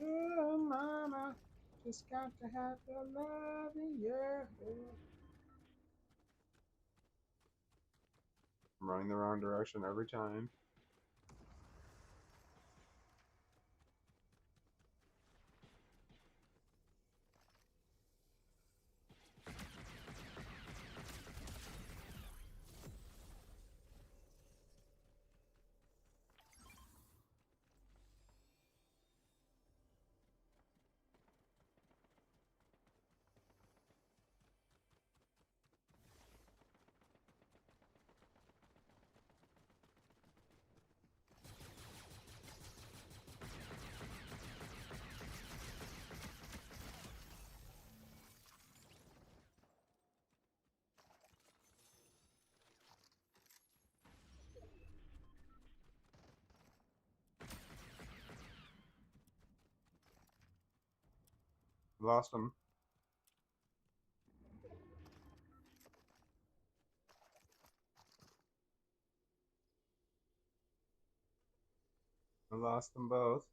Oh, mama, just got to have the love in your head. I'm running the wrong direction every time. Lost him. I lost them both.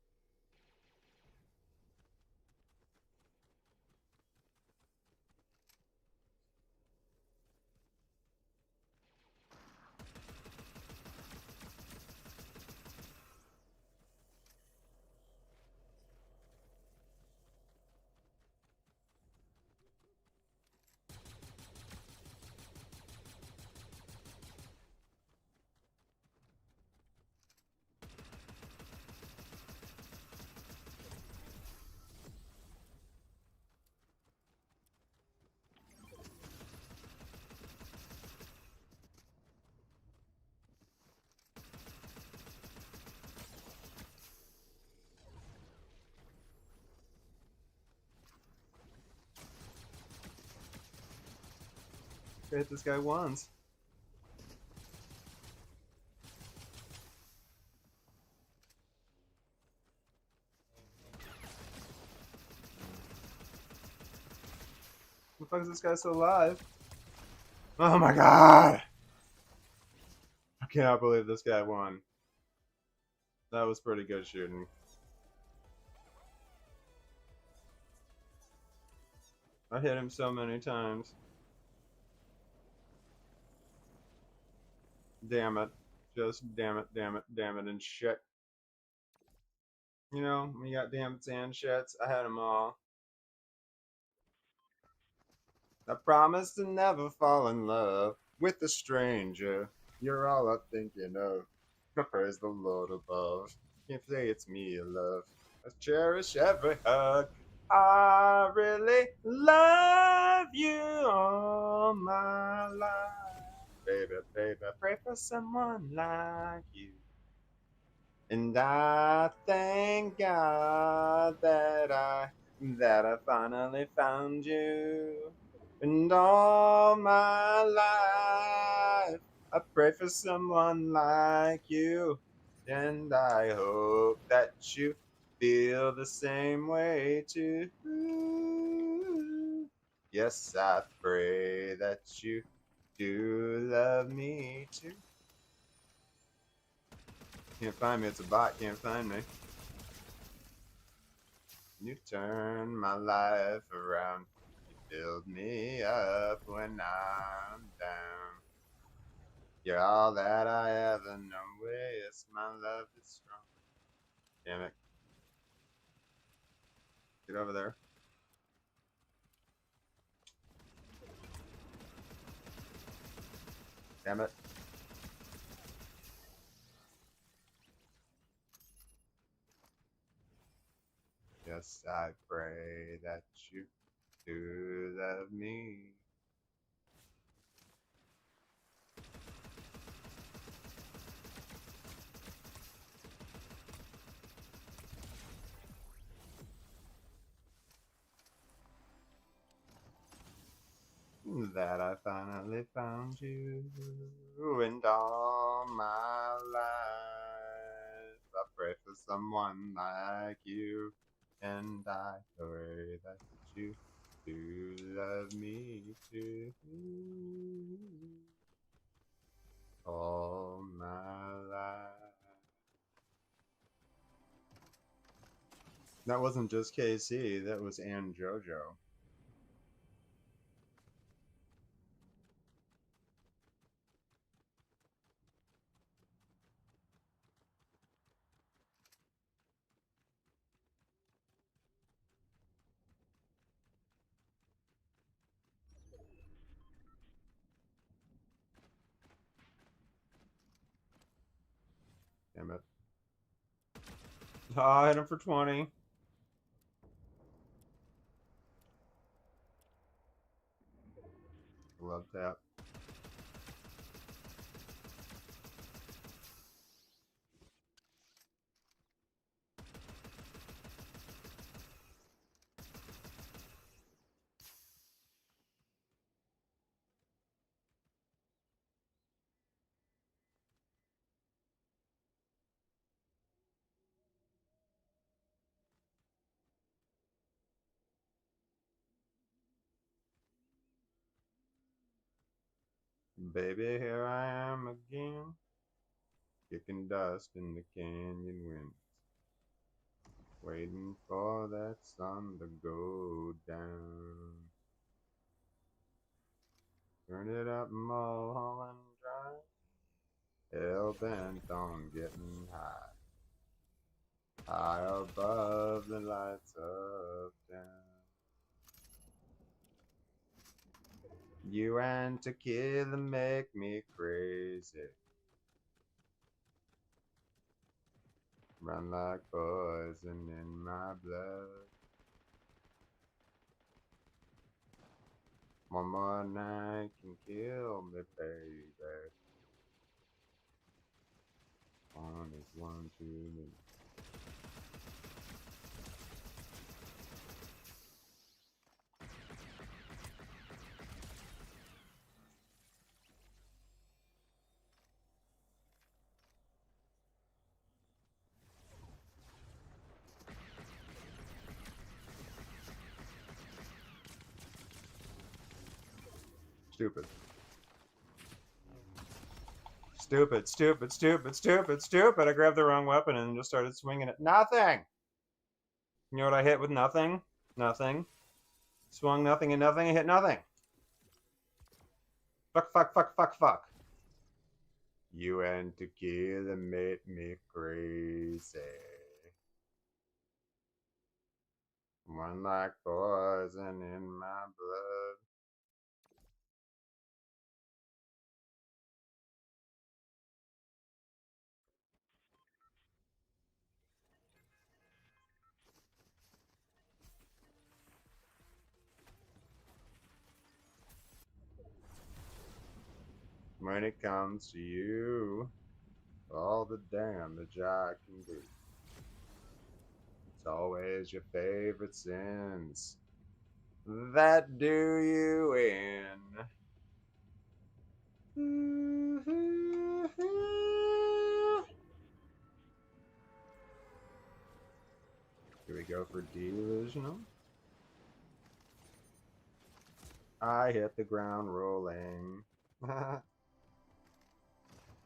Hit this guy once. The fuck is this guy still alive? Oh my god! I cannot believe this guy won. That was pretty good shooting. I hit him so many times. Damn it. Just damn it, damn it, damn it, and shit. You know, when you got damn it's and shits, I had them all. I promise to never fall in love with a stranger. You're all I'm thinking of. I praise the Lord above. Can't say it's me you love. I cherish every hug. I really love you all my life. Baby, baby, pray for someone like you. And I thank God that I finally found you. And all my life, I pray for someone like you. And I hope that you feel the same way too. Yes, I pray that you do love me too. Can't find me, it's a bot, can't find me. You turn my life around. You build me up when I'm down. You're all that I ever know. Yes, my love is strong. Damn it. Get over there. Damn it. Yes, I pray that you do love me. That I finally found you, and all my life I pray for someone like you, and I pray that you do love me too. All my life. That wasn't just KC, that was Ann JoJo. Damn it. Oh, I hit him for 20. Love that. Baby, here I am again, kicking dust in the canyon wind, waiting for that sun to go down. Turn it up, Mulholland Drive, hell bent on getting high, high above the lights of town. You and tequila make me crazy. Run like poison in my blood. One more night can kill me, baby. One is one too many. Stupid. Stupid, stupid, stupid, stupid, stupid. I grabbed the wrong weapon and just started swinging it. Nothing! You know what I hit with nothing? Nothing. Swung nothing and nothing and hit nothing. Fuck, fuck, fuck, fuck, fuck. You and tequila make me crazy. One like poison in my blood. When it comes to you, all the damage I can do. It's always your favorite sins that do you in. Here we go for delusional. I hit the ground rolling.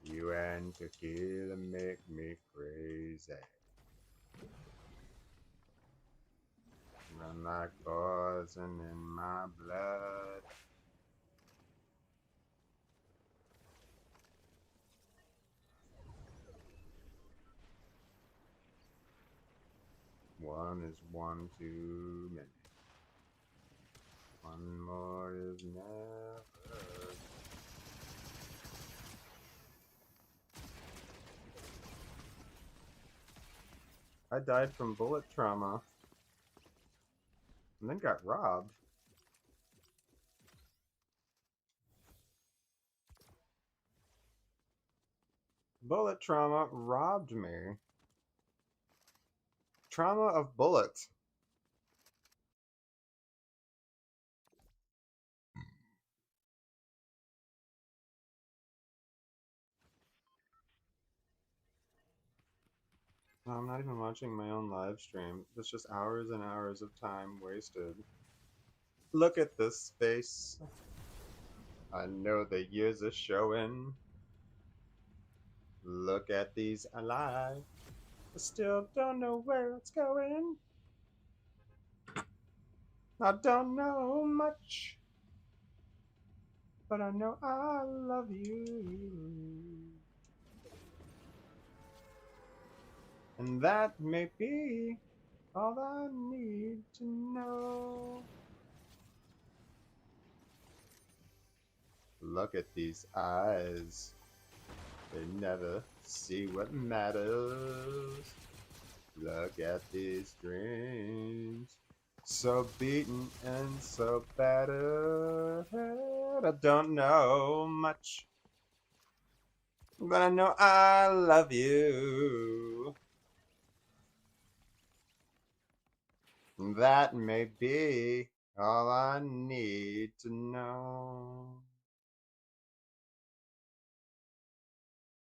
You and tequila make me crazy. Run like poison in my blood. One is one too many. One more is never. I died from bullet trauma and then got robbed. Bullet trauma robbed me. Trauma of bullets. No, I'm not even watching my own live stream. It's just hours and hours of time wasted. Look at this face. I know the years are showing. Look at these alive. I still don't know where it's going. I don't know much, but I know I love you. And that may be all I need to know. Look at these eyes. They never see what matters. Look at these dreams. So beaten and so battered. I don't know much, but I know I love you. That may be all I need to know.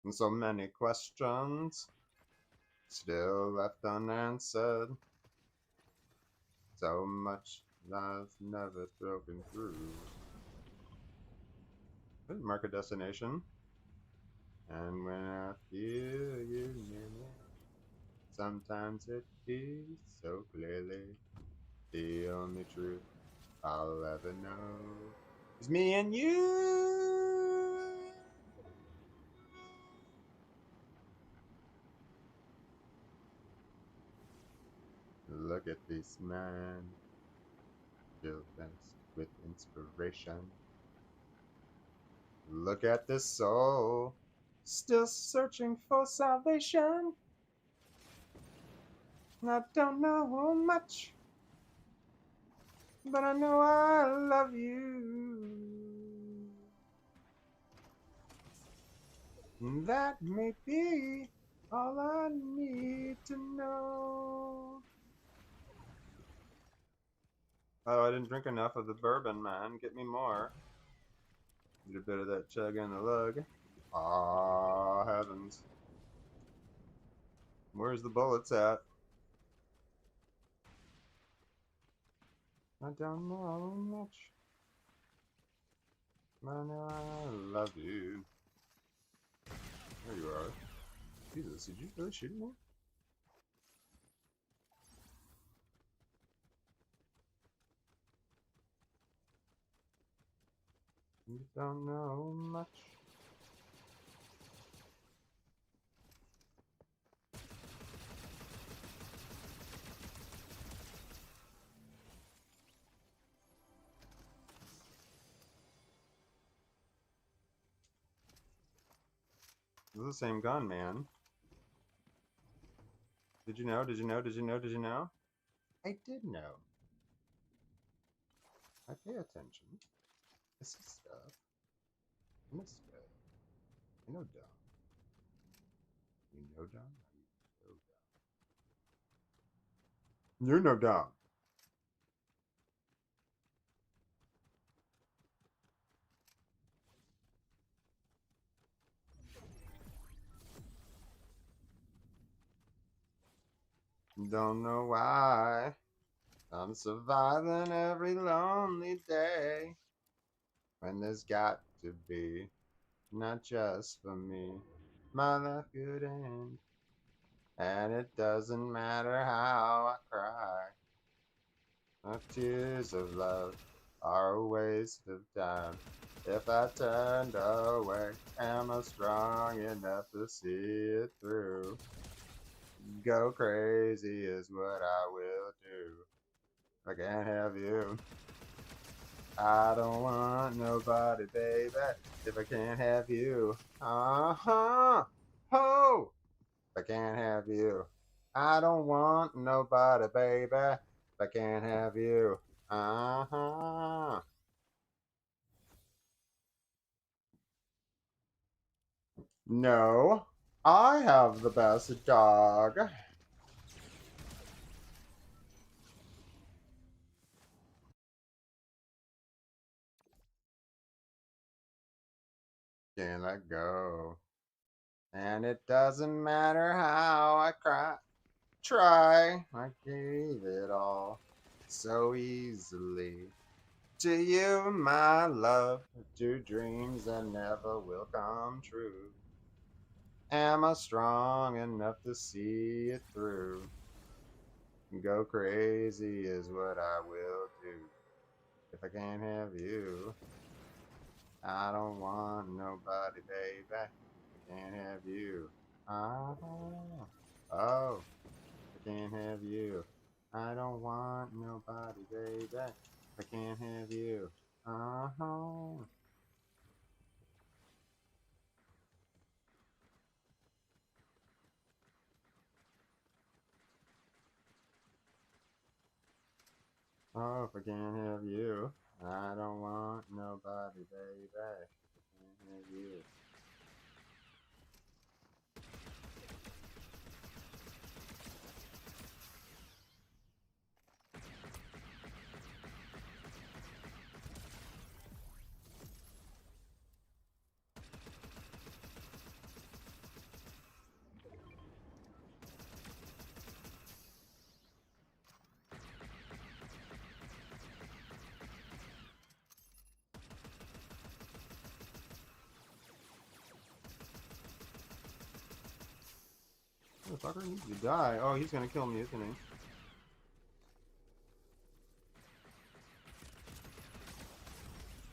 And so many questions still left unanswered. So much that's never spoken through. Mark a destination. And when I feel you near me, sometimes it feels so clearly. The only truth I'll ever know is me and you. Look at this man, still fenced with inspiration. Look at this soul, still searching for salvation. I don't know much, but I know I love you. And that may be all I need to know. Oh, I didn't drink enough of the bourbon, man. Get me more. Need a bit of that chug and the lug. Aw, heavens. Where's the bullets at? I don't know much, I love you. There you are. Jesus, did you really shoot me? You don't know much. This is the same gun, man. Did you know? Did you know? Did you know? Did you know? I did know. I pay attention. I see stuff. I know stuff. I know dumb. You know dumb? You know dumb. Don't know why. I'm surviving every lonely day. When there's got to be, not just for me, my life could end. And it doesn't matter how I cry. My tears of love are a waste of time. If I turned away, am I strong enough to see it through? Go crazy is what I will do. I can't have you. I don't want nobody, baby, if I can't have you. Uh-huh. Ho! If I can't have you. I don't want nobody, baby, if I can't have you. Uh-huh. No, I have the best dog. Can't let go. And it doesn't matter how I try. I gave it all so easily to you, my love, to dreams that never will come true. Am I strong enough to see it through? Go crazy is what I will do if I can't have you. I don't want nobody, baby. I can't have you. Oh, oh, I can't have you. I don't want nobody, baby. I can't have you. Oh, oh, if I can't have you. I don't want nobody, baby. I can't have you. Motherfucker needs to die. Oh, he's gonna kill me, isn't he?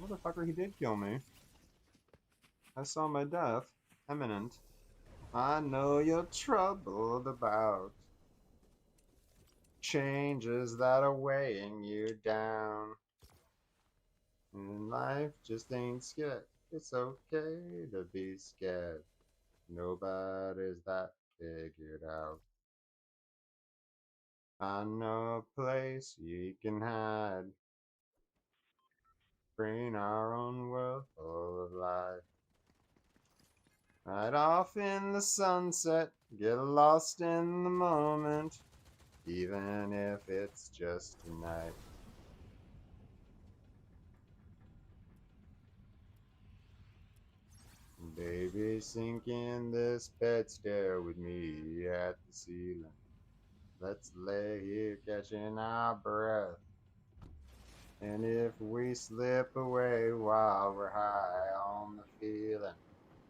Motherfucker, he did kill me. I saw my death imminent. I know you're troubled about changes that are weighing you down. And life just ain't scared. It's okay to be scared. Nobody's that figured out. I know a place you can hide. Bring our own world full of life. Right off in the sunset, get lost in the moment, even if it's just tonight. Baby, sink in this bed, stare with me at the ceiling. Let's lay here catching our breath. And if we slip away while we're high on the feeling,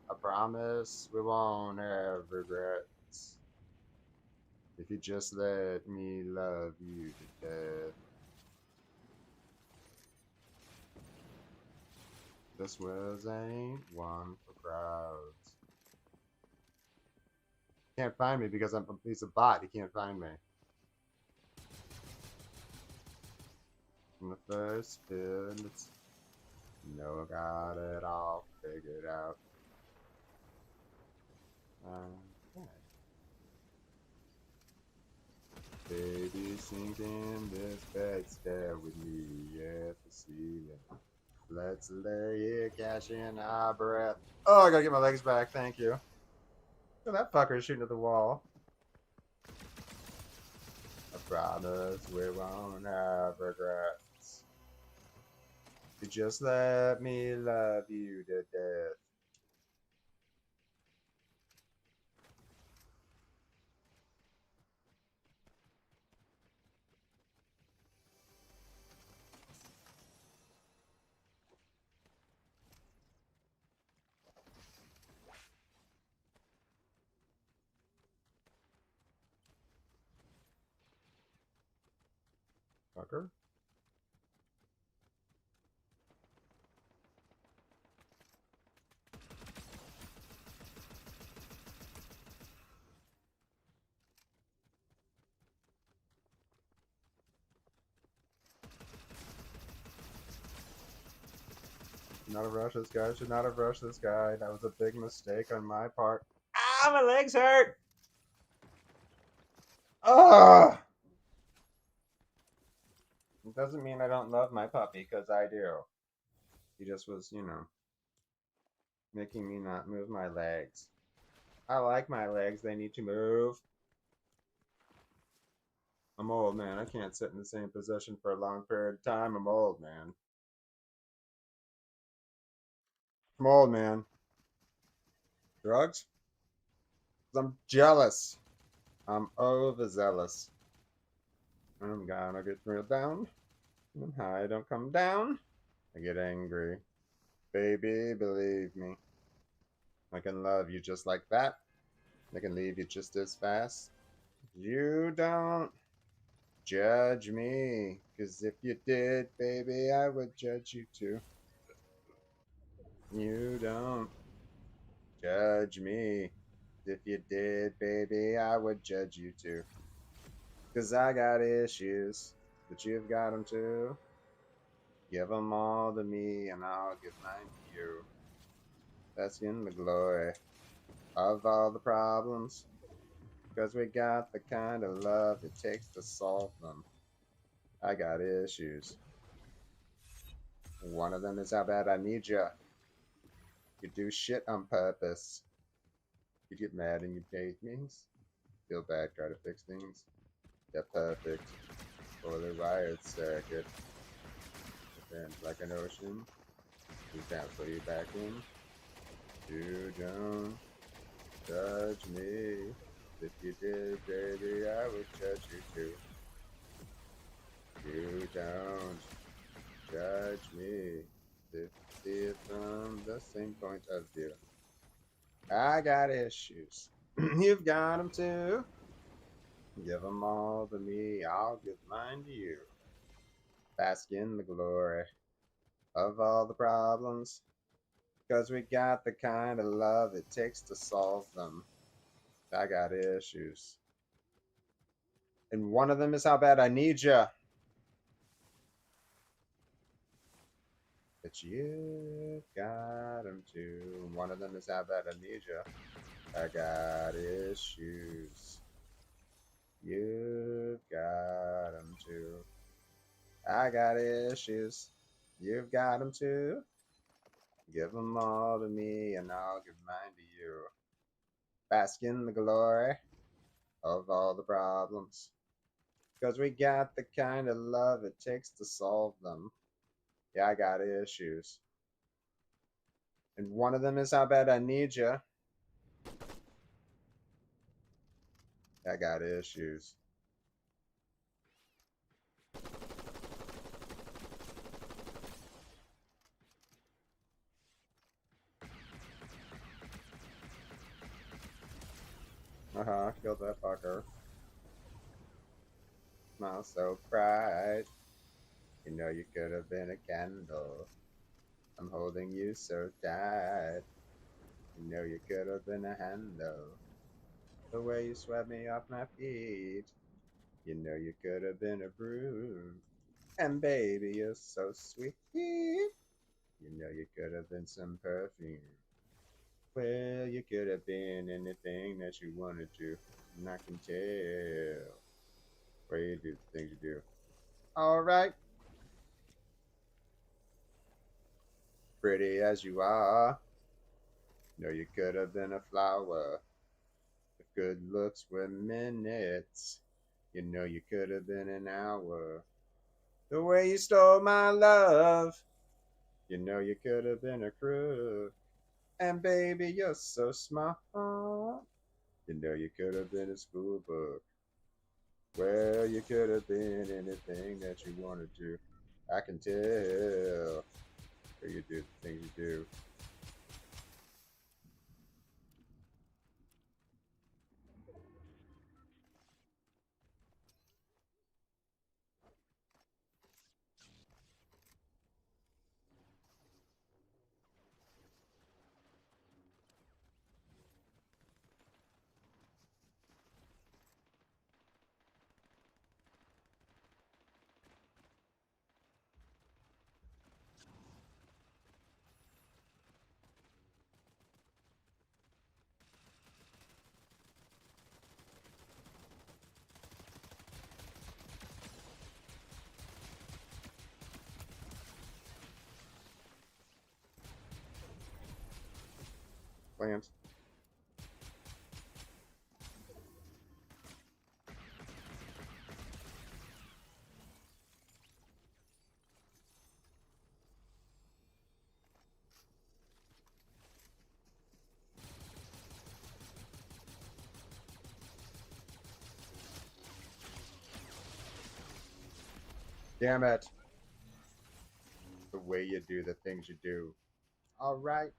I promise we won't have regrets. If you just let me love you to death. This was ain't one for crowds. Can't find me because he's a bot. He can't find me. From the first spin, it's no, I got it all figured out. Okay. Baby, sink in this bed, stare with me at the ceiling. Let's lay it, cash in our breath. Oh, I gotta get my legs back. Thank you. Oh, that fucker is shooting at the wall. I promise we won't have regrets. You just let me love you to death. Fucker. Should not have rushed this guy. Should not have rushed this guy. That was a big mistake on my part. Ah, my legs hurt. Ugh. It doesn't mean I don't love my puppy, because I do. He just was, making me not move my legs. I like my legs. They need to move. I'm old, man. I can't sit in the same position for a long period of time. I'm old, man. I'm old, man. Drugs? 'Cause I'm jealous. I'm overzealous. I'm gonna get real down. When high don't come down, I get angry. Baby, believe me. I can love you just like that. I can leave you just as fast. You don't judge me. 'Cause if you did, baby, I would judge you too. You don't judge me. If you did, baby, I would judge you too. 'Cause I got issues, but you've got them too. Give them all to me, and I'll give mine to you. That's in the glory of all the problems. 'Cause we got the kind of love it takes to solve them. I got issues. One of them is how bad I need you. You do shit on purpose. You get mad and you hate me. Feel bad, try to fix things. They're perfect. Poorly wired circuit. Defend like an ocean. We can't put you back in. You don't judge me. If you did, baby, I would judge you too. You don't judge me. If you see it from the same point of view. I got issues. You've got them too. Give them all to me. I'll give mine to you. Bask in the glory of all the problems. 'Cause we got the kind of love it takes to solve them. I got issues. And one of them is how bad I need you. But you've got them too. One of them is how bad I need you. I got issues. You've got them too. I got issues. You've got them too. Give them all to me, and I'll give mine to you. Bask in the glory of all the problems. 'Cause we got the kind of love it takes to solve them. Yeah, I got issues. And one of them is how bad I need you. I got issues. Killed that fucker. Smile so bright. You know you could have been a candle. I'm holding you so tight. You know you could have been a handle. The way you swept me off my feet. You know you could have been a broom. And baby, you're so sweet. You know you could have been some perfume. Well, you could have been anything that you wanted to. And I can tell where you do the things you do. Alright. Pretty as you are. You know you could have been a flower. If good looks were minutes. You know you could have been an hour. The way you stole my love. You know you could have been a crook. And baby, you're so smart. You know you could have been a school book. Well, you could have been anything that you wanted to. I can tell where you do the things you do. Plans. Damn it. The way you do the things you do. Alright.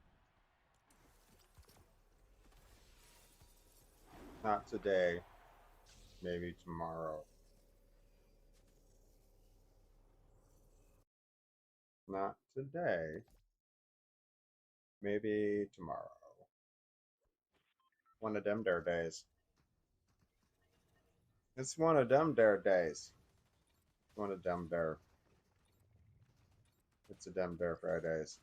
Not today. Maybe tomorrow. Not today. Maybe tomorrow. One of them dare days. It's one of them dare days. One of them dare. It's a them dare Fridays.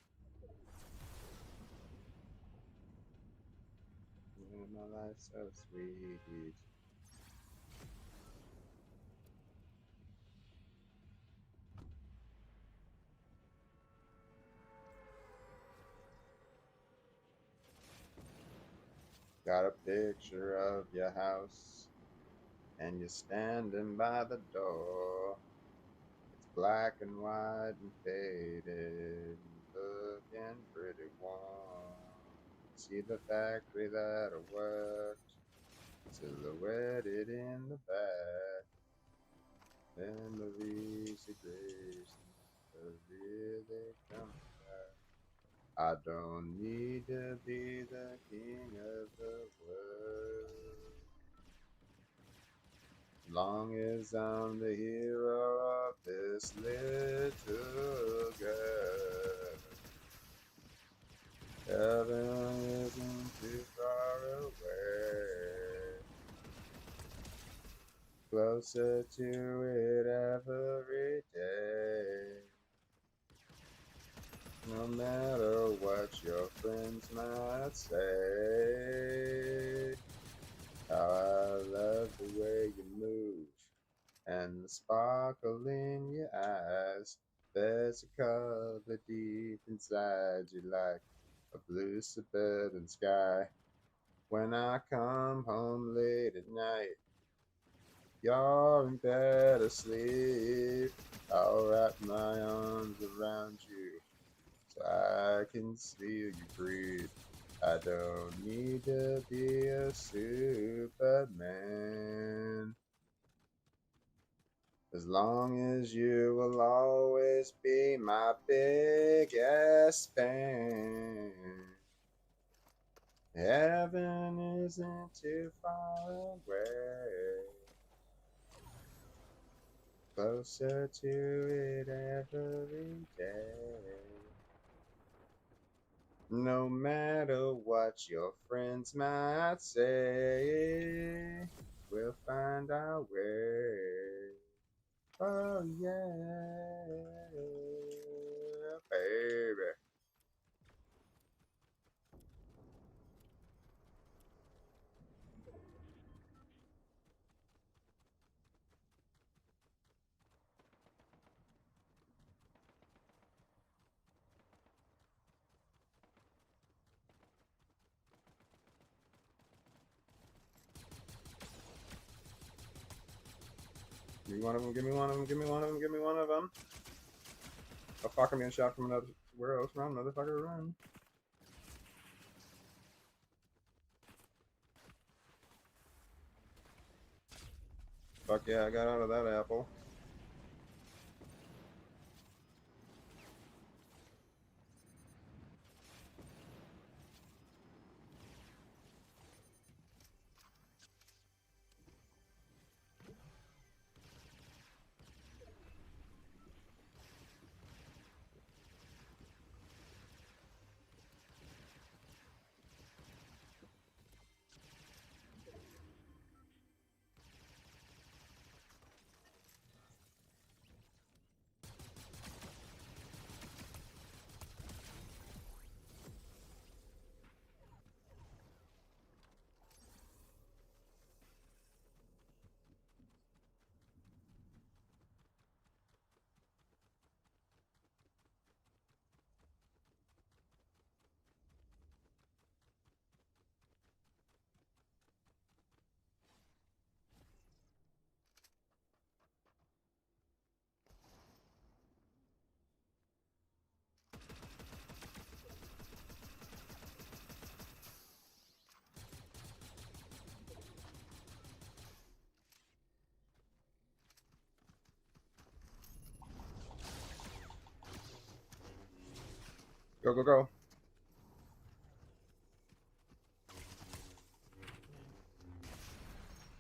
My life's so sweet. Got a picture of your house, and you're standing by the door. It's black and white and faded, looking pretty warm. See the factory that I worked, silhouetted in the back. Memories of grace, really come back. I don't need to be the king of the world, long as I'm the hero of this little girl. Heaven isn't too far away, closer to it every day. No matter what your friends might say, how I love the way you move and the sparkle in your eyes. There's a color deep inside you like a blue suburban sky. When I come home late at night, you're in bed asleep. I'll wrap my arms around you so I can feel you breathe. I don't need to be a Superman, as long as you will always be my biggest fan. Heaven isn't too far away. Closer to it every day. No matter what your friends might say, we'll find our way. Oh yeah, baby. Give me one of them, give me one of them, give me one of them, give me one of them. Oh fuck, I'm getting shot from another. Where else? Run, motherfucker, run. Fuck yeah, I got out of that apple. Go, go, go.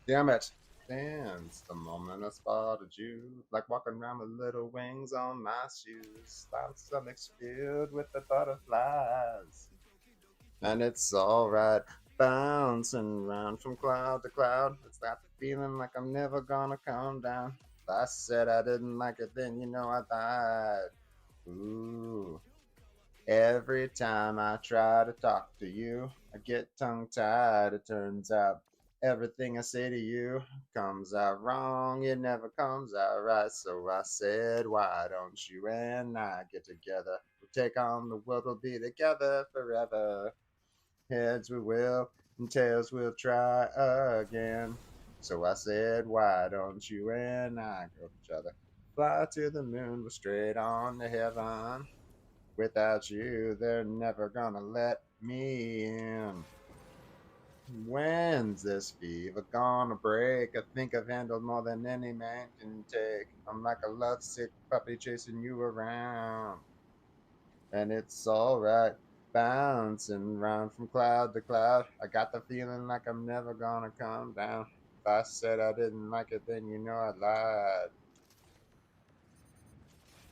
Damn it. Dance the moment I spotted you. Like walking around with little wings on my shoes. My stomach's filled with the butterflies. And it's alright. Bouncing around from cloud to cloud. It's that feeling like I'm never gonna calm down. If I said I didn't like it, then you know I lied. Ooh. Every time I try to talk to you, I get tongue tied. It turns out everything I say to you comes out wrong. It never comes out right. So I said, why don't you and I get together? We'll take on the world, we'll be together forever. Heads we will, and tails we'll try again. So I said, why don't you and I go each other? Fly to the moon, we're straight on to heaven. Without you, they're never gonna let me in. When's this fever gonna break? I think I've handled more than any man can take. I'm like a lovesick puppy chasing you around. And it's alright, bouncing round from cloud to cloud. I got the feeling like I'm never gonna come down. If I said I didn't like it, then you know I lied.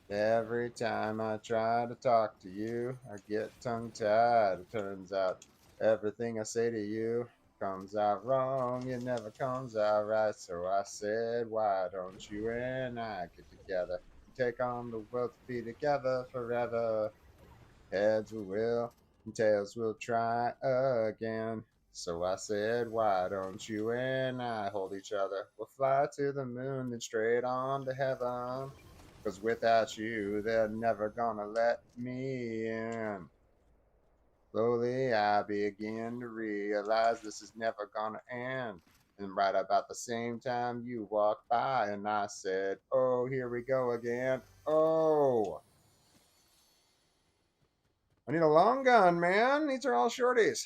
Every time I try to talk to you, I get tongue tied. It turns out everything I say to you comes out wrong. It never comes out right. So I said, why don't you and I get together? Take on the world to be together forever. Heads we will, and tails we'll try again. So I said, why don't you and I hold each other? We'll fly to the moon, then straight on to heaven. 'Cause without you, they're never gonna let me in. Slowly I begin to realize this is never gonna end. And right about the same time you walked by and I said, oh, here we go again. Oh, I need a long gun, man. These are all shorties.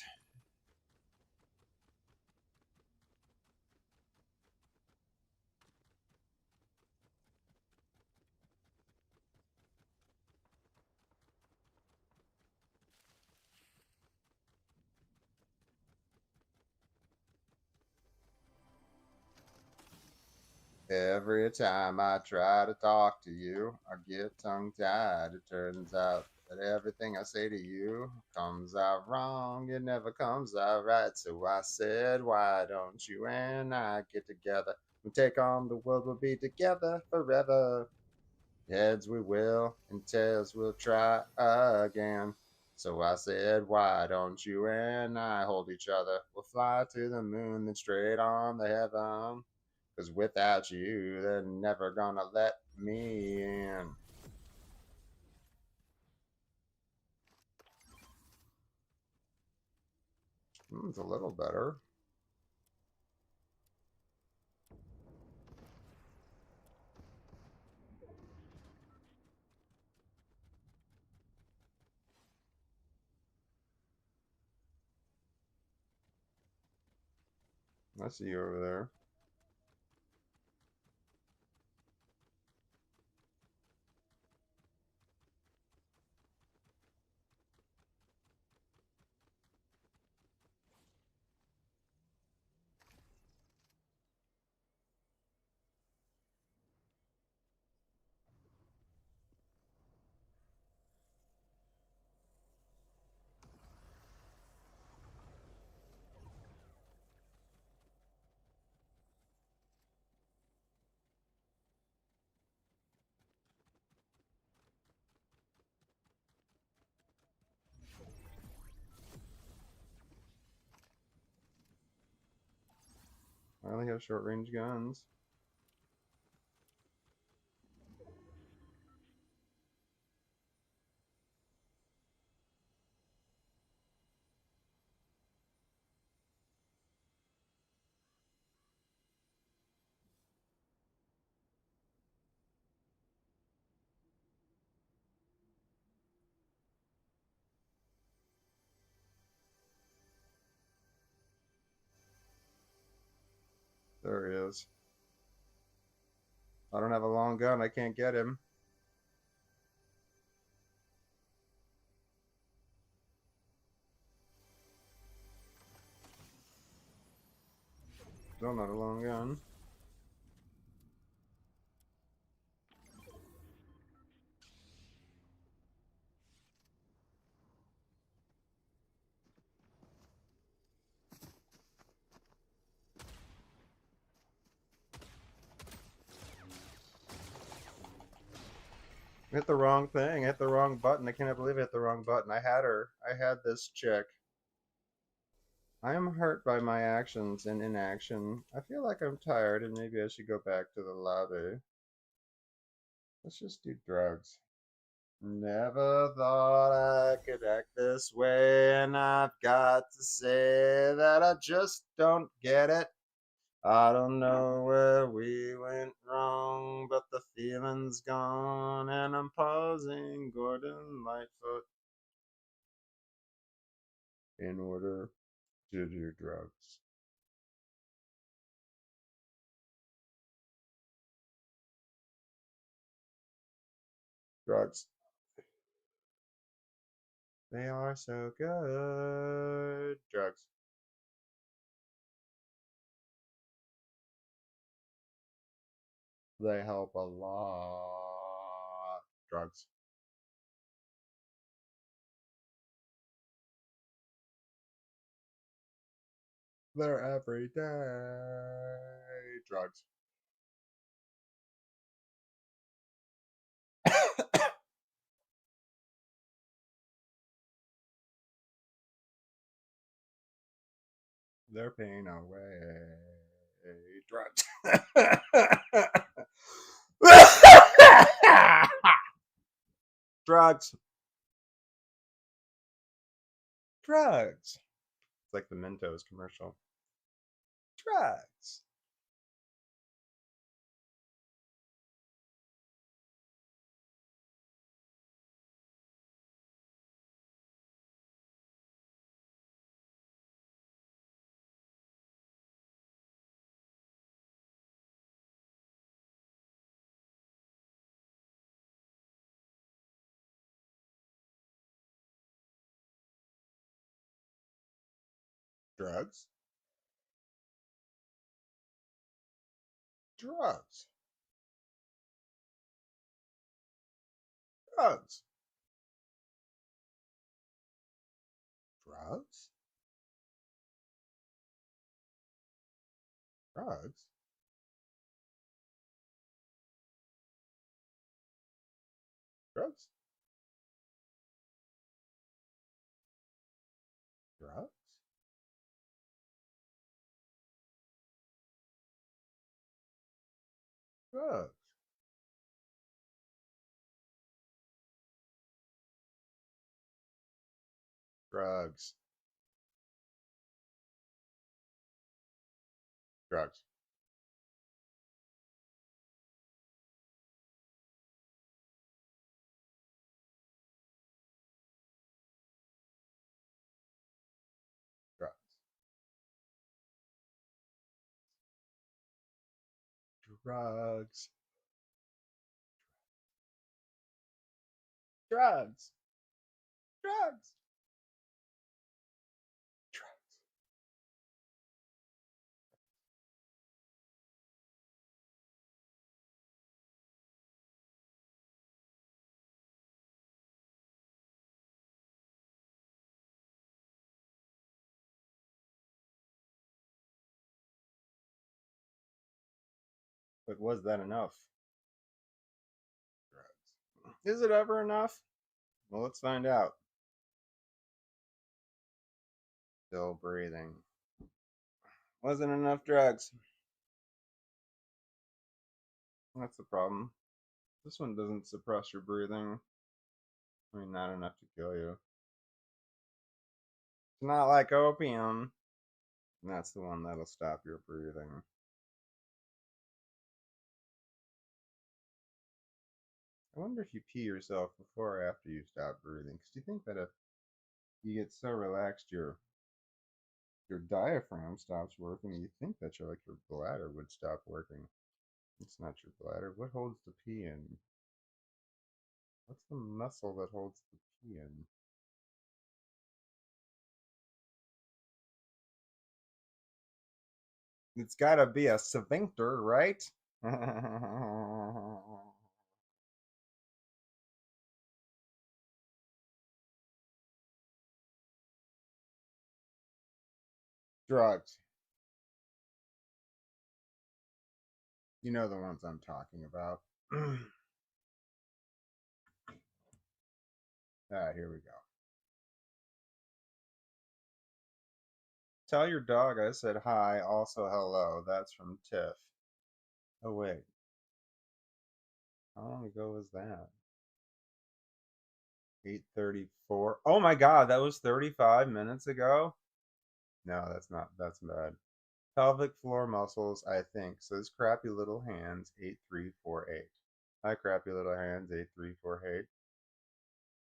Every time I try to talk to you, I get tongue tied. It turns out that everything I say to you comes out wrong. It never comes out right. So I said, why don't you and I get together? We take on the world, we'll be together forever. Heads we will, and tails we'll try again. So I said, why don't you and I hold each other? We'll fly to the moon, then straight on the heaven. 'Cause without you, they're never gonna let me in. It's a little better. I see you over there. I only have short range guns. There he is. I don't have a long gun. I can't get him. Still not a long gun. Hit the wrong thing. Hit the wrong button. I can't believe I hit the wrong button. I had her. I had this chick. I am hurt by my actions and inaction. I feel like I'm tired and maybe I should go back to the lobby. Let's just do drugs. Never thought I could act this way, and I've got to say that I just don't get it. I don't know where we went wrong, but the feeling's gone, and I'm pausing Gordon Lightfoot in order to do drugs. Drugs. They are so good. Drugs. They help a lot. Drugs. They're every day. Drugs. They're paying away. Drugs. Drugs. Drugs. It's like the Mentos commercial. Drugs. Drugs. Drugs. Drugs. Drugs? Drugs? Drugs? Drugs? Drugs? Drugs? Drugs? Drugs? Drugs? Drugs? Drugs? Drugs? But was that enough? Drugs. Is it ever enough? Well, let's find out. Still breathing. Wasn't enough drugs. That's the problem. This one doesn't suppress your breathing. I mean, not enough to kill you. It's not like opium. And that's the one that'll stop your breathing. I wonder if you pee yourself before or after you stop breathing. Because do you think that if you get so relaxed, your diaphragm stops working, you think that your bladder would stop working? It's not your bladder. What holds the pee in? What's the muscle that holds the pee in? It's gotta be a sphincter, right? Drugs. You know the ones I'm talking about. Here we go. Tell your dog I said hi, also hello. That's from Tiff. Oh, wait. How long ago was that? 8:34. Oh my God, that was 35 minutes ago? No, that's bad. Pelvic floor muscles, I think. Says crappy little hands, 8348. Hi, crappy little hands, 8348.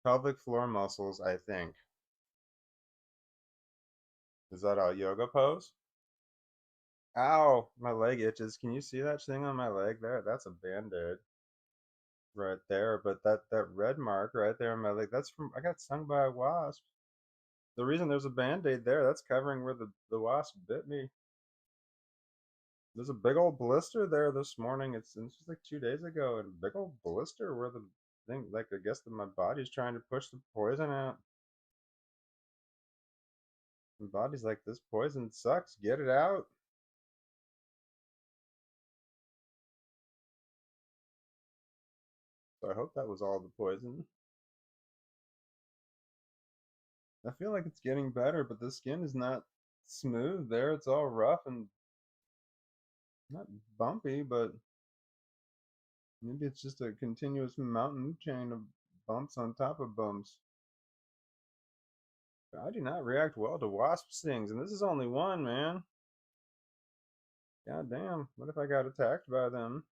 Pelvic floor muscles, I think. Is that a yoga pose? Ow, my leg itches. Can you see that thing on my leg there? That's a band-aid right there. But that red mark right there on my leg, that's from I got stung by a wasp. The reason there's a band-aid there, that's covering where the wasp bit me. There's a big old blister there this morning. It's just like 2 days ago, and a big old blister where the thing, like I guess that my body's trying to push the poison out. My body's like, this poison sucks. Get it out. So I hope that was all the poison. I feel like it's getting better, but the skin is not smooth there. It's all rough and not bumpy, but maybe it's just a continuous mountain chain of bumps on top of bumps. I do not react well to wasp stings, and this is only one, man. God damn, what if I got attacked by them?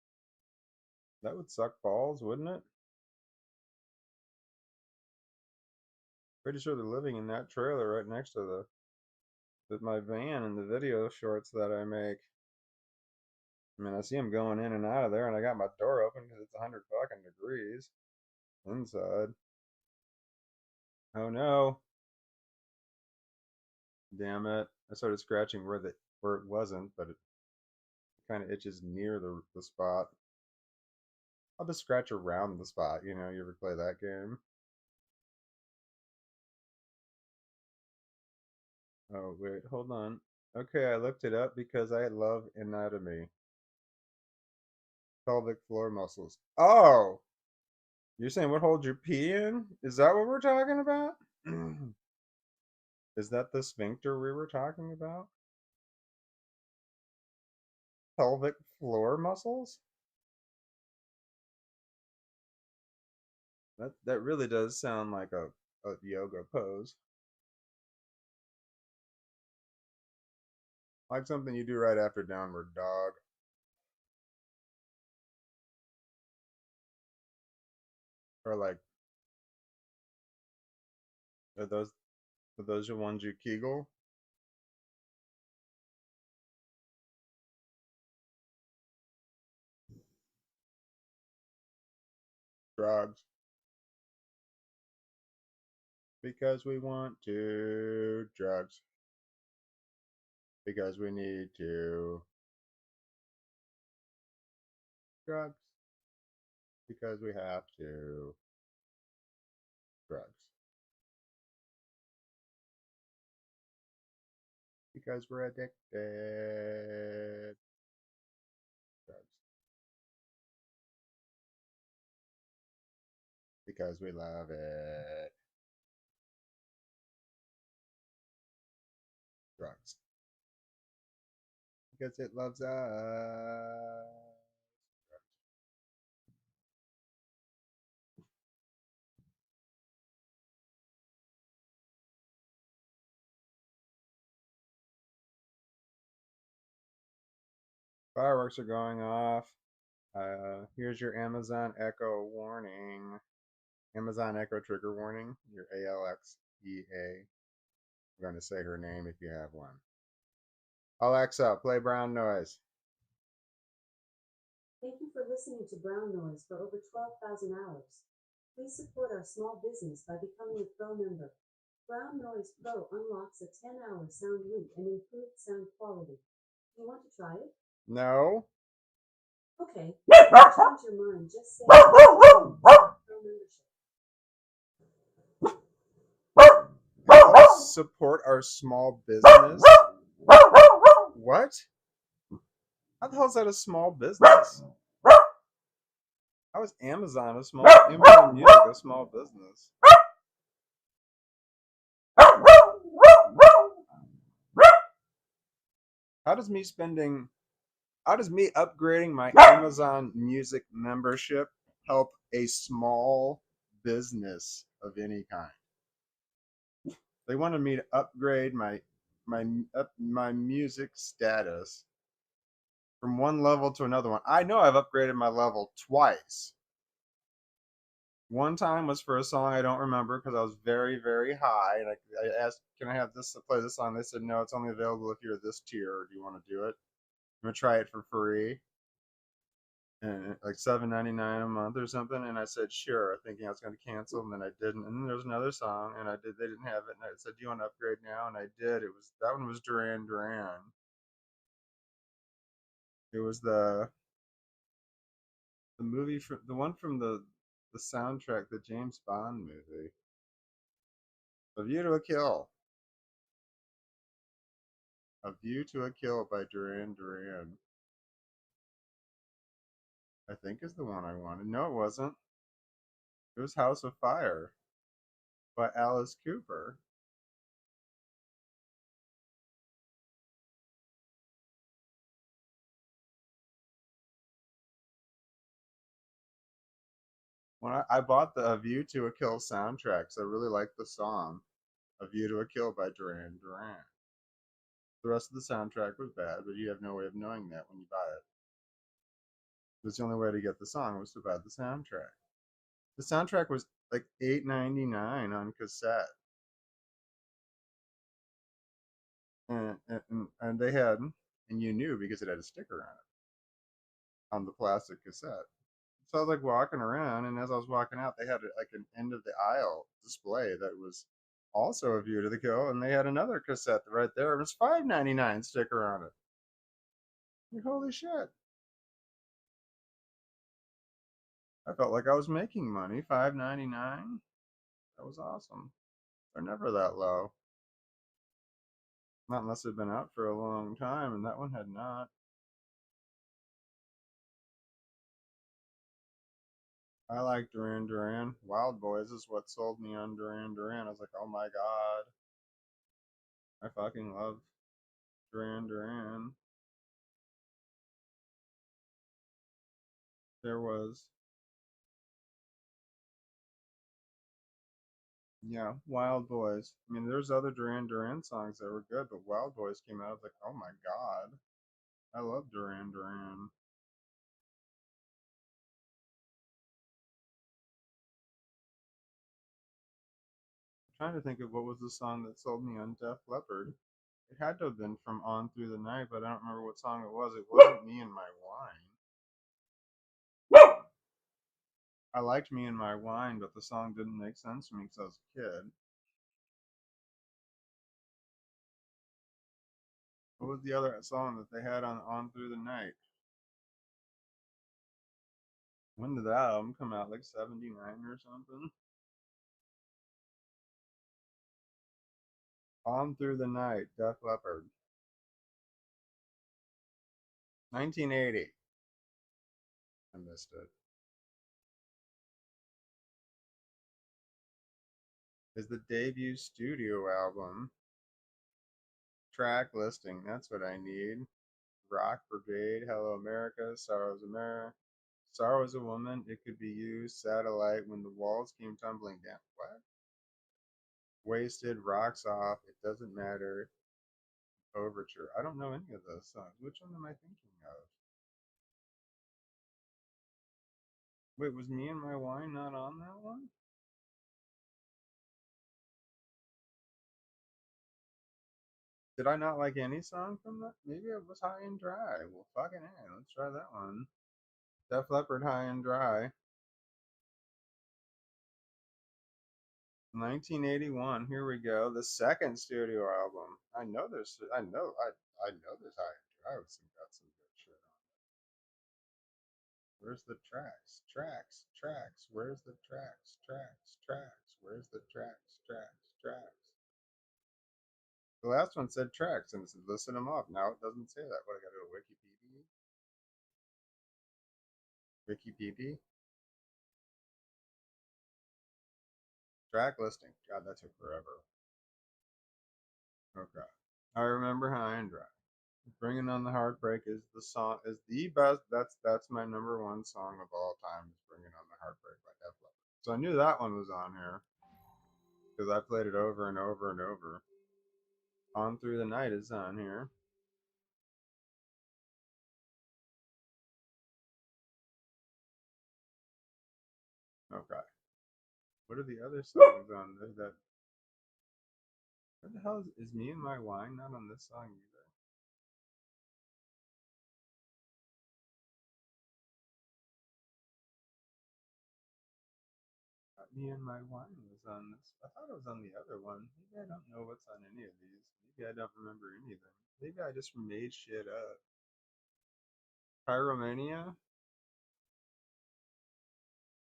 That would suck balls, wouldn't it? Pretty sure they're living in that trailer right next to my van in the video shorts that I make. I mean, I see them going in and out of there, and I got my door open because it's 100 fucking degrees inside. Oh no. Damn it. I started scratching where it wasn't, but kind of itches near the spot. I'll just scratch around the spot. You ever play that game? Oh, wait, hold on. Okay, I looked it up because I love anatomy. Pelvic floor muscles. Oh, you're saying what holds your pee in? Is that what we're talking about? Is that the sphincter we were talking about? Pelvic floor muscles? That really does sound like a yoga pose. Like something you do right after downward dog. Or like, are those the ones you Kegel? Drugs. Because we want to. Drugs. Because we need to. Drugs. Because we have to. Drugs. Because we're addicted. Drugs. Because we love it. Drugs. Because it loves us. Fireworks are going off. Here's your Amazon Echo warning. Amazon Echo trigger warning. Your ALXEA. I'm going to say her name if you have one. Alexa, play brown noise. Thank you for listening to Brown Noise for over 12,000 hours. Please support our small business by becoming a Pro member. Brown Noise Pro unlocks a 10-hour sound loop and improved sound quality. Do you want to try it? No. Okay. If you change your mind, just say Pro membership. Help support our small business. What? How the hell is that a small business? How is Amazon Amazon Music a small business? How does me upgrading my Amazon Music membership help a small business of any kind? They wanted me to upgrade my music status from one level to another one. I know I've upgraded my level twice. One time was for a song I don't remember because I was very, very high, and I asked, "Can I have this to play this song?" They said, "No, it's only available if you're this tier. Do you want to do it? I'm gonna try it for free, and like $7.99 a month or something." And I said, "Sure," thinking I was going to cancel, and then I didn't. And then there was another song, and I did. They didn't have it, and I said, "Do you want to upgrade now?" And I did. That one was Duran Duran. It was the movie from the one from the soundtrack, the James Bond movie, A View to a Kill. A View to a Kill by Duran Duran. I think is the one I wanted. No, it wasn't. It was House of Fire by Alice Cooper. When I bought the A View to a Kill soundtrack, so I really liked the song A View to a Kill by Duran Duran. The rest of the soundtrack was bad, but you have no way of knowing that when you buy it. That's the only way to get the song was to buy the soundtrack. The soundtrack was like $8.99 on cassette. And they had, and you knew because it had a sticker on it on the plastic cassette. So I was like walking around, and as I was walking out, they had like an end of the aisle display that was also A View to the Kill, and they had another cassette right there. It was $5.99 sticker on it. Like, holy shit. I felt like I was making money. $5.99. That was awesome. They're never that low. Not unless they've been out for a long time, and that one had not. I like Duran Duran. Wild Boys is what sold me on Duran Duran. I was like, oh my god. I fucking love Duran Duran. There was, yeah, Wild Boys. I mean, there's other Duran Duran songs that were good, but Wild Boys came out. I was like, oh my god. I love Duran Duran. I'm trying to think of what was the song that sold me on Def Leppard. It had to have been from On Through the Night, but I don't remember what song it was. It wasn't Me and My Wine. I liked Me and My Wine, but the song didn't make sense to me because I was a kid. What was the other song that they had on Through the Night? When did that album come out? Like 79 or something? On Through the Night, Def Leppard. 1980. I missed it. Is the debut studio album. Track listing, that's what I need. Rock Brigade, Hello America, Sorrow is a Woman, It Could Be You, Satellite, When the Walls Came Tumbling Down. What? Wasted, Rocks Off, It Doesn't Matter, Overture. I don't know any of those songs. Which one am I thinking of? Wait, was Me and My Wine not on that one? Did I not like any song from that? Maybe it was High and Dry. Well, fucking A. Let's try that one. Def Leppard, High and Dry. 1981. Here we go. The second studio album. I know there's. I know there's High and Dry. Got some good shit on. Where's the tracks? Tracks. Tracks. Where's the tracks? Tracks. Tracks. Where's the tracks? Tracks. Tracks. The last one said tracks and it said listen them up. Now it doesn't say that. What, I gotta go to Wikipedia? Wikipedia? Track listing. God, that took forever. Okay. I remember High and Dry. Bringing on the Heartbreak is the best. That's my number one song of all time. Is Bringing on the Heartbreak by Def Leppard. So I knew that one was on here because I played it over and over and over. On Through the Night is on here. Okay. What are the other songs on there that? What the hell is Me and My Wine not on this song either? Me and My Wine was on this. I thought it was on the other one. Maybe I don't know what's on any of these. Maybe I don't remember anything. Maybe I just made shit up. Pyromania?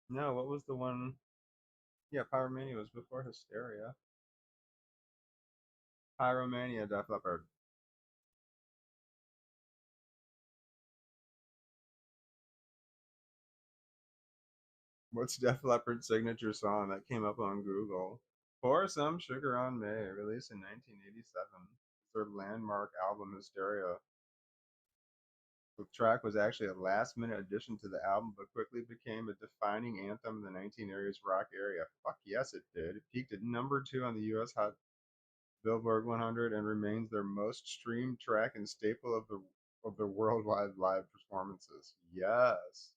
No, what was the one? Yeah, Pyromania was before Hysteria. Pyromania, Def Leppard. What's Def Leppard's signature song that came up on Google? Pour Some Sugar on Me, released in 1987. Their landmark album, Hysteria. The track was actually a last-minute addition to the album, but quickly became a defining anthem in the 1980s rock area. Fuck yes, it did. It peaked at number 2 on the U.S. Hot Billboard 100 and remains their most streamed track and staple of the worldwide live performances. Yes.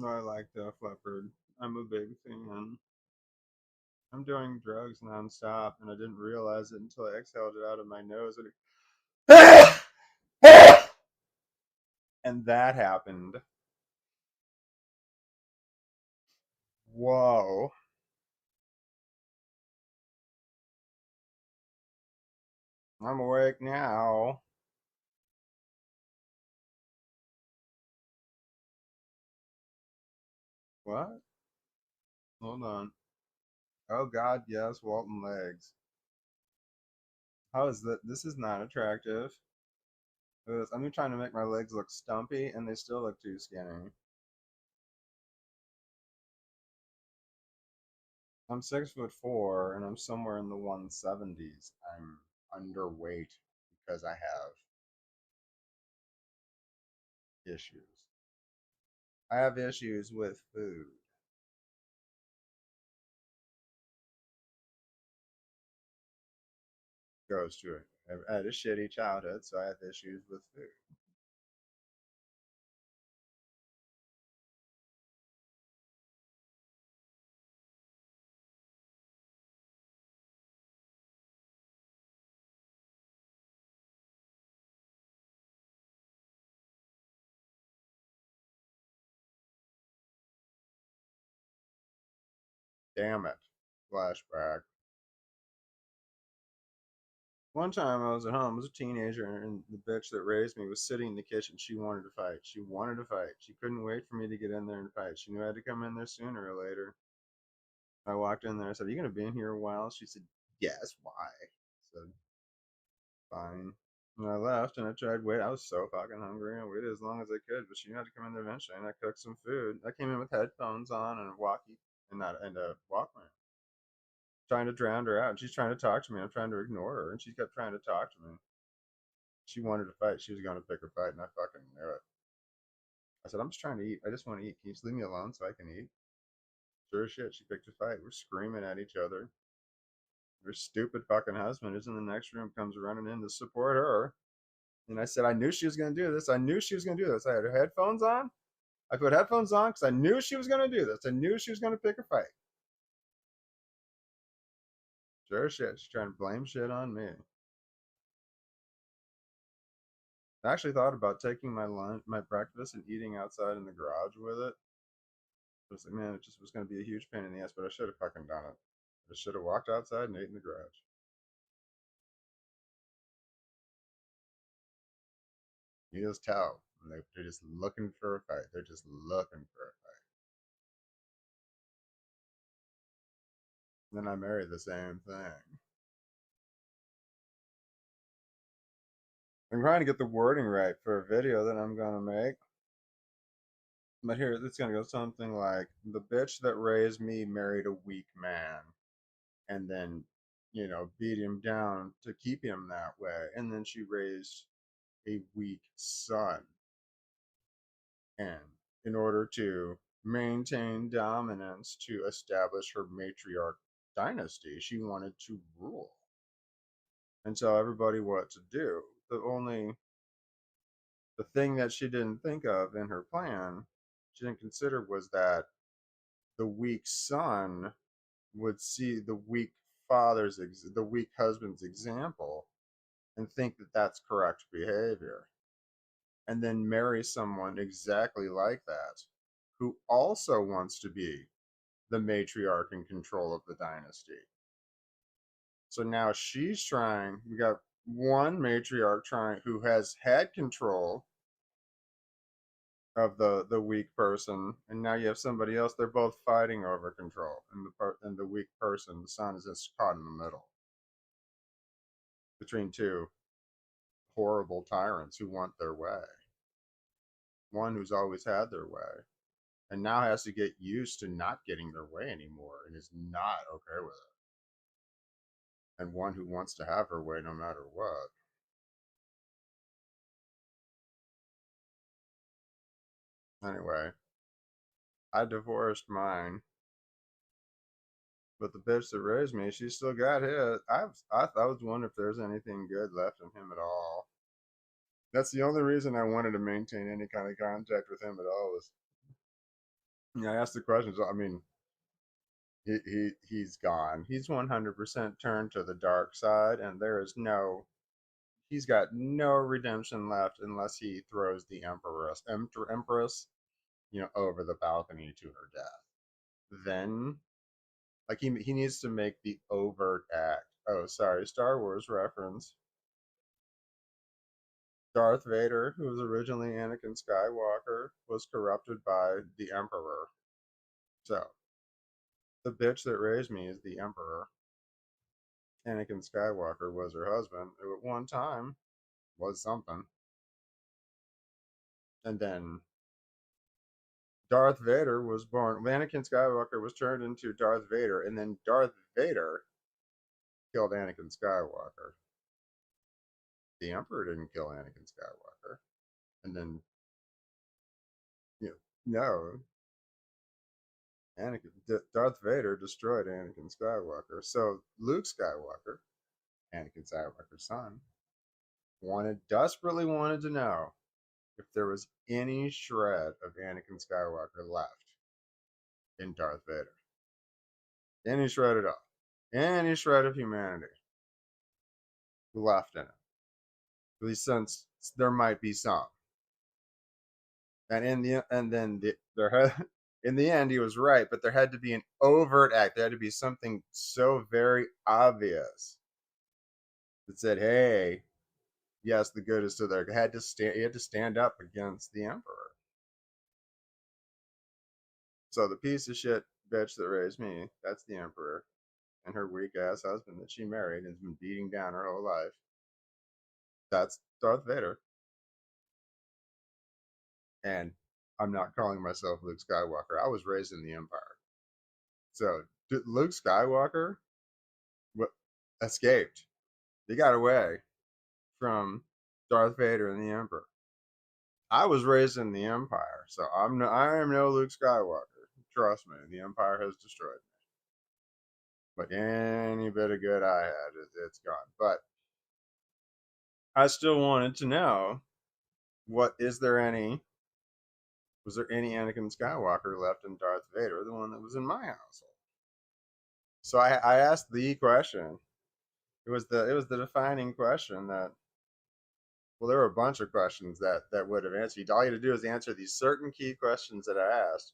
No, I like Def Leppard. I'm a big fan. I'm doing drugs nonstop, and I didn't realize it until I exhaled it out of my nose, and and that happened. Whoa. I'm awake now. What? Hold on. Oh God, yes, Walton legs. How is that? This is not attractive. I'm trying to make my legs look stumpy, and they still look too skinny. I'm 6'4", and I'm somewhere in the 170s. I'm underweight because I have issues. I have issues with food. Goes to it. I had a shitty childhood, so I have issues with food. Damn it. Flashback. One time I was at home, I was a teenager, and the bitch that raised me was sitting in the kitchen. She wanted to fight. She wanted to fight. She couldn't wait for me to get in there and fight. She knew I had to come in there sooner or later. I walked in there. I said, "Are you going to be in here a while?" She said, "Yes, why?" I said, "Fine." And I left and I tried wait. I was so fucking hungry. I waited as long as I could, but she had to come in there eventually. And I cooked some food. I came in with headphones on and a walkie and a Walkman, trying to drown her out. And she's trying to talk to me. I'm trying to ignore her, and she kept trying to talk to me. She wanted to fight. She was going to pick her fight, and I fucking knew it. I said, "I'm just trying to eat. I just want to eat. Can you just leave me alone so I can eat?" Sure as shit, she picked a fight. We're screaming at each other. Her stupid fucking husband who's in the next room comes running in to support her. And I said, I knew she was going to do this. I knew she was going to do this. I had her headphones on. I put headphones on because I knew she was going to do this. I knew she was going to pick a fight. Sure shit. She's trying to blame shit on me. I actually thought about taking my lunch, my breakfast, and eating outside in the garage with it. I was like, man, it just was going to be a huge pain in the ass, but I should have fucking done it. I should have walked outside and ate in the garage. You just tell. They're just looking for a fight. They're just looking for a fight. And then I married the same thing. I'm trying to get the wording right for a video that I'm going to make. But here, it's going to go something like the bitch that raised me married a weak man and then, beat him down to keep him that way. And then she raised a weak son. And in order to maintain dominance to establish her matriarch dynasty, she wanted to rule and tell everybody what to do. The thing that she didn't think of in her plan, she didn't consider, was that the weak son would see the weak husband's example and think that that's correct behavior, and then marry someone exactly like that who also wants to be the matriarch in control of the dynasty. So now we got one matriarch trying who has had control of the weak person, and now you have somebody else. They're both fighting over control, and the weak person, the son, is just caught in the middle between two horrible tyrants who want their way. One who's always had their way, and now has to get used to not getting their way anymore, and is not okay with it. And one who wants to have her way no matter what. Anyway, I divorced mine, but the bitch that raised me, she still got his. I was wondering if there's anything good left in him at all. That's the only reason I wanted to maintain any kind of contact with him at all, was I asked the questions. I mean, he's gone. He's 100% turned to the dark side, and he's got no redemption left unless he throws the empress, over the balcony to her death. Then, like, he needs to make the overt act. Oh, sorry, Star Wars reference. Darth Vader, who was originally Anakin Skywalker, was corrupted by the Emperor. So, the bitch that raised me is the Emperor. Anakin Skywalker was her husband, who at one time was something. And then Darth Vader was born. Anakin Skywalker was turned into Darth Vader, and then Darth Vader killed Anakin Skywalker. The Emperor didn't kill Anakin Skywalker. And then, no, Darth Vader destroyed Anakin Skywalker. So Luke Skywalker, Anakin Skywalker's son, desperately wanted to know if there was any shred of Anakin Skywalker left in Darth Vader. Any shred at all. Any shred of humanity left in it. At least since there might be some. And in the end he was right, but there had to be an overt act. There had to be something so very obvious that said, hey, yes, the good is still there. He had to stand up against the Emperor. So the piece of shit bitch that raised me, that's the Emperor, and her weak ass husband that she married and has been beating down her whole life. That's Darth Vader. And I'm not calling myself Luke Skywalker. I was raised in the Empire. So Luke Skywalker escaped. He got away from Darth Vader and the Emperor. I was raised in the Empire, so I am no Luke Skywalker. Trust me, the Empire has destroyed me. But any bit of good I had, it's gone. But I still wanted to know, was there any Anakin Skywalker left in Darth Vader, the one that was in my household? So I asked the question. It was the defining question that, well, there were a bunch of questions that would have answered. All you had to do is answer these certain key questions that I asked.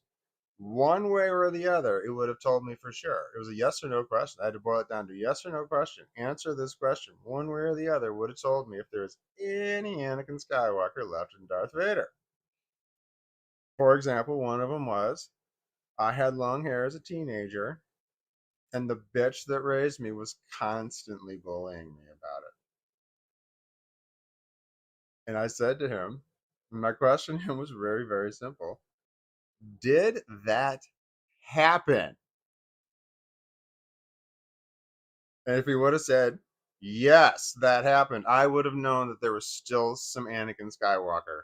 One way or the other, it would have told me for sure. It was a yes or no question. I had to boil it down to yes or no question. Answer this question. One way or the other would have told me if there was any Anakin Skywalker left in Darth Vader. For example, one of them was, I had long hair as a teenager, and the bitch that raised me was constantly bullying me about it. And I said to him, my question to him was very, very simple. Did that happen? And if he would have said, yes, that happened, I would have known that there was still some Anakin Skywalker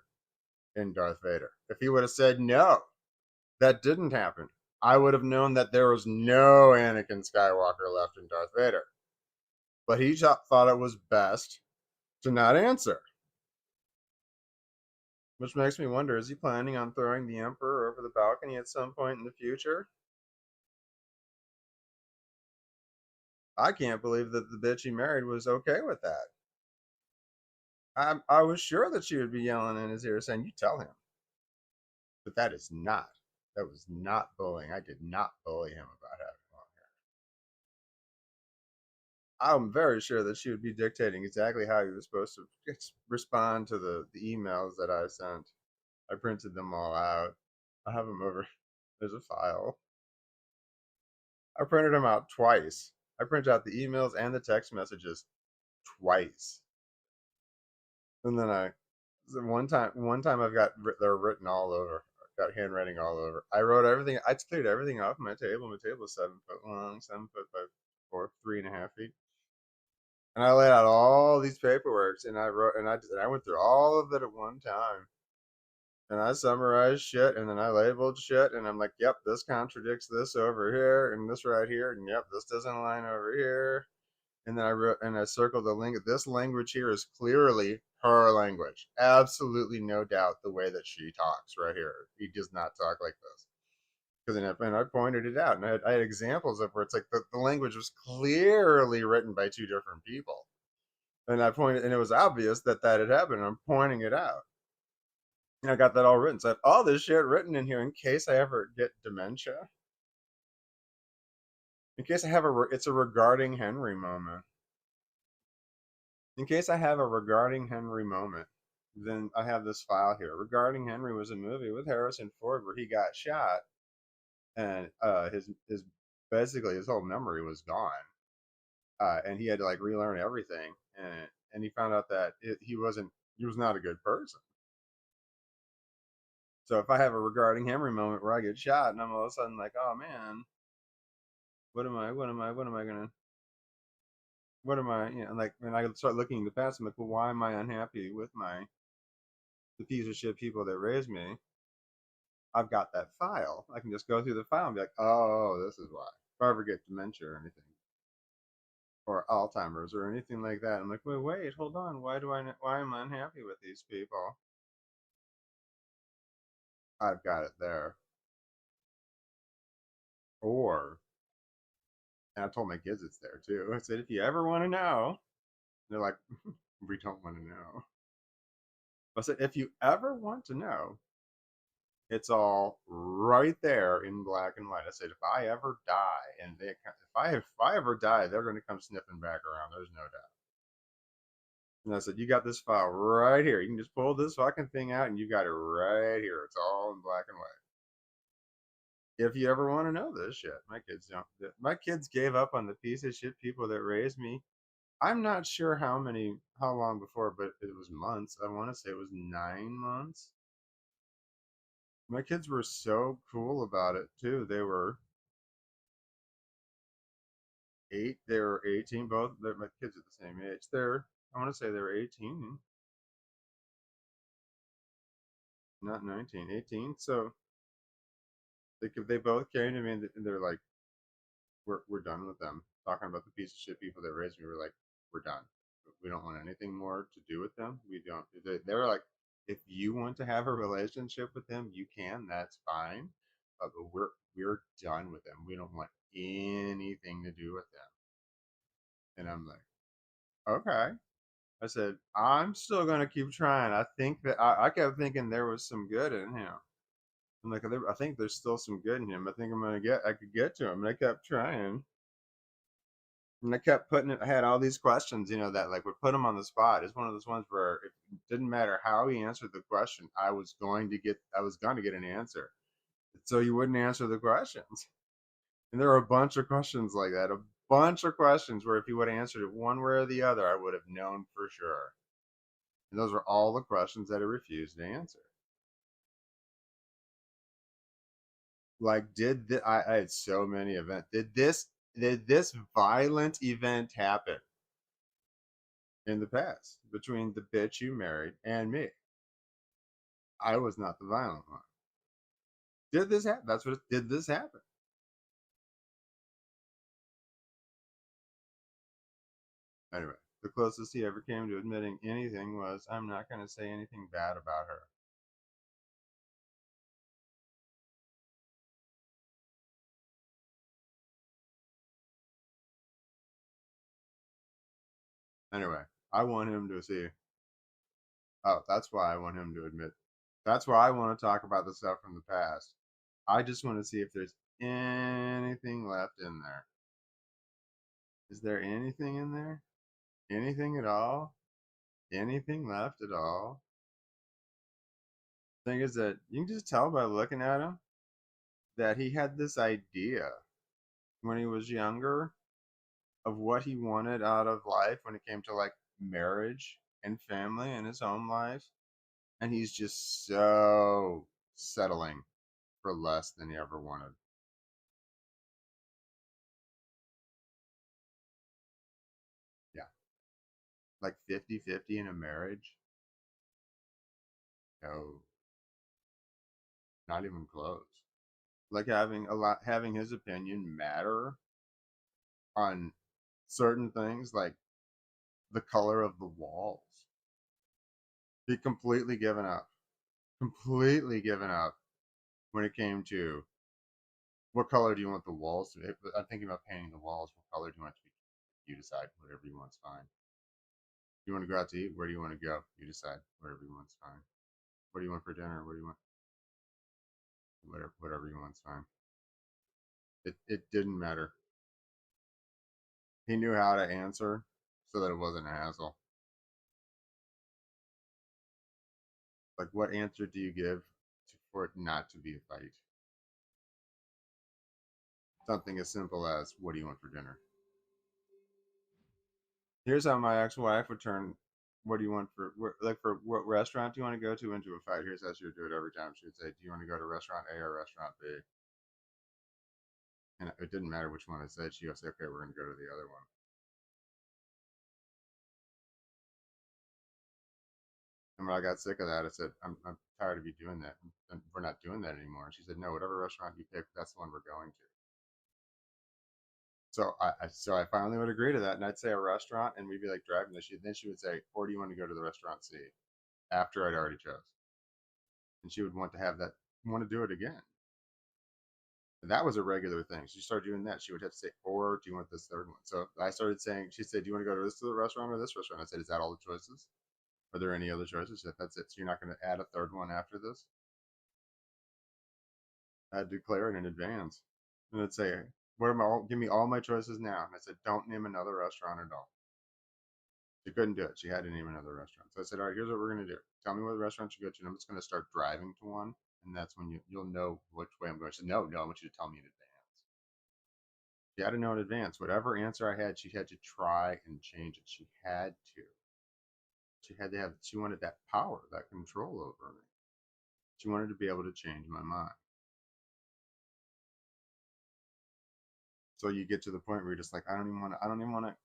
in Darth Vader. If he would have said, no, that didn't happen, I would have known that there was no Anakin Skywalker left in Darth Vader. But he thought it was best to not answer. Which makes me wonder, is he planning on throwing the Emperor over the balcony at some point in the future? I can't believe that the bitch he married was okay with that. I was sure that she would be yelling in his ear saying, you tell him. But that was not bullying. I did not bully him about having long hair. I'm very sure that she would be dictating exactly how he was supposed to respond to the emails that I sent. I printed them all out. I have them over. There's a file. I printed them out twice. I printed out the emails and the text messages twice. And then one time they're written all over. I've got handwriting all over. I wrote everything. I cleared everything off my table. My table is 7 foot long, 7 foot by 3.5 feet. And I laid out all these paperworks, and I went through all of it at one time. And I summarized shit, and then I labeled shit, and I'm like, yep, this contradicts this over here, and this right here, and yep, this doesn't align over here. And then I circled the link. This language here is clearly her language. Absolutely no doubt the way that she talks right here. He does not talk like this. And I pointed it out, and I had examples of where it's like the language was clearly written by two different people, and I pointed, and it was obvious that that had happened. And I'm pointing it out, and I got that all written. So I have all this shit written in here in case I ever get dementia, in case I have it's a regarding Henry moment. In case I have a regarding Henry moment, then I have this file here. Regarding Henry was a movie with Harrison Ford where he got shot, and his basically his whole memory was gone, and he had to like relearn everything, and he found out that he was not a good person. So if I have a regarding Henry moment where I get shot and I'm all of a sudden like, oh man, what am I, like, and I start looking in the past, I'm like, well, why am I unhappy with the piece of shit people that raised me? I've got that file. I can just go through the file and be like, oh, this is why. If I ever get dementia or anything, or Alzheimer's or anything like that, I'm like, wait, hold on. Why am I unhappy with these people? I've got it there. Or, and I told my kids it's there too. I said, if you ever want to know, they're like, we don't want to know. I said, if you ever want to know, it's all right there in black and white. I said, if I ever die, and if I ever die, they're going to come sniffing back around. There's no doubt. And I said, you got this file right here. You can just pull this fucking thing out, and you got it right here. It's all in black and white. If you ever want to know this shit, my kids don't. My kids gave up on the piece of shit people that raised me. I'm not sure how long before, but it was months. I want to say it was 9 months. My kids were so cool about it too. They were they were 18, both. My kids are the same age. I want to say they were 18, not 19, 18. So they both came to me and they're like, we're done with them. Talking about the piece of shit people that raised me, we're like, we're done. We don't want anything more to do with them. We don't. They're like, if you want to have a relationship with them, you can. That's fine. But we're done with them. We don't want anything to do with them. And I'm like, okay. I said, I'm still gonna keep trying. I think that I kept thinking there was some good in him. I'm like, I think there's still some good in him. I think I could get to him. And I kept trying. And I kept putting it, I had all these questions, that like would put him on the spot. It's one of those ones where it didn't matter how he answered the question, I was going to get an answer. So he wouldn't answer the questions. And there were a bunch of questions like that, a bunch of questions where if he would have answered it one way or the other, I would have known for sure. And those were all the questions that he refused to answer. Like, I had so many events. Did this violent event happen in the past between the bitch you married and me? I was not the violent one. Did this happen? Did this happen? Anyway, the closest he ever came to admitting anything was, I'm not going to say anything bad about her. Anyway, I want him to see. Oh, that's why I want him to admit. That's why I want to talk about the stuff from the past. I just want to see if there's anything left in there. Is there anything in there? Anything at all? Anything left at all? Thing is that you can just tell by looking at him that he had this idea when he was younger of what he wanted out of life when it came to like marriage and family and his home life. And he's just so settling for less than he ever wanted. Yeah. Like 50-50 in a marriage? No, not even close. Like having his opinion matter on certain things, like the color of the walls. He completely given up when it came to What color do you want the walls to be? I'm thinking about painting the walls. What color do you want it to be? You decide. Whatever you want's fine. You want to go out to eat? Where do you want to go? You decide. Wherever you want's fine. What do you want for dinner? What do you want? Whatever you want's fine. It didn't matter. He knew how to answer so that it wasn't a hassle. Like, what answer do you give for it not to be a fight? Something as simple as, what do you want for dinner? Here's how my ex-wife would turn, what do you want for, for what restaurant do you want to go to into a fight? Here's how she would do it every time. She would say, do you want to go to restaurant A or restaurant B? And it didn't matter which one I said. She would say, okay, we're going to go to the other one. And when I got sick of that, I said, I'm tired of you doing that. And we're not doing that anymore. And she said, no, whatever restaurant you pick, that's the one we're going to. So I finally would agree to that, and I'd say a restaurant, and we'd be like driving this. Then she would say, or do you want to go to the restaurant C? After I'd already chose, and she would want to do it again. And that was a regular thing. She started doing that. She would have to say, or do you want this third one? So I started saying, she said, do you want to go to this restaurant or this restaurant? I said, is that all the choices? Are there any other choices? She said, that's it. So you're not going to add a third one after this? I'd declare it in advance, and I'd say, give me all my choices now. And I said, don't name another restaurant at all. She couldn't do it. She had to name another restaurant. So I said, all right, here's what we're going to do. Tell me what restaurant you go to, and I'm just going to start driving to one, and that's when you'll know which way I'm going. She said, no, I want you to tell me in advance. She had to know in advance. Whatever answer I had, she had to try and change it. She had to. She wanted that power, that control over me. She wanted to be able to change my mind. So you get to the point where you're just like, I don't even want to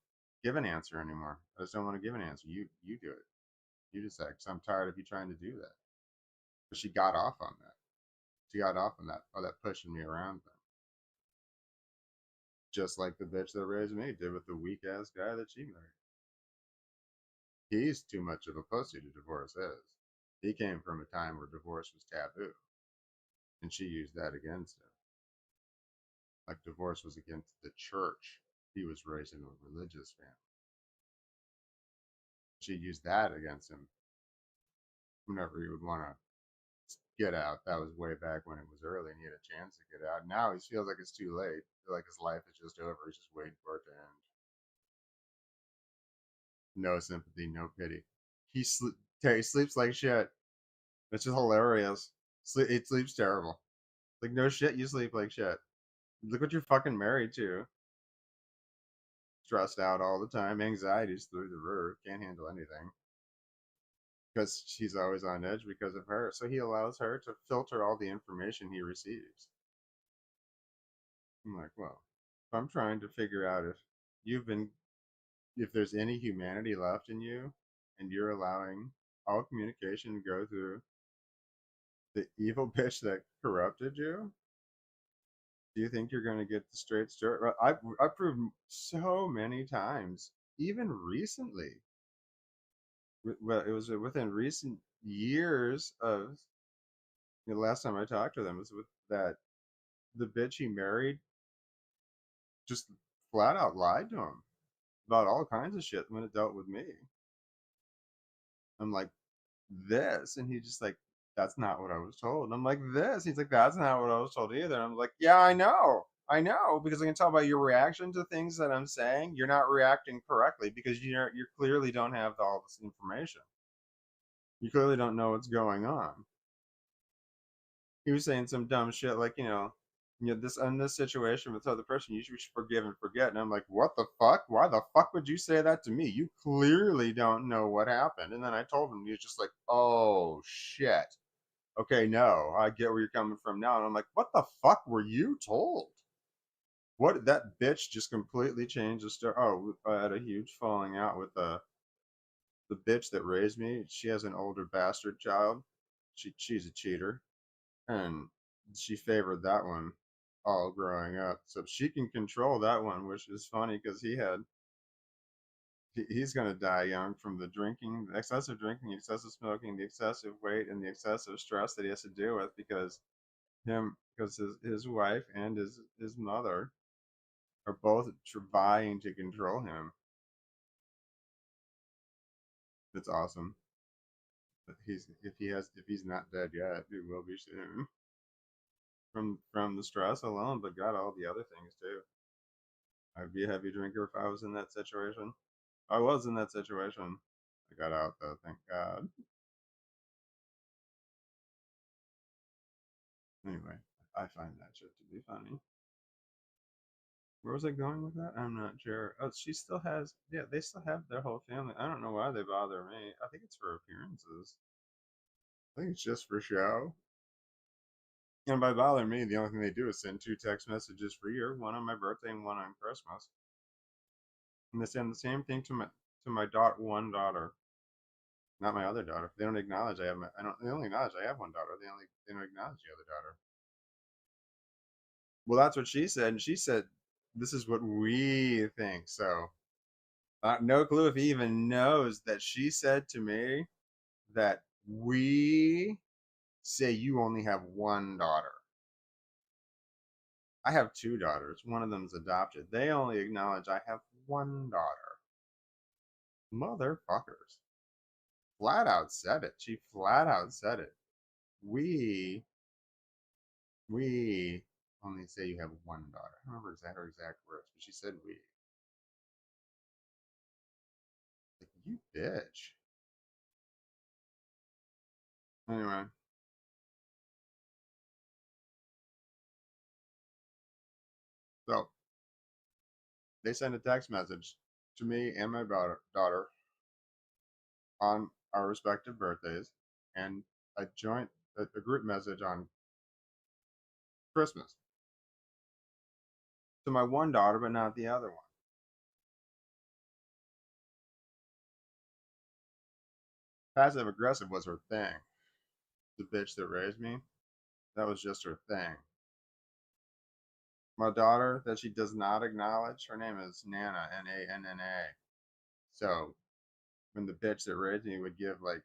give an answer anymore. I just don't want to give an answer. You do it. You decide. Because I'm tired of you trying to do that. But she got off on that. She got off on that pushing me around thing. Just like the bitch that raised me did with the weak ass guy that she married. He's too much of a pussy to divorce his. He came from a time where divorce was taboo. And she used that against him. Like divorce was against the church. He was raised in a religious family. She used that against him whenever he would want to get out. That was way back when it was early and he had a chance to get out. Now he feels like it's too late. I feel like his life is just over. He's just waiting for it to end. No sympathy, no pity. He sleeps like shit. It's just hilarious. He sleeps terrible. Like, no shit, you sleep like shit. Look what you're fucking married to. Stressed out all the time. Anxiety's through the roof. Can't handle anything. Because she's always on edge because of her. So he allows her to filter all the information he receives. I'm like, well, I'm trying to figure out if there's any humanity left in you and you're allowing all communication to go through the evil bitch that corrupted you, do you think you're going to get the straight story? I've proved so many times, even recently. Well, it was within recent years of the last time I talked to them was with that the bitch he married just flat out lied to him about all kinds of shit when it dealt with me. I'm like, this, and he's just like, that's not what I was told. And I'm like, this. He's like, that's not what I was told either. And I'm like, yeah, I know, because I can tell by your reaction to things that I'm saying, you're not reacting correctly because you clearly don't have all this information. You clearly don't know what's going on. He was saying some dumb shit like, this in this situation with the other person, you should forgive and forget. And I'm like, what the fuck? Why the fuck would you say that to me? You clearly don't know what happened. And then I told him, he was just like, oh shit. Okay, no, I get where you're coming from now. And I'm like, what the fuck were you told? What, that bitch just completely changed the story. Oh, I had a huge falling out with the bitch that raised me. She has an older bastard child. She's a cheater. And she favored that one all growing up. So she can control that one, which is funny because he's going to die young from the drinking, the excessive drinking, excessive smoking, the excessive weight, and the excessive stress that he has to deal with because him because his wife and his mother are both vying to control him. It's awesome. But if he's not dead yet, he will be soon. From the stress alone, but got all the other things too. I'd be a heavy drinker if I was in that situation. I was in that situation. I got out though, thank God. Anyway, I find that shit to be funny. Where was I going with that? I'm not sure. Oh, she still has, yeah, they still have their whole family. I don't know why they bother me. I think it's for appearances. I think it's just for show. And by bother me, the only thing they do is send 2 text messages for year, one on my birthday and one on Christmas. And they send the same thing to my one daughter, not my other daughter. They don't acknowledge they only acknowledge I have one daughter. They don't acknowledge the other daughter. Well, that's what she said, and she said this is what we think. So, no clue if he even knows that she said to me that we say you only have one daughter. I have 2 daughters. One of them's adopted. They only acknowledge I have one daughter. Motherfuckers. Flat out said it. She flat out said it. We only say you have one daughter. I don't remember her exact words, but she said we. Like, you bitch. Anyway. So, they sent a text message to me and my daughter on our respective birthdays, and a group message on Christmas to my one daughter, but not the other one. Passive aggressive was her thing. The bitch that raised me, that was just her thing. My daughter that she does not acknowledge, her name is Nana, Nannna. So when the bitch that raised me would give, like,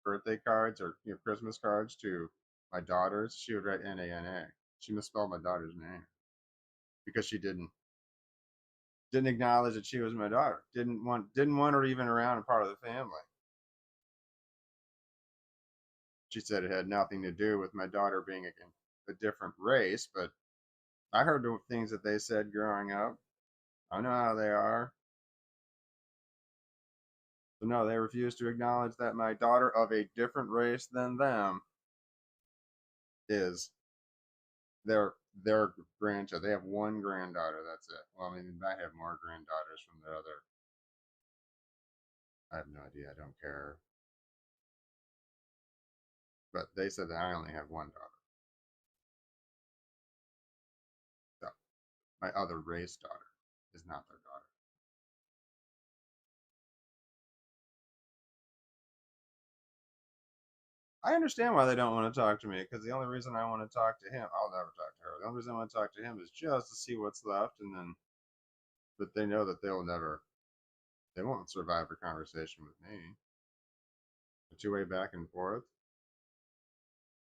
birthday cards or Christmas cards to my daughters, she would write Nana. She misspelled my daughter's name because she didn't acknowledge that she was my daughter. Didn't want her even around and part of the family. She said it had nothing to do with my daughter being a different race, but I heard the things that they said growing up. I know how they are. So no, they refuse to acknowledge that my daughter of a different race than them is their grandchild. They have one granddaughter. That's it. Well, I mean, they might have more granddaughters from their other. I have no idea. I don't care. But they said that I only have one daughter. So my other race daughter is not their daughter. I understand why they don't want to talk to me, because the only reason I want to talk to him, I'll never talk to her. The only reason I want to talk to him is just to see what's left, and then, but they know that they won't survive a conversation with me. A 2-way back and forth.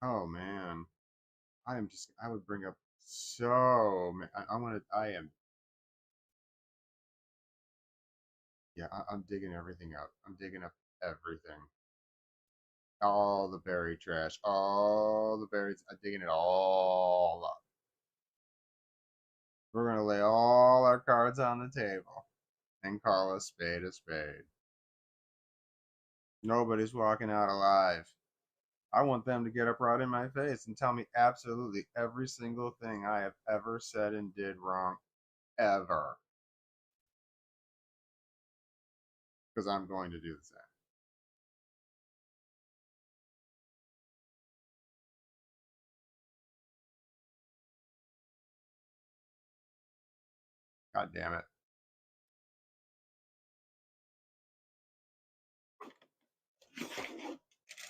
Oh man, I would bring up so, yeah, I'm digging everything up. I'm digging up everything. All the berry trash, all the berries. I'm digging it all up. We're going to lay all our cards on the table and call a spade a spade. Nobody's walking out alive. I want them to get up right in my face and tell me absolutely every single thing I have ever said and did wrong, ever. Because I'm going to do the same. God damn it.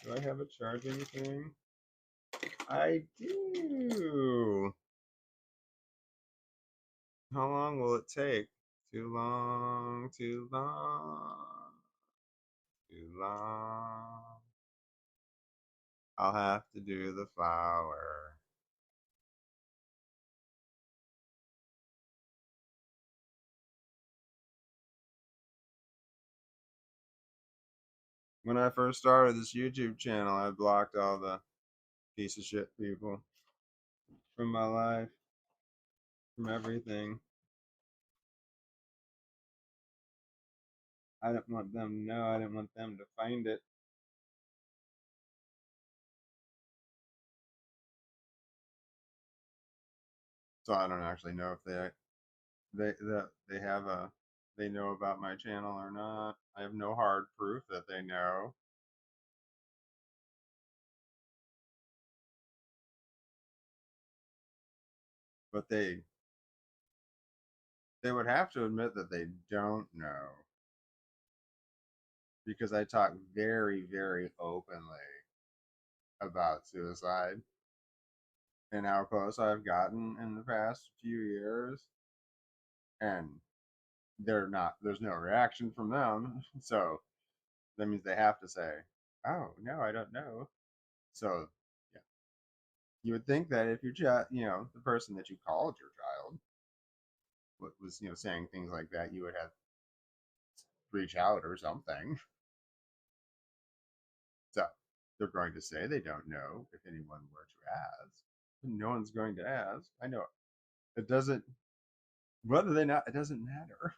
Do I have a charging thing? I do. How long will it take? Too long, too long, too long. I'll have to do the flower. When I first started this YouTube channel, I blocked all the piece of shit people from my life, from everything. I didn't want them to know. I didn't want them to find it. So I don't actually know if they know about my channel or not. I have no hard proof that they know. But they would have to admit that they don't know, because I talk very, very openly about suicide and how close I've gotten in the past few years, and there's no reaction from them. So that means they have to say, "Oh, no, I don't know." So yeah, you would think that if your child, the person that you called your child was, saying things like that, you would have reach out or something. So they're going to say they don't know if anyone were to ask. No one's going to ask. I know it doesn't, whether they not, it doesn't matter.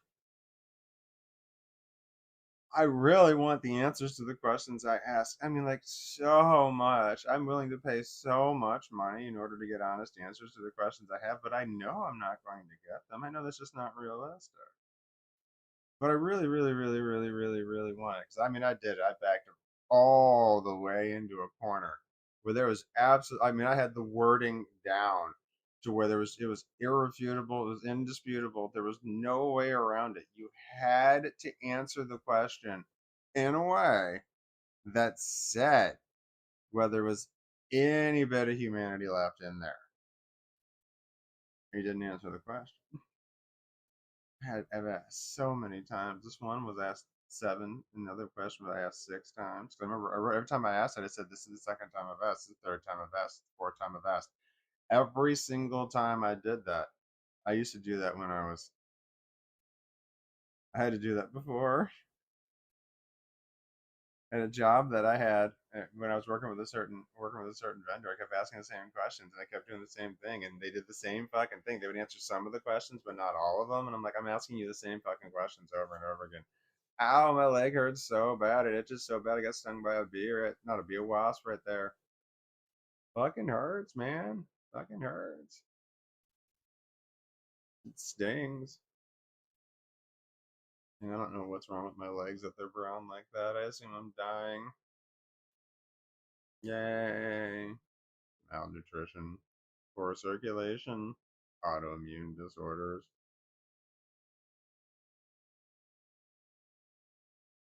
I really want the answers to the questions I ask. I mean, like, so much. I'm willing to pay so much money in order to get honest answers to the questions I have, but I know I'm not going to get them. I know that's just not realistic. But I really, really, really, really, really, really want it. Because I mean, I did it. I backed it all the way into a corner where there was absolutely, I mean, I had the wording down to where it was irrefutable, it was indisputable. There was no way around it. You had to answer the question in a way that said whether there was any bit of humanity left in there. He didn't answer the question. I've asked so many times. This one was asked 7. Another question was asked 6 times. I remember every time I asked it, I said, "This is the second time I've asked. This is the third time I've asked. The fourth time I've asked." Every single time I did that, I used to do that when I had to do that before at a job that I had when I was working with a certain vendor. I kept asking the same questions and I kept doing the same thing, and they did the same fucking thing. They would answer some of the questions, but not all of them. And I'm like, I'm asking you the same fucking questions over and over again. Ow, my leg hurts so bad. It itches so bad. I got stung by a bee, not a bee, a wasp right there. Fucking hurts, man. Fucking hurts. It stings. And I don't know what's wrong with my legs that they're brown like that. I assume I'm dying. Yay. Malnutrition, poor circulation, autoimmune disorders,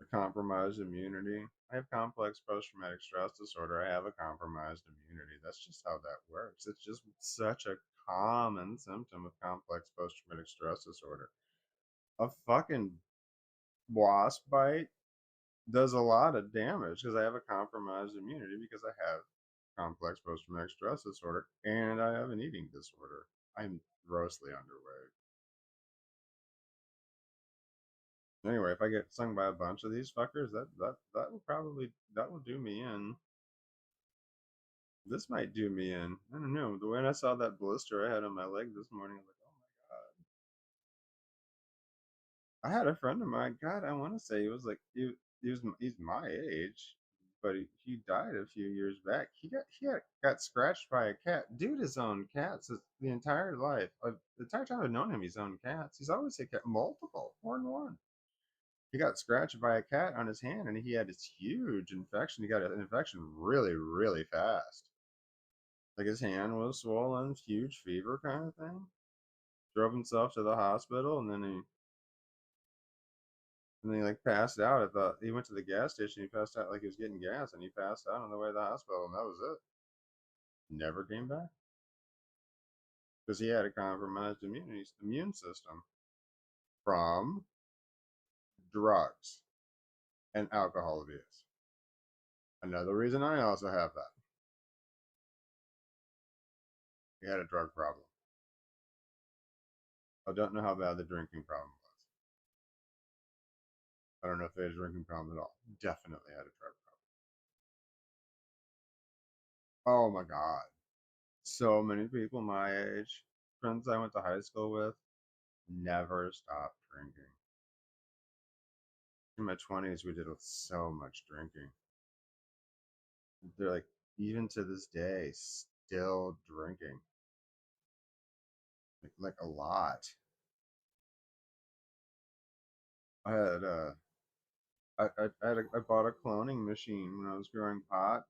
a compromised immunity. I have complex post-traumatic stress disorder. I have a compromised immunity. That's just how that works. It's just such a common symptom of complex post-traumatic stress disorder. A fucking wasp bite does a lot of damage because I have a compromised immunity, because I have complex post-traumatic stress disorder and I have an eating disorder. I'm grossly underweight. Anyway, if I get stung by a bunch of these fuckers, that will do me in. This might do me in. I don't know. The way I saw that blister I had on my leg this morning, I was like, oh my god. I had a friend of mine. God, I want to say he was like he's my age, but he died a few years back. Got scratched by a cat. Dude has owned cats the entire life. The entire time I've known him, he's owned cats. He's always had multiple, more than one. He got scratched by a cat on his hand, and he had this huge infection. He got an infection really, really fast. Like his hand was swollen, huge fever kind of thing. Drove himself to the hospital, and then he like passed out. I thought he went to the gas station. He passed out like he was getting gas, and he passed out on the way to the hospital, and that was it. Never came back because he had a compromised immune system from drugs and alcohol abuse. Another reason I also have that. He had a drug problem. I don't know how bad the drinking problem was. I don't know if they had a drinking problem at all. Definitely had a drug problem. Oh my God. So many people my age, friends I went to high school with, never stopped drinking. In my 20s, we did so much drinking. They're like, even to this day, still drinking. Like a lot. I had I bought a cloning machine when I was growing pot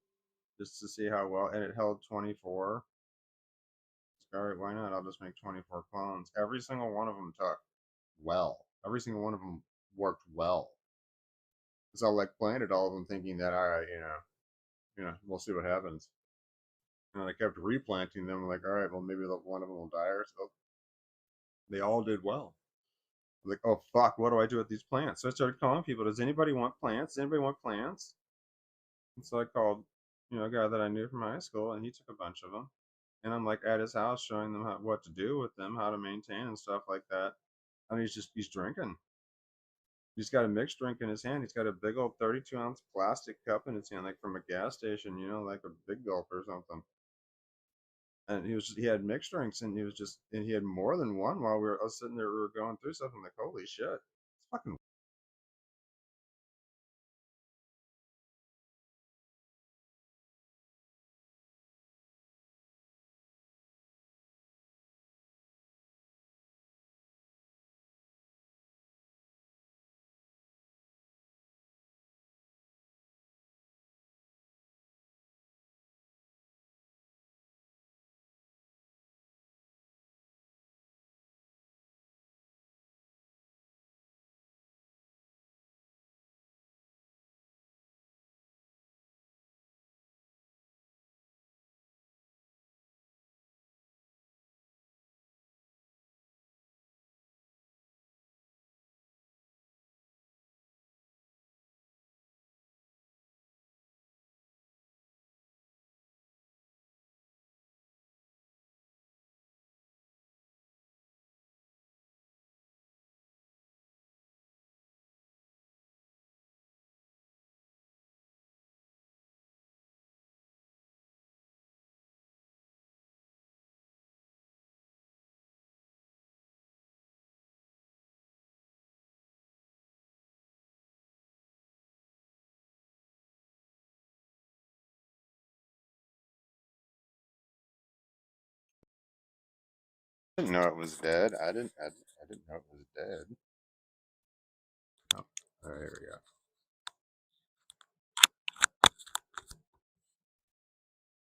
just to see how well, and it held 24. All right, why not? I'll just make 24 clones. Every single one of them took well. Every single one of them worked well. So I like planted all of them, thinking that all right, we'll see what happens. And I kept replanting them, like all right, well maybe one of them will die or so. They all did well. Like, oh fuck, what do I do with these plants? So I started calling people. Does anybody want plants? Does anybody want plants? And so I called, a guy that I knew from high school, and he took a bunch of them. And I'm like at his house showing them what to do with them, how to maintain and stuff like that. And he's drinking. He's got a mixed drink in his hand. He's got a big old 32-ounce plastic cup in his hand, like from a gas station, like a Big Gulp or something. And he had mixed drinks, and he had more than one while I was sitting there, we were going through something like, holy shit, it's fucking. I didn't know it was dead. I didn't know it was dead. Oh, there we go.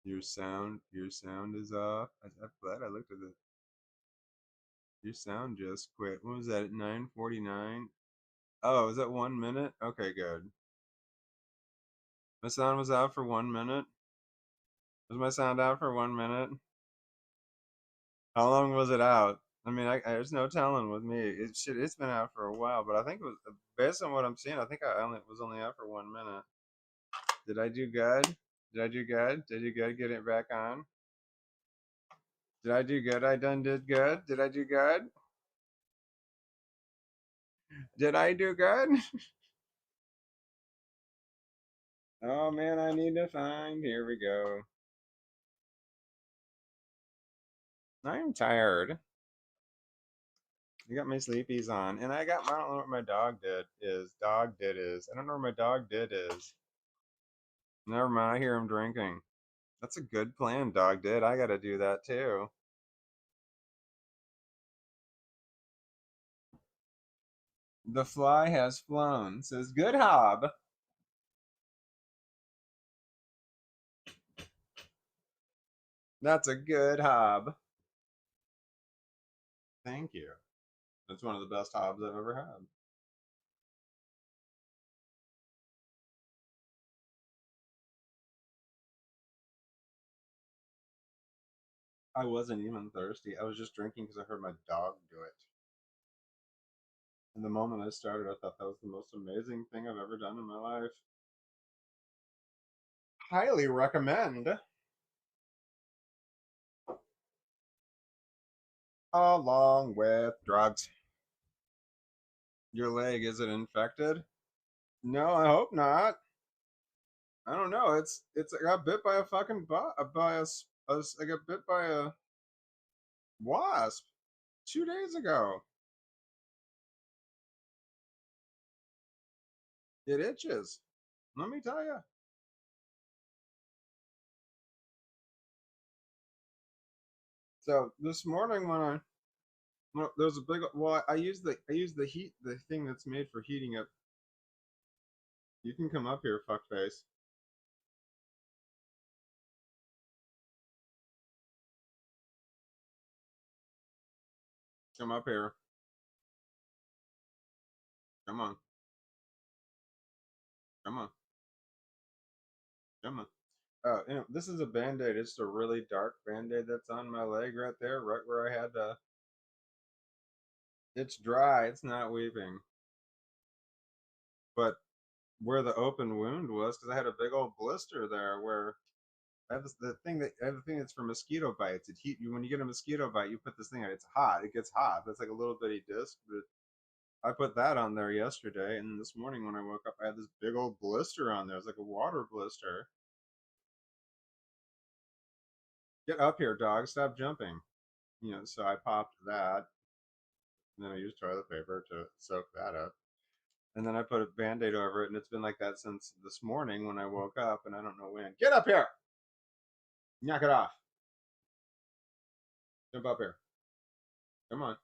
Your sound is off. I'm glad I looked at it. Your sound just quit. What was that at 9:49? Oh, was that 1 minute? Okay, good. My sound was out for 1 minute. Was my sound out for 1 minute? How long was it out? I mean, there's no telling with me. It's been out for a while, but I think it was based on what I'm seeing. I think I only out for 1 minute. Did I do good? Did I do good? Did I do good? Getting it back on? Did I do good? I done did good. Did I do good? Did I do good? Oh man, I need to find. Here we go. I'm tired. I got my sleepies on, and I don't know what my dog did is. I don't know what my dog did is. Never mind. I hear him drinking. That's a good plan, dog did. I gotta do that too. The fly has flown. Says good hob. That's a good hob. Thank you. That's one of the best hobs I've ever had. I wasn't even thirsty. I was just drinking because I heard my dog do it. And the moment I started, I thought that was the most amazing thing I've ever done in my life. Highly recommend. Along with drugs. Your leg, is it infected? No, I hope not. I don't know. I got bit by a fucking I got bit by a wasp 2 days ago. It itches. Let me tell you. So this morning there's a big I use the thing that's made for heating up. You can come up here, fuckface. Come up here. Come on. Come on. Come on. Oh, this is a band-aid. It's a really dark band-aid that's on my leg right there, right where I had to. It's dry. It's not weeping. But where the open wound was, because I had a big old blister there where I have the thing that's for mosquito bites. It heat you when you get a mosquito bite. You put this thing on. It's hot. It gets hot. That's like a little bitty disc. But I put that on there yesterday, and this morning when I woke up, I had this big old blister on there. It's like a water blister. Get up here, dog. Stop jumping. So I popped that, and then I used toilet paper to soak that up. And then I put a band-aid over it, and it's been like that since this morning when I woke up, and I don't know when. Get up here! Knock it off. Jump up here. Come on.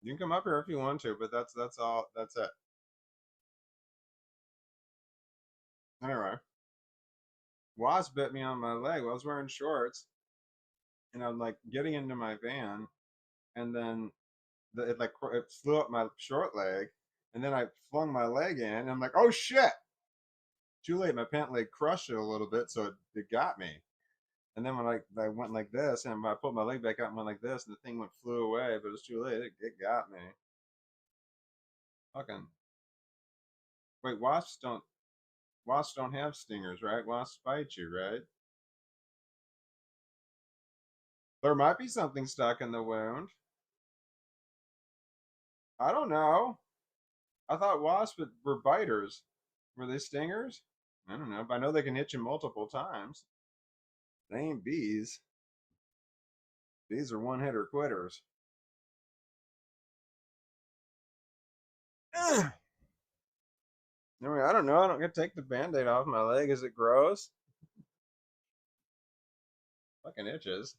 You can come up here if you want to, but that's all. That's it. Anyway, wasp bit me on my leg. I was wearing shorts, and I'm like getting into my van, and then it flew up my short leg, and then I flung my leg in, and I'm like, oh shit! Too late. My pant leg crushed it a little bit, so it got me. And then when I went like this, and I pulled my leg back out and went like this, and the thing flew away, but it was too late. It got me. Fucking wait, wasps don't have stingers, right? Wasps bite you, right? There might be something stuck in the wound. I don't know. I thought wasps were biters. Were they stingers? I don't know, but I know they can hit you multiple times. They ain't bees. Bees are one-hitter quitters. Anyway, I don't know. I don't get to take the band-aid off my leg. Is it gross? Fucking itches.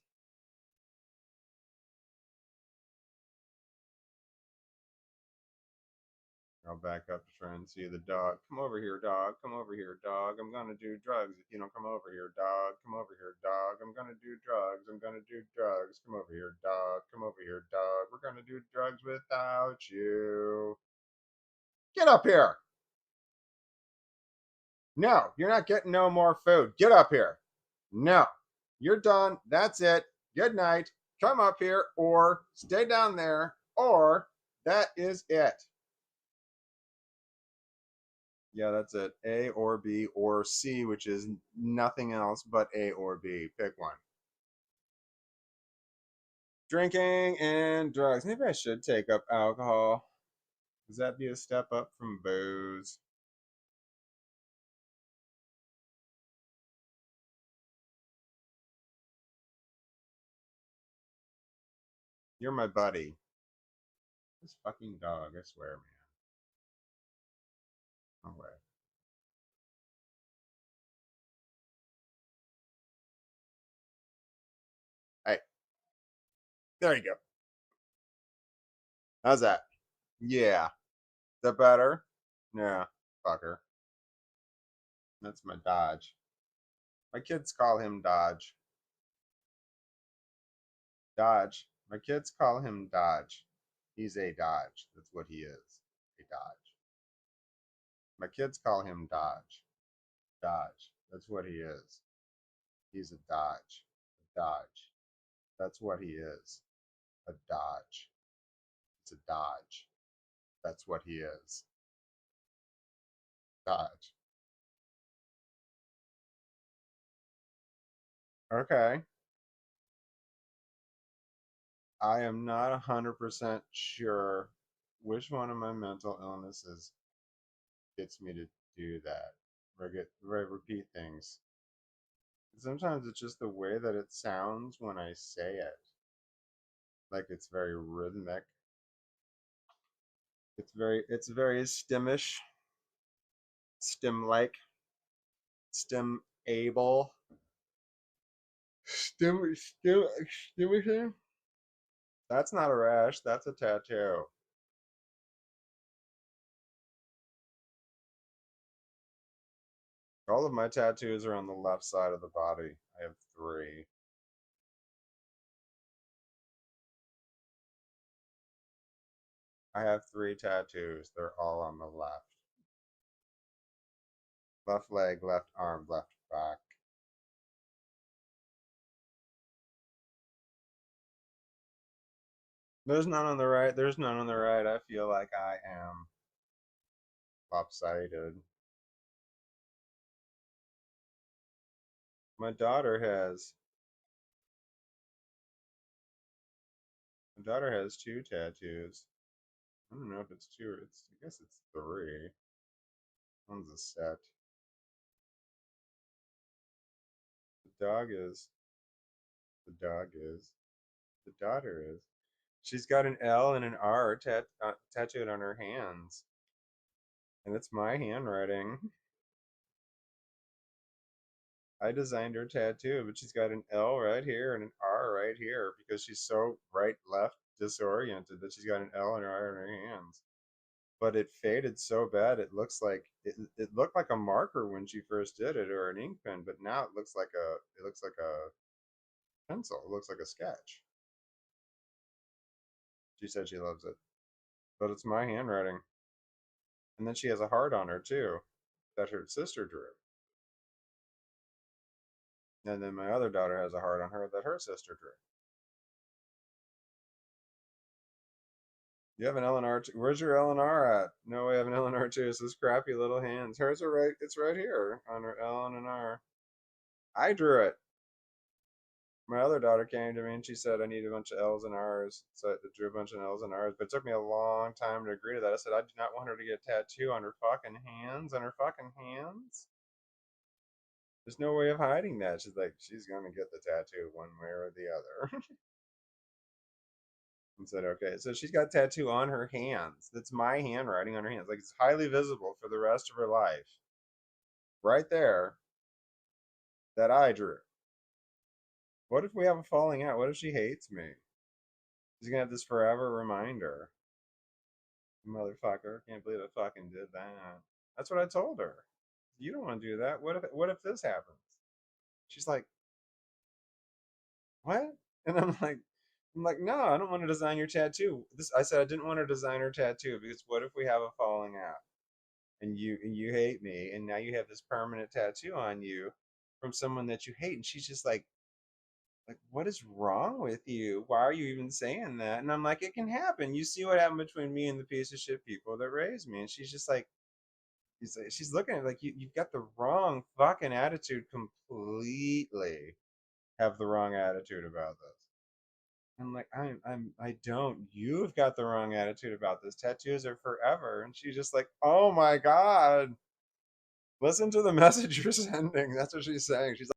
I'll back up to try and see the dog. Come over here, dog. Come over here, dog. I'm gonna do drugs if you don't come over here, dog. Come over here, dog. I'm gonna do drugs. I'm gonna do drugs. Come over here, dog. Come over here, dog. We're gonna do drugs without you. Get up here. No, you're not getting no more food. Get up here. No, you're done. That's it. Good night. Come up here or stay down there, or that is it. Yeah, that's it. A or B or C, which is nothing else but A or B. Pick one. Drinking and drugs. Maybe I should take up alcohol. Does that be a step up from booze? You're my buddy. This fucking dog, I swear, man. No way. Hey, there you go. How's that? Yeah. Is that better? Yeah. Fucker. That's my Dodge. My kids call him Dodge. Dodge. My kids call him Dodge. He's a Dodge. That's what he is. A Dodge. My kids call him Dodge. Dodge. That's what he is. He's a Dodge. A Dodge. That's what he is. A Dodge. It's a Dodge. That's what he is. Dodge. Okay. I am not 100% sure which one of my mental illnesses gets me to do that, or repeat things. Sometimes it's just the way that it sounds when I say it. Like it's very rhythmic. It's very stimish, stim-like, stim-able, stimishing. That's not a rash. That's a tattoo. All of my tattoos are on the left side of the body. I have 3. I have 3 tattoos. They're all on the left. Left leg, left arm, left back. There's none on the right. There's none on the right. I feel like I am lopsided. My daughter has 2 tattoos. I don't know if it's 2 or I guess it's 3. One's a set. The dog is. The dog is. The daughter is. She's got an L and an R tattooed on her hands. And it's my handwriting. I designed her tattoo, but she's got an L right here and an R right here because she's so right left disoriented that she's got an L and an R in her hands. But it faded so bad it looks like it looked like a marker when she first did it, or an ink pen, but now it looks like a pencil. It looks like a sketch. She said she loves it. But it's my handwriting. And then she has a heart on her too that her sister drew. And then my other daughter has a heart on her that her sister drew. You have an LNR. Where's your LNR at? No, I have an LNR too. It's those crappy little hands. Hers are right. It's right here on her L and an R. I drew it. My other daughter came to me and she said I need a bunch of L's and R's. So I drew a bunch of L's and R's. But it took me a long time to agree to that. I said I do not want her to get a tattoo on her fucking hands. On her fucking hands. There's no way of hiding that. She's like, she's gonna get the tattoo one way or the other. And said, okay. So she's got a tattoo on her hands. That's my handwriting on her hands. Like it's highly visible for the rest of her life. Right there. That I drew. What if we have a falling out? What if she hates me? She's gonna have this forever reminder. Motherfucker. Can't believe I fucking did that. That's what I told her. You don't want to do that. What if this happens? She's like, what? And I'm like, no, I don't want to design your tattoo. I said I didn't want to design her tattoo because what if we have a falling out and you hate me and now you have this permanent tattoo on you from someone that you hate? And she's just like, what is wrong with you? Why are you even saying that? And I'm like, it can happen. You see what happened between me and the piece of shit people that raised me. And she's just like, she's looking at it like you've got the wrong fucking attitude completely. Have the wrong attitude about this. I'm like, I don't. You've got the wrong attitude about this. Tattoos are forever. And she's just like, oh my God. Listen to the message you're sending. That's what she's saying. She's like,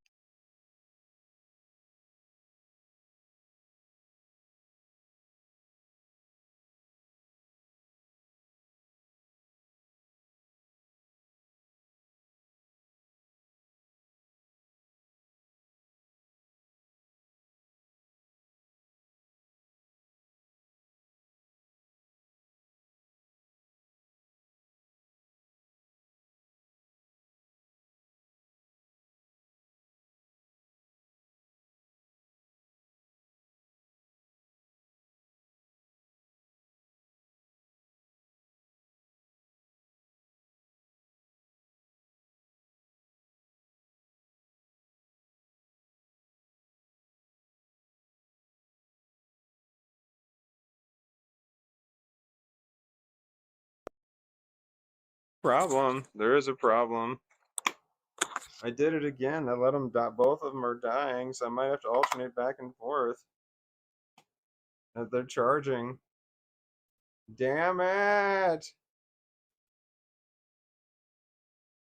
problem. There is a problem. I did it again. I let them die. Both of them are dying, so I might have to alternate back and forth. that they're charging. Damn it!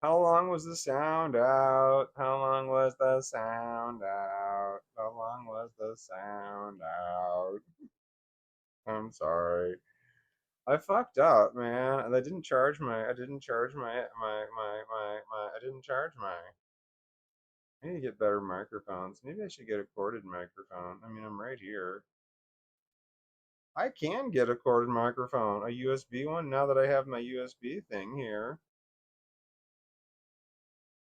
How long was the sound out? How long was the sound out? How long was the sound out? I'm sorry. I fucked up, man. I didn't charge I didn't charge my. I need to get better microphones. Maybe I should get a corded microphone. I mean, I'm right here. I can get a corded microphone, a USB one, now that I have my USB thing here.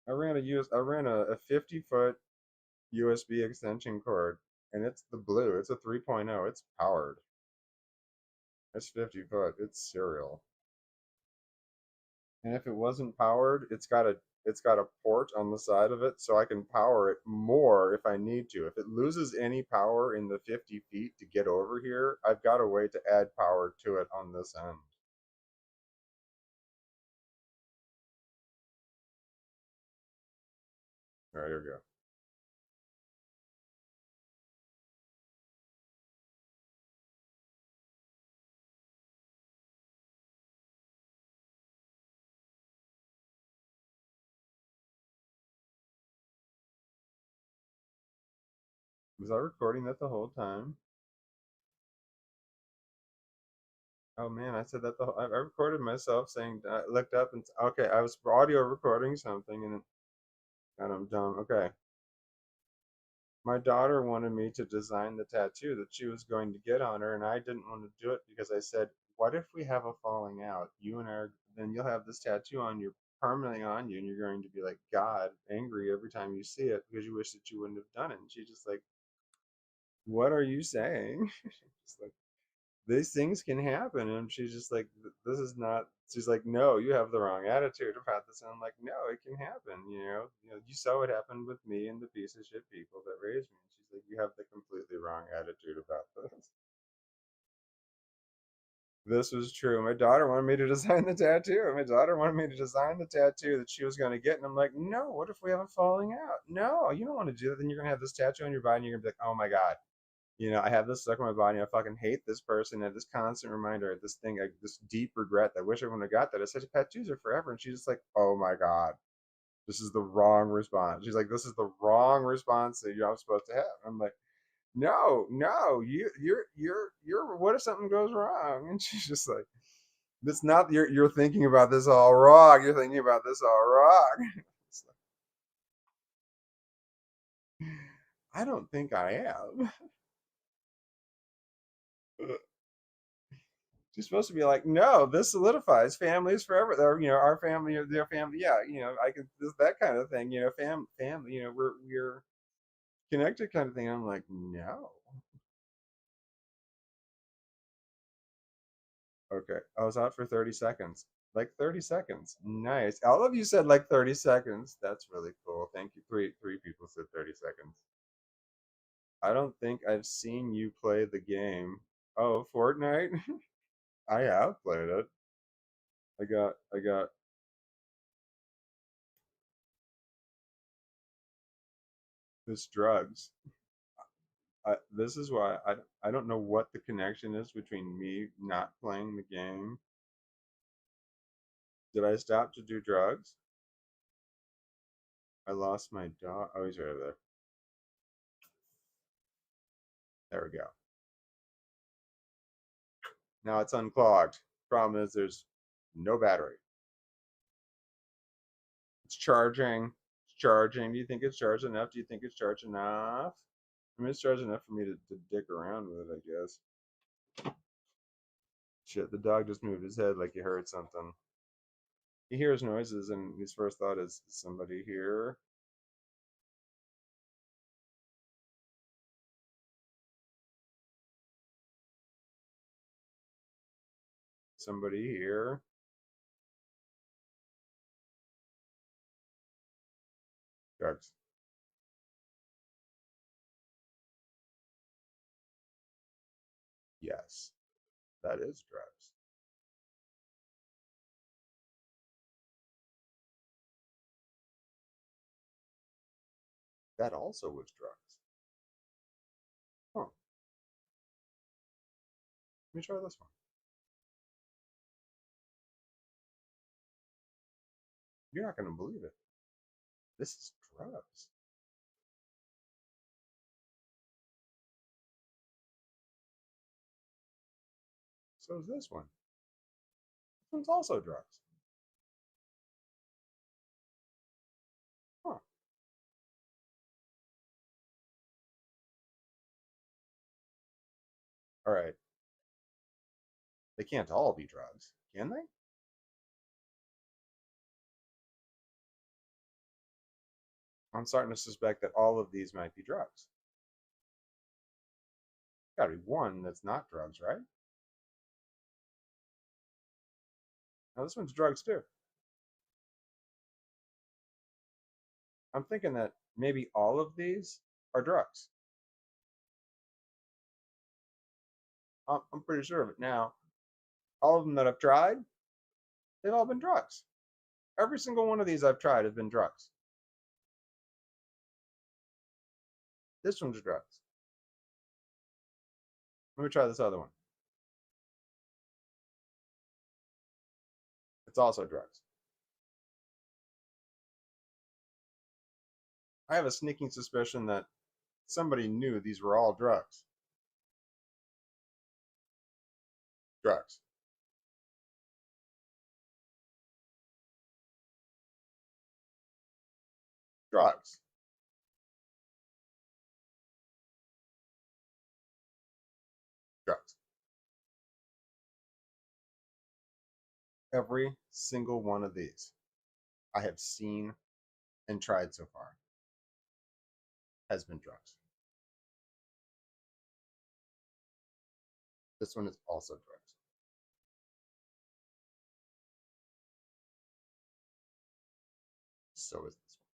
I ran a 50-foot USB extension cord, and it's the blue. It's a 3.0. It's powered. It's 50 foot. It's serial. And if it wasn't powered, it's got a port on the side of it, so I can power it more if I need to. If it loses any power in the 50 feet to get over here, I've got a way to add power to it on this end. All right, here we go. Was I recording that the whole time? Oh man, I said that I recorded myself saying I looked up and okay, I was audio recording something and God, I'm dumb. Okay. My daughter wanted me to design the tattoo that she was going to get on her, and I didn't want to do it because I said, "What if we have a falling out? You and I, then you'll have this tattoo on you permanently on you, and you're going to be like God, angry every time you see it because you wish that you wouldn't have done it." And she's just like, "What are you saying?" Just like these things can happen, and she's just like, "This is not." She's like, "No, you have the wrong attitude about this." And I'm like, "No, it can happen. You saw what happened with me and the piece of shit people that raised me." And she's like, "You have the completely wrong attitude about this." This was true. My daughter wanted me to design the tattoo. My daughter wanted me to design the tattoo that she was going to get, and I'm like, "No. What if we have a falling out? No, you don't want to do that. Then you're going to have this tattoo on your body, and you're going to be like, oh my God." I have this stuck in my body. I fucking hate this person. And this constant reminder, this thing, this deep regret. I wish I wouldn't have got that. I said, tattoos are forever. And she's just like, oh my God, this is the wrong response. She's like, this is the wrong response that you're supposed to have. I'm like, no, no, you're, what if something goes wrong? And she's just like, that's not, you're thinking about this all wrong. You're thinking about this all wrong. I don't think I am. She's supposed to be like, no, this solidifies families forever. Our family or their family. Yeah, I can that kind of thing. Family. We're connected, kind of thing. I'm like, no. Okay, I was out for 30 seconds. Like 30 seconds. Nice. All of you said like 30 seconds. That's really cool. Thank you. Three people said 30 seconds. I don't think I've seen you play the game. Oh, Fortnite? I have played it. I got this drugs. This is why I don't know what the connection is between me not playing the game. Did I stop to do drugs? I lost my dog. Oh, he's right over there. There we go. Now it's unclogged. Problem is there's no battery. It's charging. It's charging. Do you think it's charged enough? Do you think it's charged enough? I mean, it's charged enough for me to dick around with it, I guess. Shit, the dog just moved his head like he heard something. He hears noises, and his first thought is somebody here? Somebody here? Drugs. Yes, that is drugs. That also was drugs. Huh. Let me try this one. You're not going to believe it. This is drugs. So is this one. This one's also drugs. Huh. All right. They can't all be drugs, can they? I'm starting to suspect that all of these might be drugs. Gotta be one that's not drugs, right? Now this one's drugs too. I'm thinking that maybe all of these are drugs. I'm pretty sure of it. Now, all of them that I've tried, they've all been drugs. Every single one of these I've tried has been drugs. This one's drugs. Let me try this other one. It's also drugs. I have a sneaking suspicion that somebody knew these were all drugs. Drugs. Drugs. Drugs. Every single one of these I have seen and tried so far has been drugs. This one is also drugs. So is this one.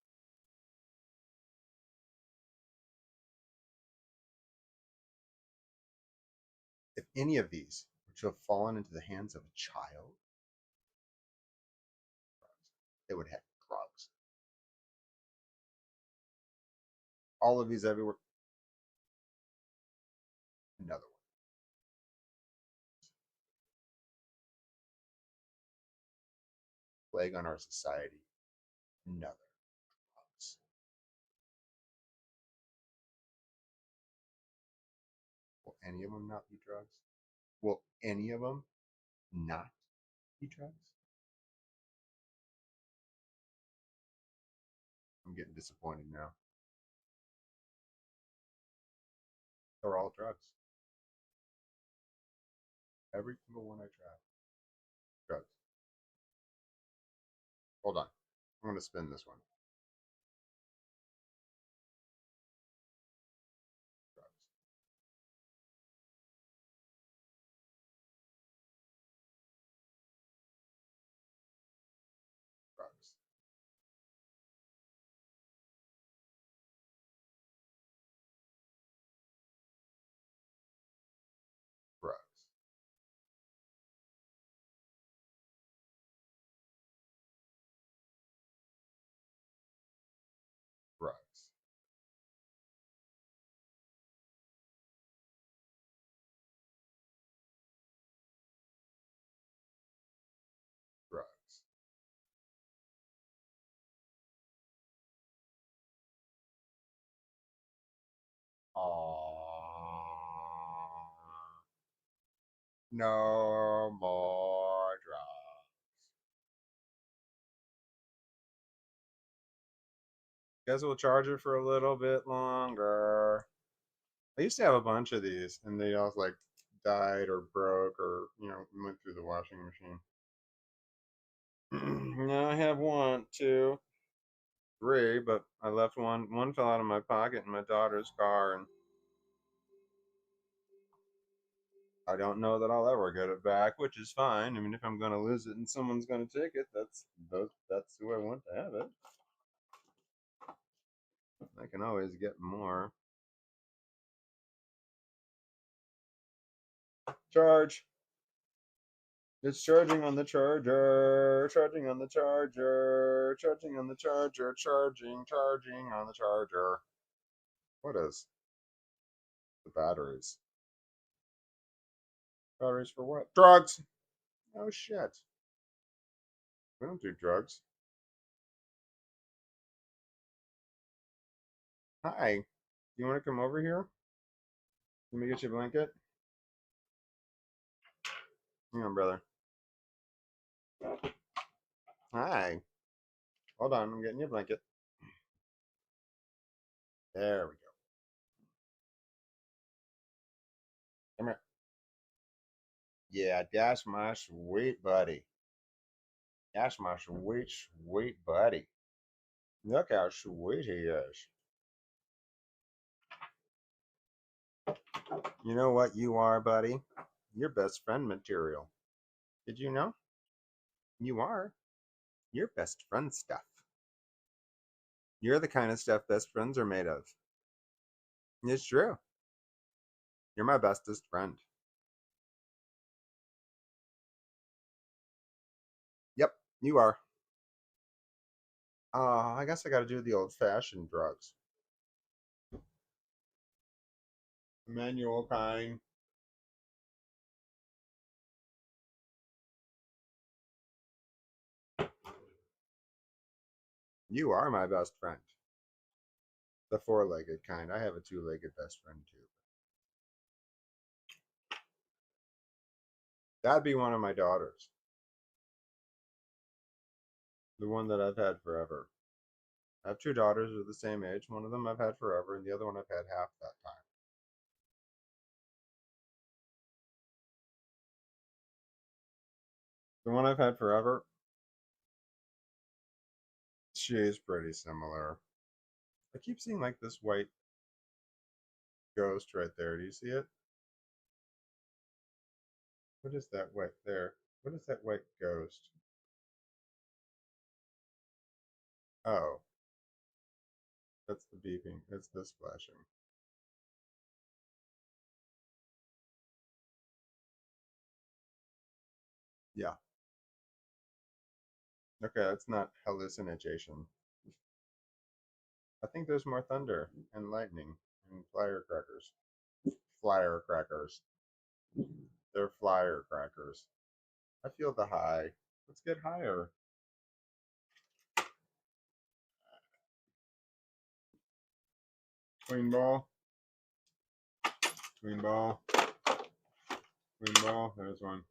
If any of these were to have fallen into the hands of a child, they would have drugs. All of these everywhere. Another one. Plague on our society. Another. Drugs. Will any of them not be drugs? Will any of them not be drugs? I'm getting disappointed now. They're all drugs. Every single one I tried. Drugs. Hold on. I'm going to spin this one. Drugs. Drugs. Drugs. Drugs. Drugs. No more drugs. Guess we'll charge it for a little bit longer. I used to have a bunch of these, and they all like died or broke or went through the washing machine. Now I have 1, 2, 3, but I left one. One fell out of my pocket in my daughter's car, and I don't know that I'll ever get it back, which is fine. I mean, if I'm going to lose it and someone's going to take it, that's who I want to have it. I can always get more. Charge. It's charging on the charger. Charging on the charger. Charging on the charger. Charging on the charger. What is? The batteries. Batteries for what? Drugs! Oh shit. We don't do drugs. Hi. You want to come over here? Let me get you a blanket. Hang on, brother. Hi. Hold on, I'm getting you a blanket. There we go. Come here. Yeah, that's my sweet buddy. That's my sweet, sweet buddy. Look how sweet he is. You know what you are, buddy? You're best friend material. Did you know? You are. You're best friend stuff. You're the kind of stuff best friends are made of. It's true. You're my bestest friend. Yep, you are. I guess I gotta do the old-fashioned drugs. Manual kind. You are my best friend. The four-legged kind. I have a two-legged best friend too. That'd be one of my daughters. The one that I've had forever. I have two daughters who are the same age. One of them I've had forever, and the other one I've had half that time. The one I've had forever, she is pretty similar. I keep seeing like this white ghost right there. Do you see it? What is that white there? What is that white ghost? Oh, that's the beeping. It's this flashing. Yeah. Okay, that's not hallucination. I think there's more thunder and lightning and firecrackers. Firecrackers. They're firecrackers. I feel the high. Let's get higher. Queen ball. Queen ball. Queen ball. There's one.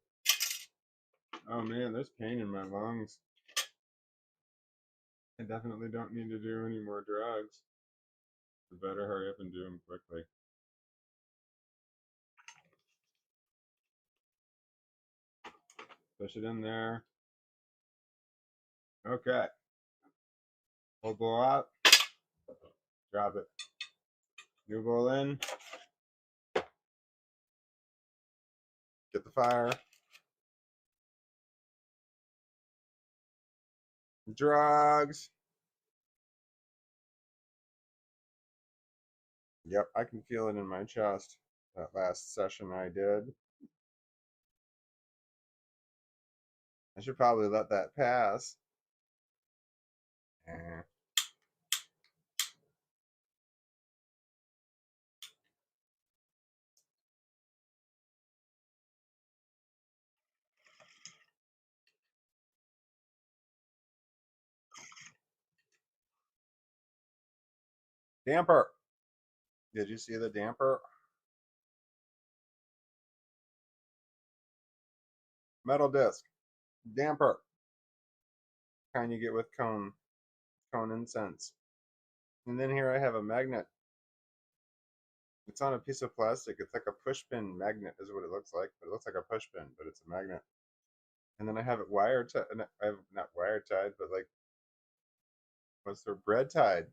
Oh man, there's pain in my lungs. I definitely don't need to do any more drugs. I better hurry up and do them quickly. Push it in there. Okay. Old bowl out. Drop it. New bowl in. Get the fire. Drugs. Yep, I can feel it in my chest. That last session I did. I should probably let that pass. Eh. Damper. Did you see the damper? Metal disc. Damper. Kind you get with cone incense. And then here I have a magnet. It's on a piece of plastic. It's like a push pin magnet is what it looks like, but it looks like a push pin, but it's a magnet. And then I have it wire tied. I have not wire tied, but like what's the bread tied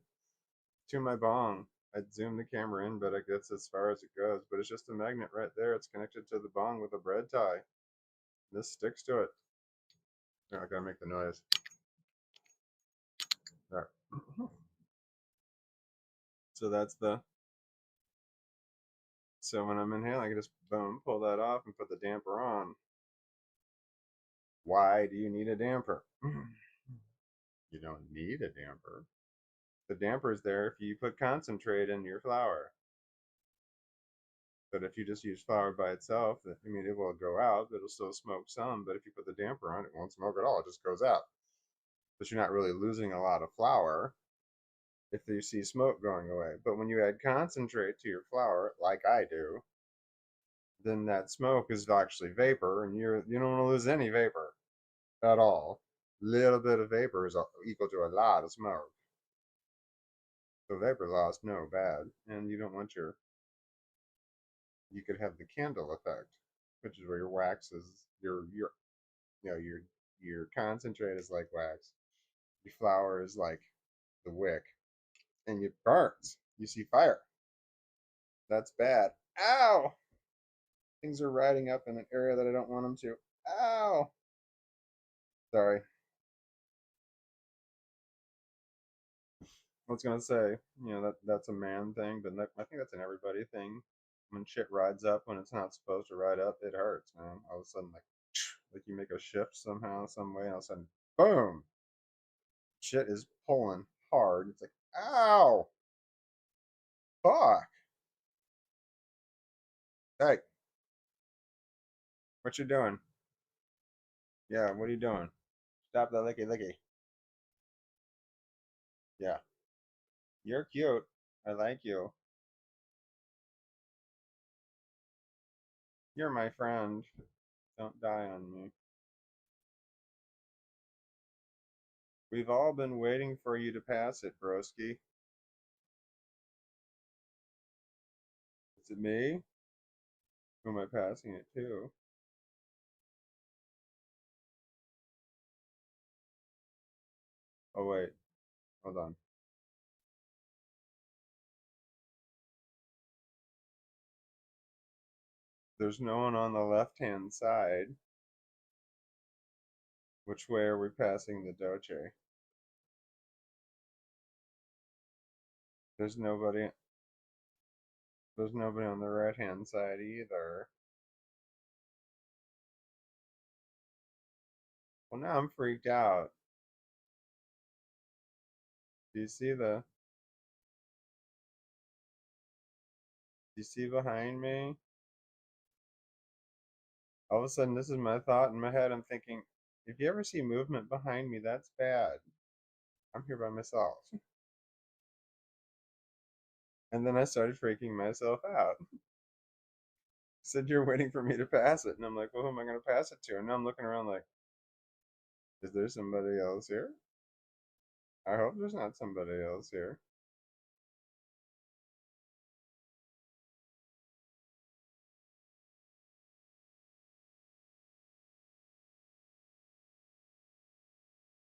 to my bong. I'd zoom the camera in, but I guess as far as it goes. But it's just a magnet right there. It's connected to the bong with a bread tie. This sticks to it. Oh, I gotta make the noise. There. So that's the. So when I'm inhaling, I can just boom, pull that off and put the damper on. Why do you need a damper? You don't need a damper. The damper is there if you put concentrate in your flour. But if you just use flour by itself, I mean, it will go out, but it'll still smoke some. But if you put the damper on, it won't smoke at all. It just goes out. But you're not really losing a lot of flour if you see smoke going away. But when you add concentrate to your flour, like I do, then that smoke is actually vapor, and you don't want to lose any vapor at all. Little bit of vapor is equal to a lot of smoke. So vapor loss, no bad, and you don't want you could have the candle effect, which is where your wax is your concentrate is like wax, your flour is like the wick, and it burns. You see fire. That's bad. Ow! Things are riding up in an area that I don't want them to. Ow! Sorry. I was gonna say, that's a man thing, but I think that's an everybody thing. When shit rides up when it's not supposed to ride up, it hurts, man. All of a sudden, like you make a shift somehow, some way, and all of a sudden, boom! Shit is pulling hard. It's like, ow! Fuck! Hey, what you doing? Yeah, what are you doing? Stop that licky licky. Yeah, you're cute. I like you. You're my friend. Don't die on me. We've all been waiting for you to pass it, broski. Is it me? Who am I passing it to? Oh, wait. Hold on. There's no one on the left-hand side. Which way are we passing the Doce? There's nobody. There's nobody on the right-hand side either. Well, now I'm freaked out. Do you see the? Do you see behind me? All of a sudden, this is my thought in my head. I'm thinking, if you ever see movement behind me, that's bad. I'm here by myself. And then I started freaking myself out. Said you're waiting for me to pass it, and I'm like, well, who am I going to pass it to? And now I'm looking around like, is there somebody else here? I hope there's not somebody else here.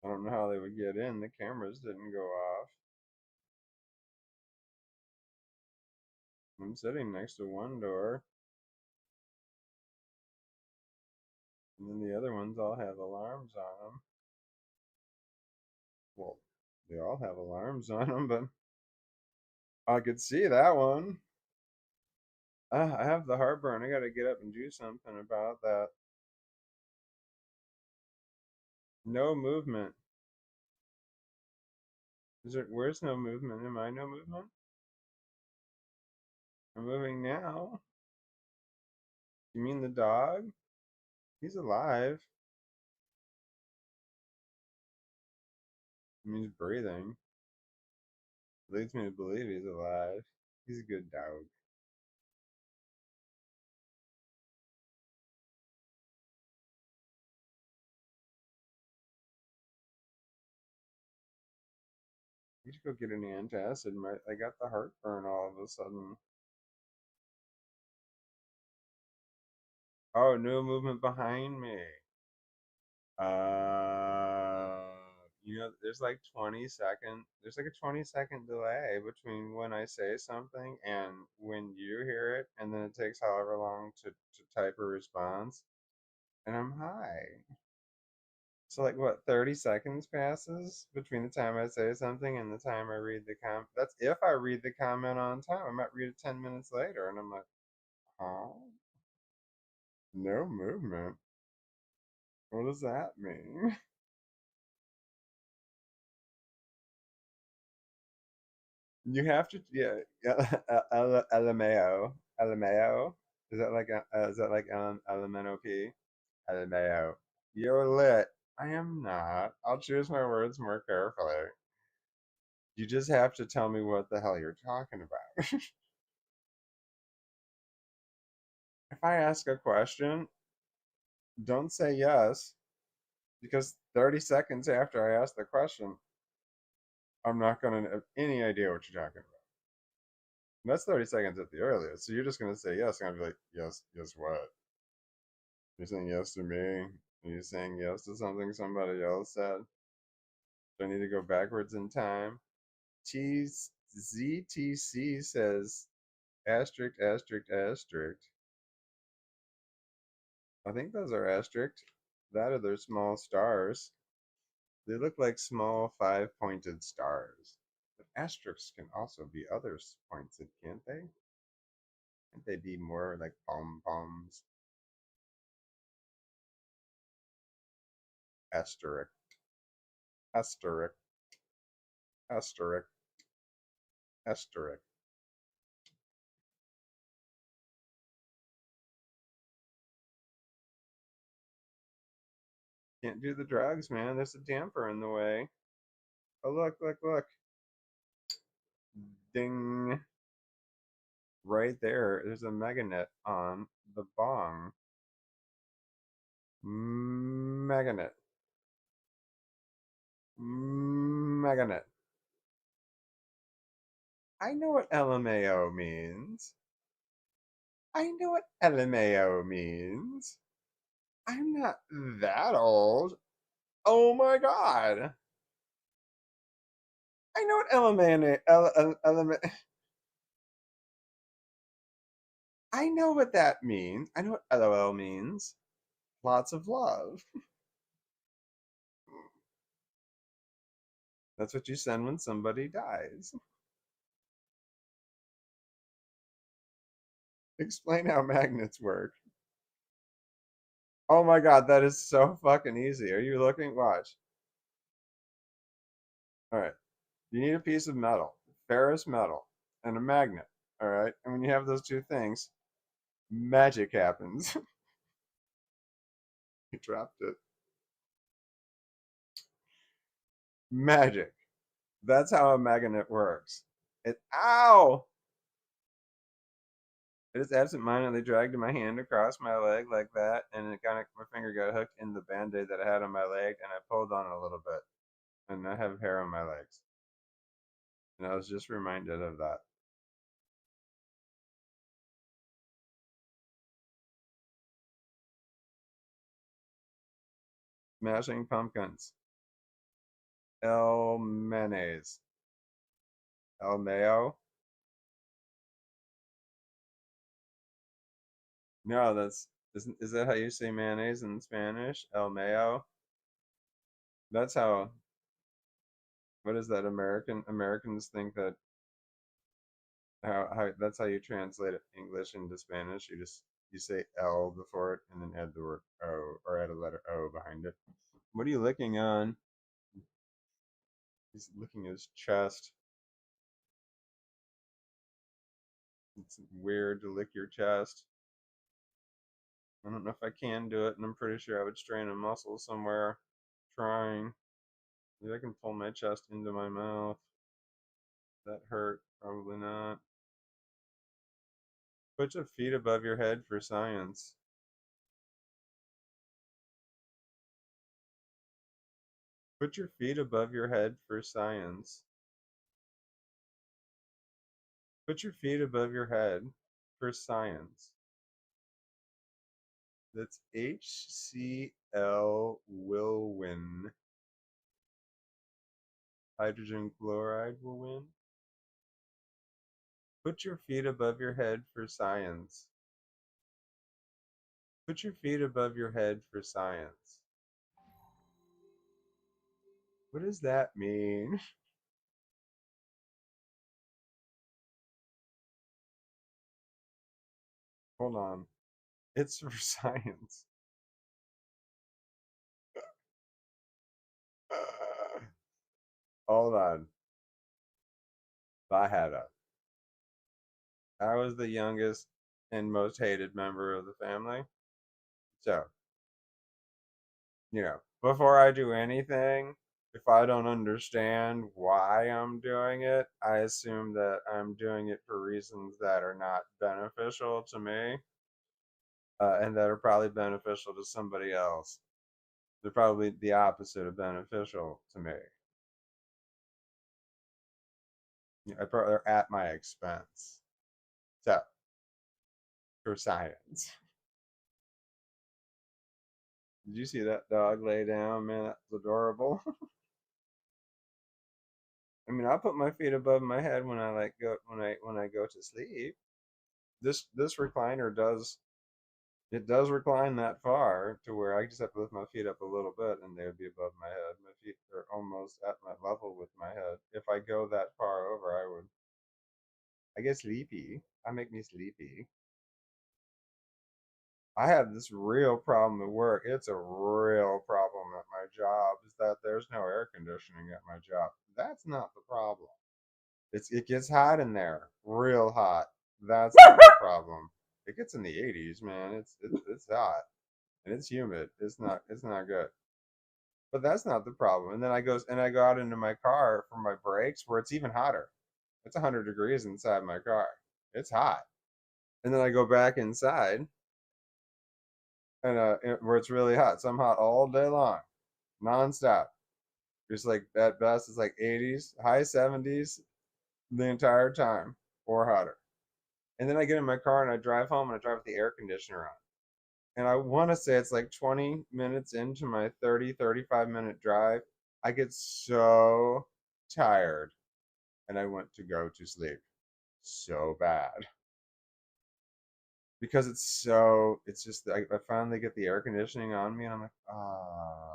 I don't know how they would get in. The cameras didn't go off. I'm sitting next to one door, and then the other ones all have alarms on them. Well, they all have alarms on them, but I could see that one. I have the heartburn. I gotta get up and do something about that. No movement. Where's no movement? Am I no movement? I'm moving now. You mean the dog? He's alive. I mean, he's breathing. Leads me to believe he's alive. He's a good dog. You should go get an antacid. I got the heartburn all of a sudden. Oh, no movement behind me. Uh, there's like 20 second. There's like a 20-second delay between when I say something and when you hear it, and then it takes however long to type a response. And I'm high. So like what, 30 seconds passes between the time I say something and the time I read the comment. That's if I read the comment on time. I might read it 10 minutes later, and I'm like, huh? No movement. What does that mean? You have to, yeah, LMAO. LMAO. Is that like LMNOP? LMAO. You're lit. I am not. I'll choose my words more carefully. You just have to tell me what the hell you're talking about. If I ask a question, don't say yes, because 30 seconds after I ask the question, I'm not going to have any idea what you're talking about. And that's 30 seconds at the earliest. So you're just going to say yes. And I'll be like, yes, yes, what? You're saying yes to me? Are you saying yes to something somebody else said? Do I need to go backwards in time? ZTC says asterisk, asterisk, asterisk. I think those are asterisk. That or they're small stars. They look like small 5-pointed stars. But asterisks can also be other pointed, can't they? Can't they be more like pom-poms? Asterisk, asterisk, asterisk, asterisk. Can't do the drugs, man. There's a damper in the way. Oh, look, look, look. Ding. Right there, there's a magnet on the bong. Magnet. Magnet. I know what LMAO means. I know what LMAO means. I'm not that old. Oh my god. I know what I know what that means. I know what LOL means. Lots of love. That's what you send when somebody dies. Explain how magnets work. Oh my god, that is so fucking easy. Are you looking? Watch. Alright. You need a piece of metal, ferrous metal, and a magnet. Alright? And when you have those two things, magic happens. You dropped it. Magic. That's how a magnet works. Ow! I just absentmindedly dragged my hand across my leg like that, and it kind of my finger got hooked in the band-aid that I had on my leg, and I pulled on it a little bit, and I have hair on my legs, and I was just reminded of that. Smashing pumpkins. El mayonnaise. El mayo. No, is that how you say mayonnaise in Spanish? El mayo. That's how. What is that? Americans think that how that's how you translate English into Spanish. You say L before it and then add the word O or add a letter O behind it. What are you licking on? He's licking his chest. It's weird to lick your chest. I don't know if I can do it, and I'm pretty sure I would strain a muscle somewhere trying. Maybe I can pull my chest into my mouth. That hurt. Probably not. Put your feet above your head for science. Put your feet above your head for science. Put your feet above your head for science. That's HCl will win. Hydrogen chloride will win. Put your feet above your head for science. Put your feet above your head for science. What does that mean? Hold on. It's for science. Hold on. I was the youngest and most hated member of the family. So, before I do anything, if I don't understand why I'm doing it, I assume that I'm doing it for reasons that are not beneficial to me, and that are probably beneficial to somebody else. They're probably the opposite of beneficial to me. They're at my expense. So, for science. Did you see that dog lay down, man? That's adorable. I mean, I'll put my feet above my head when I go to sleep. This recliner does recline that far to where I just have to lift my feet up a little bit and they would be above my head. My feet are almost at my level with my head. If I go that far over, I get sleepy. I make me sleepy. I have this real problem at work. It's a real problem at my job, is that there's no air conditioning at my job. That's not the problem. It gets hot in there, real hot. That's not the problem. It gets in the 80s, man. It's hot and it's humid. It's not good. But that's not the problem. And then I go out into my car for my breaks where it's even hotter. It's 100 degrees inside my car. It's hot. And then I go back inside and where it's really hot. So I'm hot all day long, nonstop. Just like at best, it's like 80s, high 70s the entire time or hotter. And then I get in my car and I drive home and I drive with the air conditioner on. And I want to say it's like 20 minutes into my 35-minute drive. I get so tired and I want to go to sleep so bad. Because it's just, I finally get the air conditioning on me and I'm like, ah.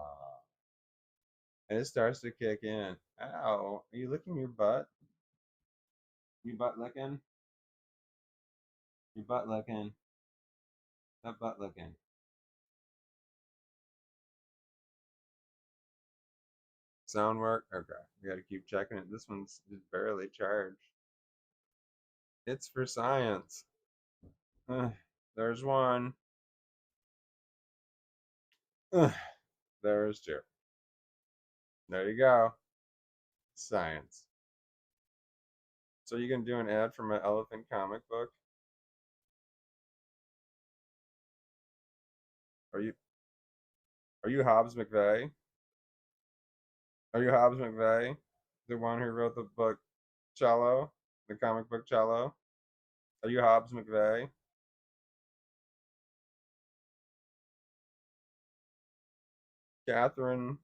And it starts to kick in. Ow, are you licking your butt? You butt licking? You butt licking? That butt licking. Sound work? Okay. We gotta keep checking it. This one's barely charged. It's for science. There's one. There's two. There you go. Science. So you can do an ad for my elephant comic book? Are you Hobbs McVeigh? Are you Hobbs McVeigh? The one who wrote the book Cello? The comic book Cello? Are you Hobbs McVeigh? Catherine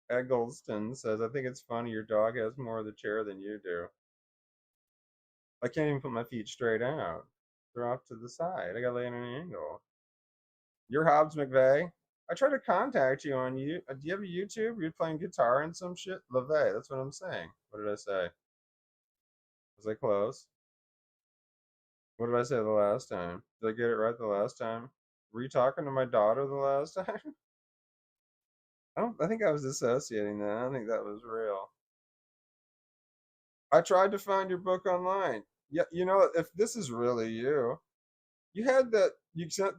Eggleston says, I think it's funny your dog has more of the chair than you do. I can't even put my feet straight out. They're off to the side. I gotta lay in an angle. You're Hobbs McVeigh? I tried to contact you on you. Do you have a YouTube? You're playing guitar and some shit? LeVay, that's what I'm saying. What did I say? Was I close? What did I say the last time? Did I get it right the last time? Were you talking to my daughter the last time? I think I was dissociating that. I don't think that was real. I tried to find your book online. Yeah, if this is really you, you sent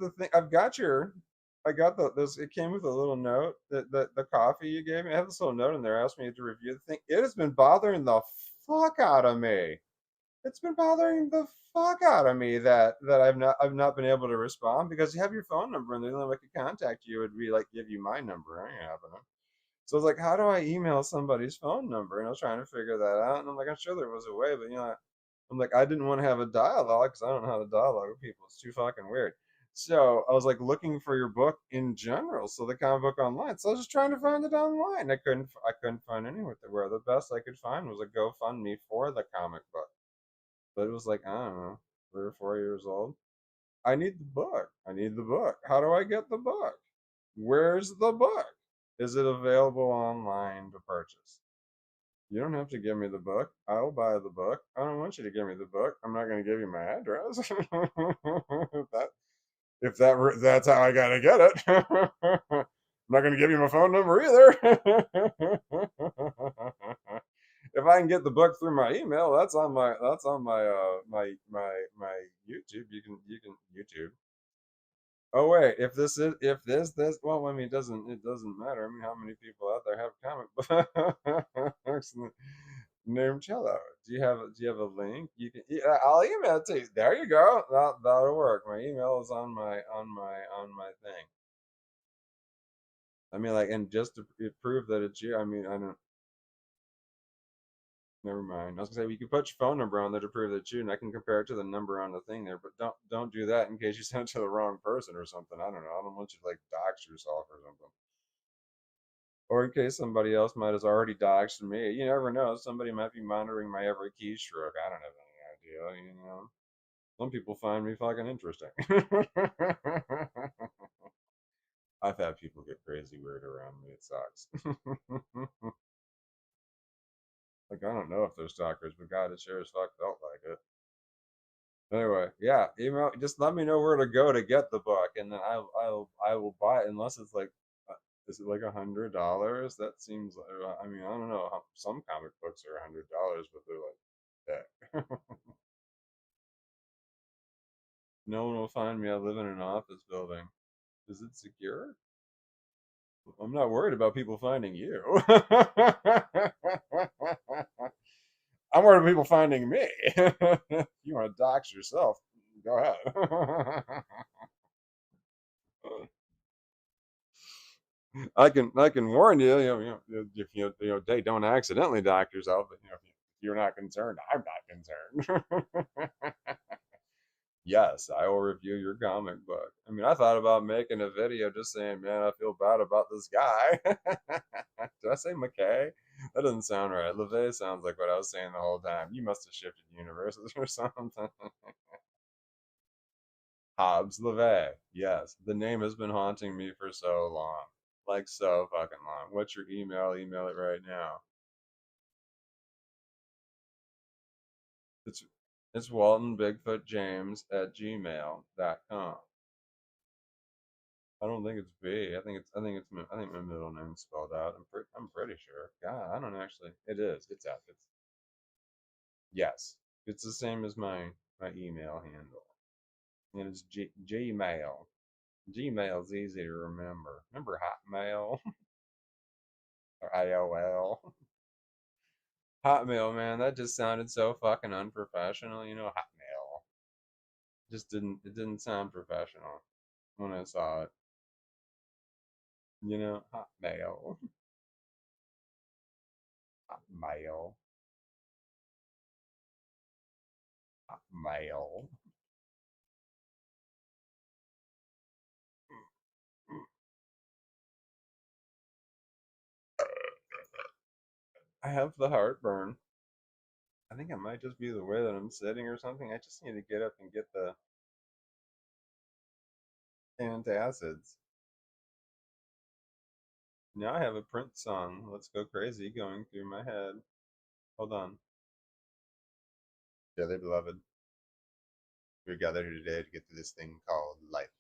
the thing. I got it came with a little note that the coffee you gave me. I have this little note in there. Asked me to review the thing. It has been bothering the fuck out of me. It's been bothering the fuck out of me that I've not been able to respond because you have your phone number and the only way I could contact you would be like give you my number. I ain't having it. So I was like, how do I email somebody's phone number? And I was trying to figure that out. And I'm like, I'm sure there was a way, but I'm like, I didn't want to have a dialogue because I don't know how to dialogue with people. It's too fucking weird. So I was like looking for your book in general, so the comic book online. So I was just trying to find it online. I couldn't find anywhere. Where the best I could find was a GoFundMe for the comic book. But it was like, I don't know, 3 or 4 years old. I need the book. I need the book. How do I get the book? Where's the book? Is it available online to purchase? You don't have to give me the book. I'll buy the book. I don't want you to give me the book. I'm not going to give you my address. if that's how I gotta get it. I'm not going to give you my phone number either. If I can get the book through my email, that's on my my YouTube. You can YouTube. Oh wait, if this, well, I mean, it doesn't matter. I mean, how many people out there have comic books named Cello? Do you have a link? You can, yeah, I'll email it to you. There you go. That'll work. My email is on my thing. I mean, like, and just to prove that it's you. I mean, I don't. Never mind. I was gonna say, well, you can put your phone number on there to prove that it's you, and I can compare it to the number on the thing there. But don't do that in case you send it to the wrong person or something. I don't know. I don't want you to like dox yourself or something. Or in case somebody else might have already doxed me. You never know. Somebody might be monitoring my every keystroke. I don't have any idea. You know. Some people find me fucking interesting. I've had people get crazy weird around me. It sucks. Like, I don't know if they're stalkers, but God, it sure as fuck felt like it. Anyway, yeah, email. Just let me know where to go to get the book, and then I will buy it. Unless it's like, is it like $100? That seems like, I mean, I don't know. Some comic books are $100, but they're like that. No one will find me. I live in an office building. Is it secure? I'm not worried about people finding you. I'm worried about people finding me. You want to dox yourself? Go ahead. I can warn you. If they don't accidentally dox yourself. But if you're not concerned, I'm not concerned. Yes, I will review your comic book. I mean, I thought about making a video just saying, man, I feel bad about this guy. Did I say McKay? That doesn't sound right. LeVay sounds like what I was saying the whole time. You must have shifted universes or something. Hobbs LeVay. Yes, the name has been haunting me for so long. Like, so fucking long. What's your email? Email it right now. It's Walton Bigfoot James at gmail.com. I don't think it's B. I think my middle name's spelled out. I'm pretty sure. God, I don't actually. It is. It's out. It's yes. It's the same as my email handle, and it's Gmail. Gmail's easy to remember. Remember Hotmail or AOL? Hotmail, man, that just sounded so fucking unprofessional. Hotmail just didn't. It didn't sound professional when I saw it. Hotmail, Hotmail, Hotmail. I have the heartburn. I think it might just be the way that I'm sitting or something. I just need to get up and get the antacids. Now I have a Prince song, Let's Go Crazy, going through my head. Hold on. Dearly beloved, we're gathered here today to get through this thing called life.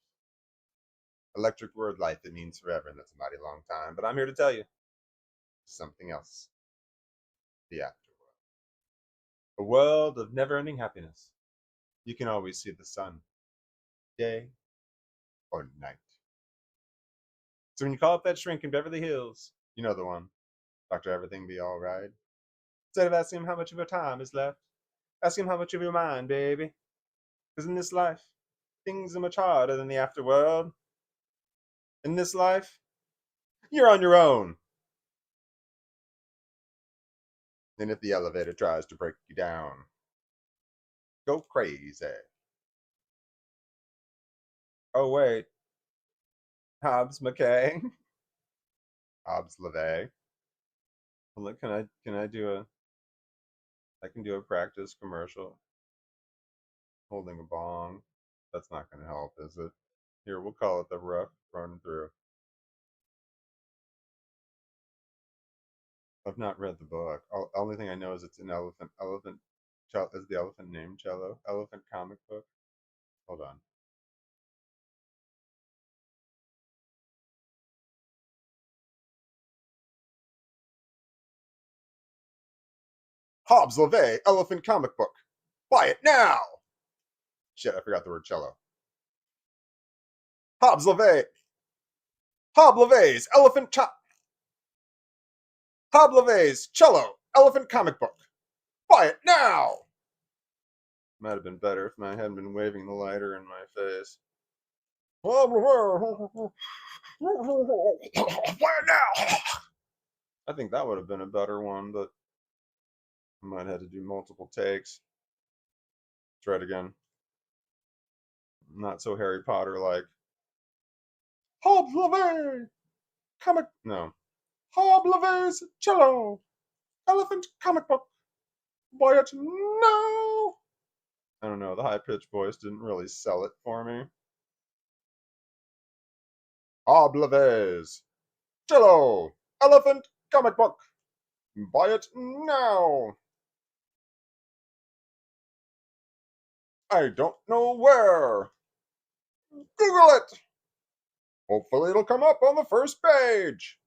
Electric word life, it means forever, and that's a mighty long time. But I'm here to tell you something else. The afterworld. A world of never-ending happiness. You can always see the sun, day or night. So when you call up that shrink in Beverly Hills, you know the one. Dr. Everything Be All Right. Instead of asking him how much of your time is left, ask him how much of your mind, baby. Because in this life, things are much harder than the afterworld. In this life, you're on your own. And if the elevator tries to break you down, go crazy. Oh, wait. Hobbs McKay. Hobbs LeVay. Well, look, can I do I can do a practice commercial holding a bong. That's not going to help, is it? Here, we'll call it the rough run through. I've not read the book. Only thing I know is it's an elephant. Is the elephant named Cello? Elephant comic book. Hold on. Hobbs LeVay, Elephant comic book. Buy it now. Shit, I forgot the word cello. Hobbs LeVay. Hob LeVay's Elephant Chop. Hob LeVay's Cello Elephant Comic Book. Buy it now! Might have been better if I hadn't been waving the lighter in my face. Buy it now! I think that would have been a better one, but I might have to do multiple takes. Try it again. Not so Harry Potter like. Hob LeVay! Comic. No. Hob LeVay's Cello Elephant Comic Book. Buy it now! I don't know. The high pitched voice didn't really sell it for me. Hob LeVay's Cello Elephant Comic Book. Buy it now! I don't know where. Google it! Hopefully it'll come up on the first page.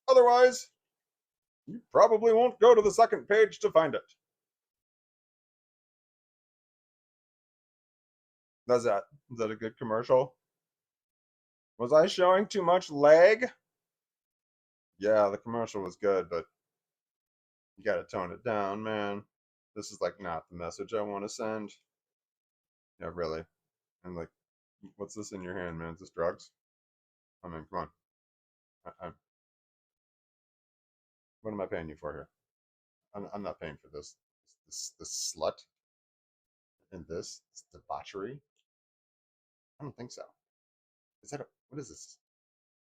Otherwise, you probably won't go to the second page to find it. Is that a good commercial? Was I showing too much leg? Yeah, the commercial was good, but you gotta tone it down, man. This is like not the message I want to send. Yeah, really. And like, what's this in your hand, man? Is this drugs? I mean, come on. What am I paying you for here? I'm not paying for this. This slut and this debauchery. I don't think so. Is that what is this?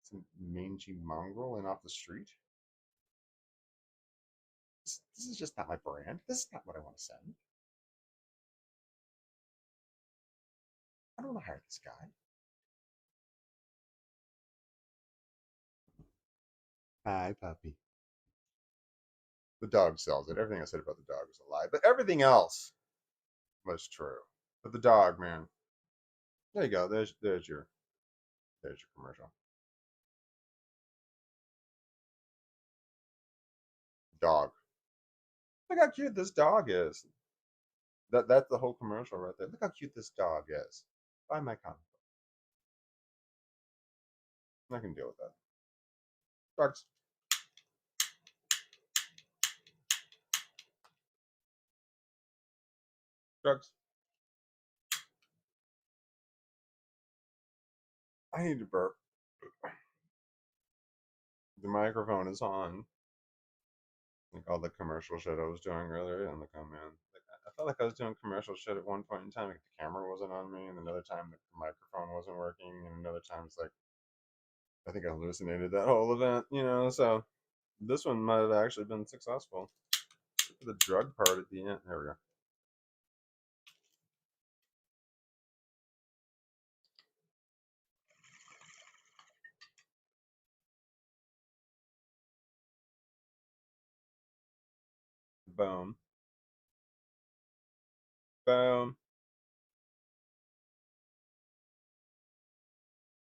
Some mangy mongrel in off the street? This is just not my brand. This is not what I want to send. I don't want to hire this guy. Hi, puppy. The dog sells it. Everything I said about the dog was a lie, but everything else was true. But the dog, man. There you go. There's your commercial. Dog. Look how cute this dog is. That's the whole commercial right there. Look how cute this dog is. Buy my comic book. I can deal with that. Drugs. Drugs. I need to burp. The microphone is on. Like all the commercial shit I was doing earlier, and look, oh man, like, I felt like I was doing commercial shit at one point in time. Like the camera wasn't on me, and another time the microphone wasn't working, and another time it's like I think I hallucinated that whole event, you know. So this one might have actually been successful. The drug part at the end. There we go. Boom. Boom.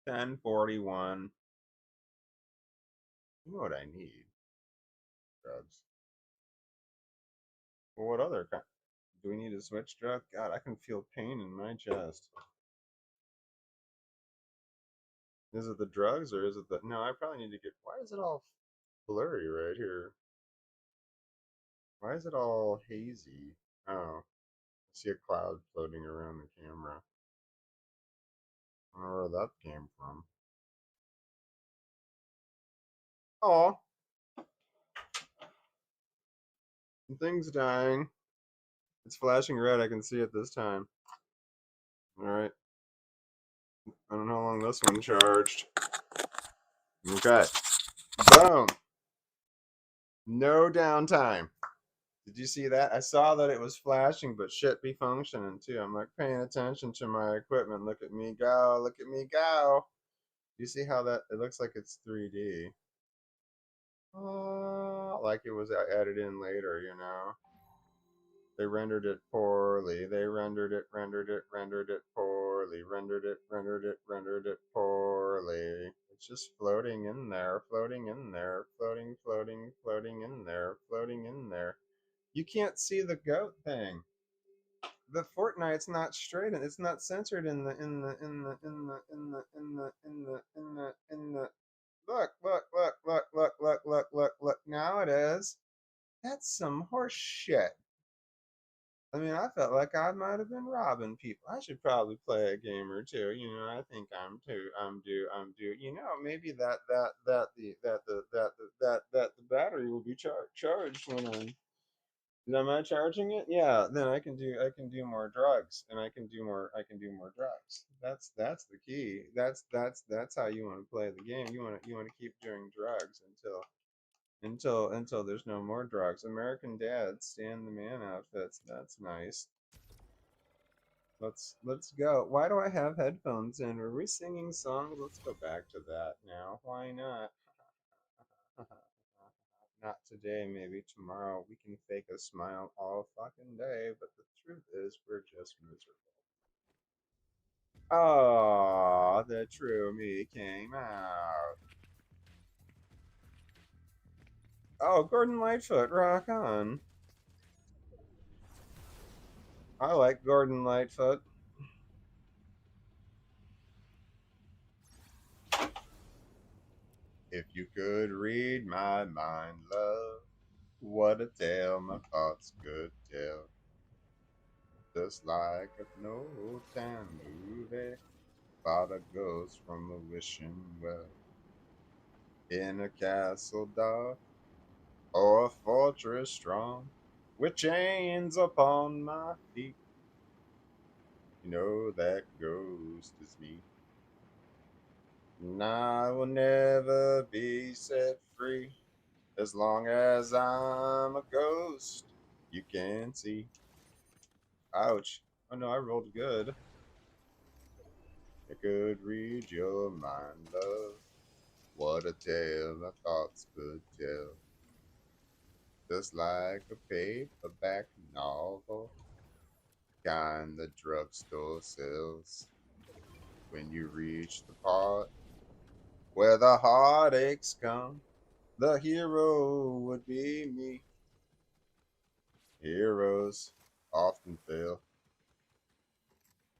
1041. You know what I need? Drugs. Well, what other kind? Do we need a switch drug? God, I can feel pain in my chest. Is it the drugs or is it the... No, I probably need to get... Why is it all blurry right here? Why is it all hazy? Oh, I see a cloud floating around the camera. I don't know where that came from. Oh, the thing's dying. It's flashing red. I can see it this time. All right. I don't know how long this one charged. Okay. Boom. No downtime. Did you see that? I saw that it was flashing, but shit be functioning too. I'm like paying attention to my equipment. Look at me go. Look at me go. You see how that, it looks like it's 3D. Like it was added in later, you know. They rendered it poorly. They rendered it poorly. Rendered it poorly. It's just floating in there, floating in there, floating in there, floating in there. You can't see the goat thing. the Fortnite's not straight and it's not censored in the look. Now it is. That's some horse shit. I mean, I felt like I might have been robbing people. I should probably play a game or two. I think I'm due. Maybe that the battery will be charged when I'm. Am I charging it? Yeah. Then I can do more drugs, and I can do more drugs. That's the key. That's how you want to play the game. You want to keep doing drugs until there's no more drugs. American Dad, stand the man outfits. That's nice. Let's go. Why do I have headphones in? Were we singing songs? Let's go back to that now. Why not? Not today, maybe tomorrow. We can fake a smile all fucking day, but the truth is we're just miserable. Oh, the true me came out. Oh, Gordon Lightfoot, rock on. I like Gordon Lightfoot. If you could read my mind, love, what a tale my thoughts could tell. Just like an old time movie about a ghost from a wishing well. In a castle dark or a fortress strong, with chains upon my feet, that ghost is me. And I will never be set free as long as I'm a ghost. You can see. Ouch. Oh no, I rolled good. I could read your mind, love. What a tale my thoughts could tell. Just like a paperback novel, kind the drugstore sells. When you reach the part where the heartaches come, the hero would be me. Heroes often fail.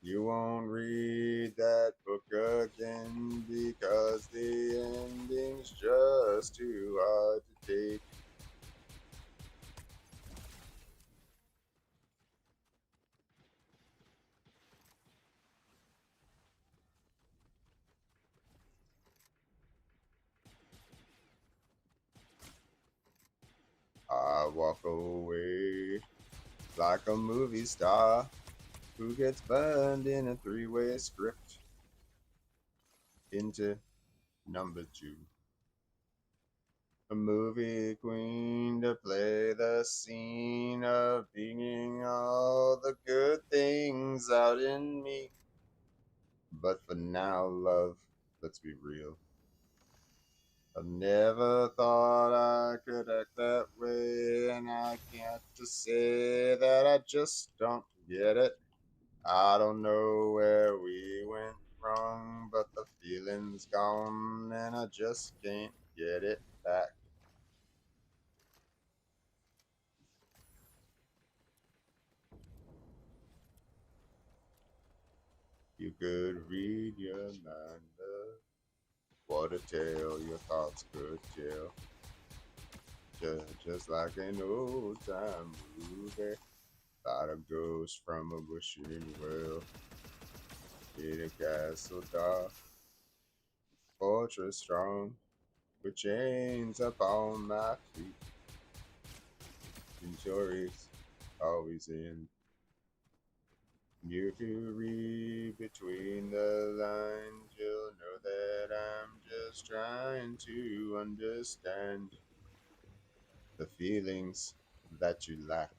You won't read that book again because the ending's just too hard to take. I walk away like a movie star who gets burned in a three-way script into number two. A movie queen to play the scene of being all the good things out in me. But for now, love, let's be real. I never thought I could act that way, and I can't just say that I just don't get it. I don't know where we went wrong, but the feeling's gone, and I just can't get it back. You could read your mind, love. What a tale your thoughts could tell. Just like an old time movie. Thought a ghost from a wishing well. In a castle dark, fortress strong, with chains upon my feet. And stories always in. You can read between the lines, you'll know that I'm just trying to understand the feelings that you lack.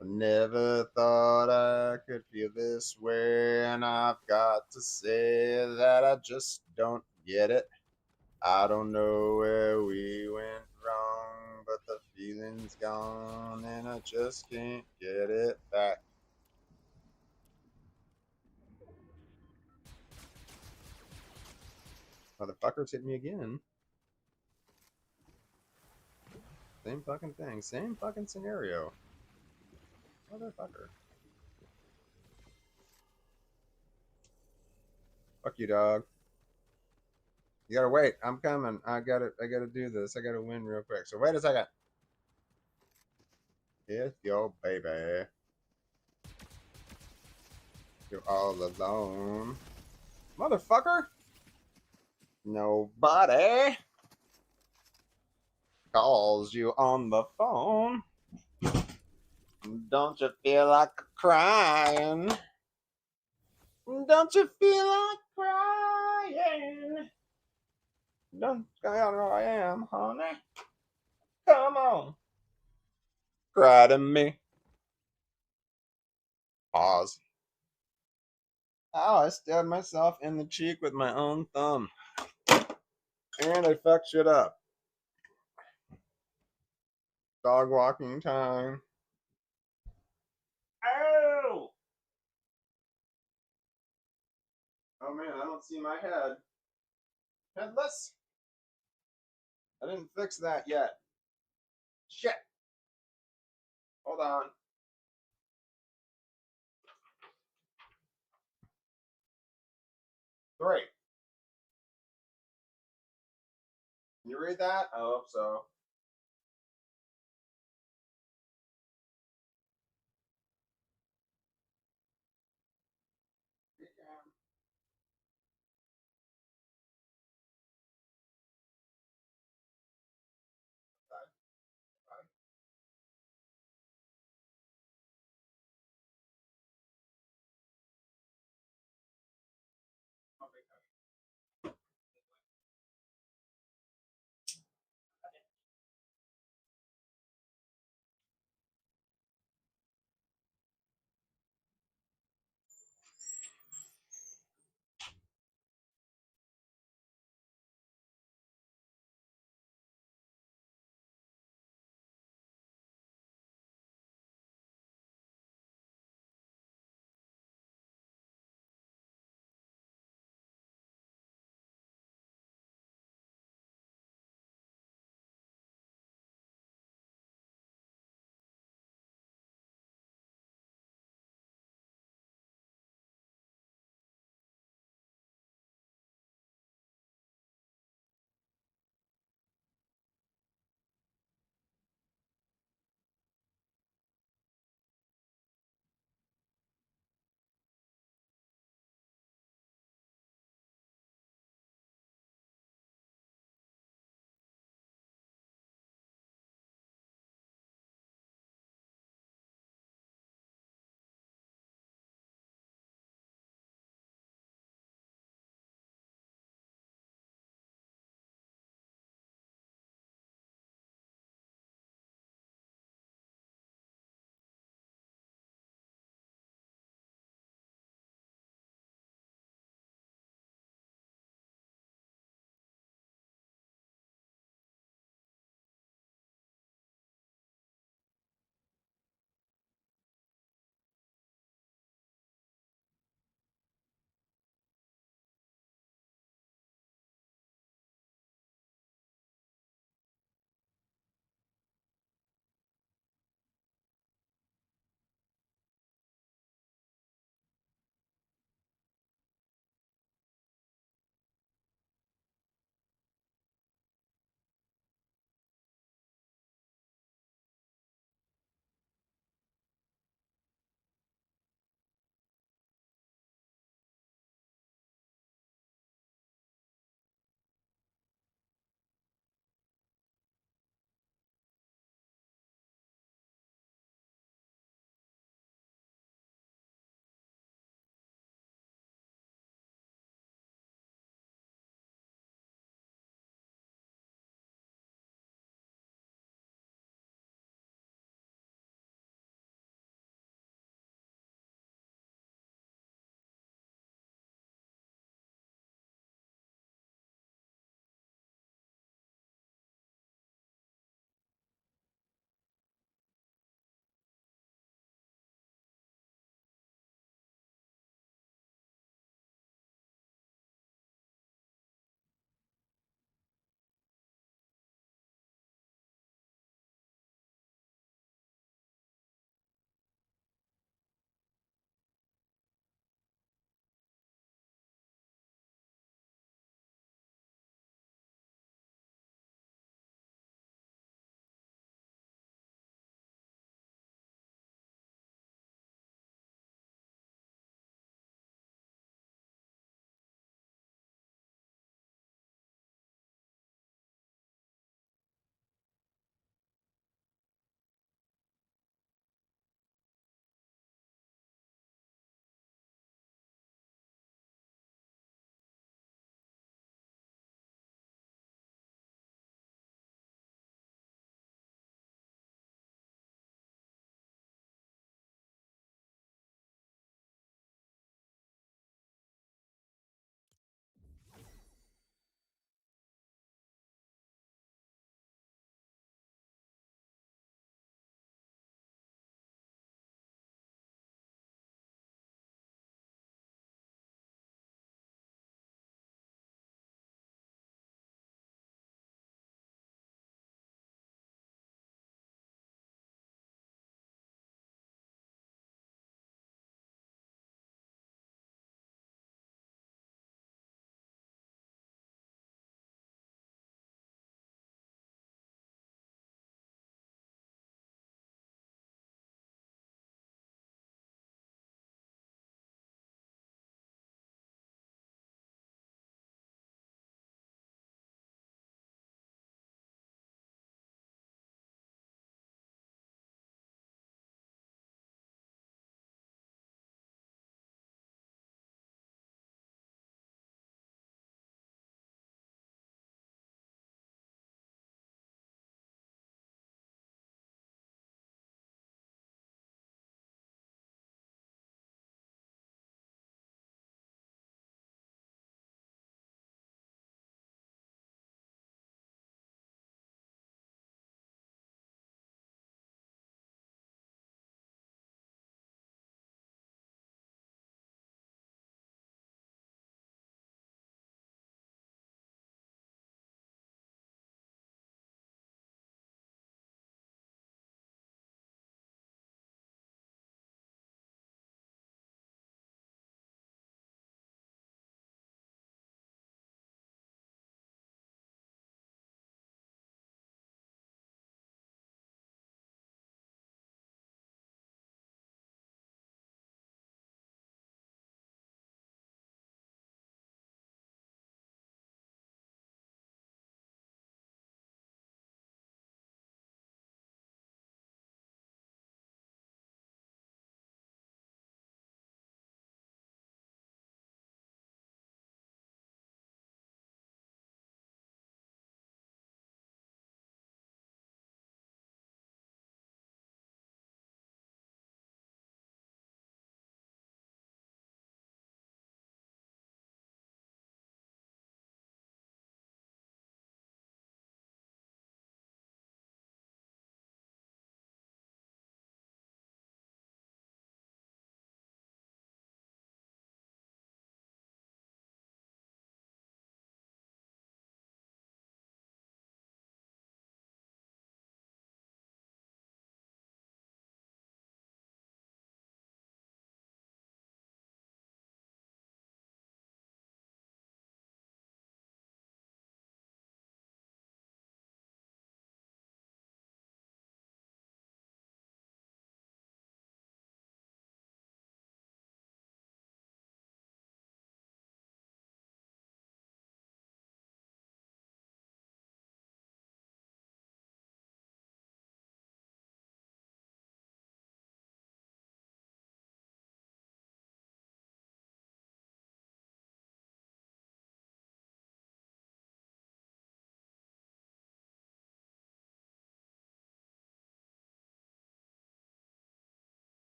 I never thought I could feel this way, and I've got to say that I just don't get it. I don't know where we went wrong, but the feeling's gone, and I just can't get it back. Motherfuckers hit me again. Same fucking thing. Same fucking scenario. Motherfucker. Fuck you, dog. You gotta wait. I'm coming. I gotta do this. I gotta win real quick. So wait a second. It's your baby. You're all alone. Motherfucker. Nobody calls you on the phone. Don't you feel like crying? Don't you feel like crying? Don't you know I am, honey? Come on. Cry to me. Pause. Oh, I stabbed myself in the cheek with my own thumb. And I fucked shit up. Dog walking time. Ow! Oh man, I don't see my head. Headless? I didn't fix that yet. Shit. Hold on. Three. Can you read that? I hope so.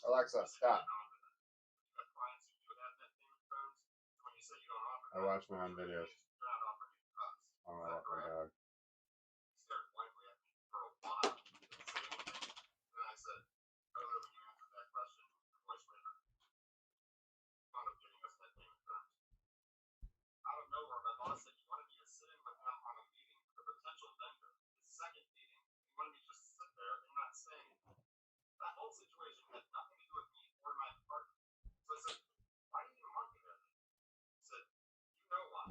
Alexa, stop. I watch my own videos. I'm gonna let my dog. Out of nowhere, my boss said he wanted me to sit in with him on a meeting with a potential vendor. His second meeting, he wanted me to just sit there and not say anything. That whole situation had nothing to do with me or my department. So I said, why do you market it? He said, you know why.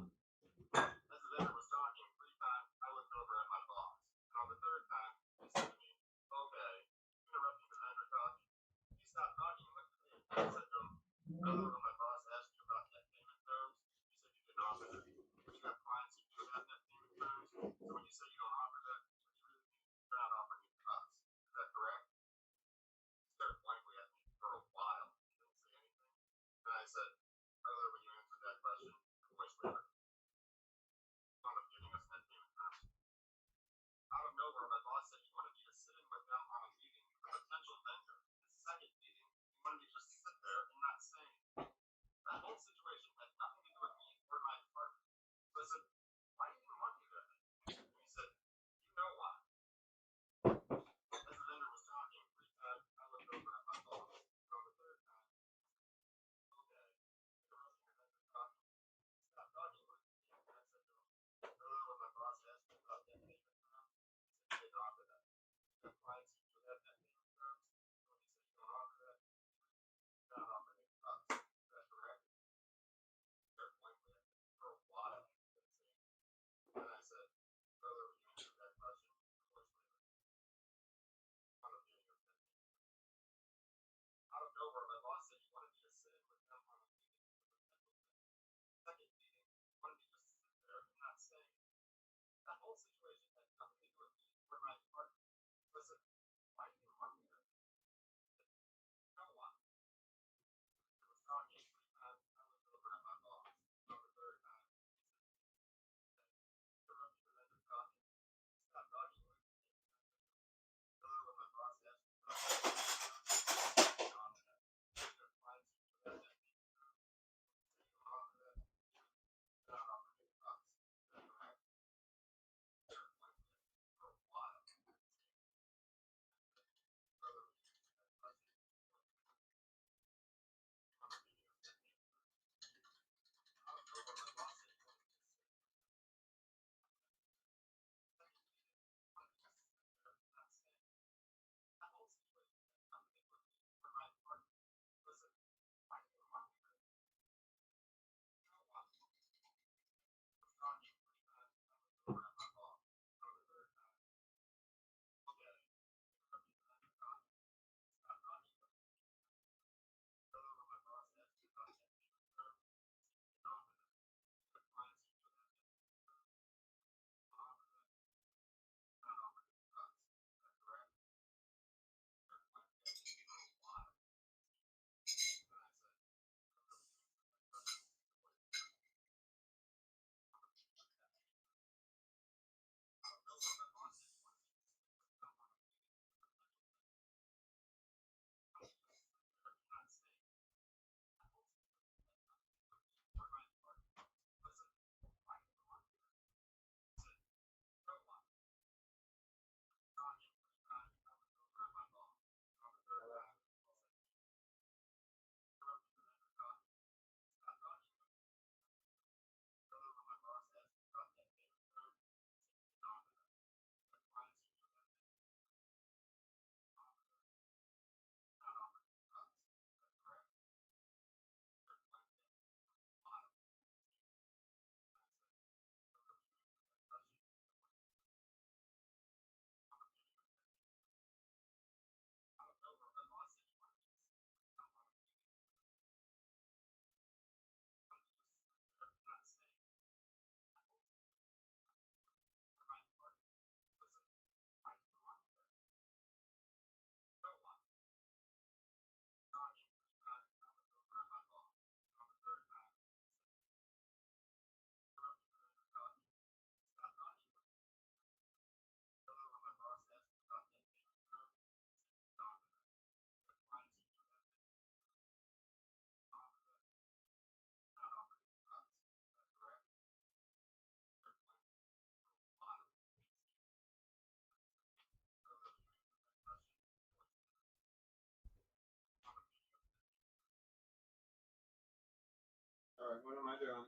I doing?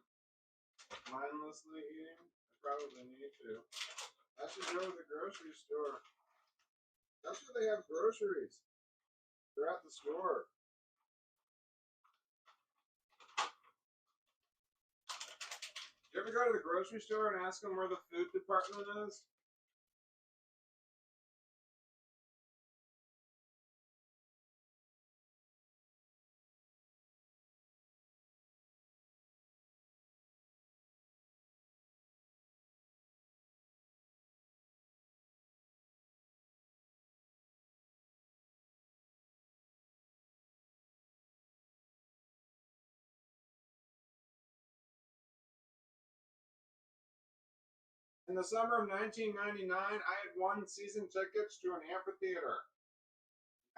Mindlessly eating? I probably need to. I should go to the grocery store. That's where they have groceries. They're at the store. You ever go to the grocery store and ask them where the food department is? In the summer of 1999, I had won season tickets to an amphitheater,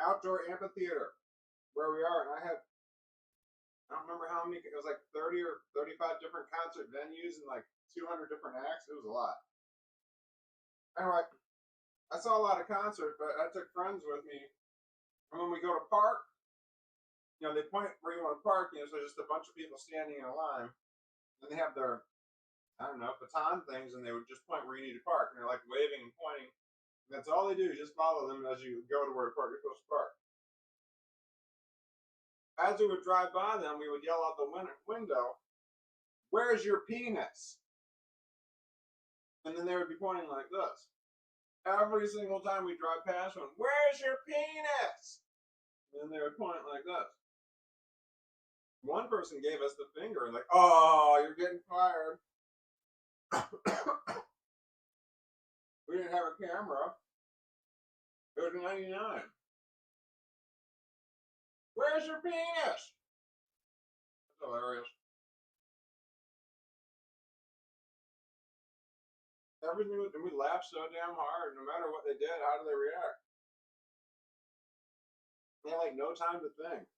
outdoor amphitheater, where we are. And I don't remember how many, it was like 30 or 35 different concert venues and like 200 different acts. It was a lot. Anyway, I saw a lot of concerts, but I took friends with me. And when we go to park, they point where you want to park, so just a bunch of people standing in a line. And they have their, baton things, and they would just point where you need to park. And they're like waving and pointing. And that's all they do, just follow them as you go to where you're supposed to park. As we would drive by them, we would yell out the window, "Where's your penis?" And then they would be pointing like this. Every single time we drive past one, "Where's your penis?" And then they would point like this. One person gave us the finger and like, "Oh, you're getting fired." We didn't have a camera. It was 99. "Where's your penis?" That's hilarious. Everything, and we laughed so damn hard. No matter what they did, how do they react? They had like no time to think.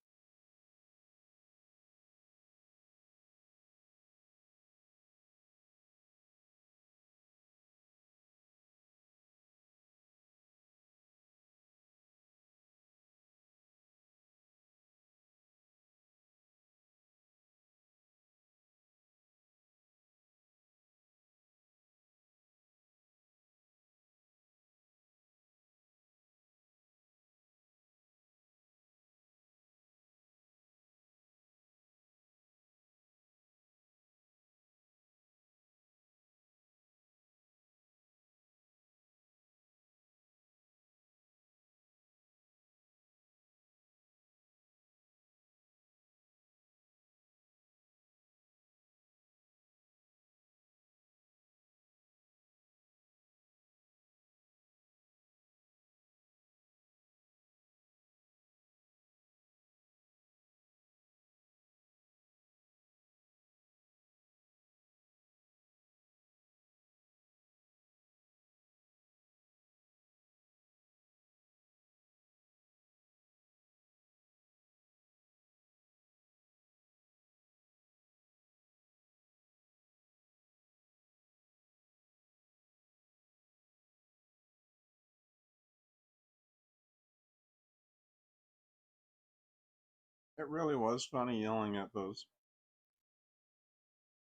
It really was funny yelling at those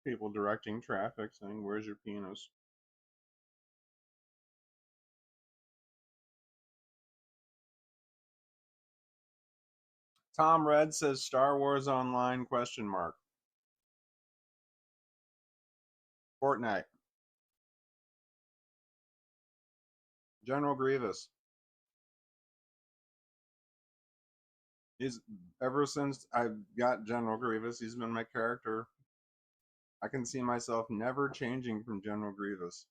people directing traffic saying, "Where's your penis?" Tom Red says Star Wars Online ? Fortnite. General Grievous. He's ever since I got General Grievous, he's been my character. I can see myself never changing from General Grievous.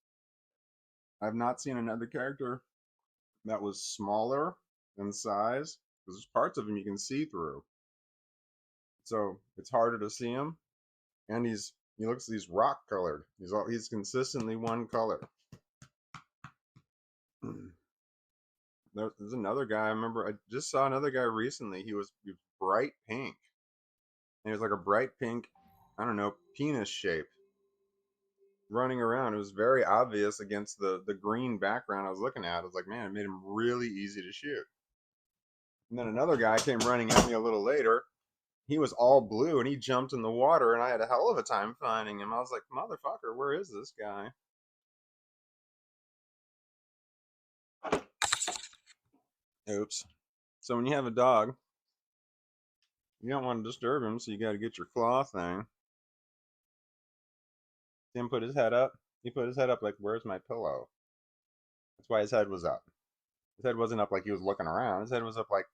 I've not seen another character that was smaller in size, because there's parts of him you can see through. So it's harder to see him. And he's rock colored. He's consistently one color. There's another guy, I remember I just saw another guy recently. He was bright pink. And he was like a bright pink, I don't know, penis shape running around. It was very obvious against the green background I was looking at. I was like, man, it made him really easy to shoot. And then another guy came running at me a little later. he was all blue and he jumped in the water and I had a hell of a time finding him. I was like, motherfucker, where is this guy? Oops. So when you have a dog, you don't want to disturb him, so you got to get your claw thing. See him put his head up? He put his head up like, where's my pillow? That's why his head was up. His head wasn't up like he was looking around. His head was up like,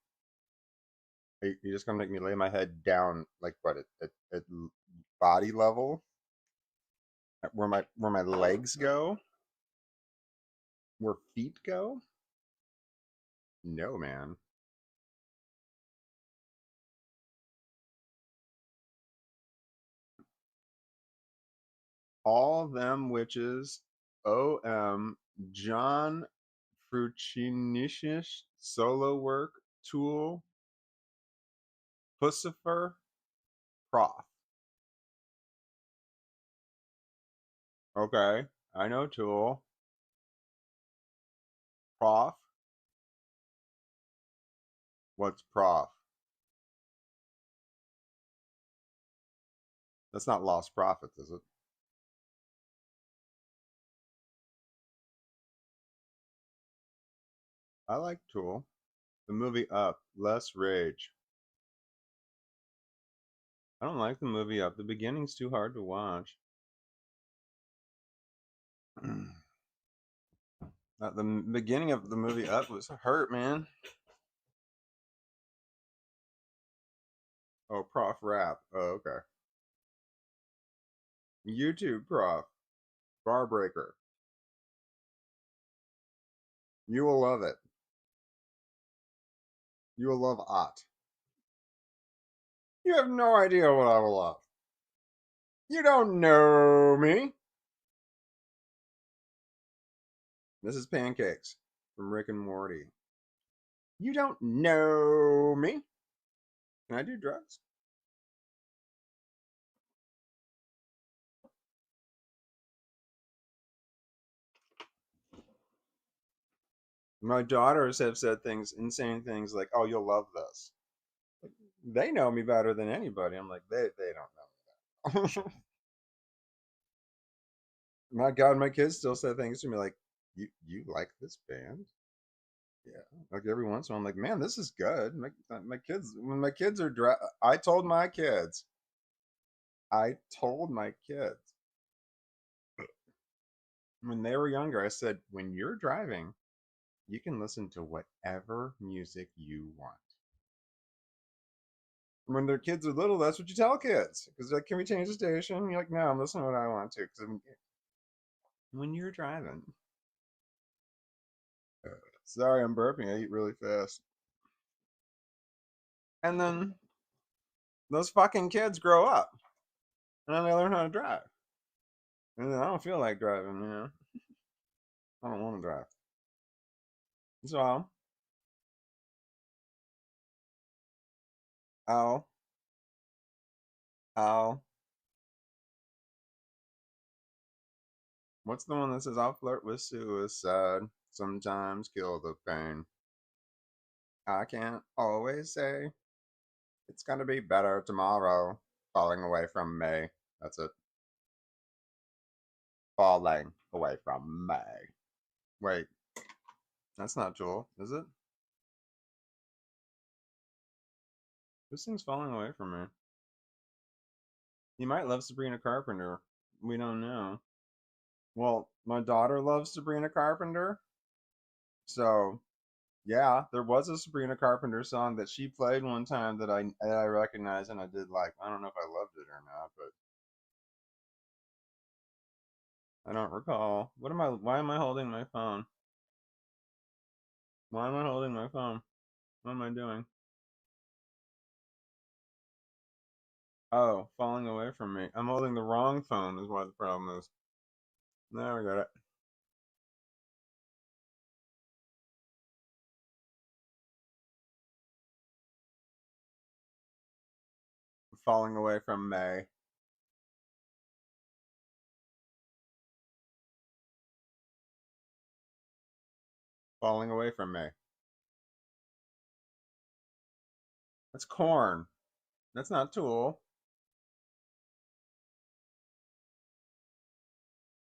hey, you're just going to make me lay my head down, like, what, at body level? Where my legs go? Where feet go? No, man. All them witches, OM, John Fruchinicius, solo work, Tool, Pussifer, Prof. Okay, I know Tool. Prof. What's Prof? That's not Lost Profits, is it? I like Tool. The movie Up, less rage. I don't like the movie Up. The beginning's too hard to watch. The beginning of the movie Up was hurt, man. Oh, Prof Rap. Oh, okay. YouTube Prof. Barbreaker. You will love it. You will love Ott. You have no idea what I will love. You don't know me. This is Pancakes from Rick and Morty. You don't know me. Can I do drugs? My daughters have said things, insane things like, "Oh, you'll love this." They know me better than anybody. I'm like, they don't know me that. My God, my kids still say things to me like, "You like this band?" Yeah, like every once in a while, I'm like, "Man, this is good." My kids, when my kids are I told my kids, when they were younger, I said, when you're driving, you can listen to whatever music you want. When their kids are little, that's what you tell kids. Because like, can we change the station? You're like, no, I'm listening to what I want to. Because when you're driving, sorry, I'm burping. I eat really fast. And then those fucking kids grow up, and then they learn how to drive. And then I don't feel like driving, you know. I don't want to drive. So, I'll, I'll, what's the one that says, I'll flirt with suicide, sometimes kill the pain. I can't always say it's gonna be better tomorrow. Falling away from me. That's it. Falling away from me. Wait, that's not Joel, is it? This thing's falling away from me. He might love Sabrina Carpenter. We don't know. Well, my daughter loves Sabrina Carpenter. So, yeah, there was a Sabrina Carpenter song that she played one time that I recognized and I did like. I don't know if I loved it or not, but I don't recall. Why am I holding my phone? Why am I holding my phone? What am I doing? Oh, falling away from me. I'm holding the wrong phone is what the problem is. Now we got it. Falling away from May. Falling away from May. That's corn. That's not Tool.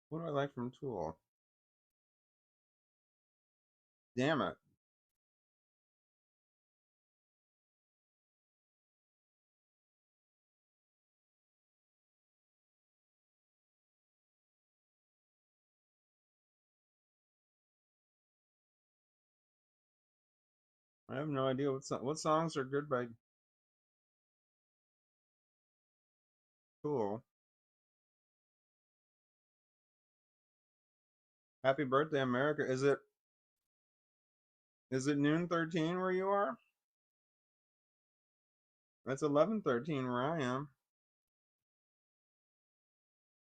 What do I like from Tool? Damn it. I have no idea what songs are good by Tool. Happy Birthday America. Is it noon 13 where you are? That's 11:13 where I am.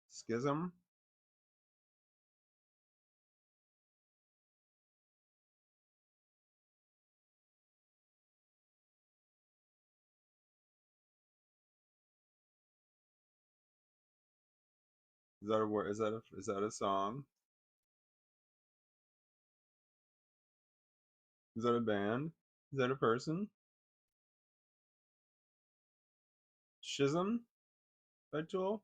Schism. Is that a word? Is that a song? Is that a band? Is that a person? Schism by Tool?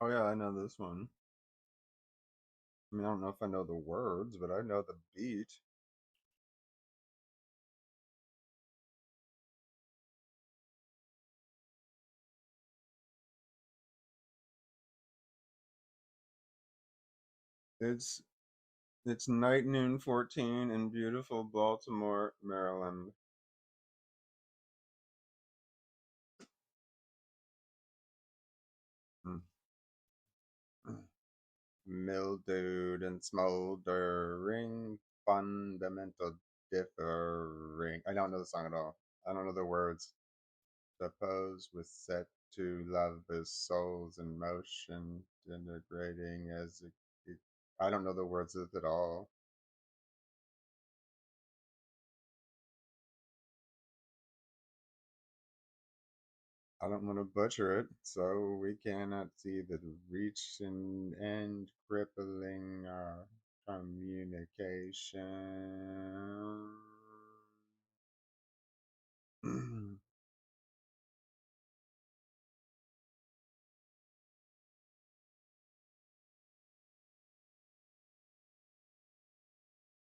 Oh yeah, I know this one. I mean, I don't know if I know the words, but I know the beat. It's it's night noon 14 in beautiful Baltimore, Maryland. Mm. Mildewed and smoldering, fundamental differing. I don't know the song at all. I don't know the words. Suppose was set to love his souls in motion, integrating as I don't know the words of it at all. I don't want to butcher it, so we cannot see the reach and end crippling our communication.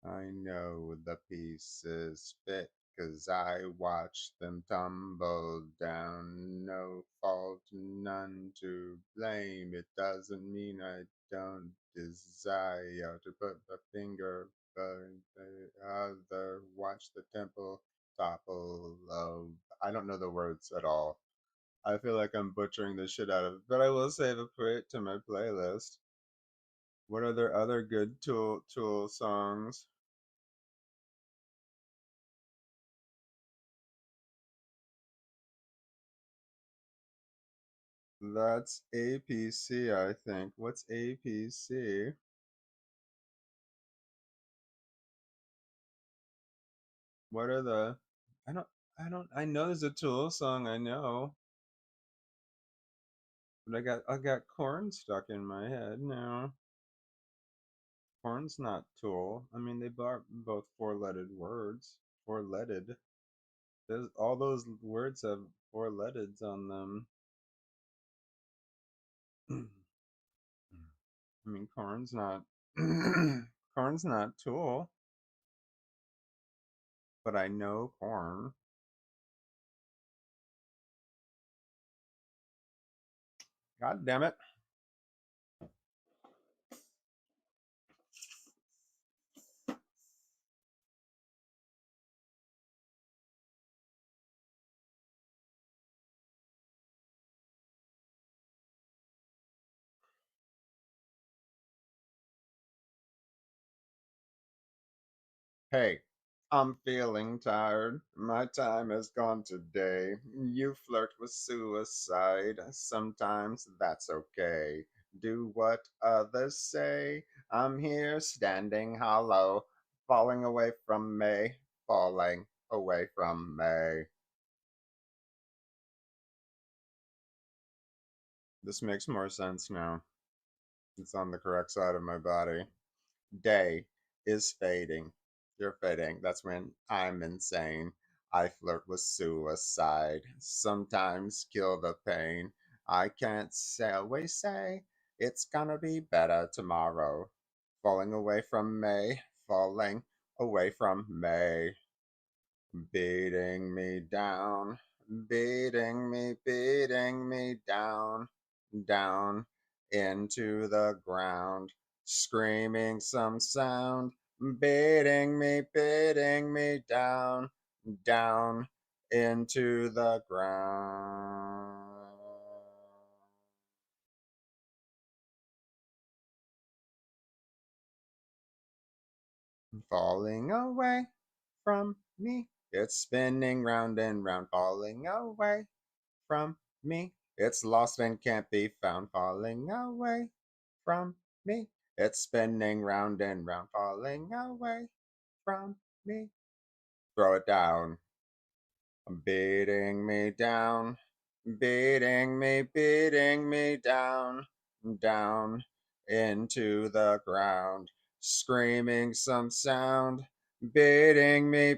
I know the pieces fit, 'cause I watched them tumble down. No fault, none to blame. It doesn't mean I don't desire to put the finger on the other. Watch the temple topple of. I don't know the words at all. I feel like I'm butchering the shit out of it, but I will save it to my playlist. What are there other good Tool songs? That's APC, I think. What's APC? What are the I don't I know there's a Tool song I know, but I got Corn stuck in my head now. Corn's not Tool. I mean they are both four-letter words. Four-lettered. There's all those words have four-letters on them. I mean Corn's not Corn's not Tool, but I know Corn. God damn it. Hey, I'm feeling tired. My time has gone today. You flirt with suicide. Sometimes that's okay. Do what others say. I'm here standing hollow, falling away from me, falling away from me. This makes more sense now. It's on the correct side of my body. Day is fading. You're fading. That's when I'm insane. I flirt with suicide. Sometimes kill the pain. I can't say, always say it's gonna be better tomorrow. Falling away from May. Falling away from May. Beating me down. Beating me down. Down into the ground, screaming some sound, beating me down, down into the ground. Falling away from me, it's spinning round and round, falling away from me. It's lost and can't be found, falling away from me. It's spinning round and round, falling away from me. Throw it down, beating me down, beating me down, down into the ground, screaming some sound, beating me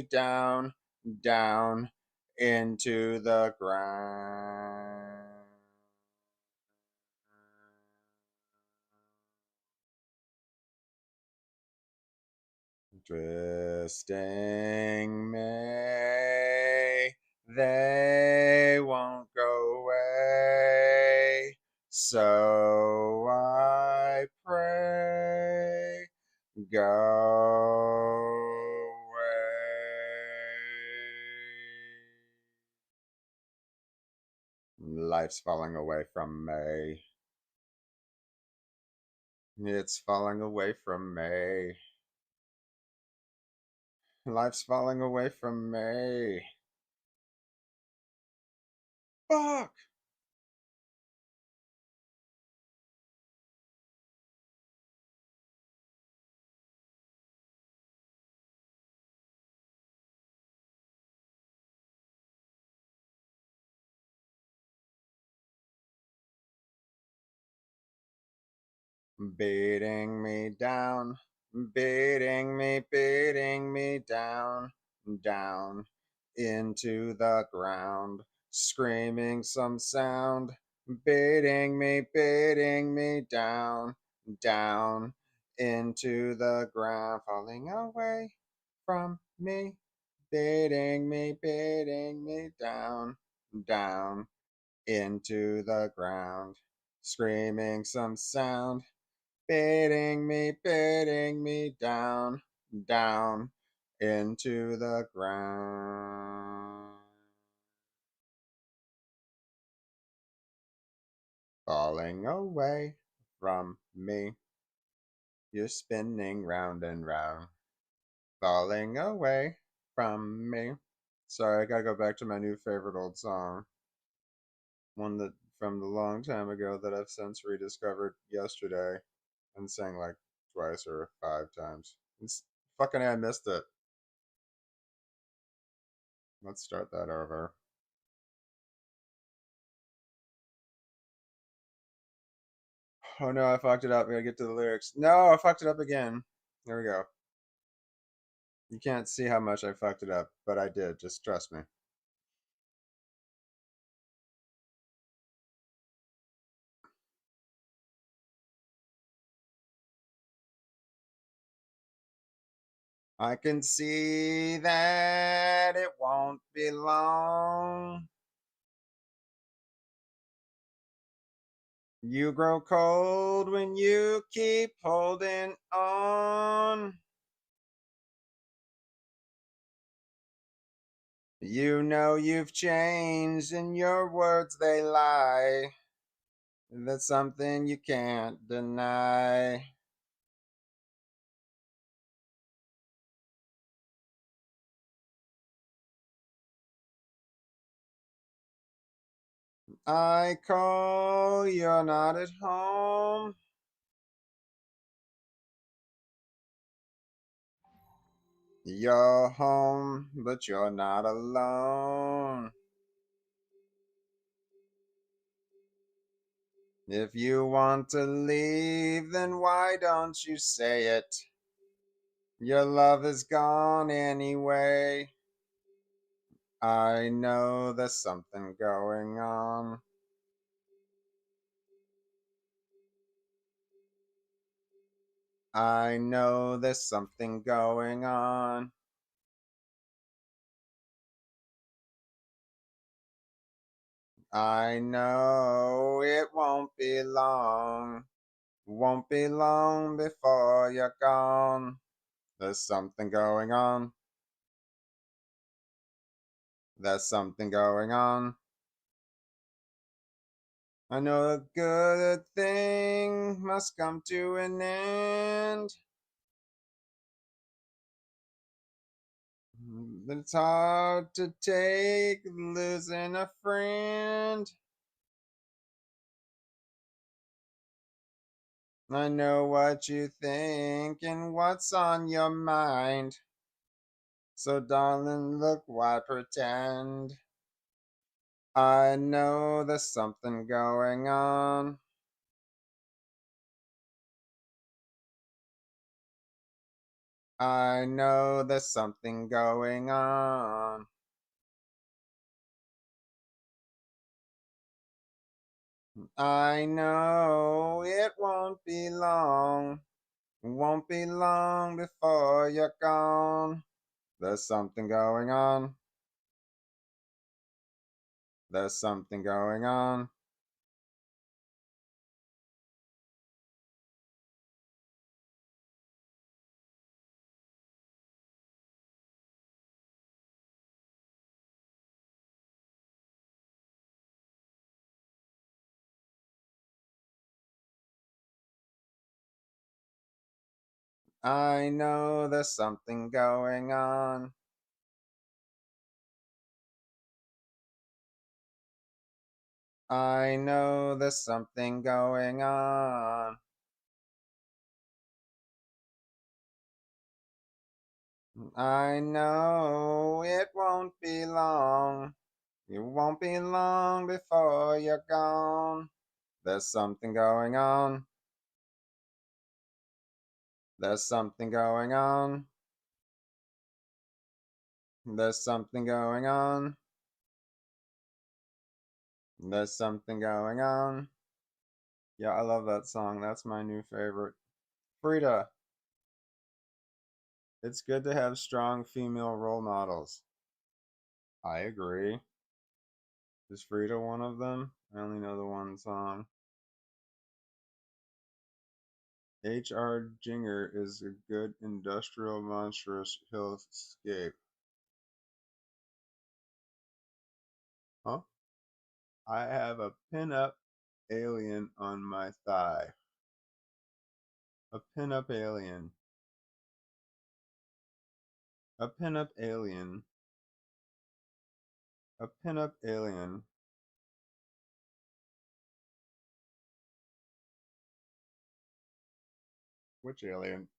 down, down into the ground. Twisting May, they won't go away. So I pray, go away. Life's falling away from May. It's falling away from May. Life's falling away from me. Fuck! Beating me down, beating me down, down into the ground, screaming some sound, beating me down, down into the ground, falling away from me, beating me down, down into the ground, screaming some sound, beating me down, down into the ground. Falling away from me, you're spinning round and round. Falling away from me. Sorry, I gotta go back to my new favorite old song. One that from the long time ago that I've since rediscovered yesterday and sang like twice or 5 times. It's fucking I missed it. Let's start that over. Oh no, I fucked it up. I gotta get to the lyrics. No, I fucked it up again. There we go. You can't see how much I fucked it up, but I did. Just trust me. I can see that it won't be long. You grow cold when you keep holding on. You know you've changed and your words they lie. That's something you can't deny. I call, you're not at home. You're home, but you're not alone. If you want to leave, then why don't you say it? Your love is gone anyway. I know there's something going on. I know there's something going on. I know it won't be long. Won't be long before you're gone. There's something going on. There's something going on. I know a good thing must come to an end. But it's hard to take losing a friend. I know what you think and what's on your mind. So, darling, look, why pretend? I know there's something going on. I know there's something going on. I know it won't be long. Won't be long before you're gone. There's something going on. There's something going on. I know there's something going on. I know there's something going on. I know it won't be long. It won't be long before you're gone. There's something going on. There's something going on. There's something going on. There's something going on. Yeah, I love that song. That's my new favorite. Frida, it's good to have strong female role models. I agree. Is Frida one of them? I only know the one song. H.R. Ginger is a good industrial monstrous hillscape. Huh? I have a pin-up alien on my thigh. A pin-up alien. A pin-up alien. A pin-up alien. Which alien?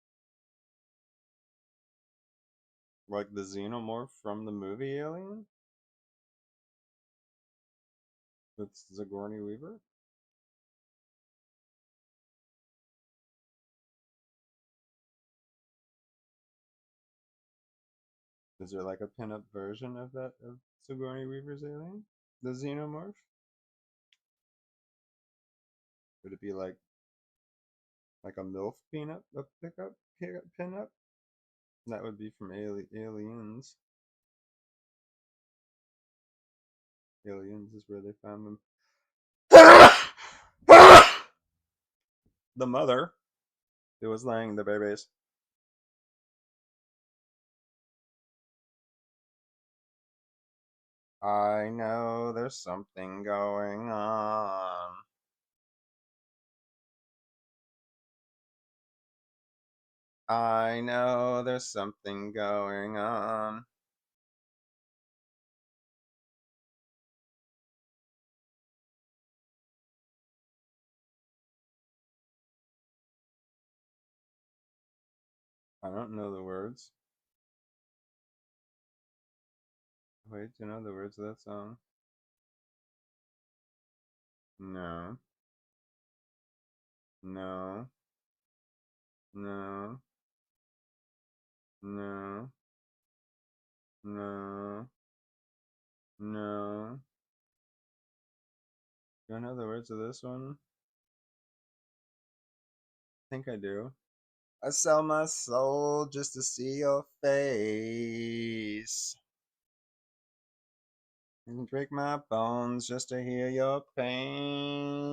Like the xenomorph from the movie Alien? With Sigourney Weaver? Is there like a pin-up version of that of Sigourney Weaver's Alien? The xenomorph? Would it be like a MILF peanut, a pin-up? That would be from Aliens. Aliens is where they found them. The mother who was laying the babies. I know there's something going on. I know there's something going on. I don't know the words. Wait, do you know the words of that song? No. No. No. No. No. No. Do I know the words of this one? I think I do. I sell my soul just to see your face. And break my bones just to hear your pain.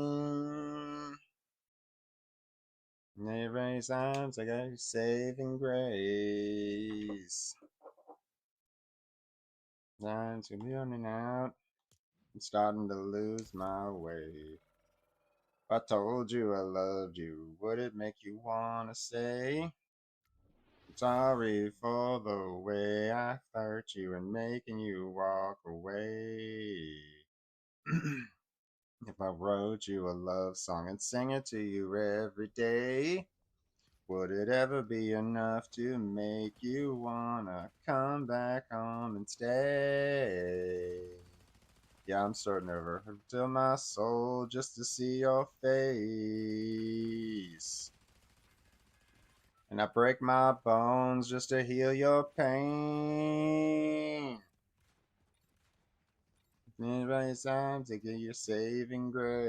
Every times I got your saving grace. Times to be running out. I'm starting to lose my way. If I told you I loved you, would it make you wanna say, I'm sorry for the way I hurt you and making you walk away? If I wrote you a love song and sang it to you every day, would it ever be enough to make you wanna come back home and stay? Yeah, I'm starting over. Till my soul just to see your face. And I break my bones just to heal your pain. It's time to get your saving grace.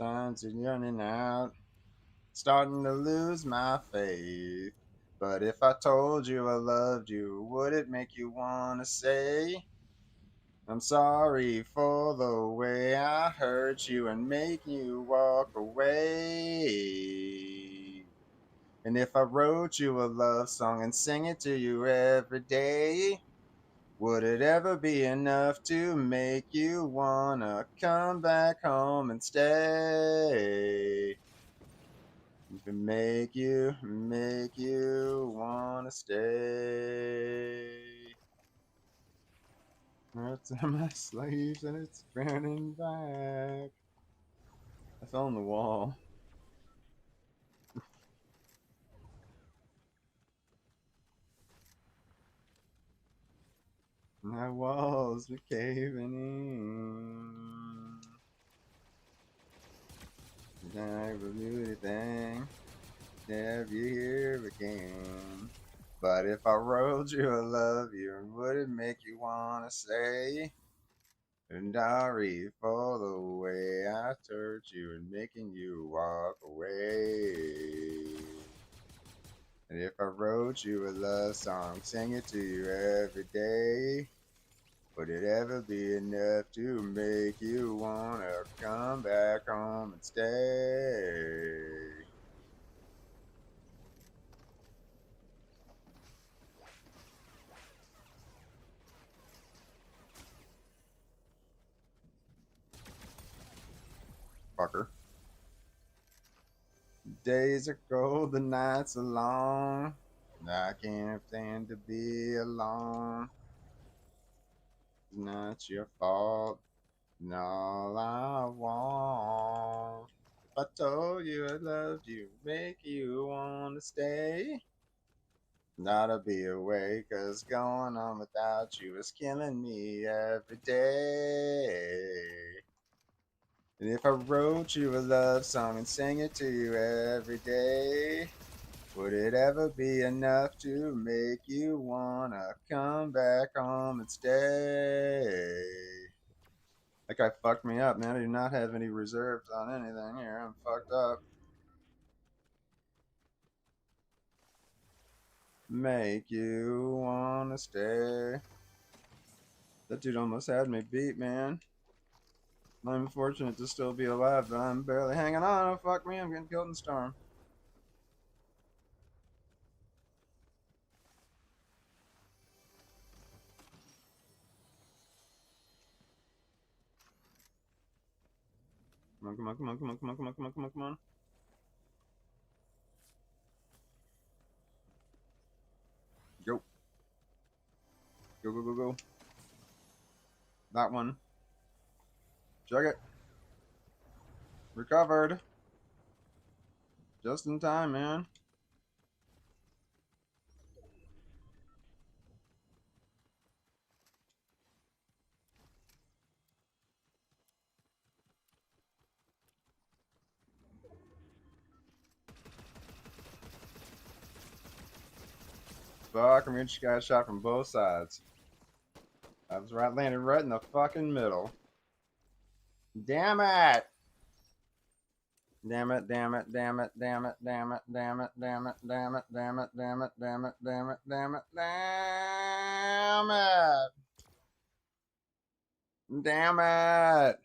Time's running out, starting to lose my faith. But if I told you I loved you, would it make you wanna say, I'm sorry for the way I hurt you and make you walk away? And if I wrote you a love song and sang it to you every day, would it ever be enough to make you wanna come back home and stay? To make you wanna stay. It's on my sleeves and it's burning back. I fell on the wall. My walls were caving in. And I reviewed a thing. Have you here again? But if I wrote you I love you, would it make you wanna say, and sorry for the way I hurt you and making you walk away? And if I wrote you a love song, sing it to you every day, would it ever be enough to make you wanna come back home and stay? Fucker. Days are cold, the nights are long. I can't stand to be alone. It's not your fault, and all I want. If I told you I loved you, make you wanna stay, not to be away, 'cause going on without you is killing me every day. And if I wrote you a love song and sang it to you every day, would it ever be enough to make you wanna come back home and stay? That guy fucked me up, man. I do not have any reserves on anything here. I'm fucked up. Make you wanna stay. That dude almost had me beat, man. I'm fortunate to still be alive, but I'm barely hanging on. Oh, fuck me, I'm getting killed in the storm. Come on, come on, come on, come on, come on, come on, come on, come on, come on. Go. Go, go, go, go. That one. Chug it. Recovered. Just in time, man. fuck? I mean, she got shot from both sides. I was right, landed right in the fucking middle. Damn it! Damn it, damn it, damn it, damn it, damn it, damn it, damn it, damn it, damn it, damn it, damn it, damn it, damn it, damn it! Damn it!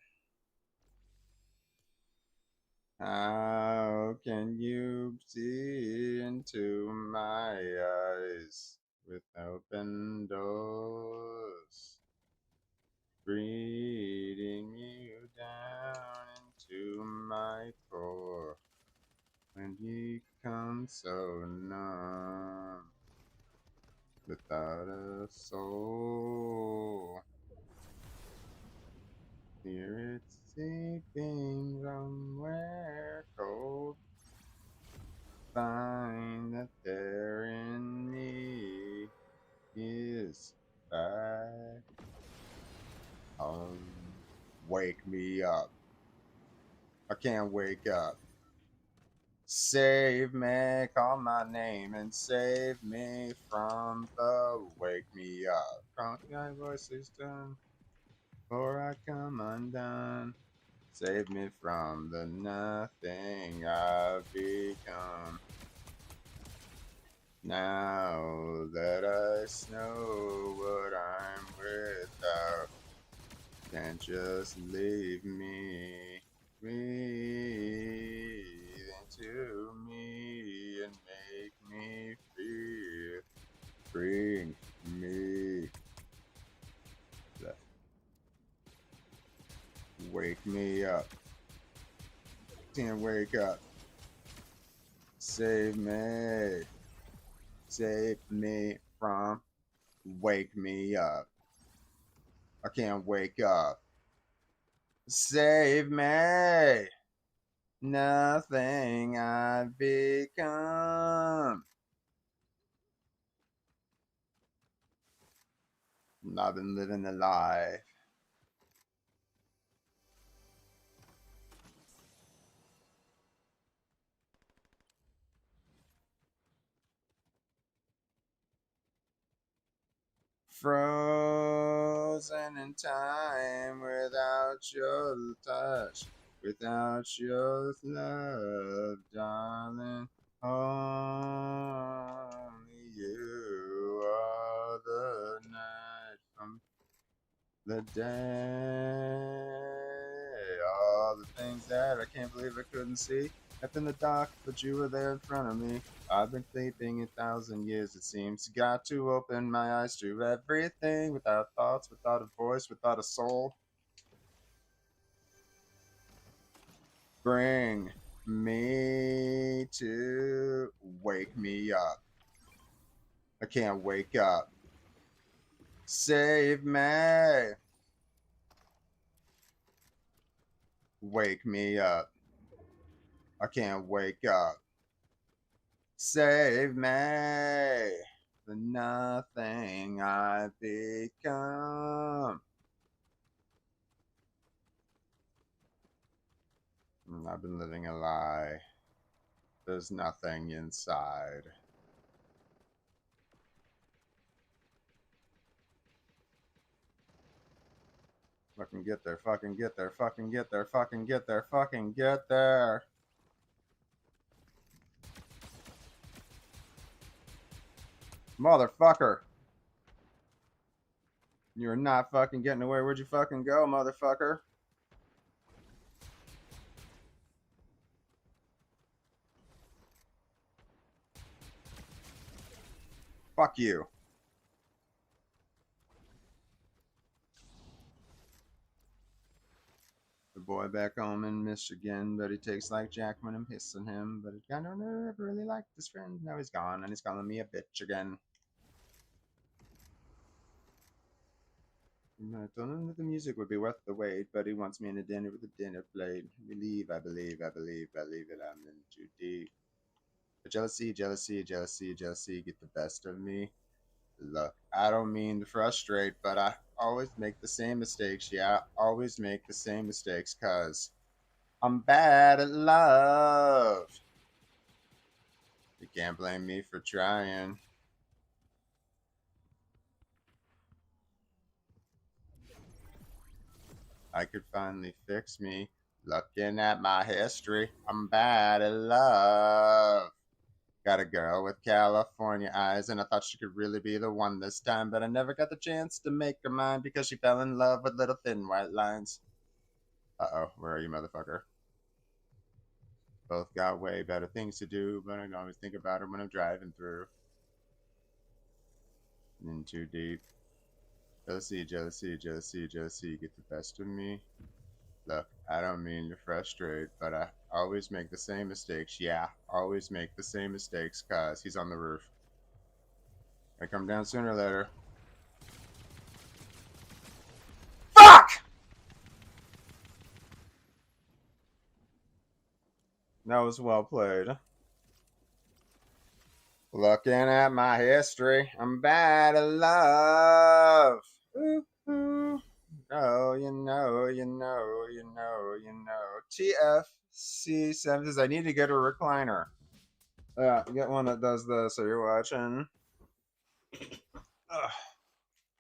How can you see into my eyes with open doors, breathing you down into my core when you come so numb without a soul? Here it's sleeping somewhere cold. Find that there in me is back home. Wake me up. I can't wake up. Save me, call my name and save me from the wake me up. Call my voice is done, before I come undone. Save me from the nothing I've become. Now that I know what I'm without, can't just leave me. Breathe into me and make me feel. Bring me. Wake me up. Can't wake up. Save me. Save me from. Wake me up. I can't wake up. Save me. Nothing I've become. I've been living a lie. Frozen in time without your touch, without your love, darling. Only you are the night from the day. All the things that I can't believe I couldn't see. Up in the dark, but you were there in front of me. I've been sleeping 1,000 years, it seems. Got to open my eyes to everything without thoughts, without a voice, without a soul. Bring me to wake me up. I can't wake up. Save me. Wake me up. I can't wake up. Save me. The nothing I've become. I've been living a lie. There's nothing inside. Fucking get there, fucking get there, fucking get there, fucking get there, fucking get there. Motherfucker. You're not fucking getting away. Where'd you fucking go, motherfucker? Fuck you. The boy back home in Michigan, but he takes like Jack when I'm pissing him. But I never really liked his friend. Now he's gone and he's calling me a bitch again. I told him that the music would be worth the wait, but he wants me in a dinner with a dinner plate. I believe it, I'm in too deep. But jealousy, jealousy, jealousy, jealousy get the best of me. Look, I don't mean to frustrate, but I always make the same mistakes. Yeah, I always make the same mistakes because I'm bad at love. You can't blame me for trying. I could finally fix me. Looking at my history, I'm bad at love. Got a girl with California eyes, and I thought she could really be the one this time, but I never got the chance to make her mine because she fell in love with little thin white lines. Uh-oh, where are you, motherfucker? Both got way better things to do, but I can always think about her when I'm driving through. In too deep. Jealousy, jealousy, jealousy, jealousy, get the best of me. Look, I don't mean to frustrate, but I always make the same mistakes. Yeah, always make the same mistakes, cause he's on the roof. I come down sooner or later. Fuck! That was well played. Looking at my history, I'm bad at love. Ooh, ooh. Oh, you know, you know, you know, you know. TFC7 says, I need to get a recliner. Get one that does this. So you're watching. Ugh.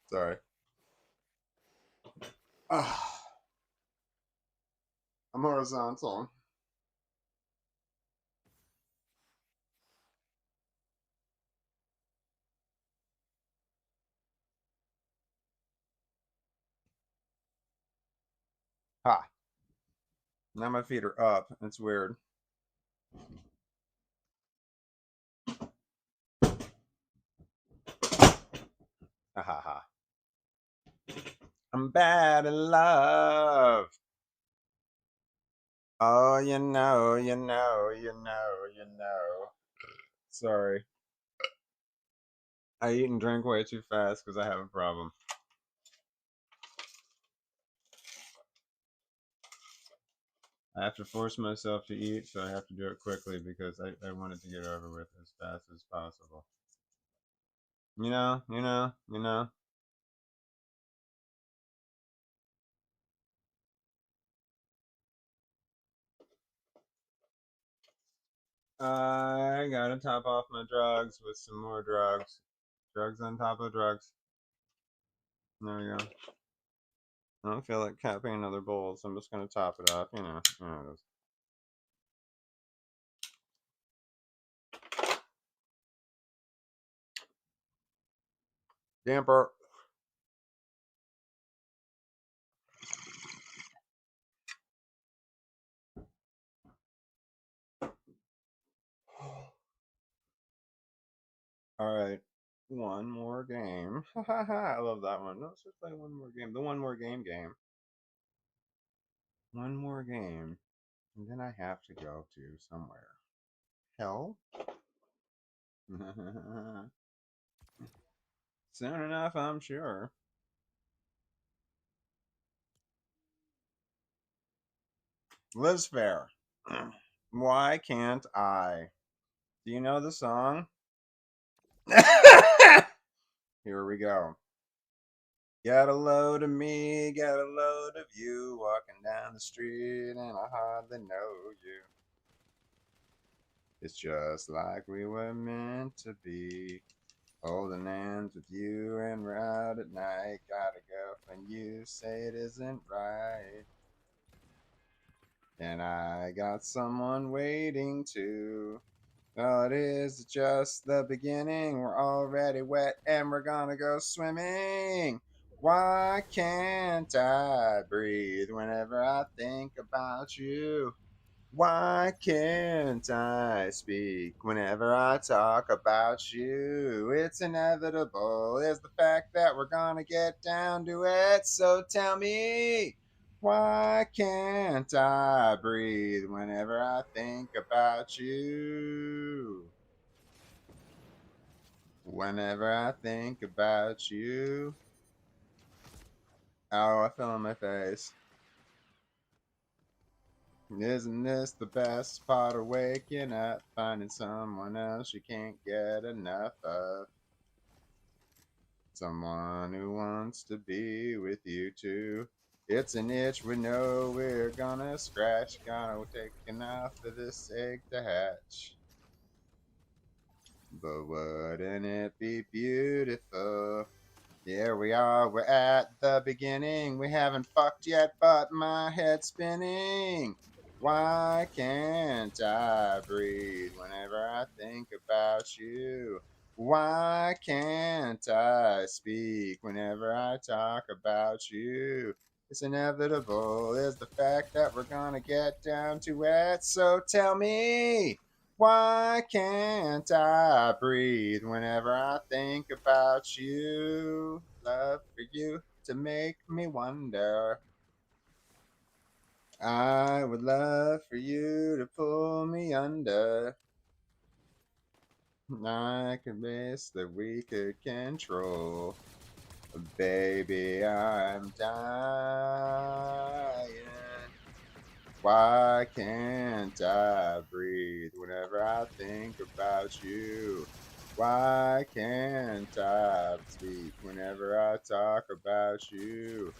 Sorry. Ugh. I'm horizontal. Ha. Now my feet are up. It's weird. Ha ha ha. I'm bad at love. Oh, you know, you know, you know, you know. Sorry. I eat and drink way too fast because I have a problem. I have to force myself to eat, so I have to do it quickly because I want it to get over with as fast as possible. You know, you know, you know. I gotta top off my drugs with some more drugs. Drugs on top of drugs. There we go. I don't feel like capping another bowl, so I'm just gonna top it off. You know it is. Damper. All right. One more game. I love that one. Let's just play one more game. The one more game game. One more game. And then I have to go to somewhere. Hell? Soon enough, I'm sure. Liz Fair. Why can't I? Do you know the song? Here we go. Got a load of me, got a load of you, walking down the street, and I hardly know you. It's just like we were meant to be. Holding hands with you and we're out at night. Gotta go when you say it isn't right. And I got someone waiting too. Oh, it is just the beginning. We're already wet and we're gonna go swimming. Why can't I breathe whenever I think about you? Why can't I speak whenever I talk about you? It's inevitable, is the fact that we're gonna get down to it. So tell me, why can't I breathe whenever I think about you? Whenever I think about you. Oh, I fell on my face. Isn't this the best part of waking up? Finding someone else you can't get enough of. Someone who wants to be with you too. It's an itch we know we're gonna scratch. Gonna take enough of this egg to hatch. But wouldn't it be beautiful Here we are, we're at the beginning. We haven't fucked yet, but my head's spinning. Why can't I breathe whenever I think about you? Why can't I speak whenever I talk about you? It's inevitable, is the fact that we're gonna get down to it. So tell me, why can't I breathe whenever I think about you? Love for you to make me wonder. I would love for you to pull me under. I can miss that we could control. Baby, I'm dying. Why can't I breathe whenever I think about you? Why can't I speak whenever I talk about you?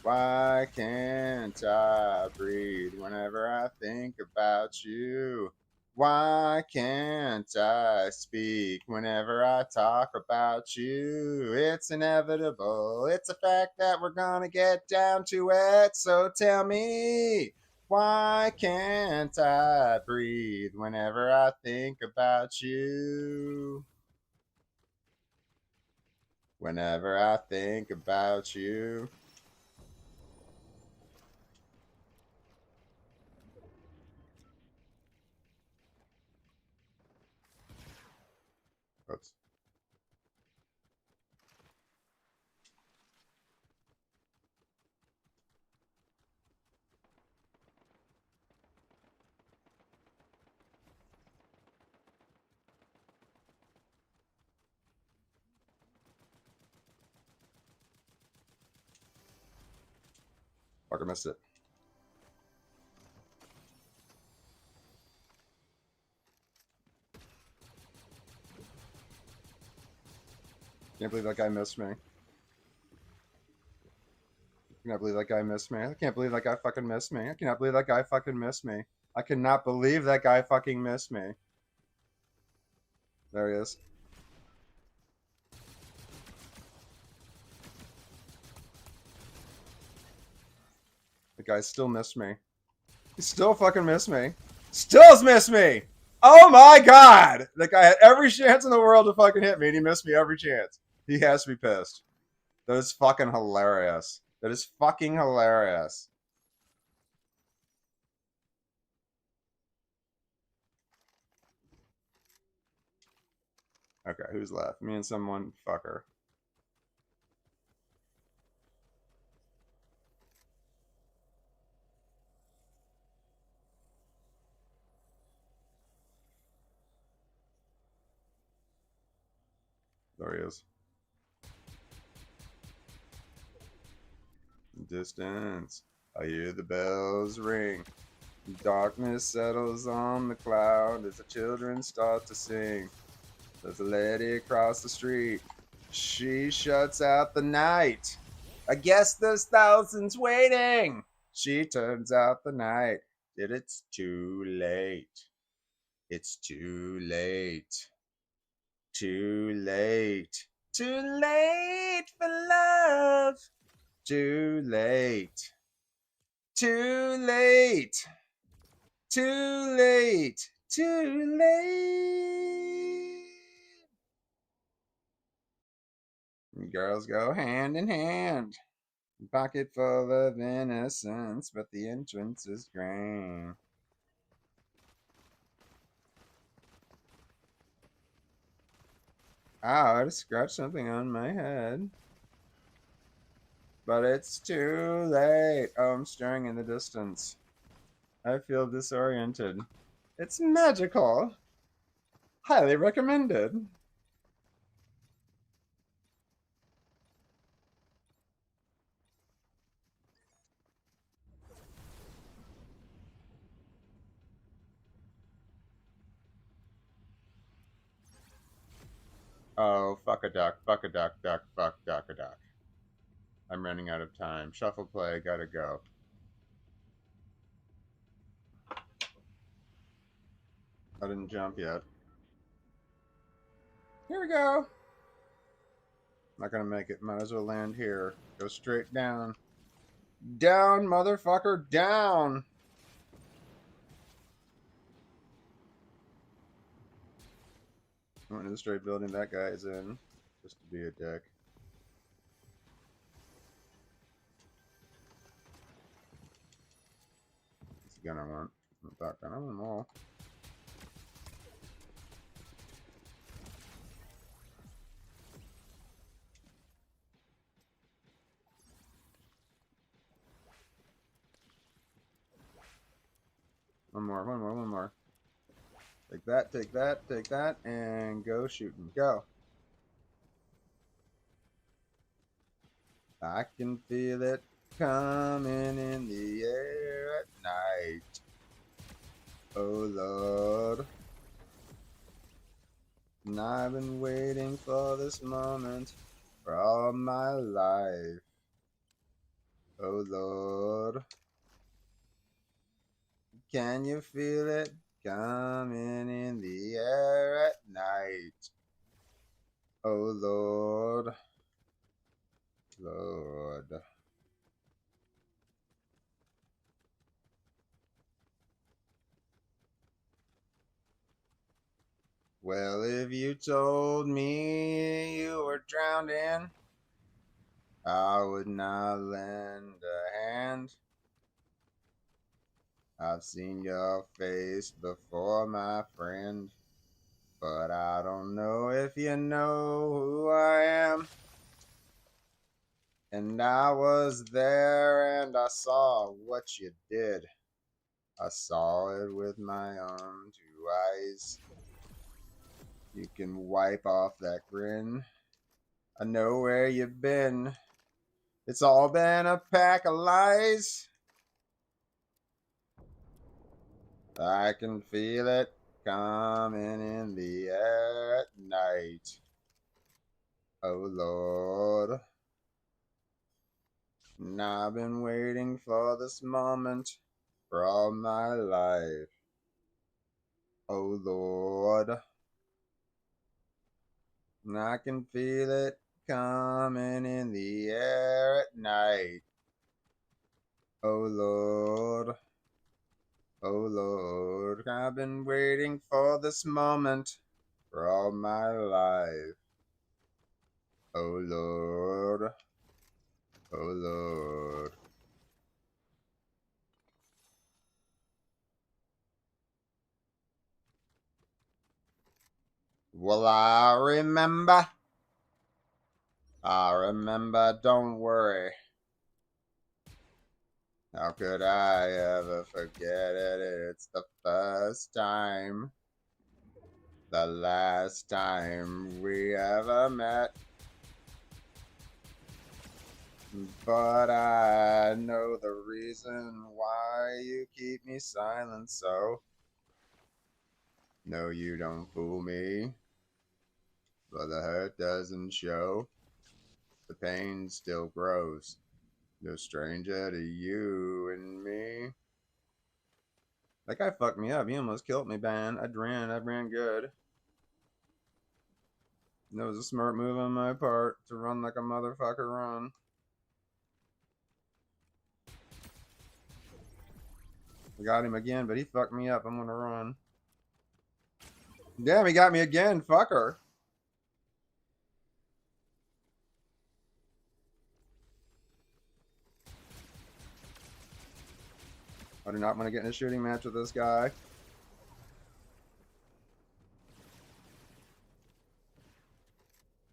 Why can't I breathe whenever I think about you? Why can't I speak whenever I talk about you? It's inevitable. It's a fact that we're gonna get down to it. So tell me, why can't I breathe whenever I think about you? Whenever I think about you. Oops. Fuck, I missed it. Can't believe that guy missed me. Can't believe that guy missed me. I can't believe that guy fucking missed me. I cannot believe that guy fucking missed me. I cannot believe that guy fucking missed me. There he is. The guy still missed me. He still fucking missed me. Still's missed me! Oh my god! The guy had every chance in the world to fucking hit me, and he missed me every chance. He has to be pissed. That is fucking hilarious. That is fucking hilarious. Okay, who's left? Me and someone. Fucker. There he is. Distance. I hear the bells ring. Darkness settles on the cloud as the children start to sing. There's a lady across the street. She shuts out the night. I guess there's thousands waiting. She turns out the night. Yet it's too late. It's too late. Too late. Too late for love. Too late. Too late. Too late. Too late. Girls go hand in hand. Pocket full of innocence, but the entrance is grand. Ow, I just scratched something on my head. But it's too late. Oh, I'm staring in the distance. I feel disoriented. It's magical. Highly recommended. Oh, fuck a duck, fuck a duck, duck, fuck duck a duck. I'm running out of time. Shuffle play, gotta go. I didn't jump yet. Here we go. Not gonna make it. Might as well land here. Go straight down. Down, motherfucker, down! I went to the straight building that guy is in. Just to be a dick. It's the gun I want. Not that gun. I want them all. One more, one more, one more. Take that, take that, take that, and go shooting. Go. I can feel it coming in the air at night. Oh Lord. And I've been waiting for this moment for all my life. Oh Lord. Can you feel it coming in the air at night? Oh Lord. Lord. Well, if you told me you were drowning, I would not lend a hand. I've seen your face before, my friend, but I don't know if you know who I am. And I was there and I saw what you did. I saw it with my own two eyes. You can wipe off that grin. I know where you've been. It's all been a pack of lies. I can feel it coming in the air at night. Oh Lord. And I've been waiting for this moment for all my life. Oh Lord. And I can feel it coming in the air at night. Oh Lord. Oh Lord. I've been waiting for this moment for all my life. Oh Lord. Oh Lord. Well, I remember, don't worry. How could I ever forget it? It's the first time, the last time we ever met. But I know the reason why you keep me silent, so no, you don't fool me. But the hurt doesn't show, the pain still grows. No stranger to you and me. That guy fucked me up. He almost killed me, man. I ran good. That was a smart move on my part to run like a motherfucker run. I got him again, but he fucked me up. I'm gonna run. Damn, he got me again, fucker. I do not want to get in a shooting match with this guy.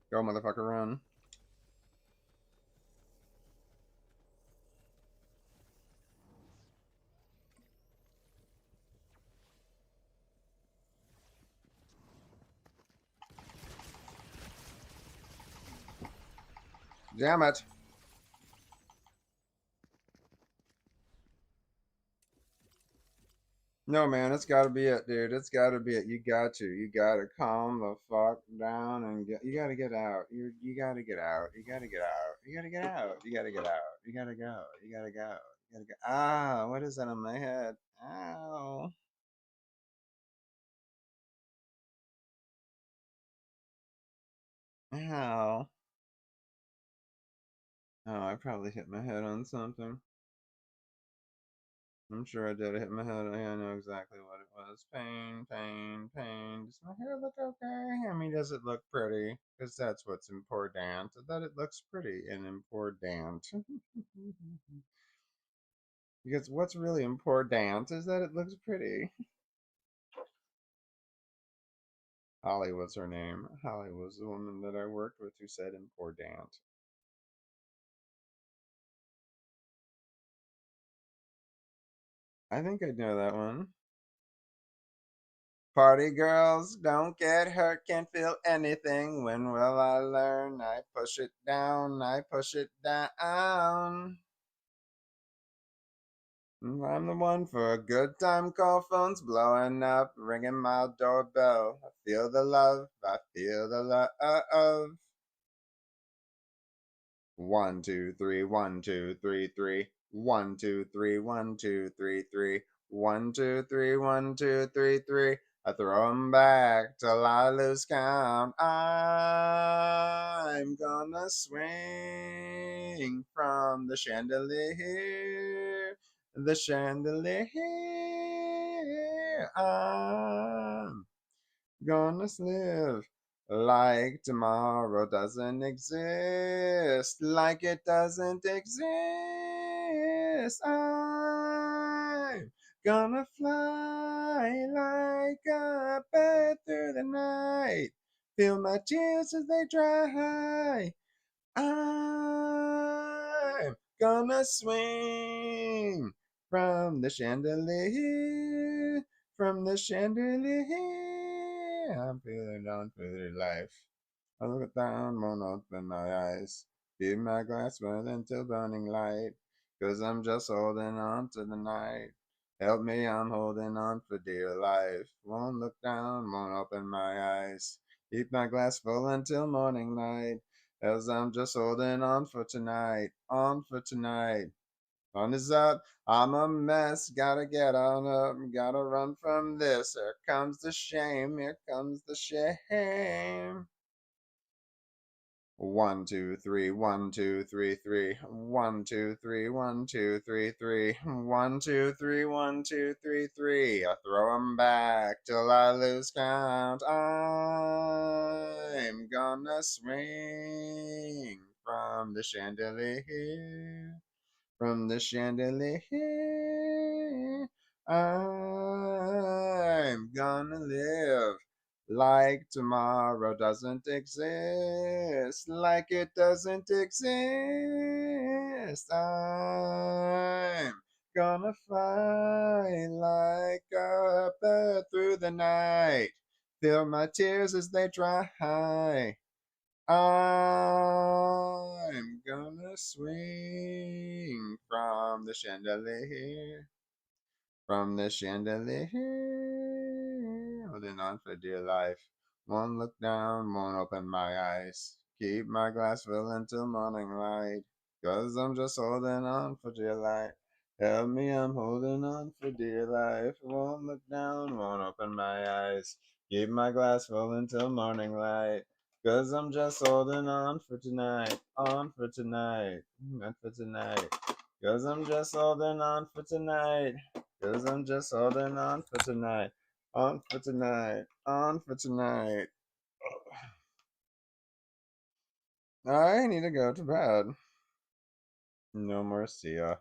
Go, motherfucker, run. Damn it. No, man, it's gotta be it, dude. It's gotta be it. You got to. You gotta calm the fuck down and get. You gotta get out. You gotta get out. You gotta get out. You gotta get out. You gotta get out. You gotta go. You gotta go. You gotta go. Ah, what is that on my head? Ow. Ow. Oh, I probably hit my head on something. I'm sure I did. I hit my head. I know exactly what it was. Pain, pain, pain. Does my hair look okay? I mean, does it look pretty? Because that's what's important. That it looks pretty and important. Because what's really important is that it looks pretty. Holly was her name. Holly was the woman that I worked with who said important. I think I know that one. Party girls, don't get hurt, can't feel anything. When will I learn? I push it down, I push it down. I'm the one for a good time, call phones blowing up, ringing my doorbell. I feel the love, I feel the love. 1, 2, 3, 1, 2, 3, 3. 1, 2, 3, 1, 2, 3, 3. 1, 2, 3, 1, 2, 3, 3. I throw 'em back till I lose count. I'm gonna swing from the chandelier. The chandelier. I'm gonna live like tomorrow doesn't exist, like it doesn't exist. I'm gonna fly like a bird through the night, feel my tears as they dry. I'm gonna swing from the chandelier, from the chandelier. I'm feeling on through life. I look down, won't open my eyes. Keep my glass full until burning light. 'Cause I'm just holding on to the night. Help me, I'm holding on for dear life. Won't look down, won't open my eyes. Keep my glass full until morning light. As I'm just holding on for tonight. On for tonight. Sun is up, I'm a mess, gotta get on up, gotta run from this. Here comes the shame, here comes the shame. 1, 2, 3, 1, 2, 3, 3. 1, 2, 3, 1, 2, 3, 3. 1, 2, 3, 1, 2, 3, 3. I throw 'em back till I lose count. I'm gonna swing from the chandelier. From the chandelier. I'm gonna live like tomorrow doesn't exist, like it doesn't exist. I'm gonna fly like a bird through the night, feel my tears as they dry. I'm gonna swing from the chandelier, from the chandelier, holding on for dear life. Won't look down, won't open my eyes. Keep my glass full until morning light. 'Cause I'm just holding on for dear life. Help me, I'm holding on for dear life. Won't look down, won't open my eyes. Keep my glass full until morning light. 'Cause I'm just holding on for tonight. On for tonight. On for tonight. 'Cause I'm just holding on for tonight. 'Cause I'm just holding on for tonight. On for tonight. On for tonight. I need to go to bed. No more see ya.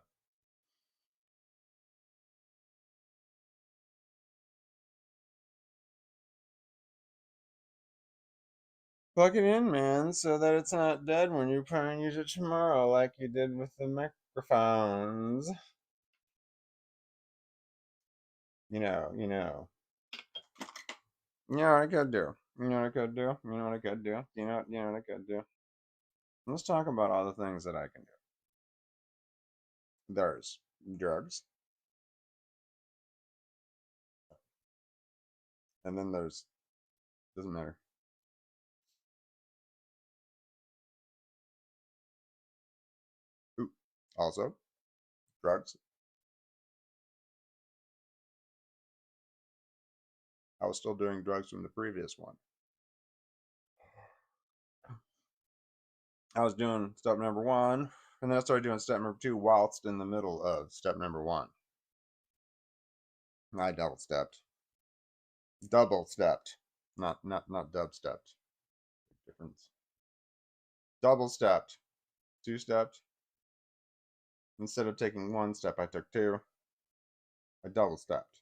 Plug it in, man, so that it's not dead when you try and use it tomorrow, like you did with the microphones. You know, you know. You know what I could do? You know what I could do? You know what I could do? You know what I could do? Let's talk about all the things that I can do. There's drugs, and then there's doesn't matter. Ooh, also drugs. I was still doing drugs from the previous one. I was doing step number 1, And then I started doing step number 2 whilst in the middle of step number 1. I double stepped. Double stepped. Not dub stepped. Difference. Double stepped. 2 stepped. Instead of taking 1 step, I took 2. I double stepped.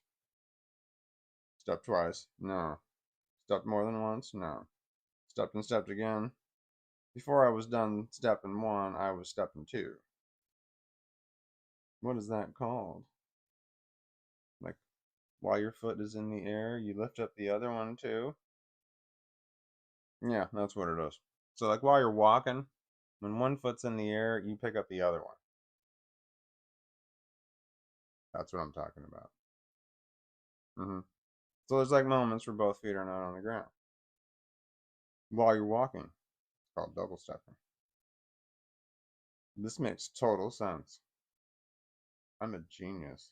Stepped twice. No. Stepped more than once. No. Stepped and stepped again. Before I was done stepping 1, I was stepping 2. What is that called? Like, while your foot is in the air, you lift up the other one too? Yeah, that's what it is. So like while you're walking, when one foot's in the air, you pick up the other one. That's what I'm talking about. So there's like moments where both feet are not on the ground. While you're walking, it's called double stepping. This makes total sense. I'm a genius.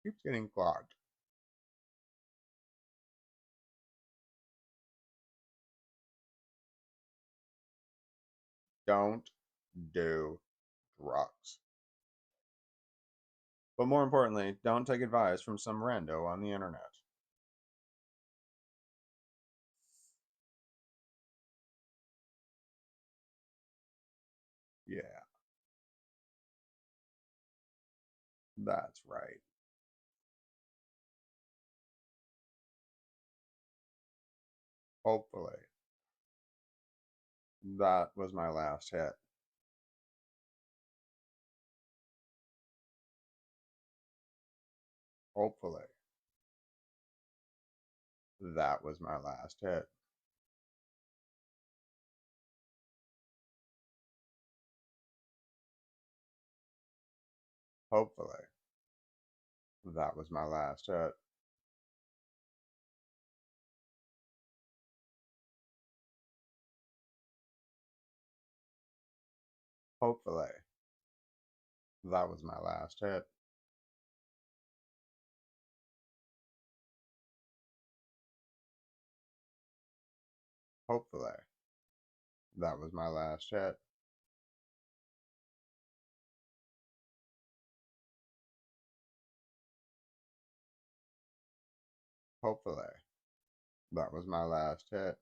Keeps getting clogged. Don't do drugs. But more importantly, don't take advice from some rando on the internet. Yeah, that's right. Hopefully. That was my last hit. Hopefully. That was my last hit. Hopefully. That was my last hit. Hopefully. That was my last hit. Hopefully. That was my last hit. Hopefully. That was my last hit.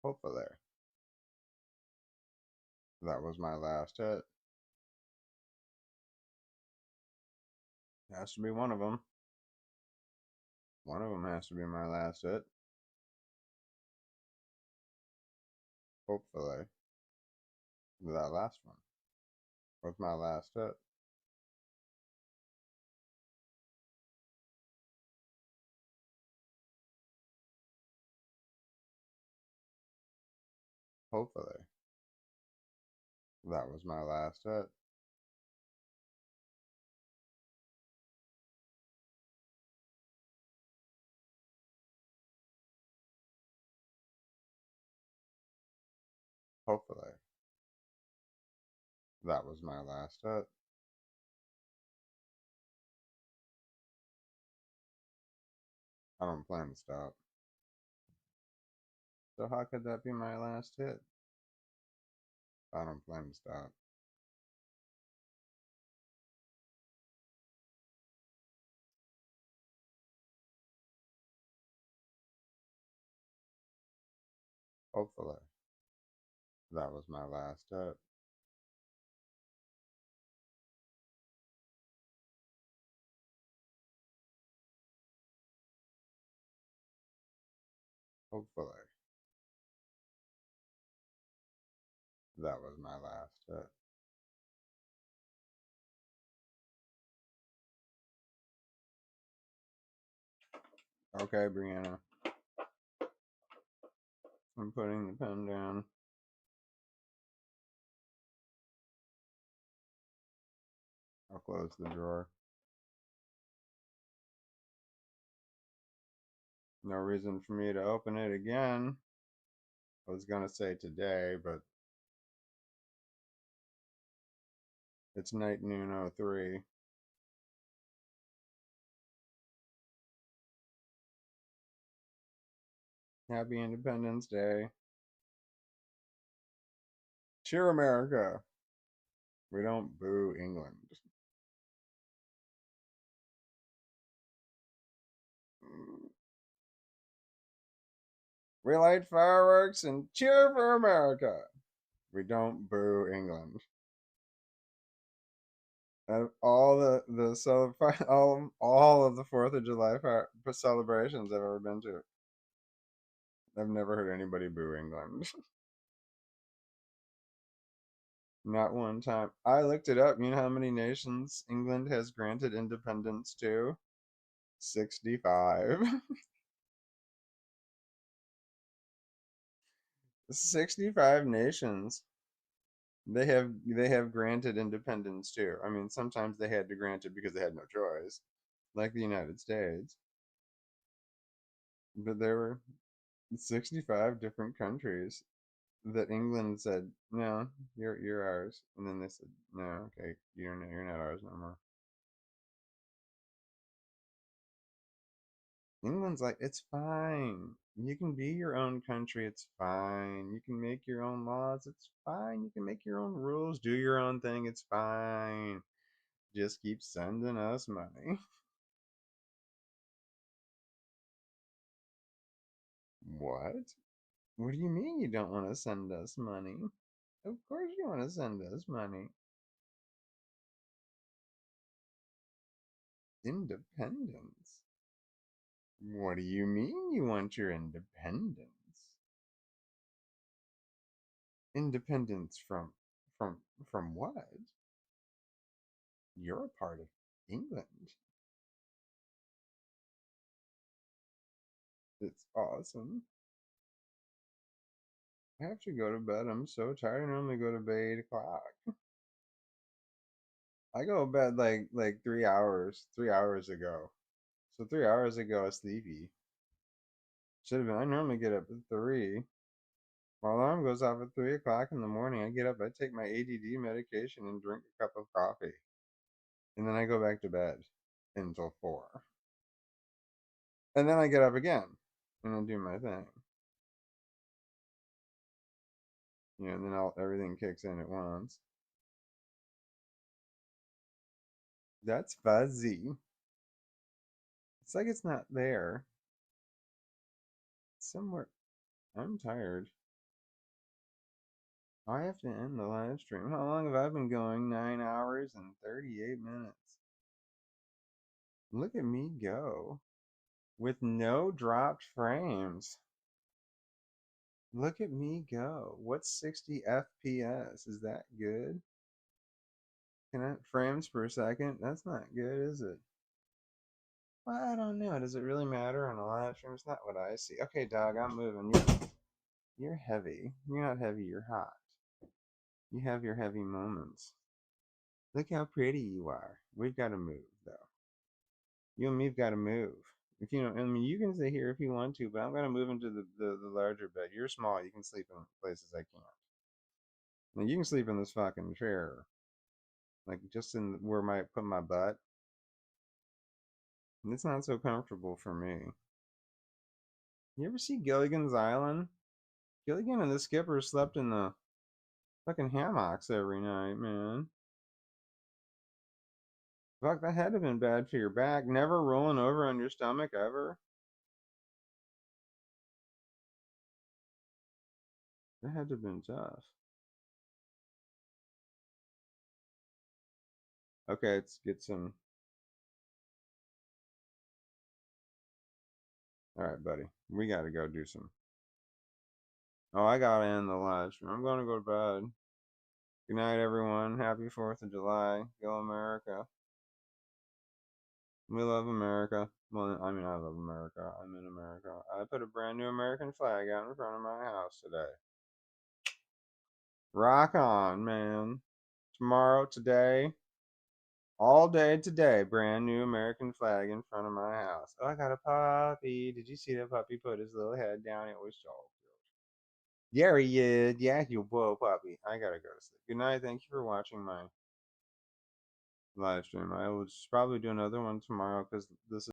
Hopefully. That was my last hit. Has to be one of them. One of them has to be my last hit. Hopefully. That last one was my last hit. Hopefully. That was my last hit. Hopefully. That was my last hit. I don't plan to stop. So how could that be my last hit? I don't plan to stop. Hopefully. That was my last hit. Hopefully. That was my last hit. Okay, Brianna. I'm putting the pen down. I'll close the drawer. No reason for me to open it again. I was gonna say today, but It's night noon 03. Happy Independence Day. Cheer America. We don't boo England. We light fireworks and cheer for America. We don't boo England. And all all of the 4th of July celebrations I've ever been to, I've never heard anybody boo England. Not one time. I looked it up. You know how many nations England has granted independence to? 65. 65 nations they have granted independence to. I mean, sometimes they had to grant it because they had no choice, like the United States. But there were 65 different countries that England said, "No, you're ours," and then they said, "No, okay, you're not ours no more." England's like, "It's fine. You can be your own country. It's fine. You can make your own laws. It's fine. You can make your own rules. Do your own thing. It's fine. Just keep sending us money." What? What do you mean you don't want to send us money? Of course you want to send us money. Independence? What do you mean you want your independence? Independence from from what? You're a part of England. It's awesome. I have to go to bed. I'm so tired. I normally go to bed 8 o'clock. I go to bed like 3 hours ago. So 3 hours ago I was sleepy. Should have been. I normally get up at 3. My alarm goes off at 3 o'clock in the morning. I get up, I take my ADD medication and drink a cup of coffee. And then I go back to bed until 4. And then I get up again and I do my thing. And then everything kicks in at once. That's fuzzy. It's like it's not there. Somewhere. I'm tired. I have to end the live stream. How long have I been going? 9 hours and 38 minutes. Look at me go. With no dropped frames. Look at me go. What's 60 FPS? Is that good? Frames per second? That's not good, is it? Well, I don't know. Does it really matter on a live stream? It's not what I see. Okay, dog, I'm moving. You're heavy. You're not heavy, you're hot. You have your heavy moments. Look how pretty you are. We've got to move, though. You and me've got to move. If you know, I mean, you can stay here if you want to, but I'm gonna move into the larger bed. You're small. You can sleep in places I can't. Now you can sleep in this fucking chair, like just in where I put my butt. And it's not so comfortable for me. You ever see Gilligan's Island? Gilligan and the skipper slept in the fucking hammocks every night, man. Fuck, that had to have been bad for your back. Never rolling over on your stomach ever. That had to have been tough. Okay, let's get some. Alright, buddy. We gotta go do some. Oh, I gotta end the live stream. I'm gonna go to bed. Good night, everyone. Happy 4th of July. Go America. We love America. Well, I mean, I love America. I'm in America. I put a brand new American flag out in front of my house today. Rock on, man. Tomorrow, today, all day today, brand new American flag in front of my house. Oh, I got a puppy. Did you see that puppy put his little head down? It was so cute. There he is. Yeah, you boy puppy. I gotta go to sleep. Good night. Thank you for watching my live stream. I will just probably do another one tomorrow because this